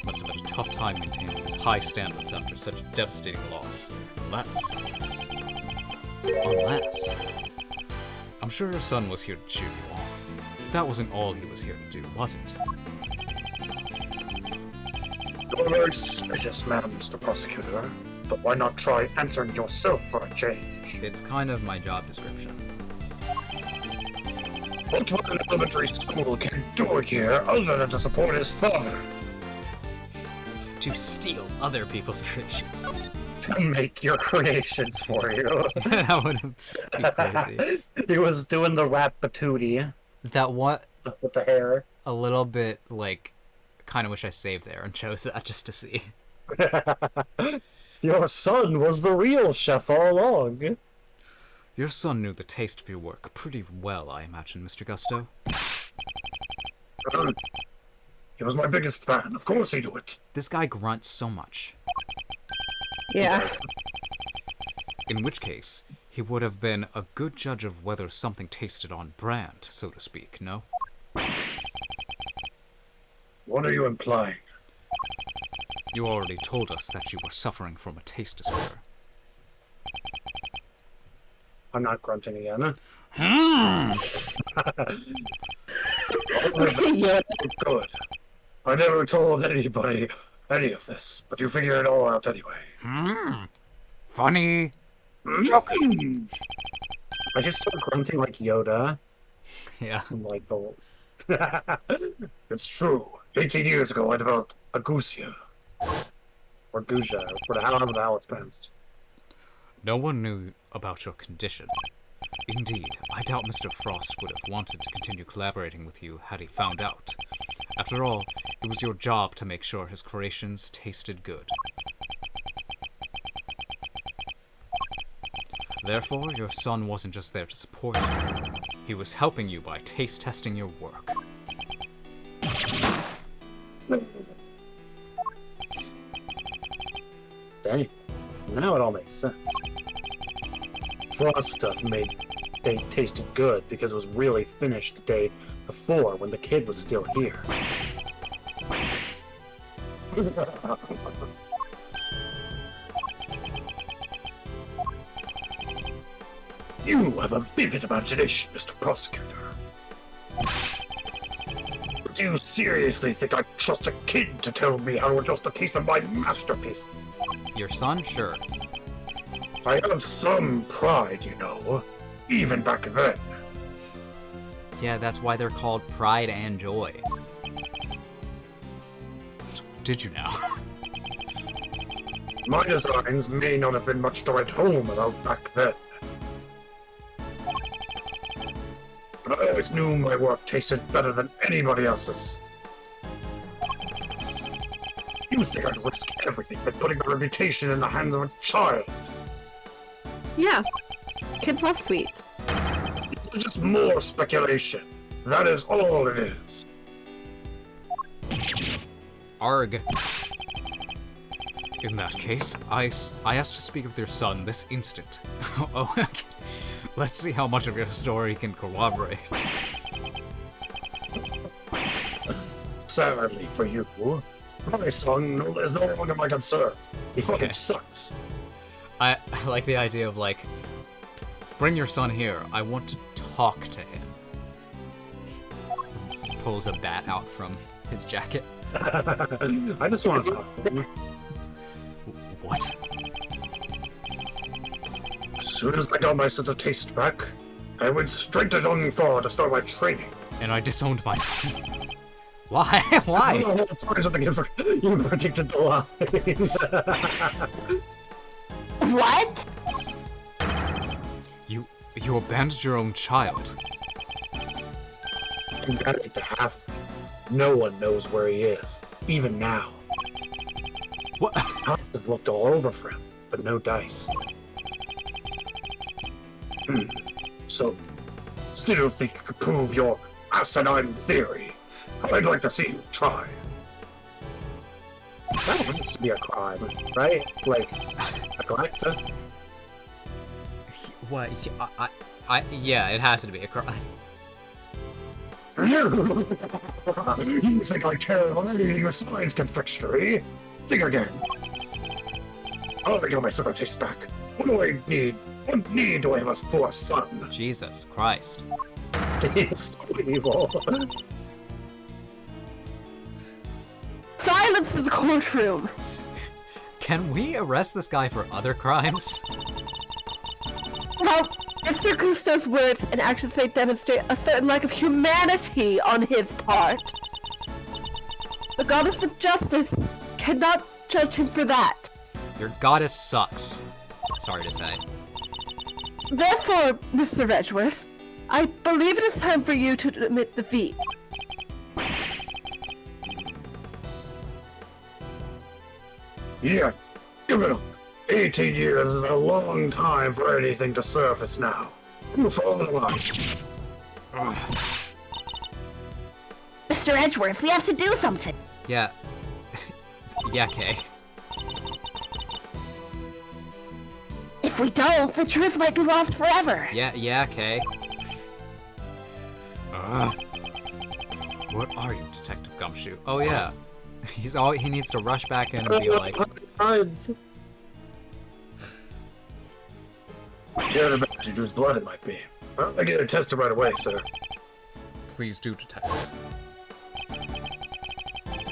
Must have had a tough time maintaining his high standards after such a devastating loss. Unless... I'm sure your son was here to cheer you on. But that wasn't all he was here to do, was it? You're a very suspicious man, Mr. Prosecutor. But why not try answering yourself for a change? It's kind of my job description. What would an elementary school kid do here other than to support his father? To steal other people's creations. To make your creations for you. That would be crazy. He was doing the rap patootie That what? with the hair. A little bit, like, kind of wish I saved there and chose that just to see. Your son was the real chef all along. Your son knew the taste of your work pretty well, I imagine, Mr. Gusto. He was my biggest fan. Of course he knew it. This guy grunts so much. Yeah. In which case, he would have been a good judge of whether something tasted on brand, so to speak, no? What are you implying? You already told us that you were suffering from a taste disorder. I'm not grunting again. Yeah. Good. I never told anybody any of this, but you figured it all out anyway. Funny. Joking! I should start grunting like Yoda. Yeah. And like the... It's true. 18 years ago, I developed a Gusia. Or Guja, or however the hell it's pronounced. No one knew about your condition. Indeed, I doubt Mr. Frost would have wanted to continue collaborating with you had he found out. After all, it was your job to make sure his creations tasted good. Therefore, your son wasn't just there to support you. He was helping you by taste testing your work. Dang. Now it all makes sense. Frost stuff tasted good because it was really finished the day before when the kid was still here. You have a vivid imagination, Mr. Prosecutor. But do you seriously think I trust a kid to tell me how to adjust the taste of my masterpiece? Your son? Sure. I have some pride, you know, even back then. Yeah, that's why they're called Pride and Joy. Did you now? My designs may not have been much to write home about back then. But I always knew my work tasted better than anybody else's. You think I'd risk everything by putting my reputation in the hands of a child? Yeah. Kids love sweets. It's just more speculation. That is all it is. Arg. In that case, I asked to speak with your son this instant. Oh, okay. Let's see how much of your story can corroborate. Sadly for you, my son is no longer my concern. He fucking sucks. I like the idea of, like, bring your son here. I want to talk to him. Pulls a bat out from his jacket. I just want to talk to him. What? As soon as I got my sense of taste back, I went straight to Zhongfa to start my training. And I disowned my son. Why? Why? You predicted the line. What? You abandoned your own child. I'm married to half. No one knows where he is, even now. What? Odds have looked all over for him, but no dice. So, still think you could prove your asinine theory? I'd like to see you try. That has to be a crime, right? Like, neglect? What? Yeah, it has to be a crime. You think I care about anything with science confectionery? Think again. I'll get my summer taste back. What do I need? What need do I must force, son? Jesus Christ. He's so evil. Silence in the courtroom! Can we arrest this guy for other crimes? Well, Mr. Gusto's words and actions may demonstrate a certain lack of humanity on his part. The goddess of justice cannot judge him for that. Your goddess sucks. Sorry to say. Therefore, Mr. Edgeworth, I believe it is time for you to admit defeat. Yeah, give it up. 18 years is a long time for anything to surface now. Who follow the lines? Mr. Edgeworth, we have to do something. Yeah. Yeah, Kay. If we don't, the truth might be lost forever. Yeah, Kay. What are you, Detective Gumshoe? Oh yeah. He needs to rush back in and be like, Cards. Yeah, the whose blood it might be. Well, I get it tested right away, sir. Please do, Detective.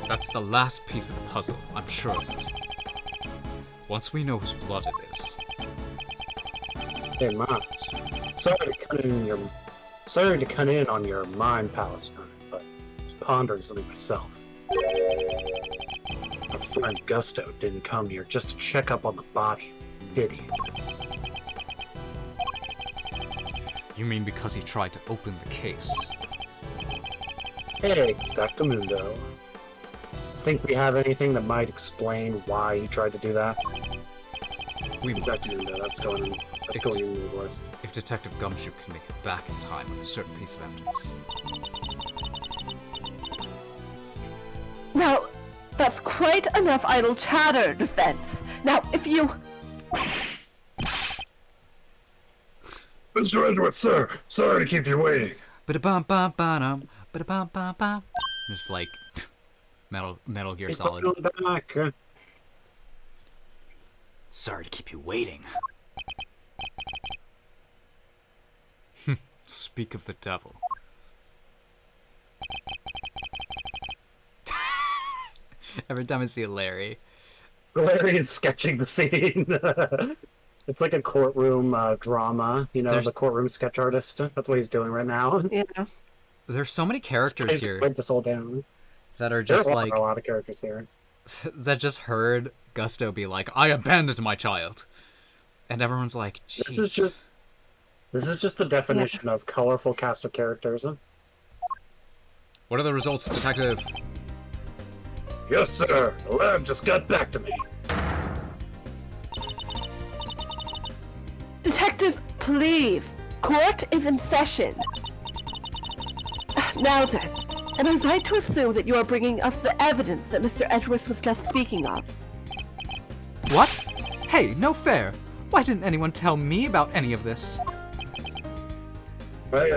That's the last piece of the puzzle, I'm sure of it. Once we know whose blood it is. Hey, Miles. Sorry to cut in on your mind palace time, but I was pondering something myself. Our friend Gusto didn't come here just to check up on the body, did he? You mean because he tried to open the case? Exactamundo. Think we have anything that might explain why he tried to do that? We might. Exactamundo, that's going in the list. If Detective Gumshoe can make it back in time with a certain piece of evidence. Now, that's quite enough idle chatter, defense. Now, if you... Mr. Edgeworth, sir, sorry to keep you waiting. ba-da-bum-bum-ba-dum, ba-da-bum-bum-bum. Just like Metal Gear Solid. Back. Sorry to keep you waiting. Speak of the devil. Every time I see Larry. Larry is sketching the scene. It's like a courtroom drama, you know, the courtroom sketch artist. That's what he's doing right now. Yeah. There's so many characters here Write this all down. that are just There's like a lot of characters here. that just heard Gusto be like, "I abandoned my child," and everyone's like, "Jeez." This is just the definition of colorful cast of characters. What are the results, Detective? Yes, sir. The lab just got back to me. Detective, please. Court is in session. Now then, am I right to assume that you are bringing us the evidence that Mr. Edgeworth was just speaking of? What? Hey, no fair. Why didn't anyone tell me about any of this? It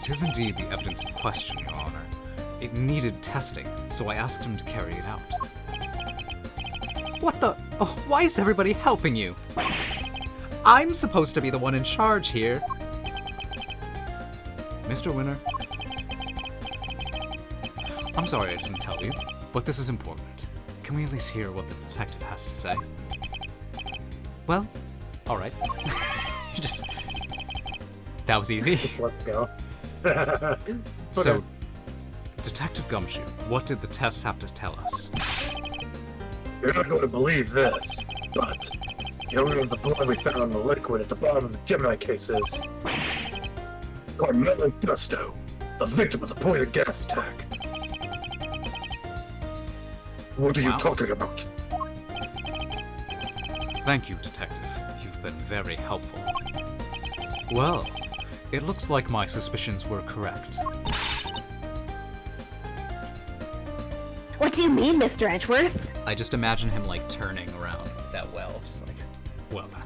is indeed the evidence in question, Your Honor. It needed testing, so I asked him to carry it out. What the? Oh, why is everybody helping you? I'm supposed to be the one in charge here. Mr. Winner, I'm sorry I didn't tell you, but this is important. Can we at least hear what the detective has to say? Well, all right. That was easy. Just let's go. So, Detective Gumshoe, what did the tests have to tell us? You're not going to believe this, but the owner of the blood we found in the liquid at the bottom of the Gemini case is Carmelo Gusto, the victim of the poison gas attack. What are you talking about? Thank you, Detective. You've been very helpful. Well, it looks like my suspicions were correct. What do you mean, Mr. Edgeworth? I just imagine him like turning around that well, just like, Well then.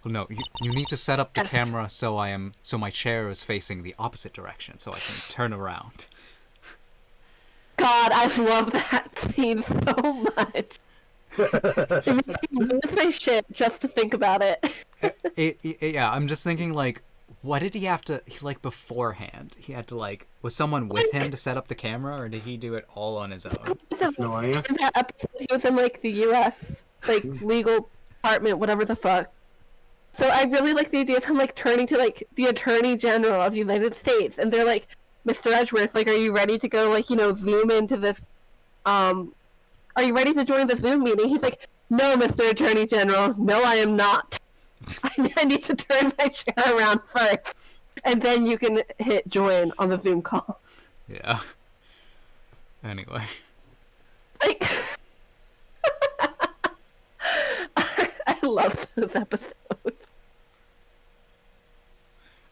Well, no, you need to set up the Yes. camera so my chair is facing the opposite direction, so I can turn around. God, I love that scene so much. It makes me lose my shit just to think about it. Yeah, I'm just thinking, like, what did he have to, like, beforehand? He had to, like, was someone with him to set up the camera, or did he do it all on his own? No idea. In that episode, he was in like the U.S. like legal department, whatever the fuck. So I really like the idea of him like turning to like the Attorney General of the United States, and they're like, "Mr. Edgeworth, like, are you ready to go like zoom into this? Are you ready to join the Zoom meeting?" He's like, "No, Mr. Attorney General, no, I am not. I need to turn my chair around first, and then you can hit join on the Zoom call." Yeah. Anyway. Like, I love those episodes.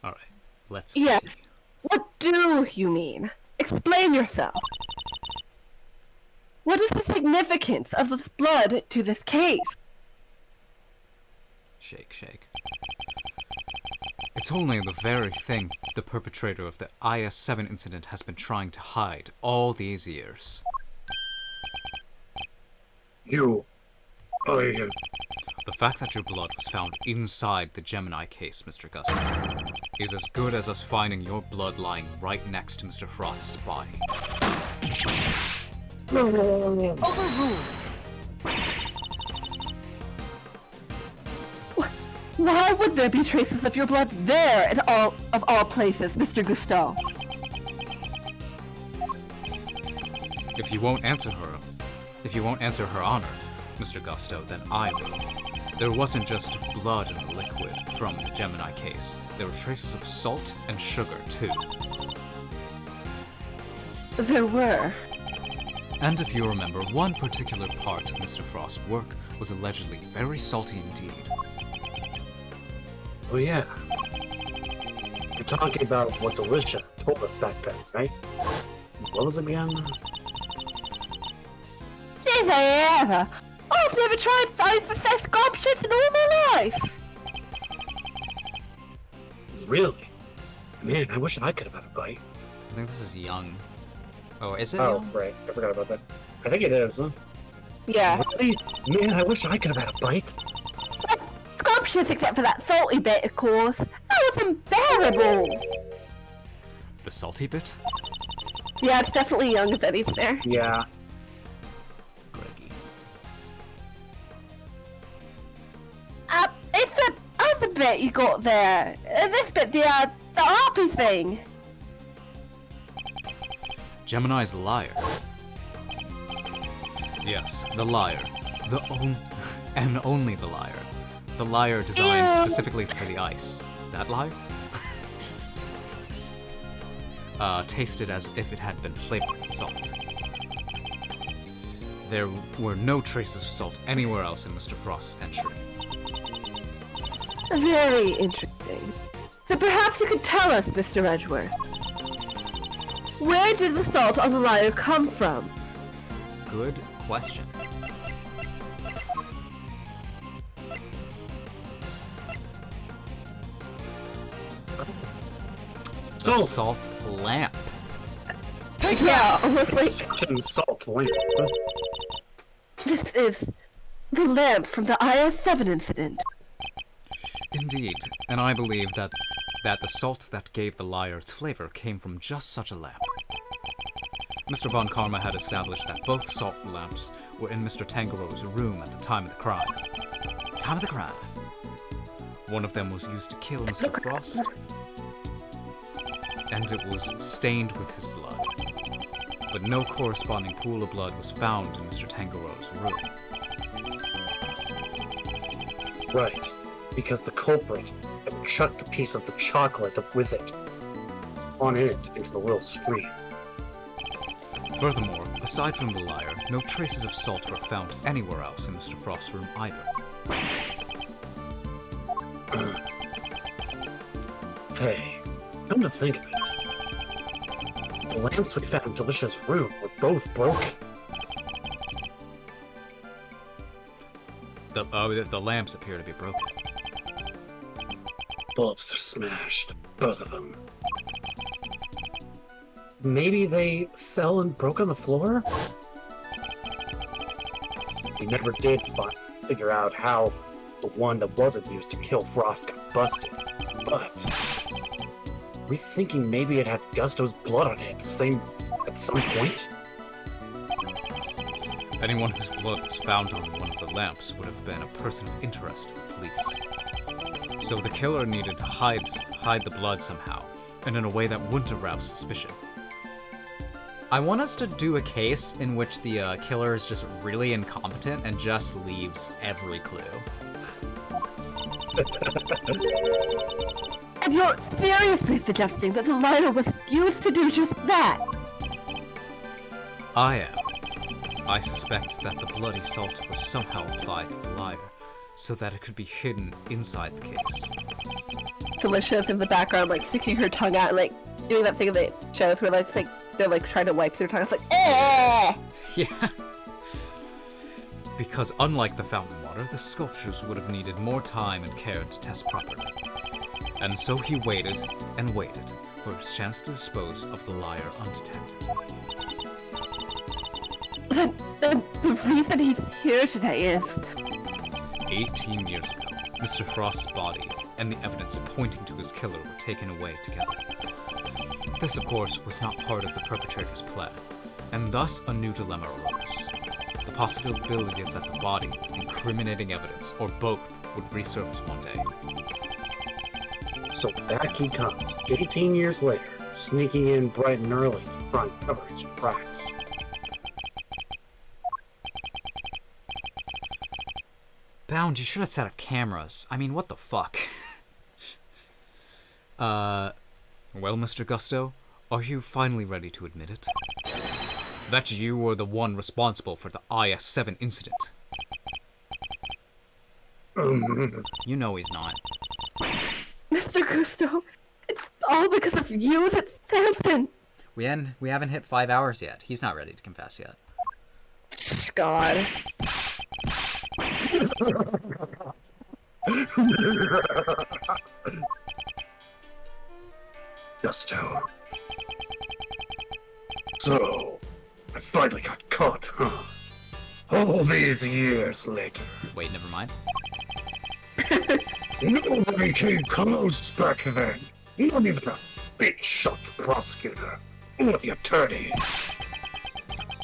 Alright, let's Yes. continue. What do you mean? Explain yourself. What is the significance of this blood to this case? Shake, shake. It's only the very thing the perpetrator of the IS-7 incident has been trying to hide all these years. You. The fact that your blood was found inside the Gemini case, Mr. Gusto, is as good as us finding your blood lying right next to Mr. Frost's body. Why would there be traces of your blood there in all places, Mr. Gusteau? If you won't answer her honor, Mr. Gusto, then I will. There wasn't just blood in the liquid from the Gemini case. There were traces of salt and sugar, too. There were. And if you remember, one particular part of Mr. Frost's work was allegedly very salty indeed. Oh yeah. You're talking about what Delicia told us back then, right? What was it again? Did I ever? I've never tried ice scrumptious in all my life. Really? Man, I wish I could have had a bite. I think this is young. Oh, is it Oh, young? right. I forgot about that. I think it is. Yeah. Really? Man, I wish I could have had a bite. Scrumptious except for that salty bit, of course. That was unbearable. The salty bit? Yeah, it's definitely young if Eddie's there. Yeah. Greggy. It's the other bit you got there. This bit, the harpy thing. Gemini's liar. Yes, the liar. And only the liar. The liar designed specifically for the ice. That liar? Tasted as if it had been flavored with salt. There were no traces of salt anywhere else in Mr. Frost's entry. Very interesting. So perhaps you could tell us, Mr. Edgeworth. Where did the salt on the liar come from? Good question. The Salt. salt lamp. Yeah, almost like Such salt lamp. this is the lamp from the IS-7 incident. Indeed, and I believe that the salt that gave the liar its flavor came from just such a lamp. Mr. Von Karma had established that both salt lamps were in Mr. Tangero's room at the time of the crime. Time of the crime. One of them was used to kill Mr. Frost, and it was stained with his blood. But no corresponding pool of blood was found in Mr. Tangero's room. Right. Because the culprit had chucked a piece of the chocolate with it on it into the little stream. Furthermore, aside from the liar, no traces of salt were found anywhere else in Mr. Frost's room either. Hey, come to think of it, the lamps we found in Delicia's room were both broken. The lamps appear to be broken. Bulbs are smashed, both of them. maybe they fell and broke on the floor? We never did figure out how the one that wasn't used to kill Frost got busted, but we thinking maybe it had Gusto's blood on it at some point? Anyone whose blood was found on one of the lamps would have been a person of interest to the police. So the killer needed to hide the blood somehow, and in a way that wouldn't arouse suspicion. I want us to do a case in which the killer is just really incompetent and just leaves every clue. And you're seriously suggesting that the lighter was used to do just that? I am. I suspect that the bloody salt was somehow applied to the lighter, so that it could be hidden inside the case. Delicious in the background, like sticking her tongue out, like doing that thing in the shows where like they're like trying to wipe their tongue. It's like, eh! Yeah. Because unlike the fountain water, the sculptures would have needed more time and care to test properly. And so he waited and waited for his chance to dispose of the liar undetected. The reason he's here today is... 18 years ago, Mr. Frost's body and the evidence pointing to his killer were taken away together. This, of course, was not part of the perpetrator's plan, and thus a new dilemma arose. The possibility that the body, incriminating evidence, or both would resurface one day. So back he comes, 18 years later, sneaking in bright and early to try and cover his tracks. Bound, you should have set up cameras. I mean, what the fuck? Well, Mr. Gusto, are you finally ready to admit it? That you were the one responsible for the IS-7 incident? You know he's not. Mr. Gusto, it's all because of you, that's Samson! We haven't hit 5 hours yet. He's not ready to confess yet. God. Gusto. So, I finally got caught, huh? All these years later. Wait, never mind. Nobody came close back then. Not even a big shot prosecutor or the attorney.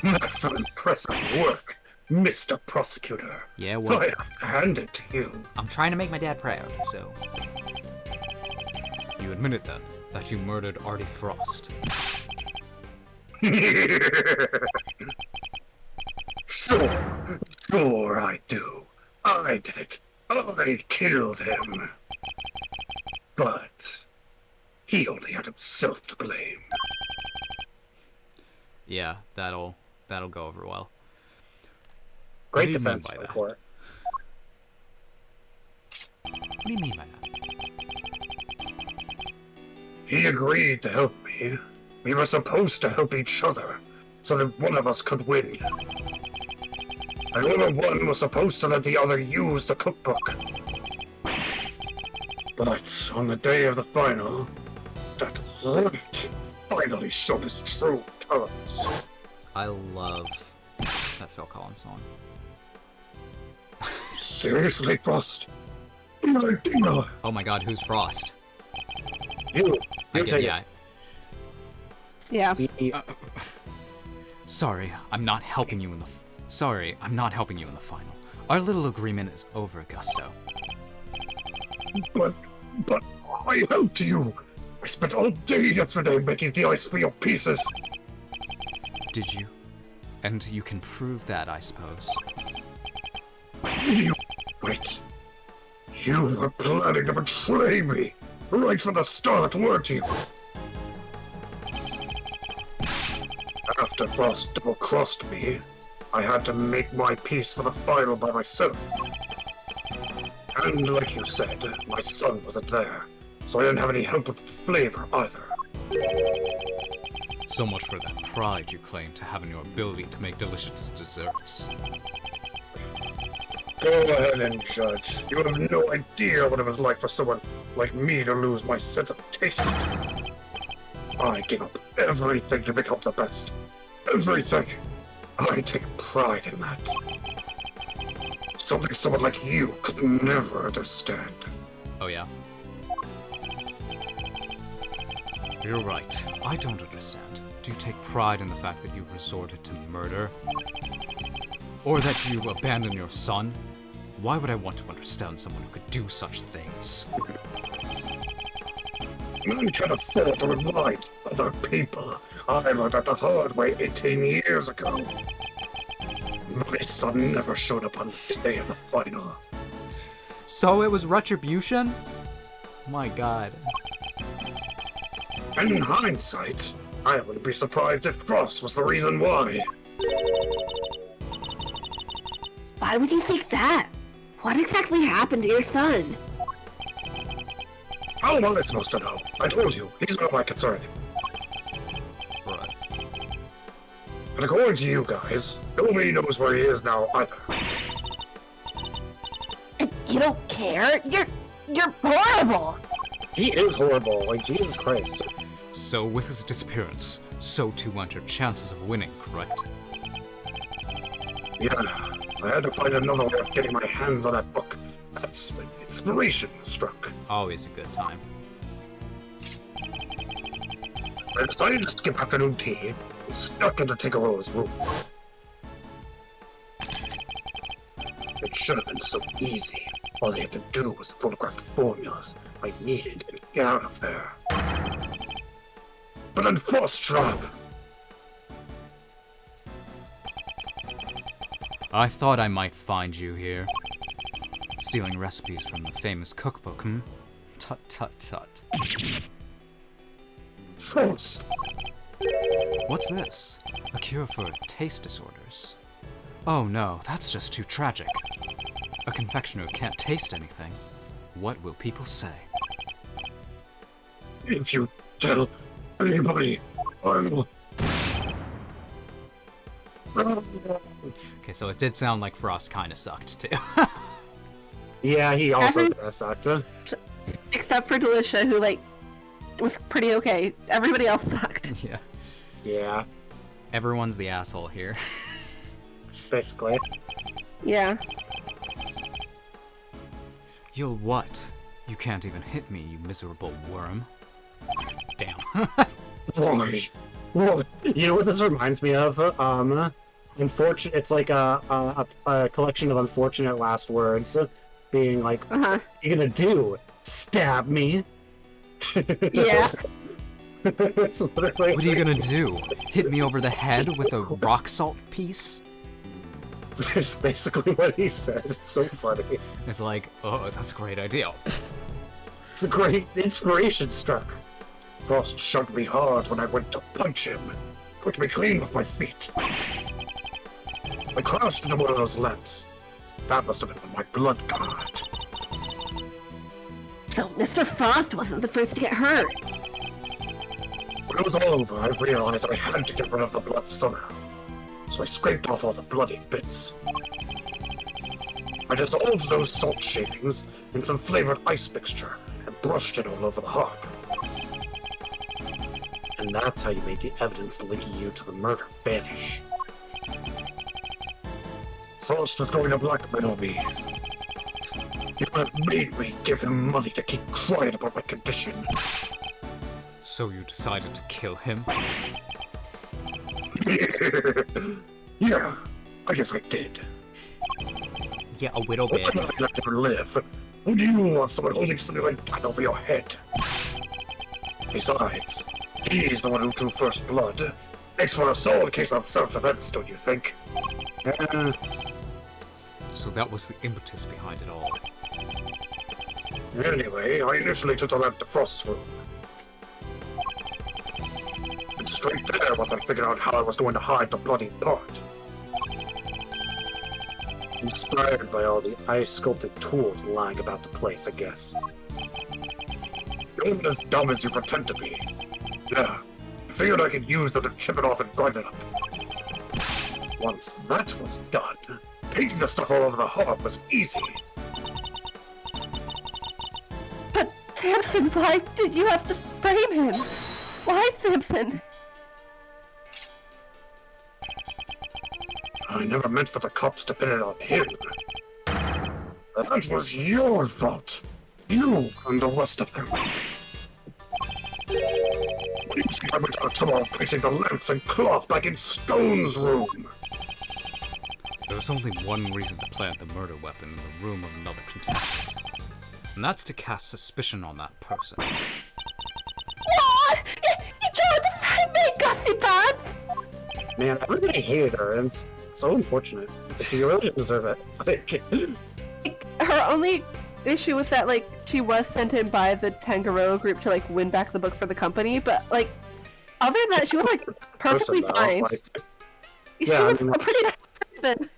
That's some impressive work, Mr. Prosecutor. Yeah, well, I have to hand it to you. I'm trying to make my dad proud, so... You admitted then that you murdered Artie Frost. Sure I do. I did it. I killed him. But he only had himself to blame. Yeah, that'll go over well. What Great do you mean defense by for the that? court. What do you mean by that? He agreed to help me. We were supposed to help each other, so that one of us could win. And whoever won was supposed to let the other use the cookbook. But on the day of the final, that rat finally showed his true colors. I love that Phil Collins song. Seriously, Frost? Idea. Oh my god, who's Frost? You take yeah. Yeah. it. Sorry, I'm not helping you in the final. Our little agreement is over, Gusto. But I helped you. I spent all day yesterday making the ice for your pieces. Did you? And you can prove that, I suppose. Wait. You were planning to betray me right from the start, weren't you? After Frost double-crossed me, I had to make my piece for the final by myself. And like you said, my son wasn't there, so I didn't have any help with the flavor either. So much for that pride you claim to have in your ability to make delicious desserts. Go ahead and judge. You have no idea what it was like for someone like me to lose my sense of taste. I gave up everything to become the best. Everything. I take pride in that. Something someone like you could never understand. Oh yeah? You're right. I don't understand. Do you take pride in the fact that you resorted to murder? Or that you abandoned your son? Why would I want to understand someone who could do such things? None can afford to rely on other people. I learned that the hard way 18 years ago. My son never showed up on the day of the final. So it was retribution? My god. And in hindsight, I wouldn't be surprised if Frost was the reason why. Why would you think that? What exactly happened to your son? How am I supposed to know? I told you, he's not my concern. Right. And according to you guys, nobody knows where he is now either. And you don't care? You're horrible! He is horrible, like, Jesus Christ. So with his disappearance, so too went your chances of winning, correct? Yeah, I had to find another way of getting my hands on that book. That's when inspiration struck. Always a good time. I decided to skip afternoon tea and snuck into Tinkero's room. It should have been so easy. All they had to do was photograph the formulas I needed and get out of there. But unfortunately, I thought I might find you here. Stealing recipes from the famous cookbook, hmm? Tut tut tut. false. What's this? A cure for taste disorders. Oh no, that's just too tragic. A confectioner can't taste anything. What will people say? If you tell anybody, I'll... Okay, so it did sound like Frost kind of sucked too. Yeah, he also Every- sucked. Except for Delicia, who, like, was pretty okay. Everybody else sucked. Yeah. Yeah, Everyone's the asshole here. basically. Yeah. You'll what? You can't even hit me, you miserable worm. Damn. Why? Well, you know what this reminds me of? Unfortunate. It's like a collection of unfortunate last words, being like, Uh-huh. "What are you gonna do? Stab me?" Yeah. It's literally What are you gonna do? Hit me over the head with a rock salt piece? It's basically what he said. It's so funny. It's like, oh, that's a great idea. It's a great inspiration struck. Frost shoved me hard when I went to punch him. Put me clean with my feet. I crashed into one of those lamps. That must have been when my blood got. So Mr. Frost wasn't the first to get hurt. When it was all over, I realized I had to get rid of the blood somehow. So I scraped off all the bloody bits. I dissolved those salt shavings in some flavored ice mixture and brushed it all over the harp. And that's how you made the evidence linking you to the murder vanish. Frost was going to blackmail me. He would have made me give him money to keep quiet about my condition. So you decided to kill him? Yeah, I guess I did. Yeah, a little bit. What's another let to live? Who do you want someone holding something like that over your head? Besides, he's the one who drew first blood. Makes for a solid case of self-defense, don't you think? So that was the impetus behind it all. Anyway, I initially took the lamp to Frost's room. And straight there once I figured out how I was going to hide the bloody part. Inspired by all the ice-sculpted tools lying about the place, I guess. You're not as dumb as you pretend to be. Yeah, I figured I could use them to chip it off and grind it up. Once that was done, painting the stuff all over the harp was easy. But, Samson, why did you have to frame him? Why, Simpson? I never meant for the cops to pin it on him. That was your fault. You and the rest of them. What do you think I went to the trouble of placing the lamps and cloth back in Stone's room? There was only one reason to plant the murder weapon in the room of another contestant. And that's to cast suspicion on that person. What? You tried to find me, Gussie Pants! Man, everybody hated her, and it's so unfortunate. She really didn't deserve it. Her only issue was that, like, she was sent in by the Tangaroa group to, like, win back the book for the company, but, like, other than that, she was, like, perfectly Person, though, fine. She yeah, was I mean, a pretty nice person.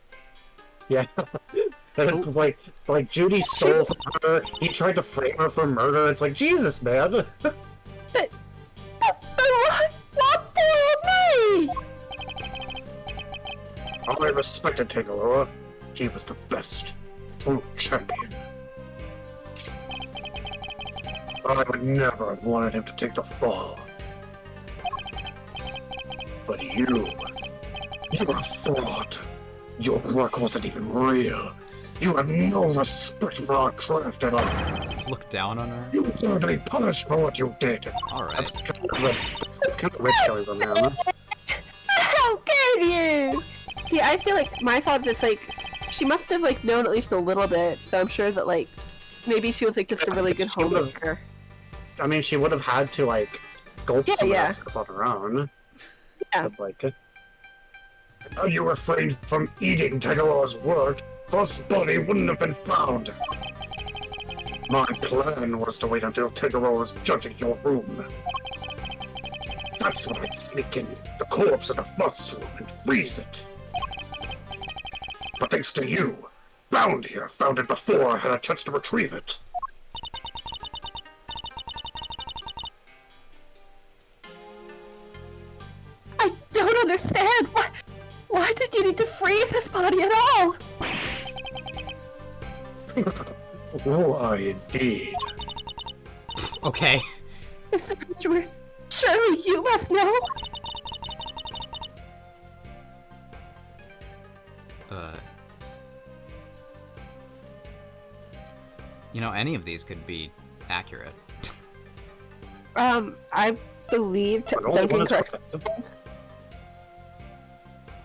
yeah. And it's like Judy stole from her. He tried to frame her for murder. It's like, Jesus, man. But what for me? I respected Tangaroa. He was the best. True champion. I would never have wanted him to take the fall. But you're a fraud. Your work wasn't even real. You have no respect for our craft at all. Look down on her. You deserve to be punished for what you did. Alright. That's kind of rich killing them now, huh? How can you? See, I feel like my thought is, like, she must have, like, known at least a little bit, so I'm sure that, like, maybe she was, like, just a really good She would've- homemaker. I mean, she would have had to, like, gulp Yeah, some yeah. of that stuff on her own. Yeah. But, like, Had you refrained from eating Tangaroa's work, Frost's body wouldn't have been found. My plan was to wait until Tangaroa was judging your room. That's when I'd sneak in the corpse in the Frost's room and freeze it. But thanks to you, Bound here found it before I had a chance to retrieve it. I don't understand. Why did you need to freeze his body at all? Why indeed. Okay. Mr. Bridgeworth, surely you must know. You know, any of these could be accurate. I believe the only one Duncan is correct, correct.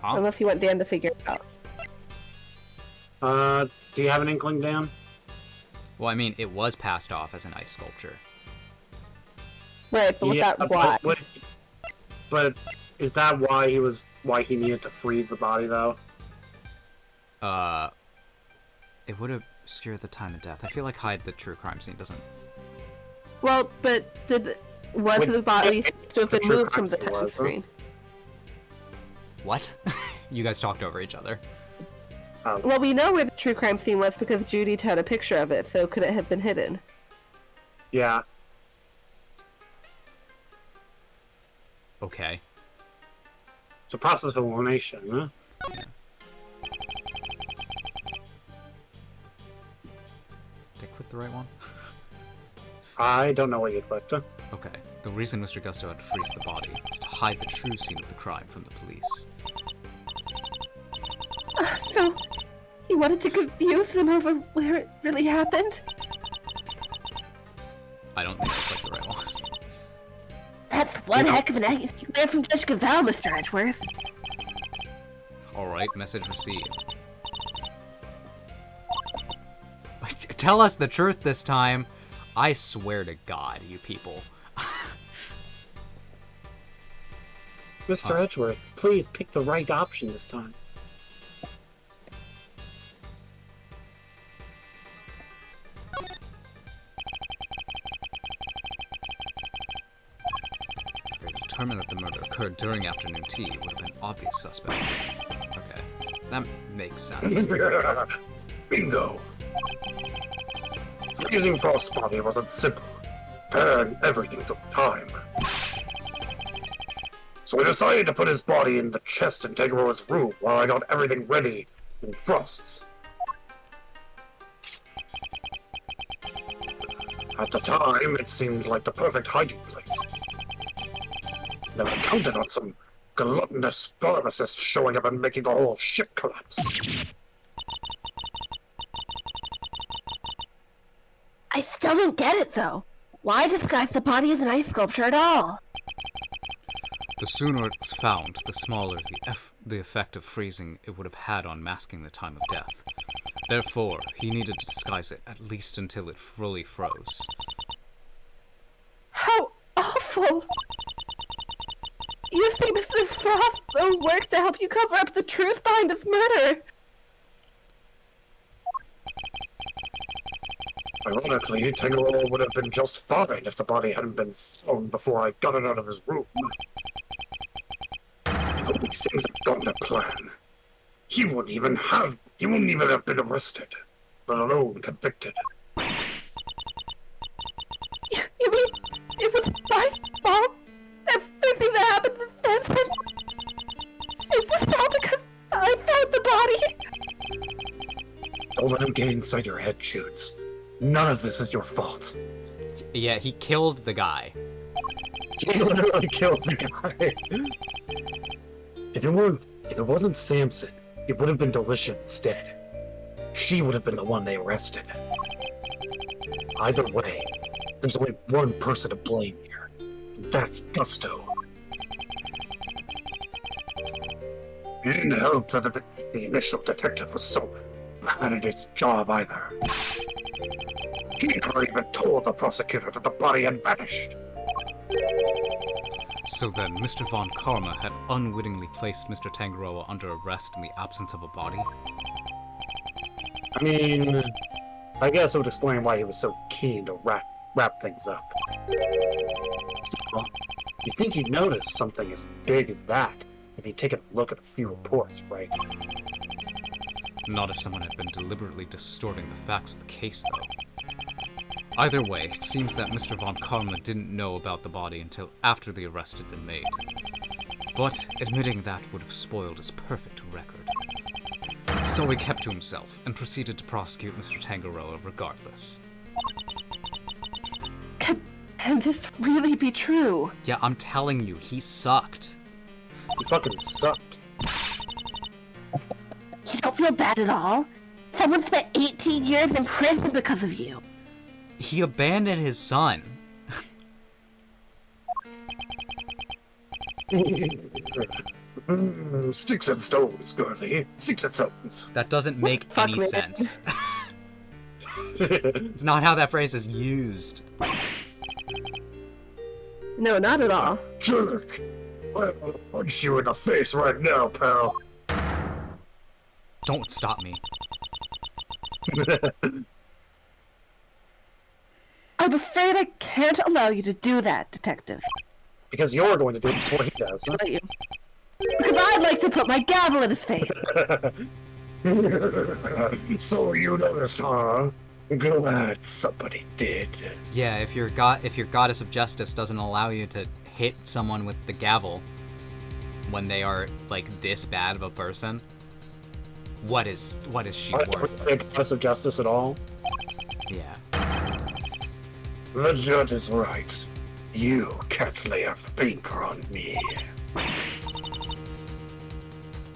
Huh? unless you want Dan to figure it out. Do you have an inkling, Dan? Well, I mean, it was passed off as an ice sculpture. Right, but without why. But is that why he needed to freeze the body, though? It would obscure the time of death. I feel like hide the true crime scene doesn't. Well, but was When- the body supposed to have the been true moved from crime the scene time was, huh? screen? What? You guys talked over each other. Well, we know where the true crime scene was because Judy had a picture of it, so could it have been hidden? Yeah. Okay. It's a process of elimination, huh? Did I click the right one? I don't know what you clicked. Okay. The reason Mr. Gusto had to freeze the body was to hide the true scene of the crime from the police. So, he wanted to confuse them over where it really happened? I don't think I clicked the right one. That's one heck of an ace you learned from Judge Gaval, Mr. Edgeworth. Alright, message received. Tell us the truth this time. I swear to God, you people. Mr. Edgeworth, please pick the right option this time. If they determined that the murder occurred during afternoon tea, it would have been obvious suspect. Okay, that makes sense. Bingo. Freezing Frost's body wasn't simple. Preparing everything took time. So I decided to put his body in the chest in Tangaroa's room while I got everything ready in Frost's. At the time, it seemed like the perfect hiding place. Never counted on some gluttonous pharmacist showing up and making the whole ship collapse. I still don't get it, though. Why disguise the body as an ice sculpture at all? The sooner it was found, the smaller the effect of freezing it would have had on masking the time of death. Therefore, he needed to disguise it at least until it fully froze. How awful! You say Mr. Frost's own work to help you cover up the truth behind his murder! Ironically, Tangerol would have been just fine if the body hadn't been thrown before I got it out of his room. If only things had gone to plan, he wouldn't even have been arrested, let alone convicted. You mean it was my fault? Everything that happened to Samson? It was all because I found the body? Don't let him get inside your head, Shoots. None of this is your fault. Yeah, he killed the guy. He literally killed the guy. If it wasn't Samson, it would have been Delicia instead. She would have been the one they arrested. Either way, there's only one person to blame here. And that's Gusto. It didn't help that the initial detective was so bad at his job either. He never even told the prosecutor that the body had vanished. So then, Mr. Von Karma had unwittingly placed Mr. Tangaroa under arrest in the absence of a body? I mean, I guess it would explain why he was so keen to wrap things up. Well, you think you'd notice something as big as that if you'd taken a look at a few reports, right? Not if someone had been deliberately distorting the facts of the case, though. Either way, it seems that Mr. Von Karma didn't know about the body until after the arrest had been made. But admitting that would have spoiled his perfect record. So he kept to himself and proceeded to prosecute Mr. Tangaroa regardless. Can this really be true? Yeah, I'm telling you, he sucked. He fucking sucked. You don't feel bad at all? Someone spent 18 years in prison because of you. He abandoned his son. Sticks and stones, girlie. Sticks and stones. That doesn't make Fuck any me. sense. It's not how that phrase is used. No, not at all. Jerk. I'll punch you in the face right now, pal. Don't stop me. I'm afraid I can't allow you to do that, Detective. Because you're going to do it before he does. Let you. Because I'd like to put my gavel in his face. So you noticed, huh? Glad somebody did. Yeah, if your goddess of justice doesn't allow you to hit someone with the gavel when they are like this bad of a person, what is she I don't worth? think goddess of justice at all. Yeah. The judge is right. You can't lay a finger on me.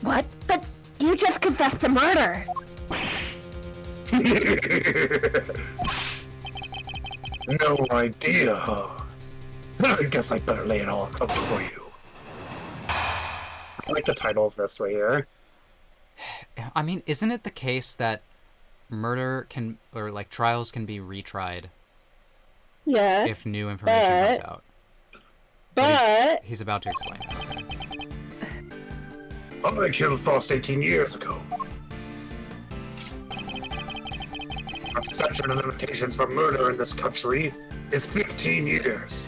What? But you just confessed to murder. No idea, huh? I guess I better lay it all out for you. I like the title of this right here. I mean, isn't it the case that murder trials can be retried Yes. if new information comes out? But He's about to explain it. I killed Frost 18 years ago. The statute of limitations for murder in this country is 15 years.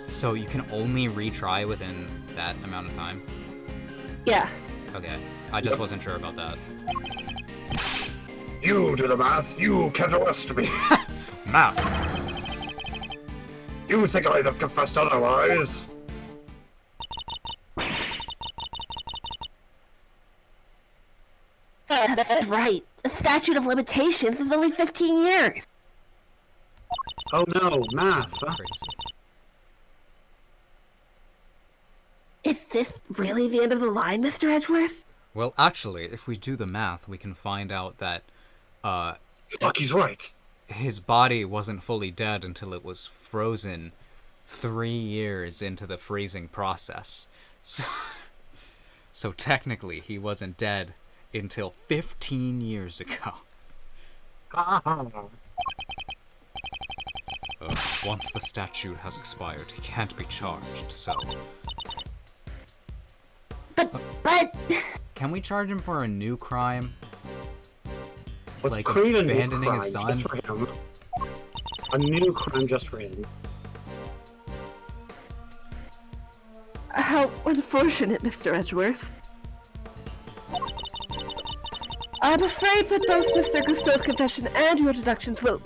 So you can only retry within that amount of time? yeah. Okay. I just wasn't sure about that. You do the math, you can arrest me. Math! You think I'd have confessed otherwise? That's right. The statute of limitations is only 15 years. Oh no, math. Crazy. this really the end of the line, Mr. Edgeworth? Well, actually, if we do the math, we can find out that Fuck, he's right. his body wasn't fully dead until it was frozen 3 years into the freezing process. So technically, he wasn't dead until 15 years ago. Once the statute has expired, he can't be charged, so... But... Can we charge him for a new crime? Let's Like create a new abandoning crime his son? just for him. A new crime just for him. How unfortunate, Mr. Edgeworth. I'm afraid that both Mr. Gusteau's confession and your deductions will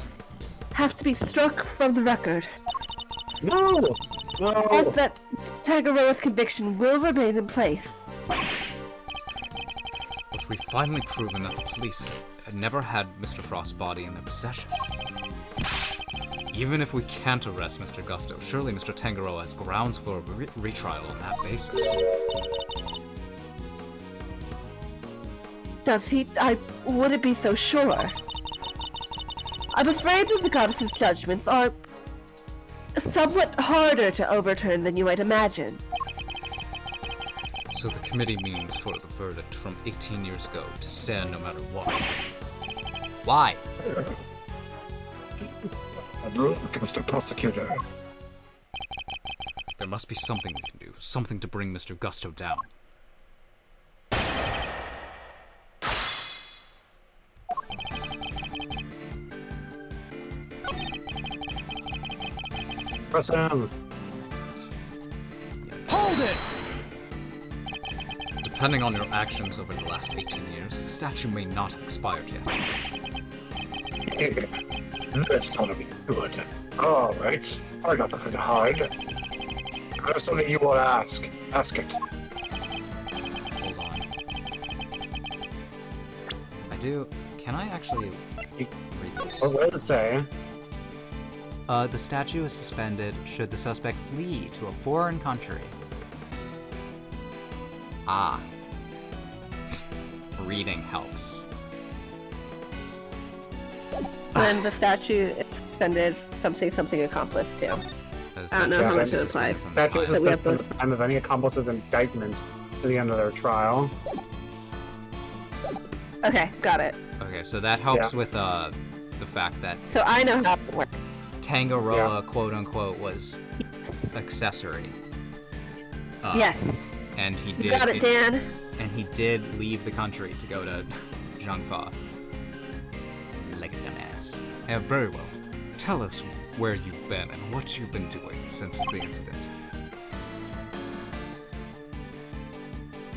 have to be struck from the record. No! But that Tangaroa's conviction will remain in place. But we've finally proven that the police had never had Mr. Frost's body in their possession. Even if we can't arrest Mr. Gusteau, surely Mr. Tangaroa has grounds for a retrial on that basis. Does he? I wouldn't be so sure. I'm afraid that the goddess's judgments are somewhat harder to overturn than you might imagine. So the committee means for the verdict from 18 years ago to stand no matter what. Why? Look, Mr. Prosecutor. There must be something we can do. Something to bring Mr. Gusteau down. Press him. Hold it! Depending on your actions over the last 18 years, the statute may not have expired yet. This ought to be good. Alright. I got nothing to hide. If there's something you want to ask it. Hold on. Can I actually read this? What does it say? The statute is suspended should the suspect flee to a foreign country. Ah. Reading helps. When the statute is suspended, something accomplice too. I don't know how much it applies. Statute So we have suspended from the time of any accomplice's indictment to the end of their trial. Okay, got it. Okay, so that helps with the fact that So I know how it works. Tangaroa, quote unquote, was accessory. Yes. And he You did. got it, Dan. And he did leave the country to go to Zhangfa. Like a dumbass. Yeah, very well. Tell us where you've been and what you've been doing since the incident.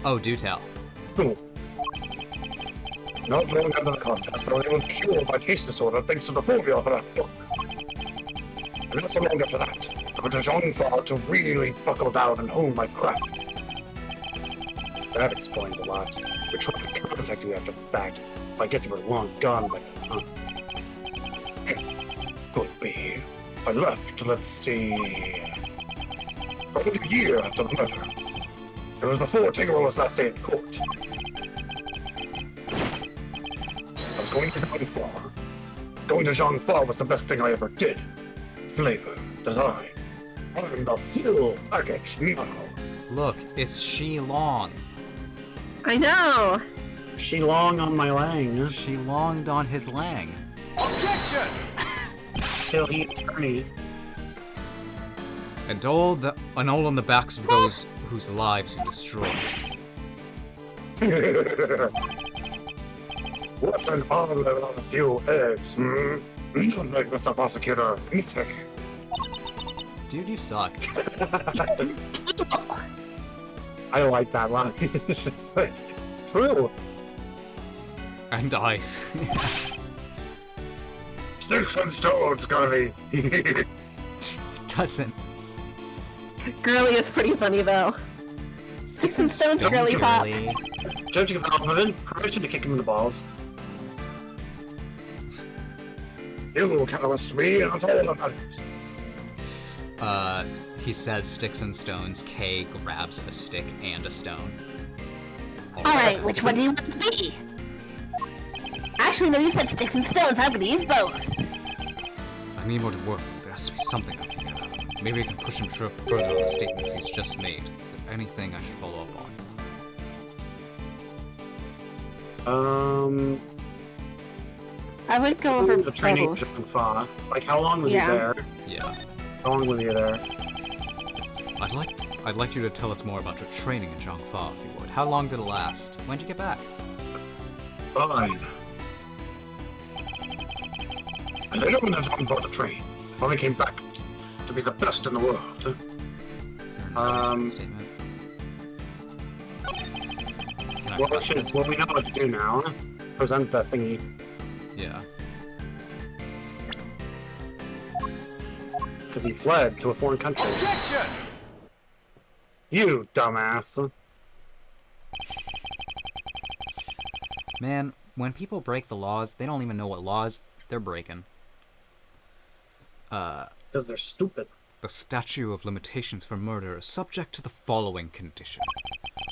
Oh, do tell. Not long after the contest, I was able to cure my taste disorder thanks to the formula for that book. And not so long after that, I went to Zhangfa to really buckle down and hone my craft. That explains a lot. We tried to contact you after the fact. I guess you were long gone by then, huh? Could be. I left, let's see... about a year after the murder. It was before Tangaroa's last day in court. I was going to Zhangfa. Going to Zhangfa was the best thing I ever did. Flavor, design. I'm the full package now. Look, it's Shi Long. I know. She long on my lang. She longed on his lang. Objection! Till he attorney. And all on the backs of those whose lives you destroyed. What's an omelet on a few eggs, hmm? Like Mr. Prosecutor, it's like... Dude, you suck. I like that line. It's just like, true. And dies. Sticks and stones, Girly. Doesn't. Girly is pretty funny though. Sticks and stones, girly hot. Really. Judging of Alvin, permission to kick him in the balls. You catalyst me, and that's all that matters. He says sticks and stones. K grabs a stick and a stone. Alright, which one do you want to be? Actually, no, you said sticks and stones. I'm gonna use both. I need more to work with. There has to be something I can get out of him. Maybe I can push him further on the statements he's just made. Is there anything I should follow up on? I would go over the training bubbles. just far. Like, how long was he there? Yeah. How long was he there? I'd like you to tell us more about your training in Zhangfa, if you would. How long did it last? When'd you get back? Fine. I later went on for the train. I finally came back to be the best in the world. Is there another statement? Can I press this? Well, we know what to do now. Present the thingy. Yeah. Because he fled to a foreign country. Objection! You dumbass. Man, when people break the laws, they don't even know what laws they're breaking. Because they're stupid. The statute of limitations for murder is subject to the following condition.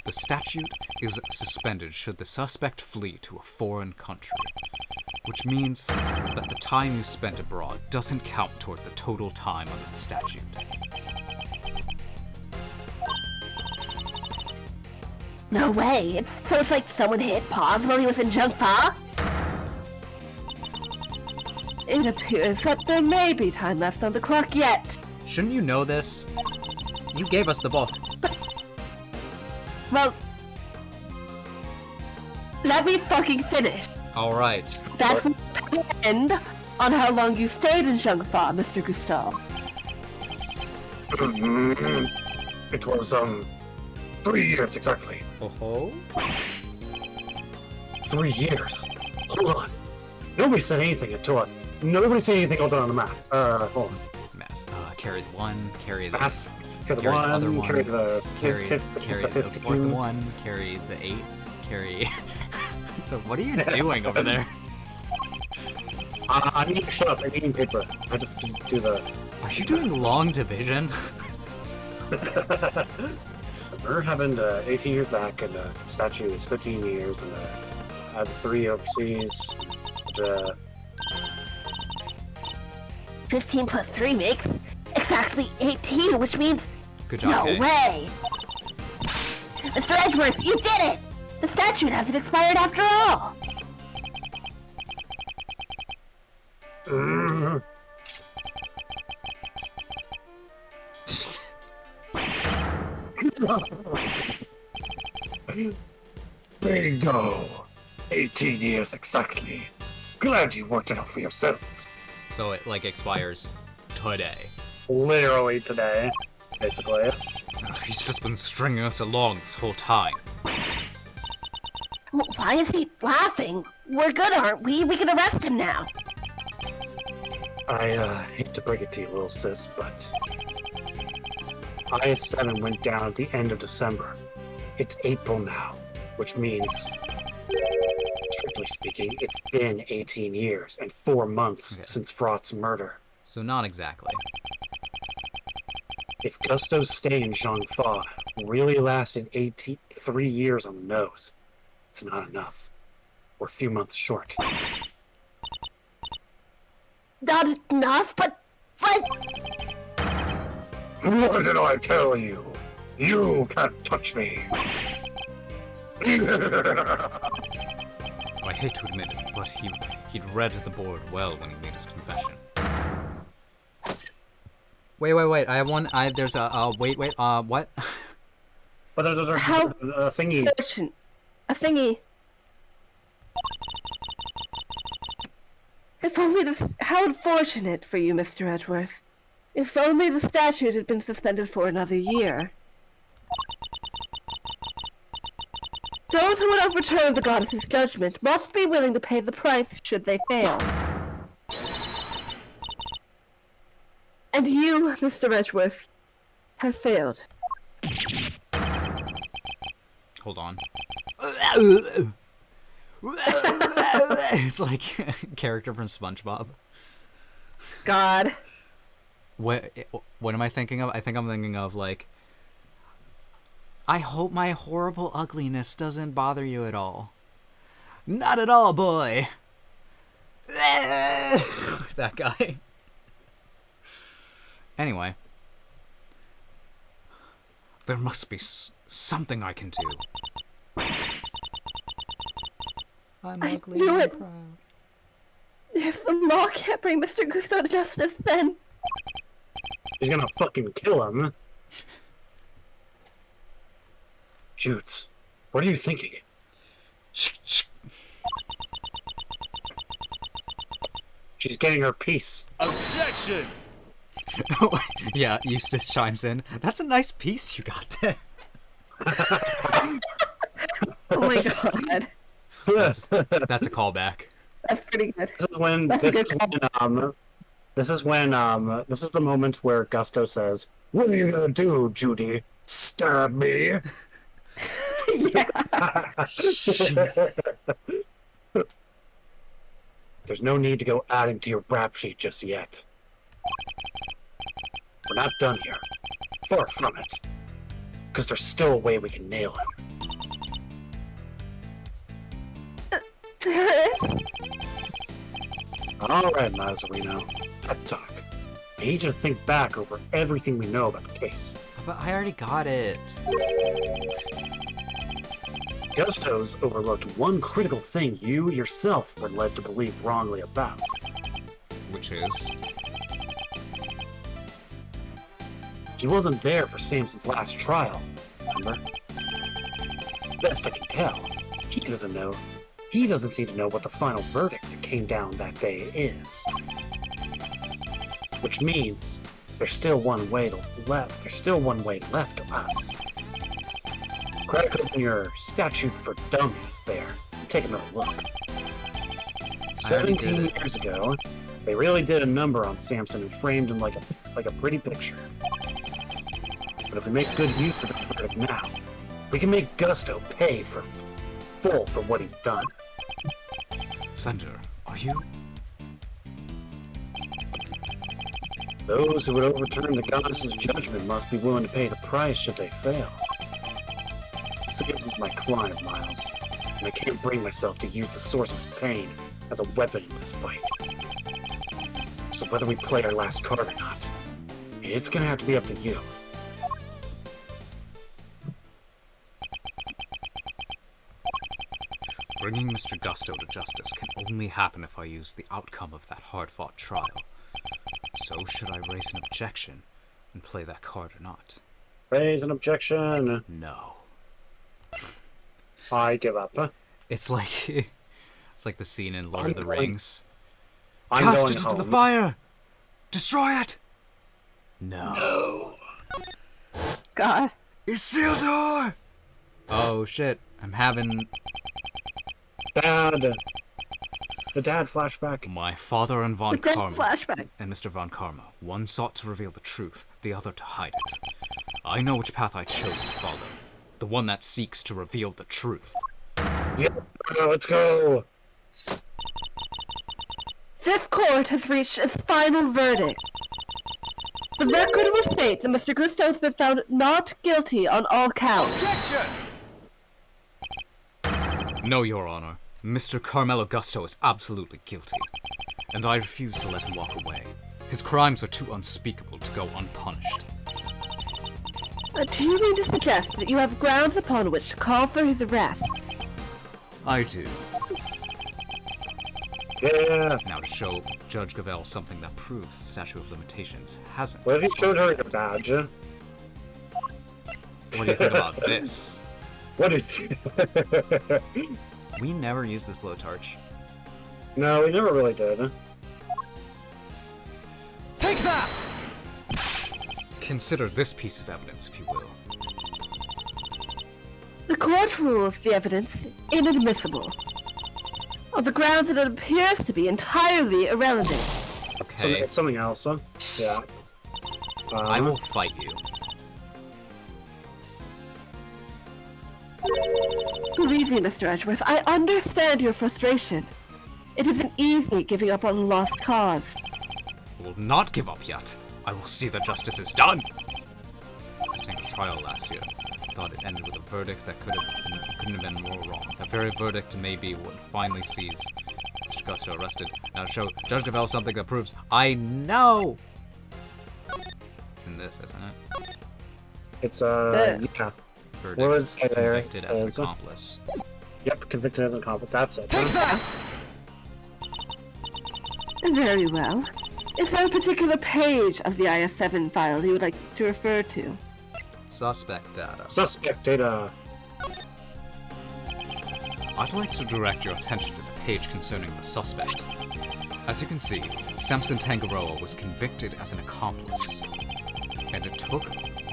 The statute is suspended should the suspect flee to a foreign country, which means that the time you spent abroad doesn't count toward the total time under the statute. No way. So it's like someone hit pause while he was in Zhangfa? It appears that there may be time left on the clock yet. Shouldn't you know this? You gave us the book. Well, let me fucking finish. Alright. That will depend on how long you stayed in Zhangfa, Mr. Gustav. It was, 3 years exactly. Oh-ho? 3 years. Hold on. Nobody said anything Nobody said anything other than the math. Hold on. Math. Carry the one, carry the... Math. Carry the Carry the other one, one, carry the carry the the 15. fourth one, carry the 8, carry... So what are you doing over there? I need to shut up. I'm eating paper. I have to do the... Are you doing long division? Murder happened 18 years back, and the statue is 15 years, and I had 3 overseas. 15 plus 3 makes exactly 18, which means... Good job, No Kay. way! Mr. Edgeworth, you did it! The statute hasn't expired after all! There you go. 18 years exactly. Glad you worked it out for yourselves. So it, like, expires today. Literally today, basically. He's just been stringing us along this whole time. Why is he laughing? We're good, aren't we? We can arrest him now. I hate to break it to you, little sis, but IS-7 went down at the end of December. It's April now, which means, strictly speaking, it's been 18 years and 4 months since Frot's murder. So not exactly. If Gusto's stay in Zhangfa really lasted 3 years on the nose, it's not enough. We're a few months short. Not enough, but... What did I tell you? You can't touch me. I hate to admit it, but he'd read the board well when he made his confession. Wait, I have one, there's wait, what? But there's How a thingy. fortunate. A thingy. If only this... How unfortunate for you, Mr. Edgeworth. If only the statute had been suspended for another year. Those who would overturn the goddess's judgment must be willing to pay the price should they fail. And you, Mr. Edgeworth, have failed. Hold on. It's like a character from SpongeBob. God. What am I thinking of? I think I'm thinking of, like, I hope my horrible ugliness doesn't bother you at all. Not at all, boy. That guy. Anyway. There must be something I can do. I'm ugly knew and it. proud. If the law can't bring Mr. Gusto to justice, then... He's gonna fucking kill him. Jutes, what are you thinking? She's getting her piece. Objection! Yeah, Eustace chimes in. That's a nice piece you got there. Oh my god. That's a callback. That's pretty good. This is the moment where Gusto says, "What are you gonna do, Judy? Stab me?" Yeah. There's no need to go adding to your rap sheet just yet. We're not done here. Far from it. Because there's still a way we can nail him. There is? Alright, Mazzarino. Pep talk. I need you to think back over everything we know about the case. But I already got it. Gusto's overlooked one critical thing you yourself were led to believe wrongly about. Which is? He wasn't there for Samson's last trial, remember? Best I can tell, he doesn't know. He doesn't seem to know what the final verdict that came down that day is. Which means there's still one way left. There's still one way left to us. Crack open your statute for dummies there. And take another look. 17 years ago, they really did a number on Samson and framed him like a pretty picture. But if we make good use of the verdict now, we can make Gusto pay for full for what he's done. Fender, are you? Those who would overturn the goddess's judgment must be willing to pay the price should they fail. Samson is my client, Miles, and I can't bring myself to use the source of his pain as a weapon in this fight. So whether we play our last card or not, it's gonna have to be up to you. Bringing Mr. Gusto to justice can only happen if I use the outcome of that hard-fought trial. So should I raise an objection and play that card or not? Raise an objection. No. I give up. It's like the scene in Lord of the Rings. I'm Cast going it into the home. fire! Destroy it! No. God. Isildur! Oh shit, I'm having Dad. The dad flashback. my father and Von The death Karma flashback. and Mr. Von Karma. One sought to reveal the truth, the other to hide it. I know which path I chose to follow. The one that seeks to reveal the truth. Yeah, let's go. This court has reached its final verdict. The record will state that Mr. Gusto has been found not guilty on all counts. Objection! No, Your Honor. Mr. Carmelo Gusto is absolutely guilty, and I refuse to let him walk away. His crimes are too unspeakable to go unpunished. Do you mean to suggest that you have grounds upon which to call for his arrest? I do. Yeah. Now to show Judge Gavelle something that proves the statute of limitations hasn't. What if he showed her the badge? What do you think about this? What is... We never used this blowtorch. No, we never really did. Take that! Consider this piece of evidence, if you will. The court rules the evidence inadmissible, on the grounds that it appears to be entirely irrelevant. Okay, It's something else, huh? Yeah. I will fight you. Believe me, Mr. Edgeworth, I understand your frustration. It isn't easy giving up on a lost cause. I will not give up yet. I I will see that justice is done! This tank trial last year. I thought it ended with a verdict that couldn't have been more wrong. That very verdict may be what finally sees Mr. Gusto arrested. Now to show Judge Cavell something that proves I know! It's in this, isn't it? It's, yeah. Verdict, What was it, Eric? convicted as an accomplice. Yep, convicted as an accomplice. That's it. Take that! Very well. Is there a particular page of the IS-7 file you would like to refer to? Suspect data. Suspect data. I'd like to direct your attention to the page concerning the suspect. As you can see, Samson Tangaroa was convicted as an accomplice, and it took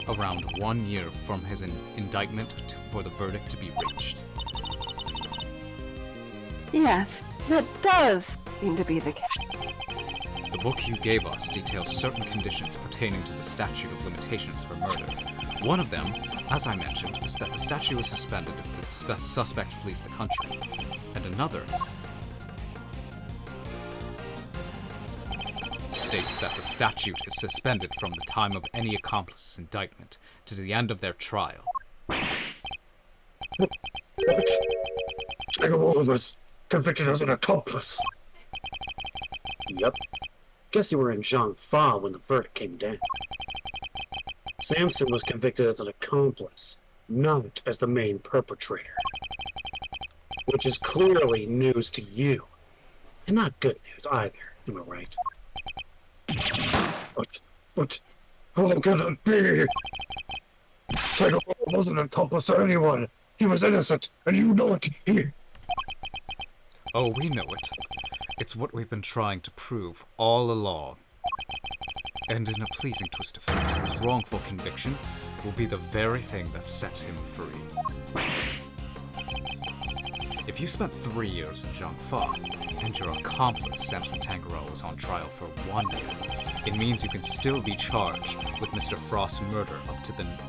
around 1 year from his indictment for the verdict to be reached. Yes, that does seem to be the case. The book you gave us details certain conditions pertaining to the statute of limitations for murder. One of them, as I mentioned, is that the statute is suspended if the suspect flees the country. And another states that the statute is suspended from the time of any accomplice's indictment to the end of their trial. Tangaroa was convicted as an accomplice. Yep. Guess you were in Zhangfa when the verdict came down. Samson was convicted as an accomplice, not as the main perpetrator. Which is clearly news to you. And not good news either, am I right? But, how could it be? Tangaroa wasn't an accomplice to anyone. He was innocent, and you know it. Oh, we know it. It's what we've been trying to prove all along. And in a pleasing twist of fate, his wrongful conviction will be the very thing that sets him free. If you spent 3 years in Zhangfa, and your accomplice, Samson Tangaroa, was on trial for 1 year, it means you can still be charged with Mr. Frost's murder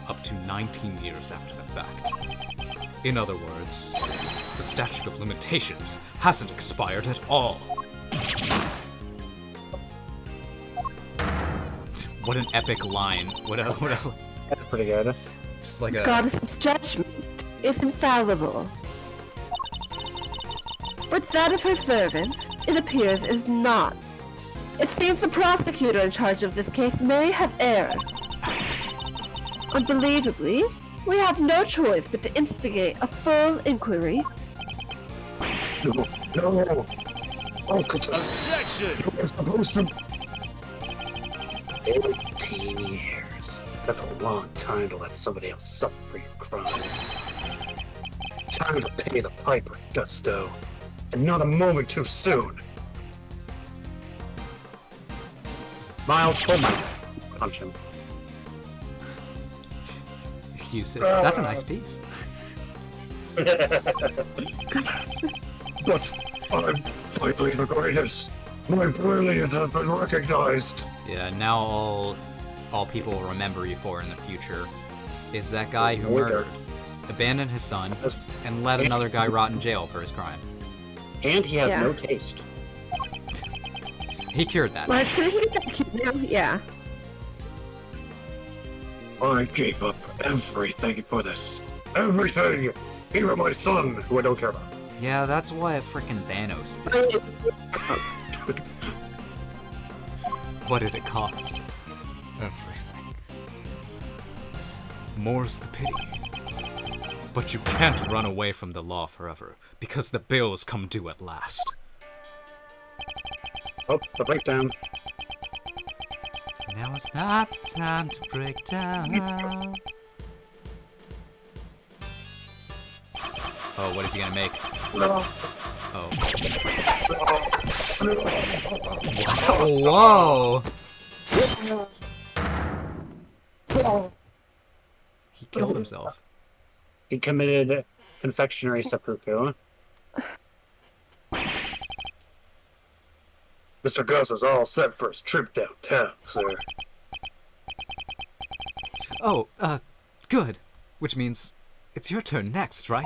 up to 19 years after the fact. In other words, the statute of limitations hasn't expired at all. What an epic line. What a That's pretty good. just like a Goddess's judgment is infallible. But that of her servants, it appears, is not. It seems the prosecutor in charge of this case may have erred. Unbelievably, we have no choice but to instigate a full inquiry. No. How could Objection! you were supposed to... 18 years. That's a long time to let somebody else suffer for your crimes. Time to pay the piper, Gusto. And not a moment too soon. Miles, pull my punch him. Eustace. That's a nice piece. But I'm finally the greatest. My brilliance has been recognized. Yeah, now all people will remember you for in the future is that guy who Murder. murdered, abandoned his son, and let another guy rot in jail for his crime. And he has Yeah. no taste. He cured that. Well, he gets that cute now. Yeah. I gave up everything for this. Everything! Even my son, who I don't care about. Yeah, that's why frickin' Thanos did. What did it cost? Everything. More's the pity. But you can't run away from the law forever, because the bills come due at last. Oh, the breakdown. Now it's not time to break down. Oh, what is he gonna make? Oh. Whoa! He killed himself. He committed confectionery seppuku. Mr. Gus is all set for his trip downtown, sir. Oh, good. Which means it's your turn next, right?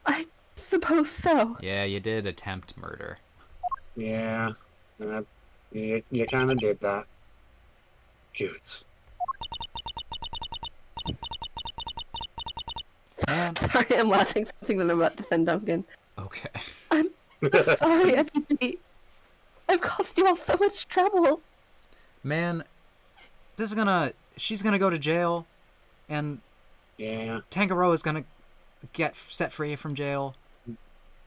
I suppose so. Yeah, you did attempt murder. Yeah. You kind of did that. Jutes. Man. Sorry, I'm laughing something that I'm about to send Duncan. Okay. I'm sorry, everybody. I've caused you all so much trouble. Man, she's gonna go to jail, and Yeah. Tangaroa is gonna get set free from jail.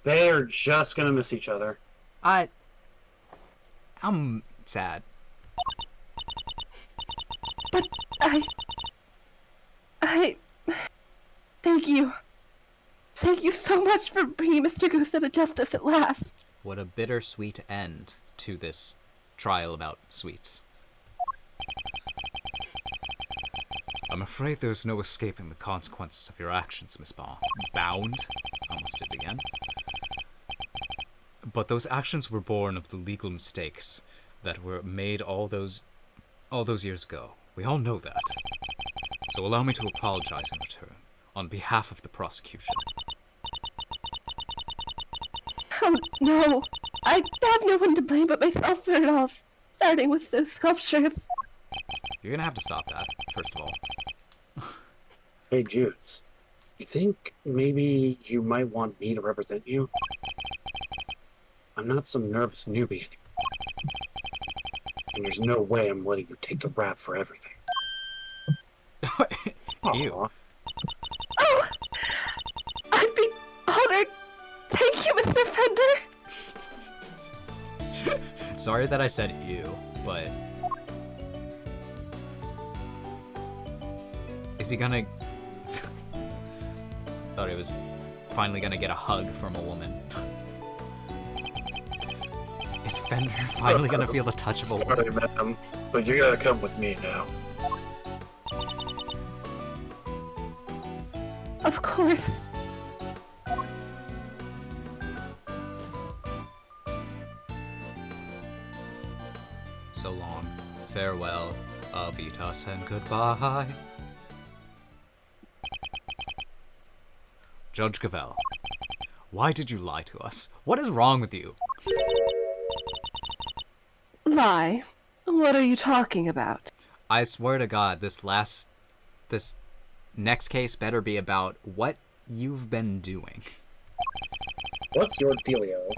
They are just gonna miss each other. I'm sad. But I... Thank you. Thank you so much for bringing Mr. Goose to justice at last. What a bittersweet end to this trial about sweets. I'm afraid there's no escaping the consequences of your actions, Miss Bound. Almost did it again. But those actions were born of the legal mistakes that were made all those years ago. We all know that. So allow me to apologize in return, on behalf of the prosecution. Oh, no. I have no one to blame but myself for it all, starting with those sculptures. You're gonna have to stop that, first of all. Hey, Jutes. You think maybe you might want me to represent you? I'm not some nervous newbie anymore. And there's no way I'm letting you take the rap for everything. Ew. Aw. Oh! I'd be honored. Thank you, Mr. Fender. Sorry that I said ew, but... Is he gonna... Thought he was finally gonna get a hug from a woman. Is Fender finally gonna feel the touch of a woman? Sorry, ma'am, but you gotta come with me now. Of course. So long. Farewell. Avitas and goodbye. Judge Gavel, why did you lie to us? What is wrong with you? Lie? What are you talking about? I swear to God, this next case better be about what you've been doing. What's your dealio?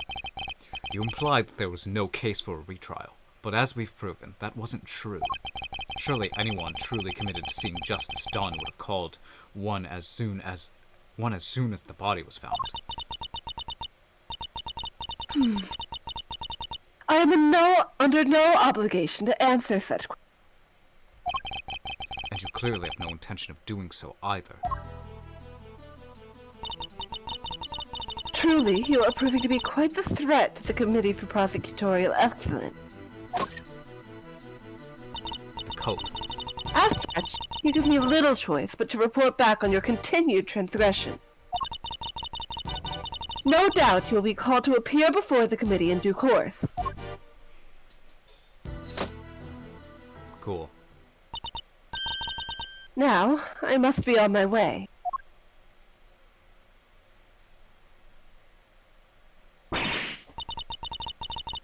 You implied that there was no case for a retrial, but as we've proven, that wasn't true. Surely anyone truly committed to seeing justice done would have called one as soon as the body was found. I am under no obligation to answer such questions. And you clearly have no intention of doing so either. Truly, you are proving to be quite the threat to the Committee for Prosecutorial Excellence. The cope. As such, you give me little choice but to report back on your continued transgression. No doubt you will be called to appear before the committee in due course. Cool. Now, I must be on my way.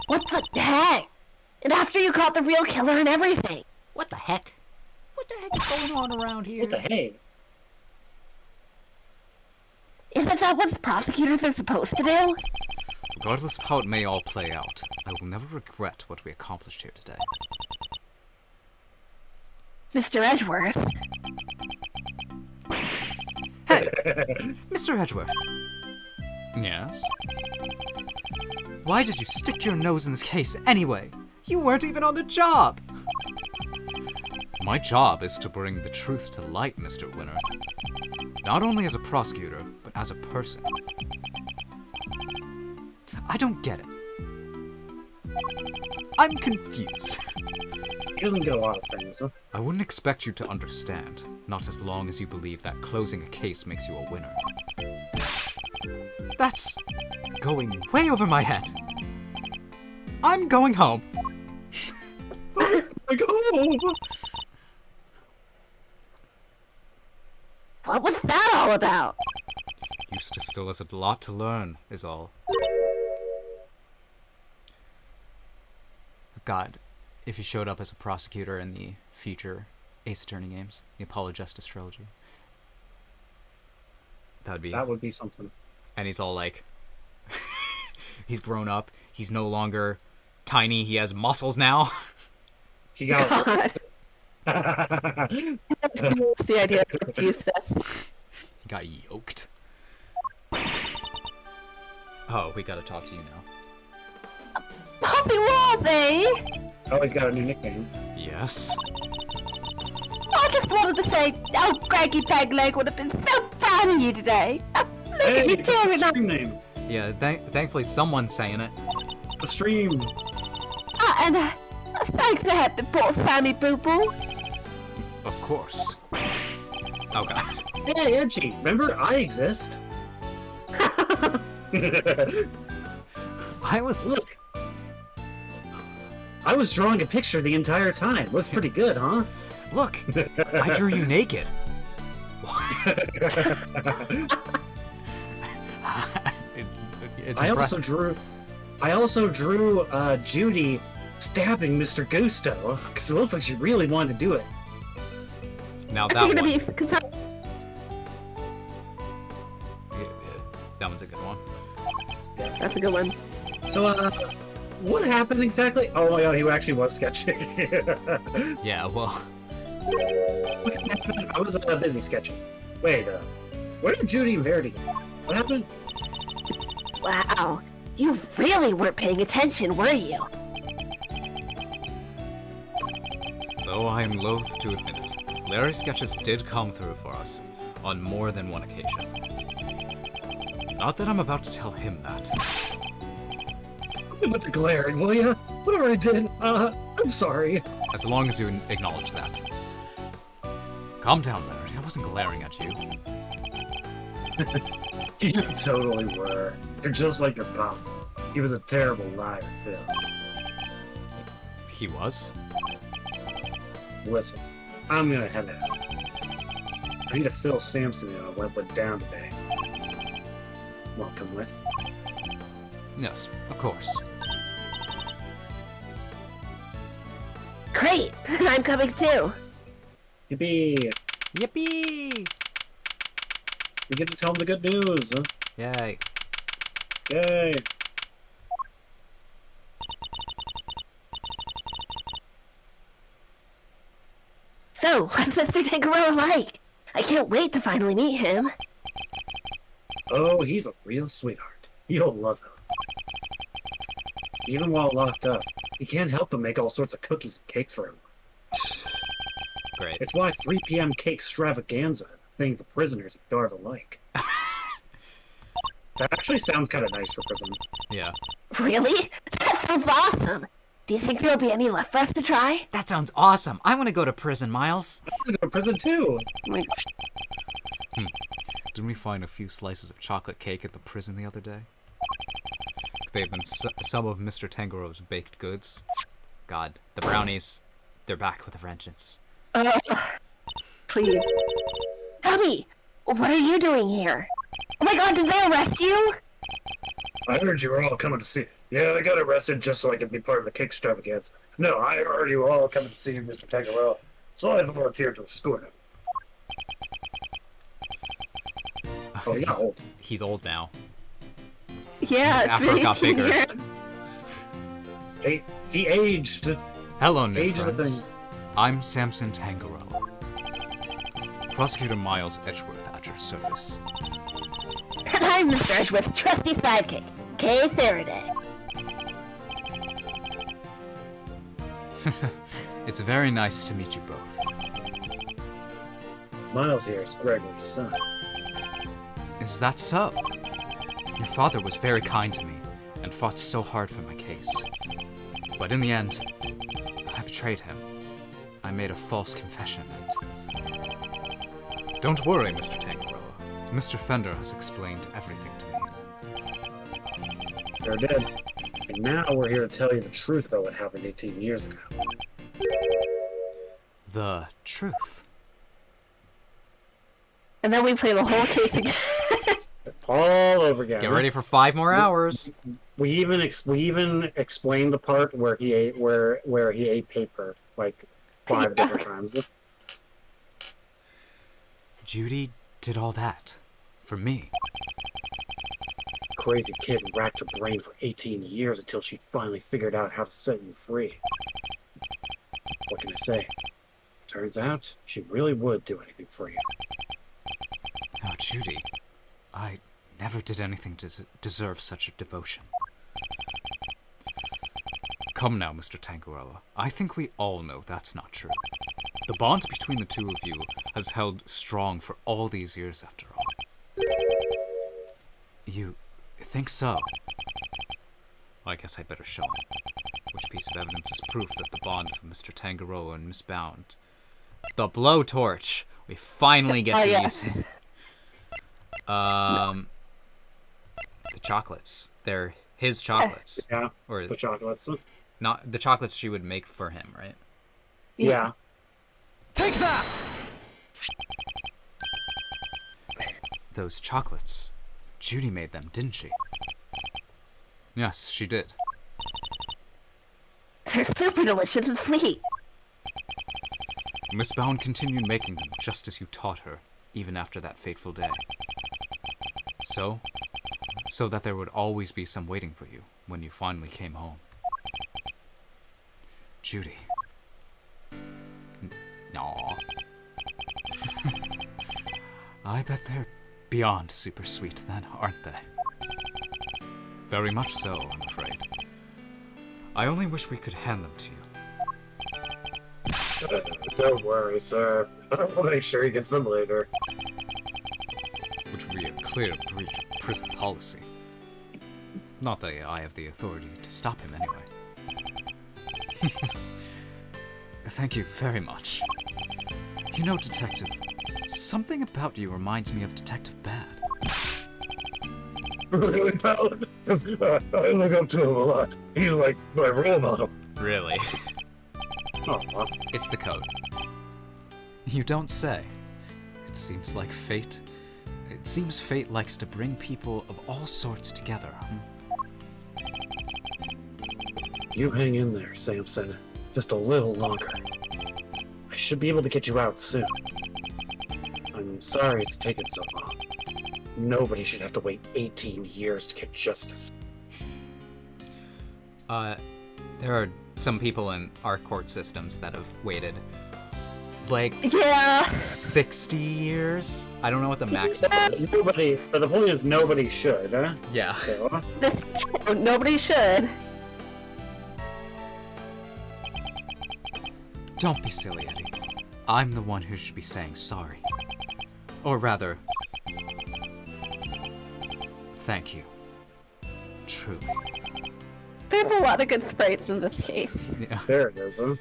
What the heck? And after you caught the real killer and everything. What the heck? What the heck is going on around here? What the hey? Isn't that what prosecutors are supposed to do? Regardless of how it may all play out, I will never regret what we accomplished here today. Mr. Edgeworth. Hey! Mr. Edgeworth, Yes? why did you stick your nose in this case anyway? You weren't even on the job! My job is to bring the truth to light, Mr. Winner. Not only as a prosecutor, but as a person. I don't get it. I'm confused. He doesn't get a lot of things. I wouldn't expect you to understand, not as long as you believe that closing a case makes you a winner. That's going way over my head. I'm going home. Like, oh! What was that all about? Eustace still has a lot to learn, is all. God, if he showed up as a prosecutor in the future Ace Attorney games, the Apollo Justice trilogy. That would be something. And he's all like, he's grown up. He's no longer tiny. He has muscles now. He got. That's the idea of Fuse Fest. He got yoked. Oh, we gotta talk to you now. Puffy Wolfie! Oh, he's got a new nickname. Yes. I just wanted to say, oh, Greggy Pegleg would have been so proud of you today. Look Hey, at you it's the tearing up. stream name. Yeah, thankfully someone's saying it. The stream. And thanks for helping poor Sammy Boo Boo. Of course. Oh god. Hey, Edgy. Remember, I exist. I was... Look. I was drawing a picture the entire time. Looks pretty good, huh? Look! I drew you naked. It's I impressive. also drew Judy stabbing Mr. Gusto because it looks like she really wanted to do it. Now Is that he gonna one... be... Cause Yeah, that one's a good one. that's a good one. So, what happened exactly? Oh my god, he actually was sketching. Yeah, well... What happened? I was busy sketching. Wait, where did Judy and Verity go? What happened? Wow, you really weren't paying attention, were you? Though I am loath to admit it, Larry's sketches did come through for us on more than one occasion. Not that I'm about to tell him that. With the glaring, will ya? Whatever I did, I'm sorry. As long as you acknowledge that. Calm down, Larry. I wasn't glaring at you. You totally were. You're just like your pop. He was a terrible liar, too. He was? Listen, I'm gonna head out. I need to fill Samson in on what went down today. Want to come with? Yes, of course. Great, I'm coming too. Yippee! Yippee! We get to tell him the good news. Huh? Yay. Yay! So, what's Mr. Tinkerer like? I can't wait to finally meet him. Oh, he's a real sweetheart. You'll love him. Even while locked up, he can't help but make all sorts of cookies and cakes for him. Great. It's why 3 p.m. cake extravaganza, a thing for prisoners and guards alike. That actually sounds kind of nice for prison. Yeah. Really? That sounds awesome. Do you think there'll be any left for us to try? That sounds awesome. I want to go to prison, Miles. I'm gonna go to prison too. Oh my gosh. Didn't we find a few slices of chocolate cake at the prison the other day? They've been some of Mr. Tangero's baked goods. God, the brownies, they're back with a vengeance. Please. Tubby, what are you doing here? Oh my god, did they arrest you? I heard you were all coming to see. Yeah, I got arrested just so I could be part of the cake extravaganza. No, I heard you were all coming to see Mr. Tangerell, so I volunteered to escort him. Oh, he's old. He's old now. Yeah, His it's afro been got 18 bigger. years. He aged. Hello, new Age of the friends. thing. I'm Samson Tangero. Prosecutor Miles Edgeworth at your service. And I'm Mr. Edgeworth's trusty sidekick, Kay Faraday. It's very nice to meet you both. Miles here is Gregory's son. Is that so? Your father was very kind to me and fought so hard for my case. But in the end, I betrayed him. I made a false confession and... Don't worry, Mr. Tangeroa. Mr. Fender has explained everything to me. They're dead. And now we're here to tell you the truth about what happened 18 years ago. The truth. And then we play the whole case again. All over again. Get ready for 5 more hours. We even explained the part where he ate where he ate paper like 5 different times. Judy did all that for me. Crazy kid racked her brain for 18 years until she finally figured out how to set you free. What can I say? Turns out she really would do anything for you. Oh, Judy, I never did anything to deserve such a devotion. Come now, Mr. Tangaroa. I think we all know that's not true. The bond between the two of you has held strong for all these years, after all. You think so? Well, I guess I'd better show him. Which piece of evidence is proof that the bond of Mr. Tangaroa and Miss Bound? The blowtorch! We finally get these. The chocolates. They're his chocolates. Yeah, Or the chocolates. not the chocolates she would make for him, right? Yeah. Take that! Those chocolates. Judy made them, didn't she? Yes, she did. They're super delicious and sweet. Miss Bound continued making them just as you taught her, even after that fateful day. So that there would always be some waiting for you when you finally came home. Judy. Aw. I bet they're beyond super sweet then, aren't they? Very much so, I'm afraid. I only wish we could hand them to you. Don't worry, sir. I'll make sure he gets them later. Which would be a clear breach of prison policy. Not that I have the authority to stop him anyway. Thank you very much. You know, Detective, something about you reminds me of Detective Bad. Really, pal? 'Cause, I look up to him a lot. He's like my role model. Really? Aw. It's the code. You don't say. It seems like fate. It seems fate likes to bring people of all sorts together. You hang in there, Samson. Just a little longer. I should be able to get you out soon. I'm sorry it's taken so long. Nobody should have to wait 18 years to get justice. There are some people in our court systems that have waited like 60 years. I don't know what the maximum is. Nobody, but the point is nobody should, huh? Yeah. So, Nobody should. Don't be silly, Eddie. I'm the one who should be saying sorry. Or rather, thank you. Truly. There's a lot of good sprites in this case. Yeah. there it is, huh?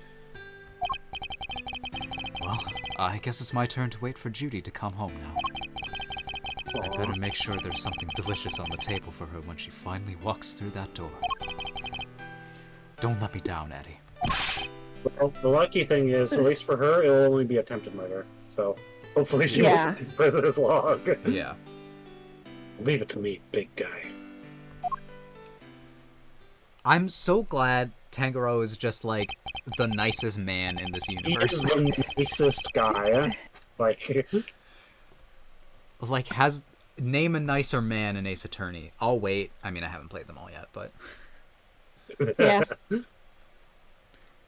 Well, I guess it's my turn to wait for Judy to come home now. I better make sure there's something delicious on the table for her when she finally walks through that door. Don't let me down, Eddie. Well, the lucky thing is, at least for her, it'll only be attempted murder. So, hopefully she won't be in prison as long. Yeah. Leave it to me, big guy. I'm so glad Tangaroa is just like the nicest man in this He universe. is the nicest guy. Like, Like, name a nicer man in Ace Attorney. I'll wait. I mean, I haven't played them all yet, but Yeah.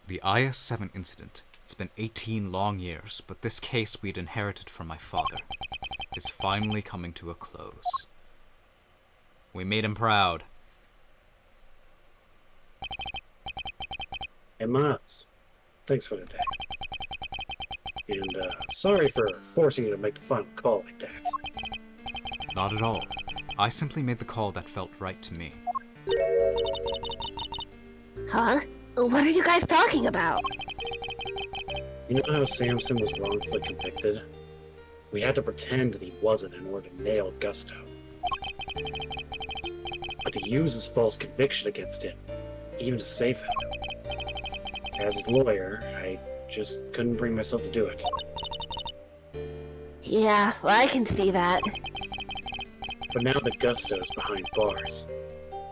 the IS-7 incident. It's been 18 long years, but this case we'd inherited from my father is finally coming to a close. We made him proud. hey, Miles. Thanks for the day. And, sorry for forcing you to make the final call like that. Not at all. I simply made the call that felt right to me. Huh? What are you guys talking about? You know how Samson was wrongfully convicted? We had to pretend that he wasn't in order to nail Gusto. But to use his false conviction against him, even to save him. As his lawyer, I just couldn't bring myself to do it. Yeah, well, I can see that. But now that Gusto's behind bars,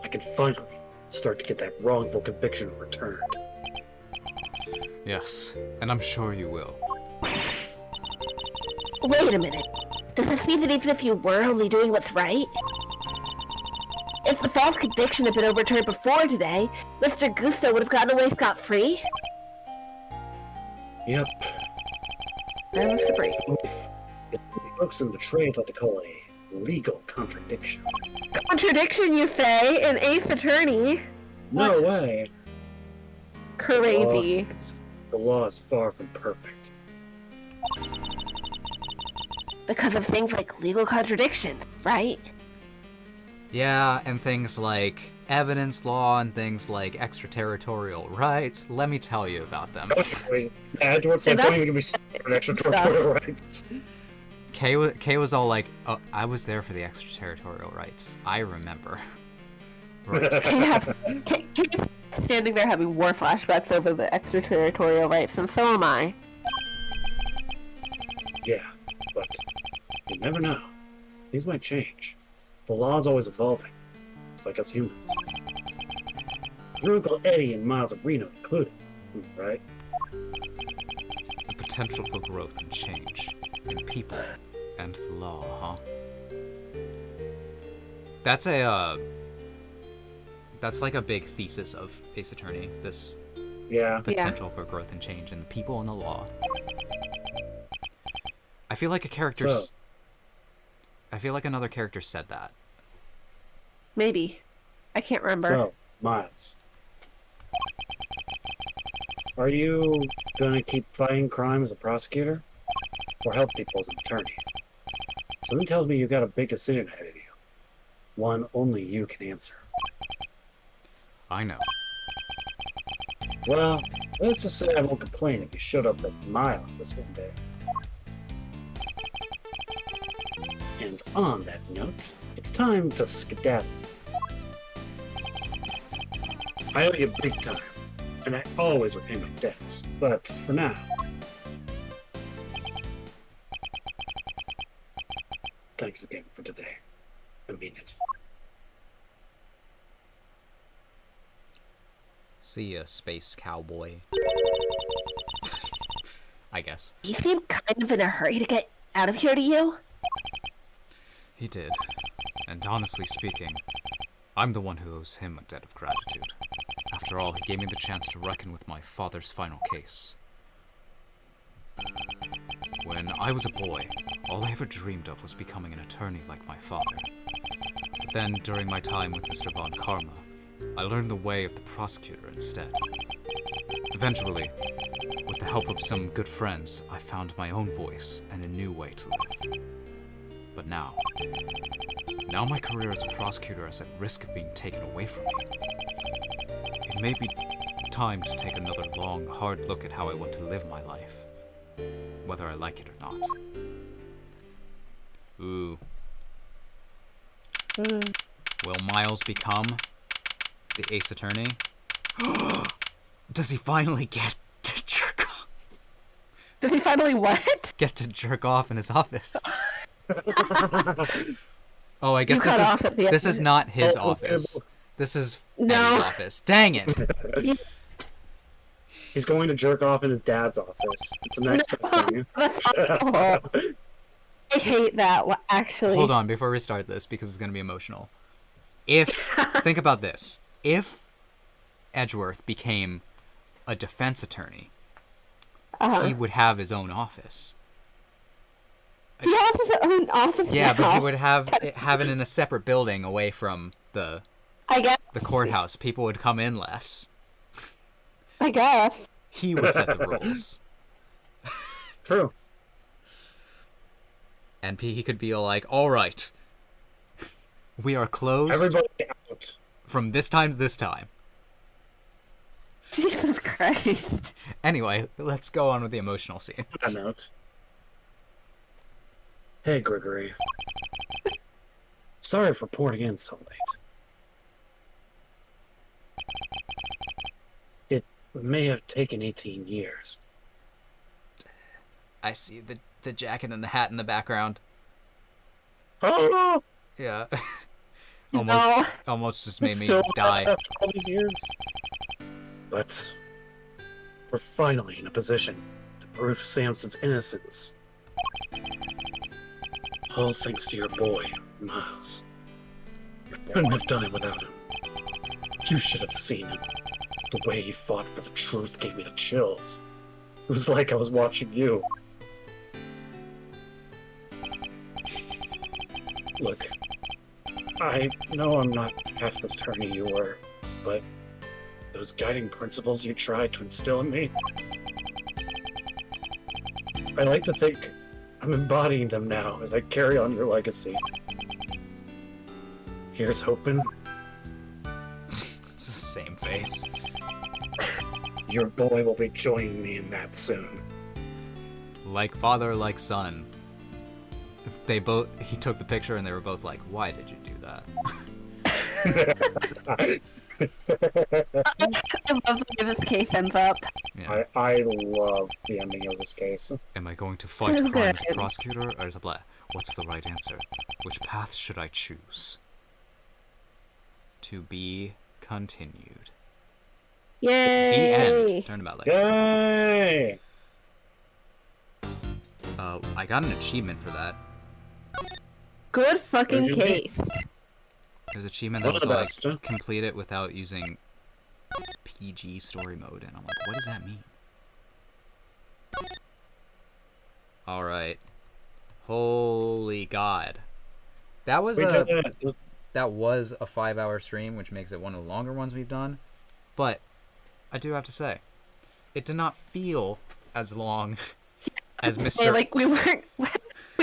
I can finally start to get that wrongful conviction overturned. Yes, and I'm sure you will. Wait a minute. Does this mean that even if you were only doing what's right? If the false conviction had been overturned before today, Mr. Gusto would have gotten away scot-free? Yep. That was the break. It's what folks in the trade like to call a legal contradiction. Contradiction, you say? An Ace Attorney? No way. Crazy. The law is far from perfect. Because of things like legal contradictions, right? Yeah, and things like evidence law and things like extraterritorial rights. Let me tell you about them. Edward's like, don't even give me an extraterritorial rights. Kay was all like, oh, I was there for the extraterritorial rights. I remember. Right. Kay's standing there having war flashbacks over the extraterritorial rights, and so am I. Yeah, but you never know. Things might change. The law's always evolving, just like us humans. Your Uncle Eddie and Miles of Reno included, right? The potential for growth and change in people and the law, huh? That's like a big thesis of Ace Attorney. This potential for growth and change in the people and the law. I feel like I feel like another character said that. Maybe. I can't remember. So, Miles. Are you gonna keep fighting crime as a prosecutor? Or help people as an attorney? Something tells me you've got a big decision ahead of you. One only you can answer. I know. Well, let's just say I won't complain if you showed up at my office one day. And on that note, it's time to skedaddle. I owe you big time, and I always repay my debts, but for now... Thanks again for today. I mean it. See ya, space cowboy. I guess. He seemed kind of in a hurry to get out of here to you. He did. And honestly speaking, I'm the one who owes him a debt of gratitude. After all, he gave me the chance to reckon with my father's final case. When I was a boy, all I ever dreamed of was becoming an attorney like my father. But then, during my time with Mr. Von Karma, I learned the way of the prosecutor instead. Eventually, with the help of some good friends, I found my own voice and a new way to live. But now my career as a prosecutor is at risk of being taken away from me. It may be time to take another long, hard look at how I want to live my life, whether I like it or not. Ooh. Will Miles become the Ace Attorney? Does he finally get to jerk off? Did he finally what? Get to jerk off in his office. Oh, I guess this is not his office. This is Eddie's office. Dang it. He's going to jerk off in his dad's office. It's an express thing. I hate that, actually. Hold on, before we start this, because it's going to be emotional. Think about this. If Edgeworth became a defense attorney, he would have his own office. He has his own office Yeah, now. but he would have it in a separate building away from the courthouse. People would come in less. I guess. He would set the rules. True. And he could be like, all right, we are closed Everybody out. from this time to this time. Jesus Christ. Anyway, let's go on with the emotional scene. On that note. Hey, Gregory. Sorry for pouring in so late. It may have taken 18 years. I see the jacket and the hat in the background. Oh! Yeah. almost just made me Still die. after all these years. But we're finally in a position to prove Samson's innocence. All thanks to your boy, Miles. You couldn't have done it without him. You should have seen him. The way he fought for the truth gave me the chills. It was like I was watching you. Look, I know I'm not half the attorney you were, but those guiding principles you tried to instill in me, I like to think I'm embodying them now as I carry on your legacy. Here's hoping It's the same face. your boy will be joining me in that soon. Like father, like son. He took the picture and they were both like, why did you do that? I love the way this case ends up. Yeah. I love the ending of this case. Am I going to fight So crime as a good. prosecutor or as a What's the right answer? Which path should I choose? To be continued. The Yay! end. Turnabout Legacy. Yay! I got an achievement for that. Good fucking Where'd you be? case. There's an achievement that One was of the like, best, huh? complete it without using PG story mode, and I'm like, what does that mean? Alright. Holy god. That was We a did it. that was a 5-hour stream, which makes it one of the longer ones we've done. But I do have to say, it did not feel as long as Hey, Mr. like we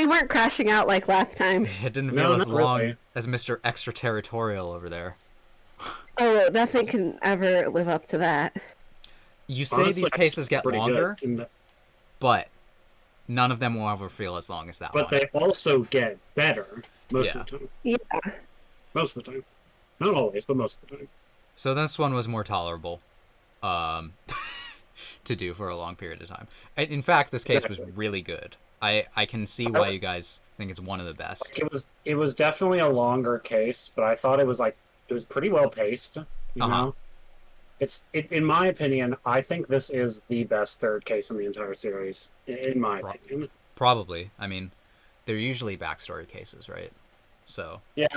weren't crashing out like last time. It didn't No, feel as not long really. as Mr. Extraterritorial over there. Oh, nothing can ever live up to that. You say Honestly, these cases it's get pretty longer, good. but none of them will ever feel as long as that But one. they also get better most Yeah. of the time. Yeah. Most of the time. Not always, but most of the time. So this one was more tolerable to do for a long period of time. In fact, this case was Exactly. really good. I can see why you guys think it's one of the best. It was definitely a longer case, but I thought it was pretty well paced. You Uh-huh. know, in my opinion, I think this is the best third case in the entire series. In my opinion, Probably. I mean, they're usually backstory cases, right? So yeah.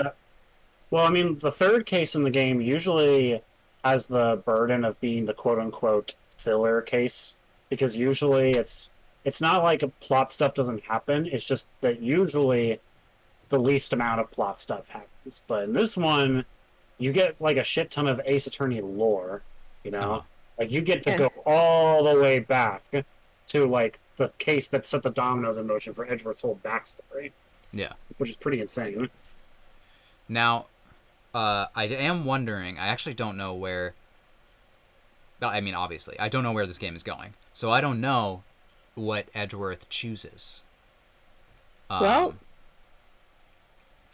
Well, I mean, the third case in the game usually has the burden of being the quote unquote filler case, because usually it's not like a plot stuff doesn't happen. It's just that usually the least amount of plot stuff happens. But in this one, you get like a shit ton of Ace Attorney lore. You know, Uh-huh. like you get to Yeah. go all the way back to like the case that set the dominoes in motion for Edgeworth's whole backstory, yeah. which is pretty insane. Now, I am wondering. I actually don't know where. I mean, obviously, I don't know where this game is going, so I don't know what Edgeworth chooses. Well,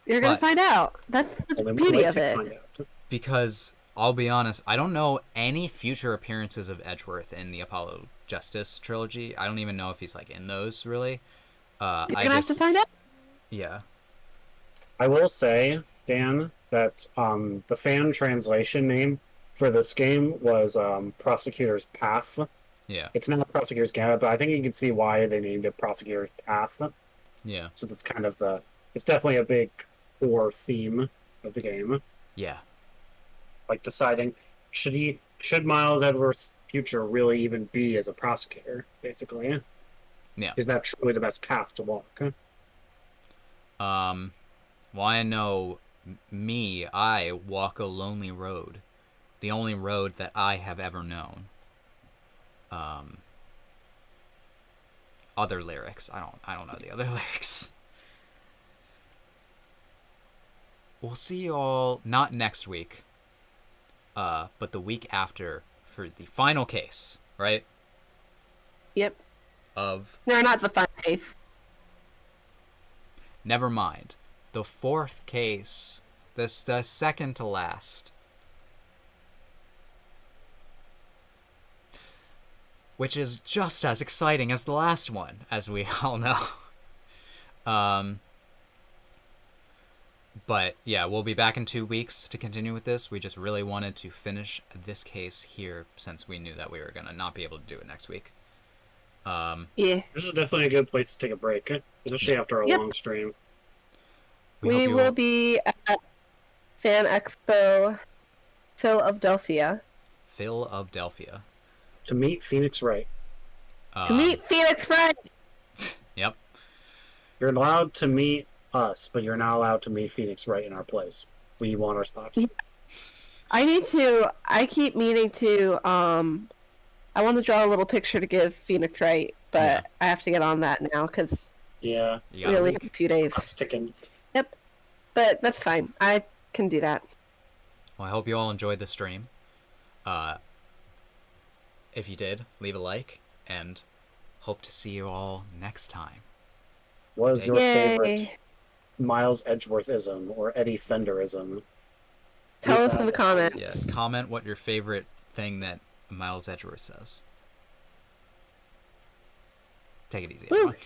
you're gonna but- find out. That's the Well, then we'll beauty wait of to it. find out. Because I'll be honest, I don't know any future appearances of Edgeworth in the Apollo Justice trilogy. I don't even know if he's like in those really. You're I gonna have to find out. yeah. I will say, Dan, that the fan translation name for this game was Prosecutor's Path. Yeah. It's not Prosecutor's Gambit, but I think you can see why they named it Prosecutor's Path, Yeah. since it's kind of it's definitely a big core theme of the game. Yeah. Like deciding should Miles Edgeworth's future really even be as a prosecutor, basically. Yeah. Is that truly the best path to walk? Well, I know I walk a lonely road. The only road that I have ever known. Other lyrics. I don't know the other lyrics. We'll see y'all not next week. But the week after for the final case, right? Yep. Of No, not the fun case. never mind. The fourth case. The second to last. Which is just as exciting as the last one, as we all know. But yeah, we'll be back in 2 weeks to continue with this. We just really wanted to finish this case here since we knew that we were gonna not be able to do it next week. Yeah. This is definitely a good place to take a break, especially after a Yep. long stream. We hope We you will all- be at Fan Expo Philadelphia Philadelphia. To meet Phoenix Wright. to meet Phoenix Wright. Yep. You're allowed to meet us, but you're not allowed to meet Phoenix Wright in our place. We want our spot. I keep meaning to, I want to draw a little picture to give Phoenix Wright, but Yeah. I have to get on that now because Yeah, You we got a only week. have a few days. it's ticking. But that's fine. I can do that. Well, I hope you all enjoyed the stream. If you did, leave a like, and hope to see you all next time. What is your Yay. favorite Miles Edgeworthism or Eddie Fenderism? Tell Leave us in the that- comments. Yeah, comment what your favorite thing that Miles Edgeworth says. Take it easy, Woo. everyone.